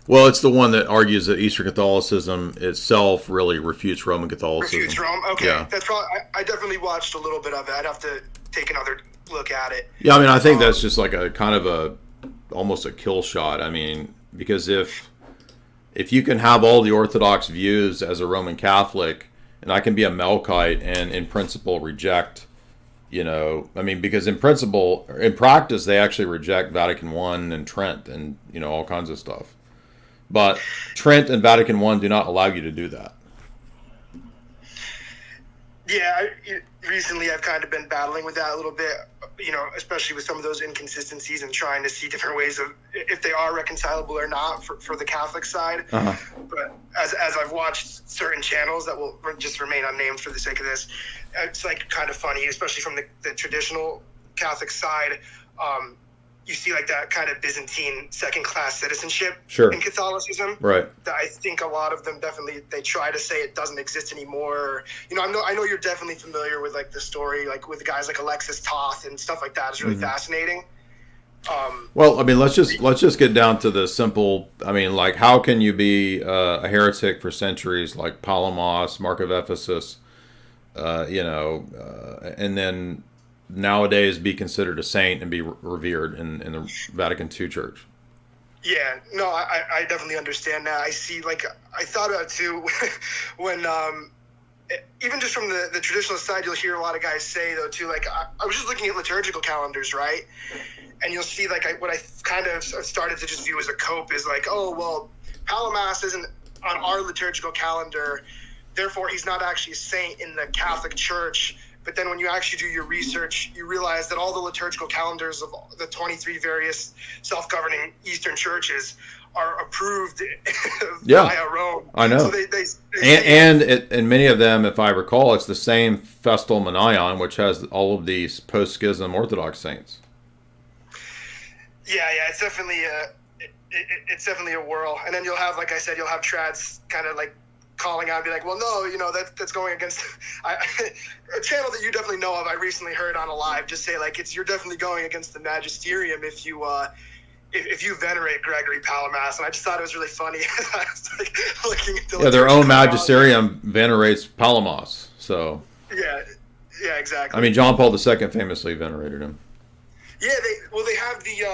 Well, it's the one that argues that Eastern Catholicism itself really refutes Roman Catholicism. Refutes Rome? Okay. Yeah. That's probably, I definitely watched a little bit of it. I'd have to take another look at it. Yeah, I mean, I think that's just a kind of almost a kill shot. I mean, because if if you can have all the Orthodox views as a Roman Catholic, and I can be a Melkite and in principle reject, because in practice, they actually reject Vatican I and Trent and, all kinds of stuff. But Trent and Vatican I do not allow you to do that. Yeah, recently I've kind of been battling with that a little bit, especially with some of those inconsistencies and trying to see different ways of if they are reconcilable or not for the Catholic side. Uh-huh. But as I've watched certain channels that will just remain unnamed for the sake of this, it's like kind of funny, especially from the traditional Catholic side. You see like that kind of Byzantine second-class citizenship in Catholicism. Right. That I think a lot of them definitely, they try to say it doesn't exist anymore. I know you're definitely familiar with like the story, like with guys like Alexis Toth and stuff like that. It's really fascinating. Well, let's just get down to the simple. Like, how can you be a heretic for centuries, like Palamos, Mark of Ephesus, and then nowadays be considered a saint and be revered in the Vatican II Church? Yeah, no, I definitely understand that. I see, like, I thought about it too when, even just from the traditional side, you'll hear a lot of guys say, though, too, like, I was just looking at liturgical calendars, right? And you'll see, like, what I kind of started to just view as a cope is like, oh, well, Palamas isn't on our liturgical calendar, therefore he's not actually a saint in the Catholic Church. But then when you actually do your research, you realize that all the liturgical calendars of the 23 various self-governing Eastern churches are approved via Rome. I know. So and many of them, if I recall, it's the same Festal Manion, which has all of these post-schism Orthodox saints. Yeah, it's definitely it's definitely a whirl. And then you'll have, like I said, you'll have trads kind of like calling out and be like, well, no, that's going against a channel that you definitely know of. I recently heard on a live just say like you're definitely going against the magisterium if you venerate Gregory Palamas. And I just thought it was really funny. I was like looking at the their own magisterium venerates Palamos. So yeah, exactly. John Paul II famously venerated him. Yeah, they have the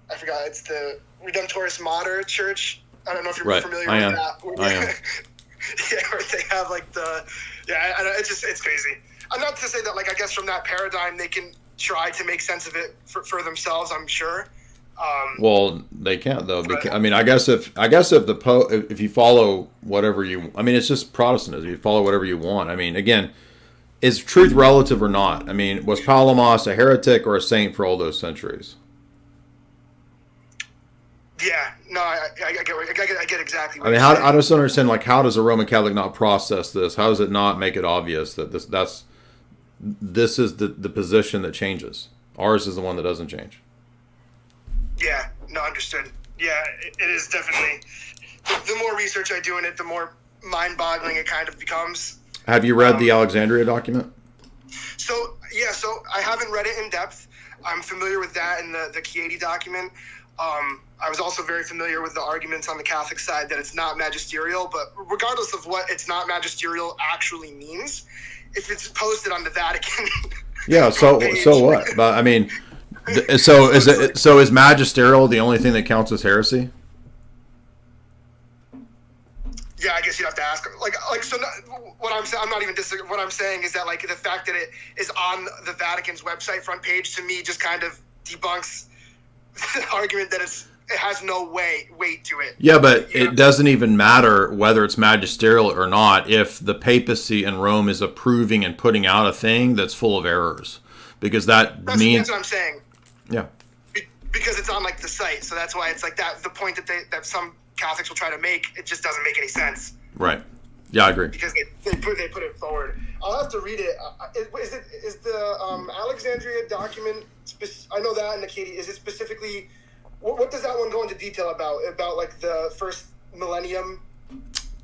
I forgot, it's the Redemptoris Mater Church. I don't know if you're familiar with that. I am. Yeah, where they have like it's crazy. I'm not to say that, like, I guess from that paradigm they can try to make sense of it for themselves, I'm sure. Well, they can't though. Because, I guess if you follow whatever you, it's just Protestantism. You follow whatever you want. Again, is truth relative or not? Was Palamos a heretic or a saint for all those centuries? Yeah, no, I get exactly what I just don't understand, like, how does a Roman Catholic not process this? How does it not make it obvious that this is the position that changes? Ours is the one that doesn't change. Yeah, no, understood. Yeah, it is definitely, the more research I do in it, the more mind-boggling it kind of becomes. Have you read the Alexandria document? So I haven't read it in depth. I'm familiar with that in the Chieti document. I was also very familiar with the arguments on the Catholic side that it's not magisterial, but regardless of what it's not magisterial actually means, if it's posted on the Vatican, so what? But is magisterial the only thing that counts as heresy? Yeah, I guess you'd have to ask. What I'm saying, I'm not even disagreeing. What I'm saying is that, like, the fact that it is on the Vatican's website front page, to me, just kind of debunks the argument that it has no weight to it. Yeah, but it doesn't even matter whether it's magisterial or not if the papacy in Rome is approving and putting out a thing that's full of errors, because that's what I'm saying. Yeah. Because it's on, like, the site, so that's why it's like that. The point that some Catholics will try to make, it just doesn't make any sense. Right. Yeah, I agree. Because they put it forward. I'll have to read it. Is the Alexandria document? I know that in the Chieti. Is it specifically? What does that one go into detail about? About, like, the first millennium?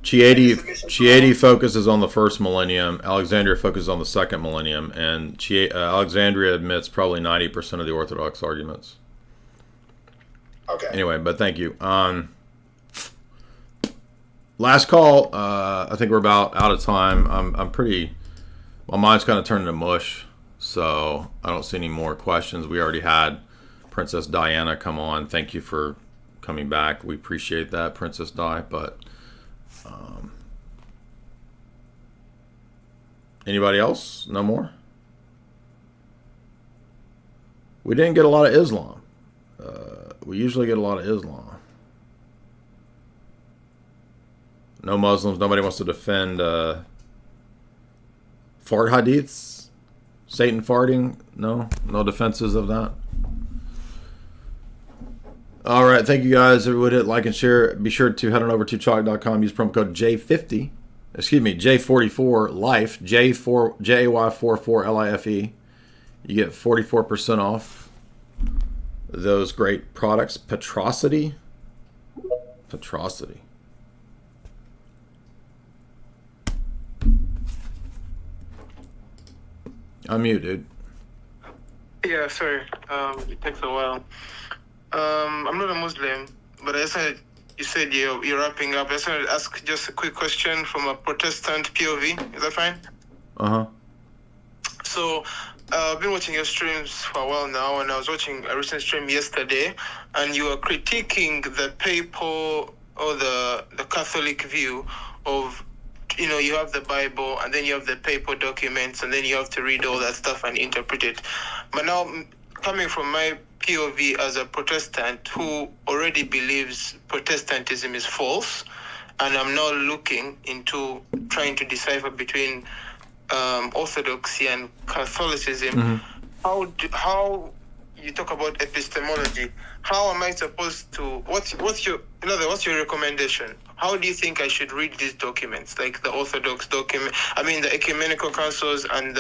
Chieti focuses on the first millennium. Alexandria focuses on the second millennium, and Alexandria admits probably 90% of the Orthodox arguments. Okay. Anyway, but thank you. Last call. I think we're about out of time. My mind's kind of turning to mush, so I don't see any more questions. We already had Princess Diana come on. Thank you for coming back. We appreciate that, Princess Di. But anybody else? No more? We didn't get a lot of Islam. We usually get a lot of Islam. No Muslims. Nobody wants to defend fart hadiths. Satan farting. No defenses of that. All right. Thank you guys. Everybody hit like and share. Be sure to head on over to chalk.com. Use promo code J50. Excuse me, J44 Life. J-A-Y-44 L-I-F-E. You get 44% off those great products. Petrosity. Unmute, dude. Yeah, sorry. It takes a while. I'm not a Muslim, but I said you said you're wrapping up. I just wanted to ask just a quick question from a Protestant POV. Is that fine? Uh-huh. So I've been watching your streams for a while now, and I was watching a recent stream yesterday, and you were critiquing the papal or the Catholic view of, you have the Bible, and then you have the papal documents, and then you have to read all that stuff and interpret it. But now, coming from my POV as a Protestant who already believes Protestantism is false, and I'm now looking into trying to decipher between Orthodoxy and Catholicism, how you talk about epistemology, how am I supposed to, what's your recommendation? How do you think I should read these documents, like the Orthodox document, the ecumenical councils, and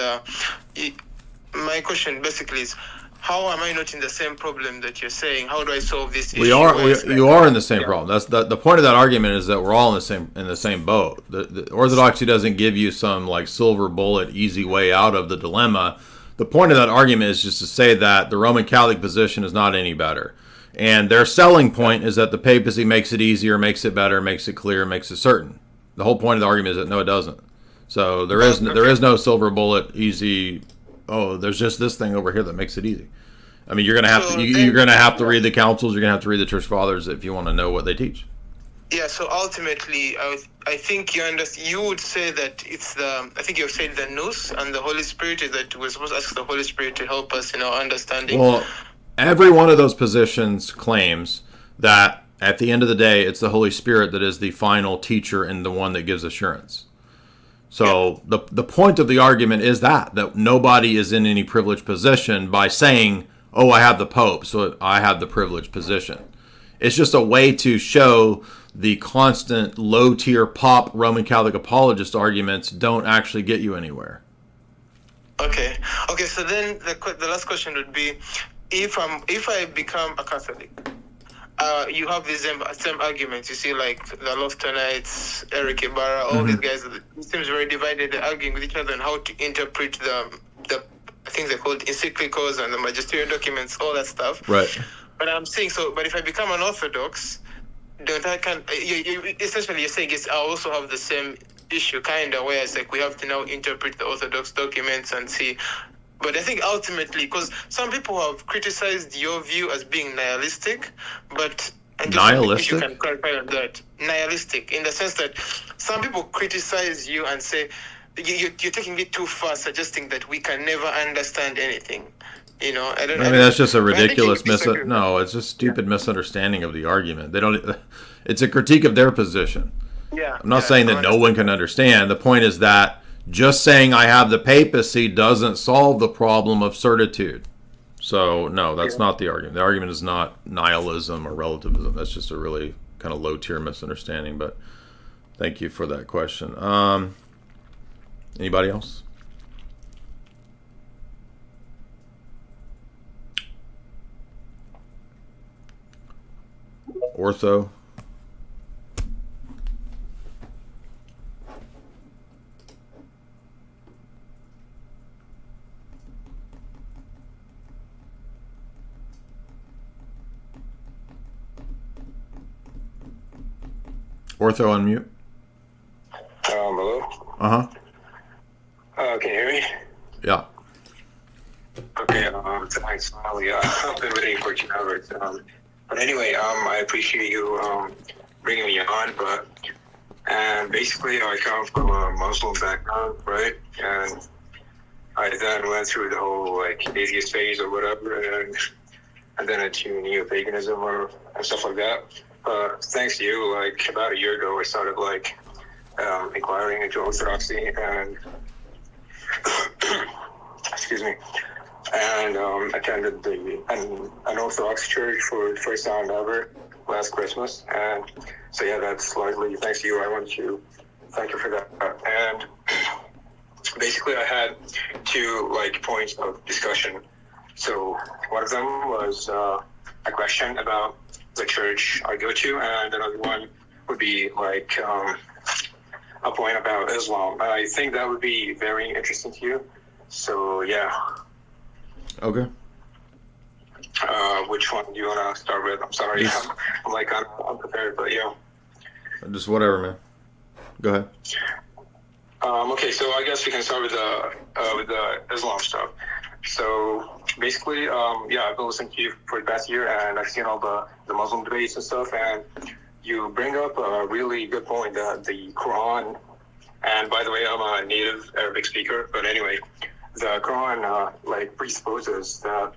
my question basically is, how am I not in the same problem that you're saying? How do I solve this issue? You are in the same problem. That's the point of that argument, is that we're all in the same boat. The Orthodoxy doesn't give you some like silver bullet, easy way out of the dilemma. The point of that argument is just to say that the Roman Catholic position is not any better. And their selling point is that the papacy makes it easier, makes it better, makes it clear, makes it certain. The whole point of the argument is that no, it doesn't. So there is no silver bullet, easy. Oh, there's just this thing over here that makes it easy. You're gonna have to read the councils. You're gonna have to read the church fathers if you want to know what they teach. Yeah. So ultimately, I think you would say that it's I think you've said the nous and the Holy Spirit, is that we're supposed to ask the Holy Spirit to help us in our understanding. Well, every one of those positions claims that at the end of the day, it's the Holy Spirit that is the final teacher and the one that gives assurance. So the point of the argument is that nobody is in any privileged position by saying, oh, I have the Pope, so I have the privileged position. It's just a way to show the constant low-tier pop Roman Catholic apologist arguments don't actually get you anywhere. Okay. So then the last question would be, if I become a Catholic, you have these same arguments. You see, like the Loftonites, Eric Ibarra, all these guys. It seems very divided. They're arguing with each other on how to interpret the I think they're called encyclicals and the magisterial documents, all that stuff. Right. But I'm saying but if I become an Orthodox, essentially you're saying I also have the same issue, kind of, where it's like we have to now interpret the Orthodox documents and see. But I think ultimately, because some people have criticized your view as being nihilistic, but nihilistic? If you can clarify on that. Nihilistic, in the sense that some people criticize you and say you're taking it too far, suggesting that we can never understand anything. That's just a ridiculous it's just stupid misunderstanding of the argument. It's a critique of their position. Yeah. I'm not saying that no one can understand. The point is that just saying I have the papacy doesn't solve the problem of certitude. So no, that's not the argument. The argument is not nihilism or relativism. That's just a really kind of low tier misunderstanding. But thank you for that question. Anybody else? Ortho. Ortho unmute. Hello. Uh-huh. Can you hear me? Yeah. Okay. Tonight's finally. I've been waiting for 2 hours. But anyway, I appreciate you bringing me on. But basically, I come from a Muslim background, right? And I then went through the whole like atheist phase or whatever, and then into neo-paganism and stuff like that. Thanks to you, like about a year ago, I started like inquiring into Orthodoxy and excuse me, and attended an Orthodox church for the first time ever last Christmas. And so yeah, that's largely thanks to you. I want to thank you for that. And basically, I had two like points of discussion. So one of them was a question about the church I go to, and another one would be like a point about Islam. I think that would be very interesting to you. So yeah. Okay. Which one do you want to start with? I'm sorry, I'm like unprepared, but yeah. Just whatever, man. Go ahead. Okay, so I guess we can start with the Islam stuff. So basically, yeah, I've been listening to you for the past year, and I've seen all the Muslim debates and stuff, and you bring up a really good point that the Quran, and by the way, I'm a native Arabic speaker, but anyway, the Quran like presupposes that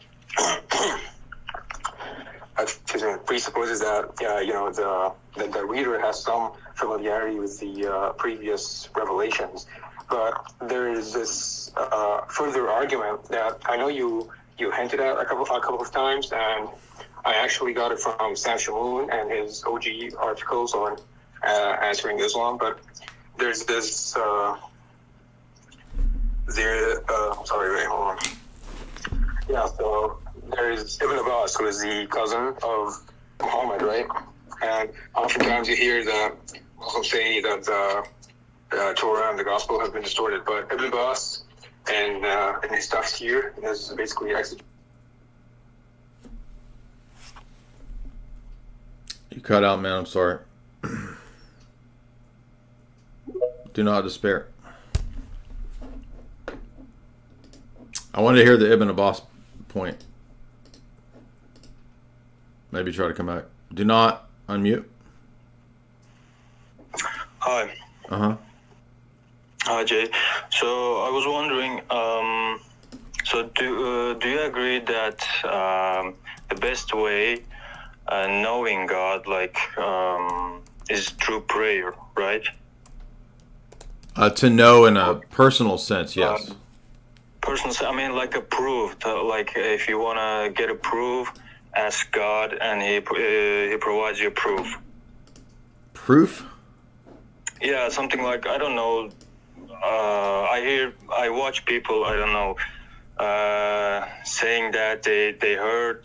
you know, the reader has some familiarity with the previous revelations. But there is this further argument that I know you hinted at a couple of times, and I actually got it from Sam Shamoun and his OG articles on answering Islam. But there's this sorry, wait, hold on. Yeah, so there's Ibn Abbas, who is the cousin of Muhammad, right? And oftentimes you hear the Muslims say that the Torah and the Gospel have been distorted, but Ibn Abbas and his tafsir is basically You cut out, man. I'm sorry. Do not despair. I wanted to hear the Ibn Abbas point. Maybe try to come back. Do not unmute. Hi. Hi, Jay. So I was wondering, so do you agree that the best way knowing God, like, is through prayer, right? To know in a personal sense, yes. I mean, like a proof. Like, if you want to get a proof, ask God, and He provides you proof. Proof? Yeah, something like, I don't know. I watch people, I don't know, saying that they heard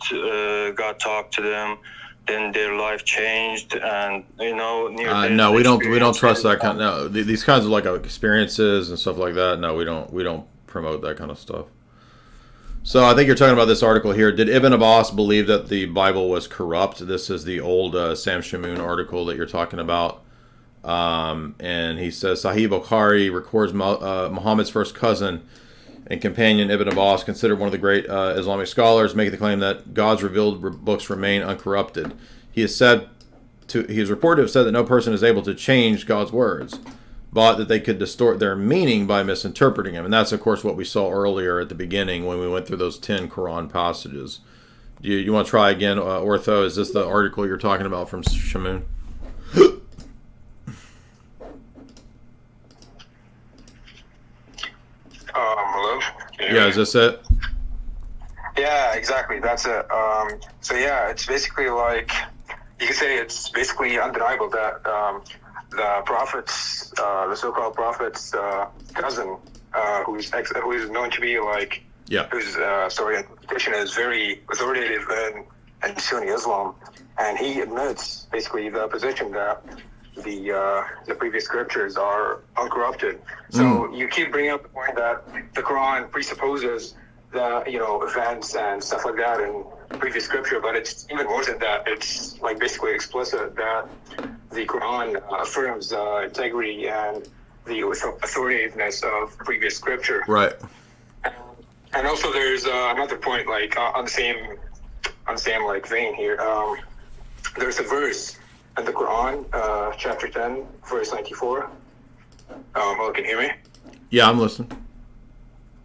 God talk to them, then their life changed, and you know. No, we don't trust that kind. No, these kinds of like experiences and stuff like that. No, we don't promote that kind of stuff. So I think you're talking about this article here. Did Ibn Abbas believe that the Bible was corrupt? This is the old Sam Shamoun article that you're talking about. And he says Sahih Bukhari records Muhammad's first cousin and companion Ibn Abbas, considered one of the great Islamic scholars, making the claim that God's revealed books remain uncorrupted. He is reported to have said that no person is able to change God's words, but that they could distort their meaning by misinterpreting them. And that's, of course, what we saw earlier at the beginning when we went through those 10 Quran passages. You want to try again, Ortho? Is this the article you're talking about from Shamoun? Hello? Yeah, is this it? Yeah, exactly. That's it. So yeah, it's basically like, you can say it's basically undeniable that the prophet's, the so-called prophet's cousin, who is known to be like, whose interpretation is very authoritative in Sunni Islam, and he admits basically the position that the previous scriptures are uncorrupted. So you keep bringing up the point that the Quran presupposes the events and stuff like that in previous scripture, but it's even more than that. It's like basically explicit that the Quran affirms integrity and the authoritativeness of previous scripture. Right. And also there's another point, like on the same like vein here. there's a verse in the Quran, chapter 10, verse 94. Can you hear me? Yeah, I'm listening.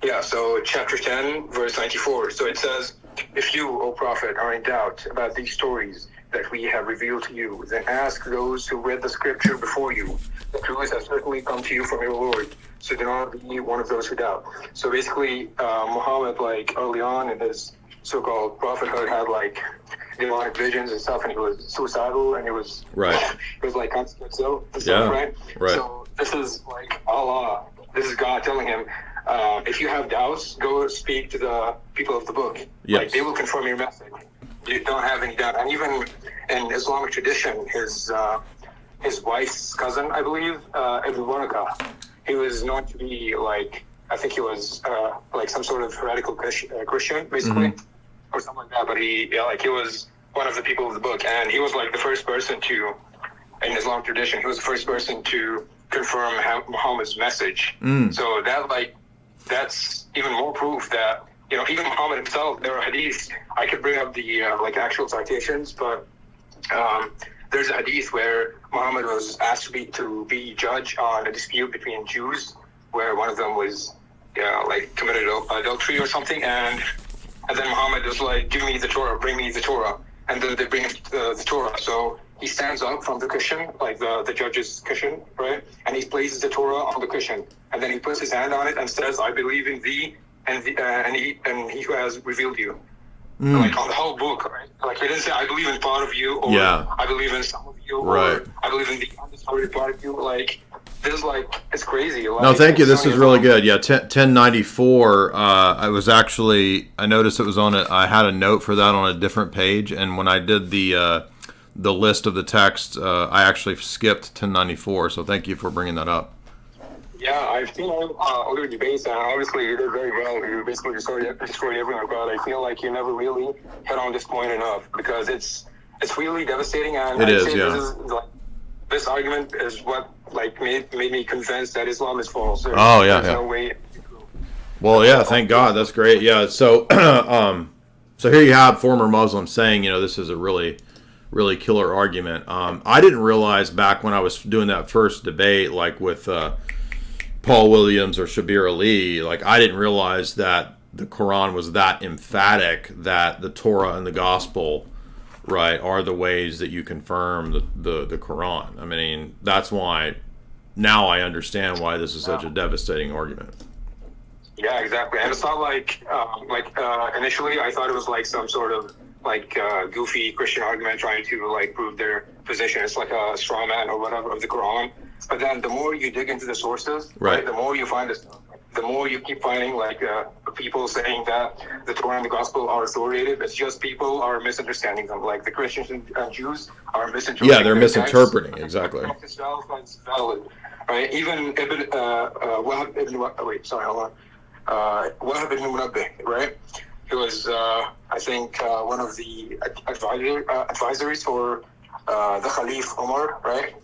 Yeah, so chapter 10, verse 94. So it says, if you, O Prophet, are in doubt about these stories that we have revealed to you, then ask those who read the scripture before you. The truth has certainly come to you from your Lord. So do not be one of those who doubt. So basically, Muhammad, like early on in his so-called prophethood, had like demonic visions and stuff, and he was suicidal, and he was like consequential and stuff, right? So this is like Allah. This is God telling him, if you have doubts, go speak to the people of the book. Yes. Like, they will confirm your message. You don't have any doubt. And even in Islamic tradition, his wife's cousin, I believe, Ibn Waraka, he was known to be like, I think he was like some sort of heretical Christian, basically, or something like that. But he was one of the people of the book, and he was like the first person to, in Islamic tradition, he was the first person to confirm Muhammad's message. So that's even more proof that, you know, even Muhammad himself, there are hadiths. I could bring up the like actual citations, but there's a hadith where Muhammad was asked to be judge on a dispute between Jews, where one of them was like committed adultery or something, and then Muhammad was like, give me the Torah, bring me the Torah, and then they bring him the Torah. So he stands up from the cushion, like the judge's cushion, right? And he places the Torah on the cushion, and then he puts his hand on it and says, I believe in thee and he who has revealed you. Like on the whole book, right? Like he didn't say, I believe in part of you, or I believe in some of you, or I believe in the undiscovered part of you. Like, this, like, it's crazy. Like, no, thank you. This is really good. Yeah, 1094. I noticed it was on it. I had a note for that on a different page, and when I did the list of the text, I actually skipped 1094. So thank you for bringing that up. Yeah, I've seen all your debates, and obviously you did very well. You basically destroyed everyone, but I feel like you never really hit on this point enough, because it's really devastating. And this argument is what like made me convinced that Islam is false. There's no way. Well, yeah, thank God. That's great. Yeah, so so here you have former Muslims saying, you know, this is a really killer argument. I didn't realize back when I was doing that first debate, like with Paul Williams or Shabir Ali, like I didn't realize that the Quran was that emphatic that the Torah and the Gospel, right, are the ways that you confirm the Quran. I mean, that's why now I understand why this is such a devastating argument. Yeah, exactly. And it's not like initially I thought it was like some sort of like goofy Christian argument trying to like prove their position. It's like a straw man or whatever of the Quran. But then the more you dig into the sources, right, the more you find this, the more you keep finding like people saying that the Torah and the Gospel are authoritative. It's just people are misunderstanding them. Like the Christians and Jews are misinterpreting. Yeah, they're misinterpreting, exactly. Itself is valid, right? Even Wahab ibn Munabbih, right? He was, I think, one of the advisories for the Caliph Umar, right?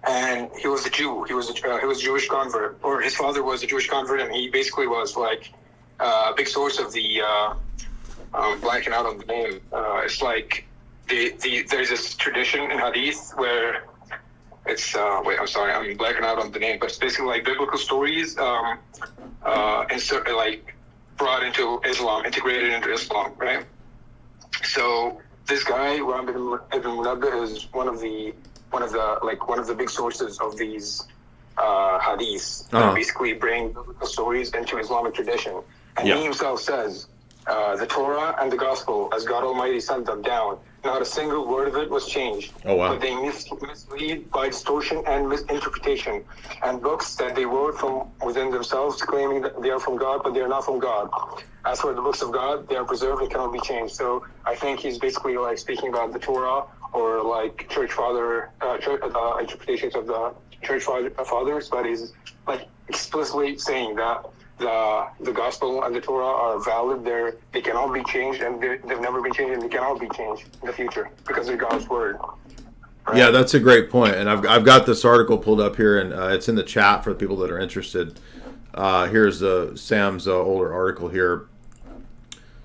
And he was a Jew. He was a Jewish convert, or his father was a Jewish convert, and he basically was like a big source of the blacking out on the name. It's like there's this tradition in Hadith where it's I'm blacking out on the name, but it's basically like biblical stories, like brought into Islam, integrated into Islam, right? So this guy, Wahab ibn Munabbih, is one of the big sources of these hadiths that basically bring biblical stories into Islamic tradition. And he himself says, the Torah and the Gospel, as God Almighty sent them down, not a single word of it was changed. Oh, wow. But they mislead by distortion and misinterpretation. And books that they wrote from within themselves, claiming that they are from God, but they are not from God. As for the books of God, they are preserved and cannot be changed. So I think he's basically like speaking about the Torah, or like church father interpretations of the church fathers, but he's like explicitly saying that the gospel and the Torah are valid. They cannot be changed, and they've never been changed, and they cannot be changed in the future because they're God's word. Right? Yeah, that's a great point, and I've got this article pulled up here, and it's in the chat for the people that are interested. Here's Sam's older article here.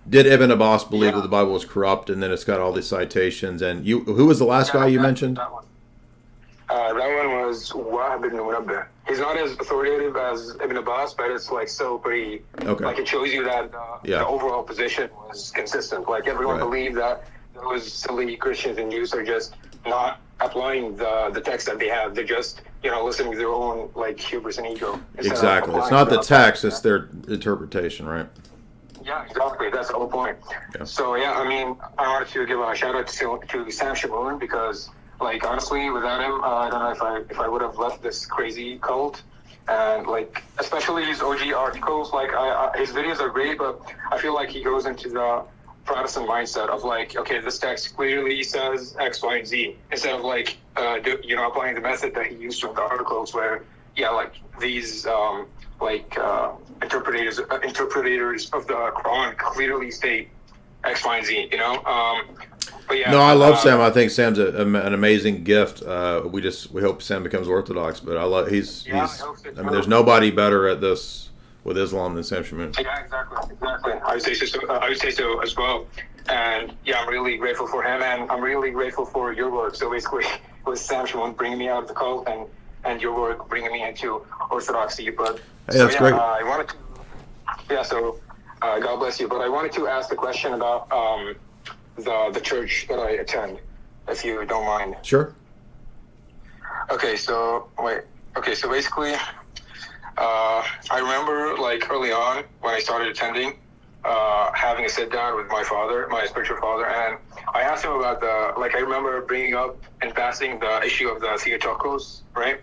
Did Ibn Abbas believe that the Bible was corrupt, and then it's got all these citations? And who was the last guy you mentioned? That one. That one was Wahab ibn Munabbih. He's not as authoritative as Ibn Abbas, but it's like so pretty. Okay. Like it shows you that the overall position was consistent. Like everyone believed that those silly Christians and Jews are just not applying the text that they have. They're just listening to their own like hubris and ego. Exactly. It's not the text; it's their interpretation, right? Yeah, exactly. That's the whole point. Yeah. So I mean, I wanted to give a shout out to Sam Shamoun because, like, honestly, without him, I don't know if I would have left this crazy cult. And like, especially his OG articles, like his videos are great, but I feel like he goes into the Protestant mindset of like, okay, this text clearly says X, Y, and Z, instead of like, applying the method that he used from the articles where, like these interpreters of the Quran clearly state X, Y, and Z, But yeah, no, I love Sam. I think Sam's an amazing gift. We hope Sam becomes Orthodox, but he's I mean, there's nobody better at this with Islam than Sam Shamoun. Yeah, exactly. I would say so as well. And I'm really grateful for him, and I'm really grateful for your work. So basically, with Sam Shamoun bringing me out of the cult, and your work bringing me into Orthodoxy. But that's great. I wanted to, so God bless you. But I wanted to ask a question about the church that I attend, if you don't mind. Sure. Okay, so basically, I remember like early on when I started attending, having a sit down with my father, my spiritual father, and I asked him about I remember bringing up and passing the issue of the Theotokos, right?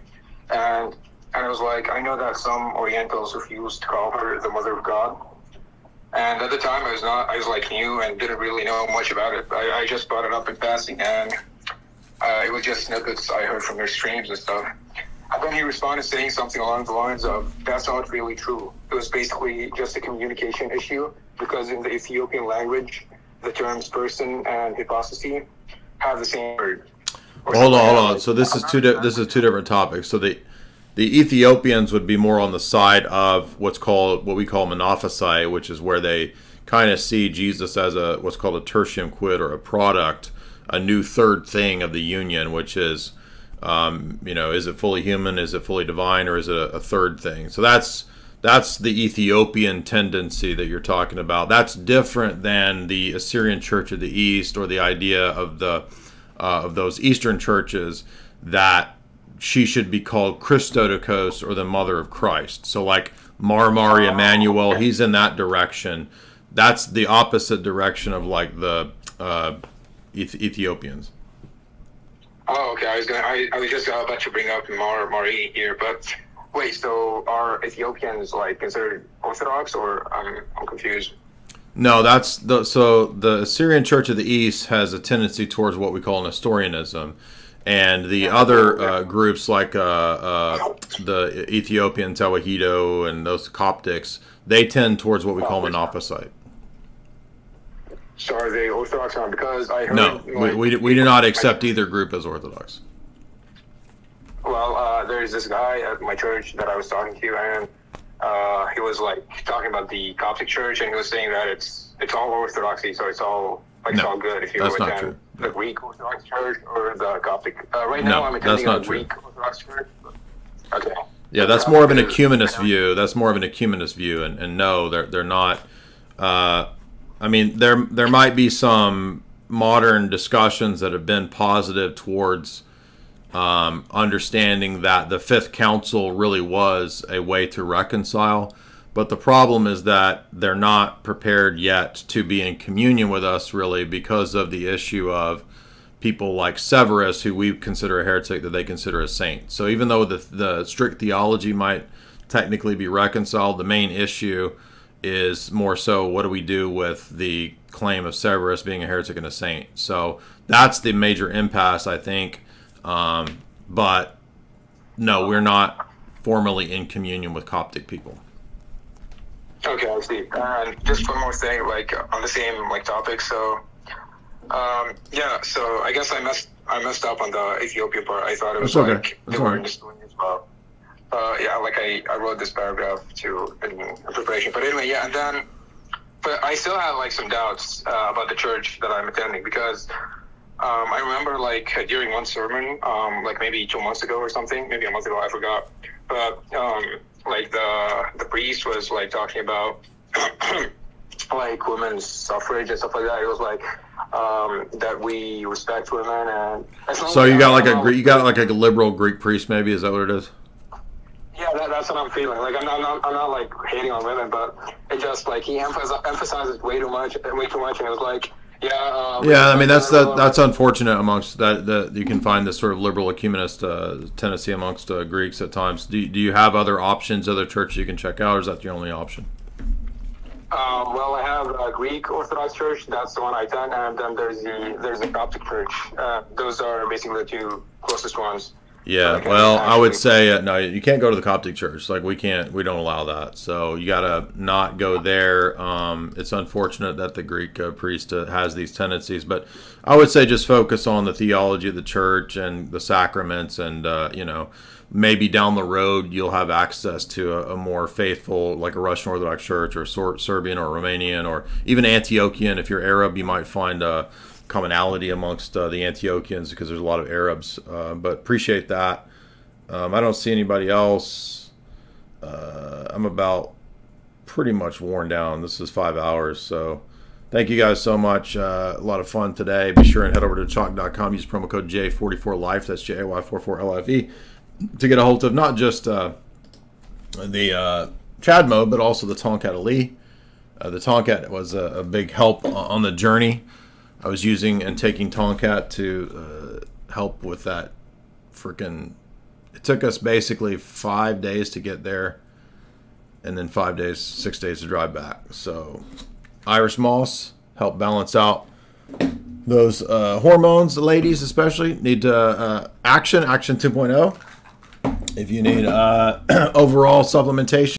And I was like, I know that some Orientals refuse to call her the Mother of God. And at the time, I was like new and didn't really know much about it. I just brought it up in passing, and it was just snippets I heard from their streams and stuff. And then he responded saying something along the lines of, that's not really true. It was basically just a communication issue, because in the Ethiopian language, the terms person and hypostasy have the same word. Hold on. So this is two different topics. So the Ethiopians would be more on the side of what we call monophysite, which is where they kind of see Jesus as what's called a tertium quid, or a product, a new third thing of the union, which is, is it fully human, is it fully divine, or is it a third thing? So that's the Ethiopian tendency that you're talking about. That's different than the Assyrian Church of the East, or the idea of those Eastern churches that she should be called Christotokos, or the Mother of Christ. So like Marmari Emmanuel, he's in that direction. That's the opposite direction of like the Ethiopians. Oh, okay. I was just about to bring up Mari here, but wait. So are Ethiopians like considered Orthodox, or I'm confused? No, the Assyrian Church of the East has a tendency towards what we call Nestorianism. And the other groups like the Ethiopian Tewahedo and those Coptics, they tend towards what we call monophysite. So are they Orthodox? Because I heard... No, we do not accept either group as Orthodox. Well, there's this guy at my church that I was talking to, and he was like talking about the Coptic church, and he was saying that it's all Orthodoxy, so it's all it's all good if you attend the Greek Orthodox Church or the Coptic. Right now, I'm attending the Greek Orthodox Church. Okay. Yeah, that's more of an ecumenist view. And no, they're not. I mean, there might be some modern discussions that have been positive towards understanding that the Fifth Council really was a way to reconcile. But the problem is that they're not prepared yet to be in communion with us, really, because of the issue of people like Severus, who we consider a heretic, that they consider a saint. So even though the strict theology might technically be reconciled, the main issue is more so, what do we do with the claim of Severus being a heretic and a saint? So that's the major impasse, I think. But no, we're not formally in communion with Coptic people. Okay, I see. And just one more thing, like on the same topic. So, so I guess I messed up on the Ethiopian part. I thought it was they were Nestorian as well. I wrote this paragraph in preparation. But anyway, and then but I still have like some doubts about the church that I'm attending, because I remember like during one sermon, like maybe 2 months ago or something, maybe a month ago, I forgot. But like the priest was like talking about like women's suffrage and stuff like that. It was like that we respect women, and so you got like a liberal Greek priest, maybe, is that what it is? Yeah, that's what I'm feeling. Like I'm not like hating on women, but it just like he emphasizes way too much, and it was like, yeah. I mean that's unfortunate amongst that you can find this sort of liberal ecumenist tendency amongst Greeks at times. Do you have other options, other churches you can check out, or is that the only option? Well, I have a Greek Orthodox Church. That's the one I attend, and then there's a Coptic Church. Those are basically the two closest ones. Yeah, well, I would say no. You can't go to the Coptic Church. Like we don't allow that. So you gotta not go there. It's unfortunate that the Greek priest has these tendencies, but I would say just focus on the theology of the church and the sacraments, and maybe down the road you'll have access to a more faithful, like a Russian Orthodox Church, or Serbian or Romanian, or even Antiochian. If you're Arab, you might find commonality amongst the Antiochians, because there's a lot of Arabs, but appreciate that. I don't see anybody else. I'm about pretty much worn down. This is 5 hours, so thank you guys so much. A lot of fun today. Be sure and head over to chalk.com, use promo code J44LIFE, that's JAY44LIFE, to get a hold of not just the Chad mode, but also the Tonkat Ali. The Tonkat was a big help on the journey. I was using and taking Tonkat to help with that freaking... It took us basically 5 days to get there, and then 6 days to drive back. So Irish moss helped balance out those hormones. The ladies especially need to Action 2.0. If you need overall supplementation,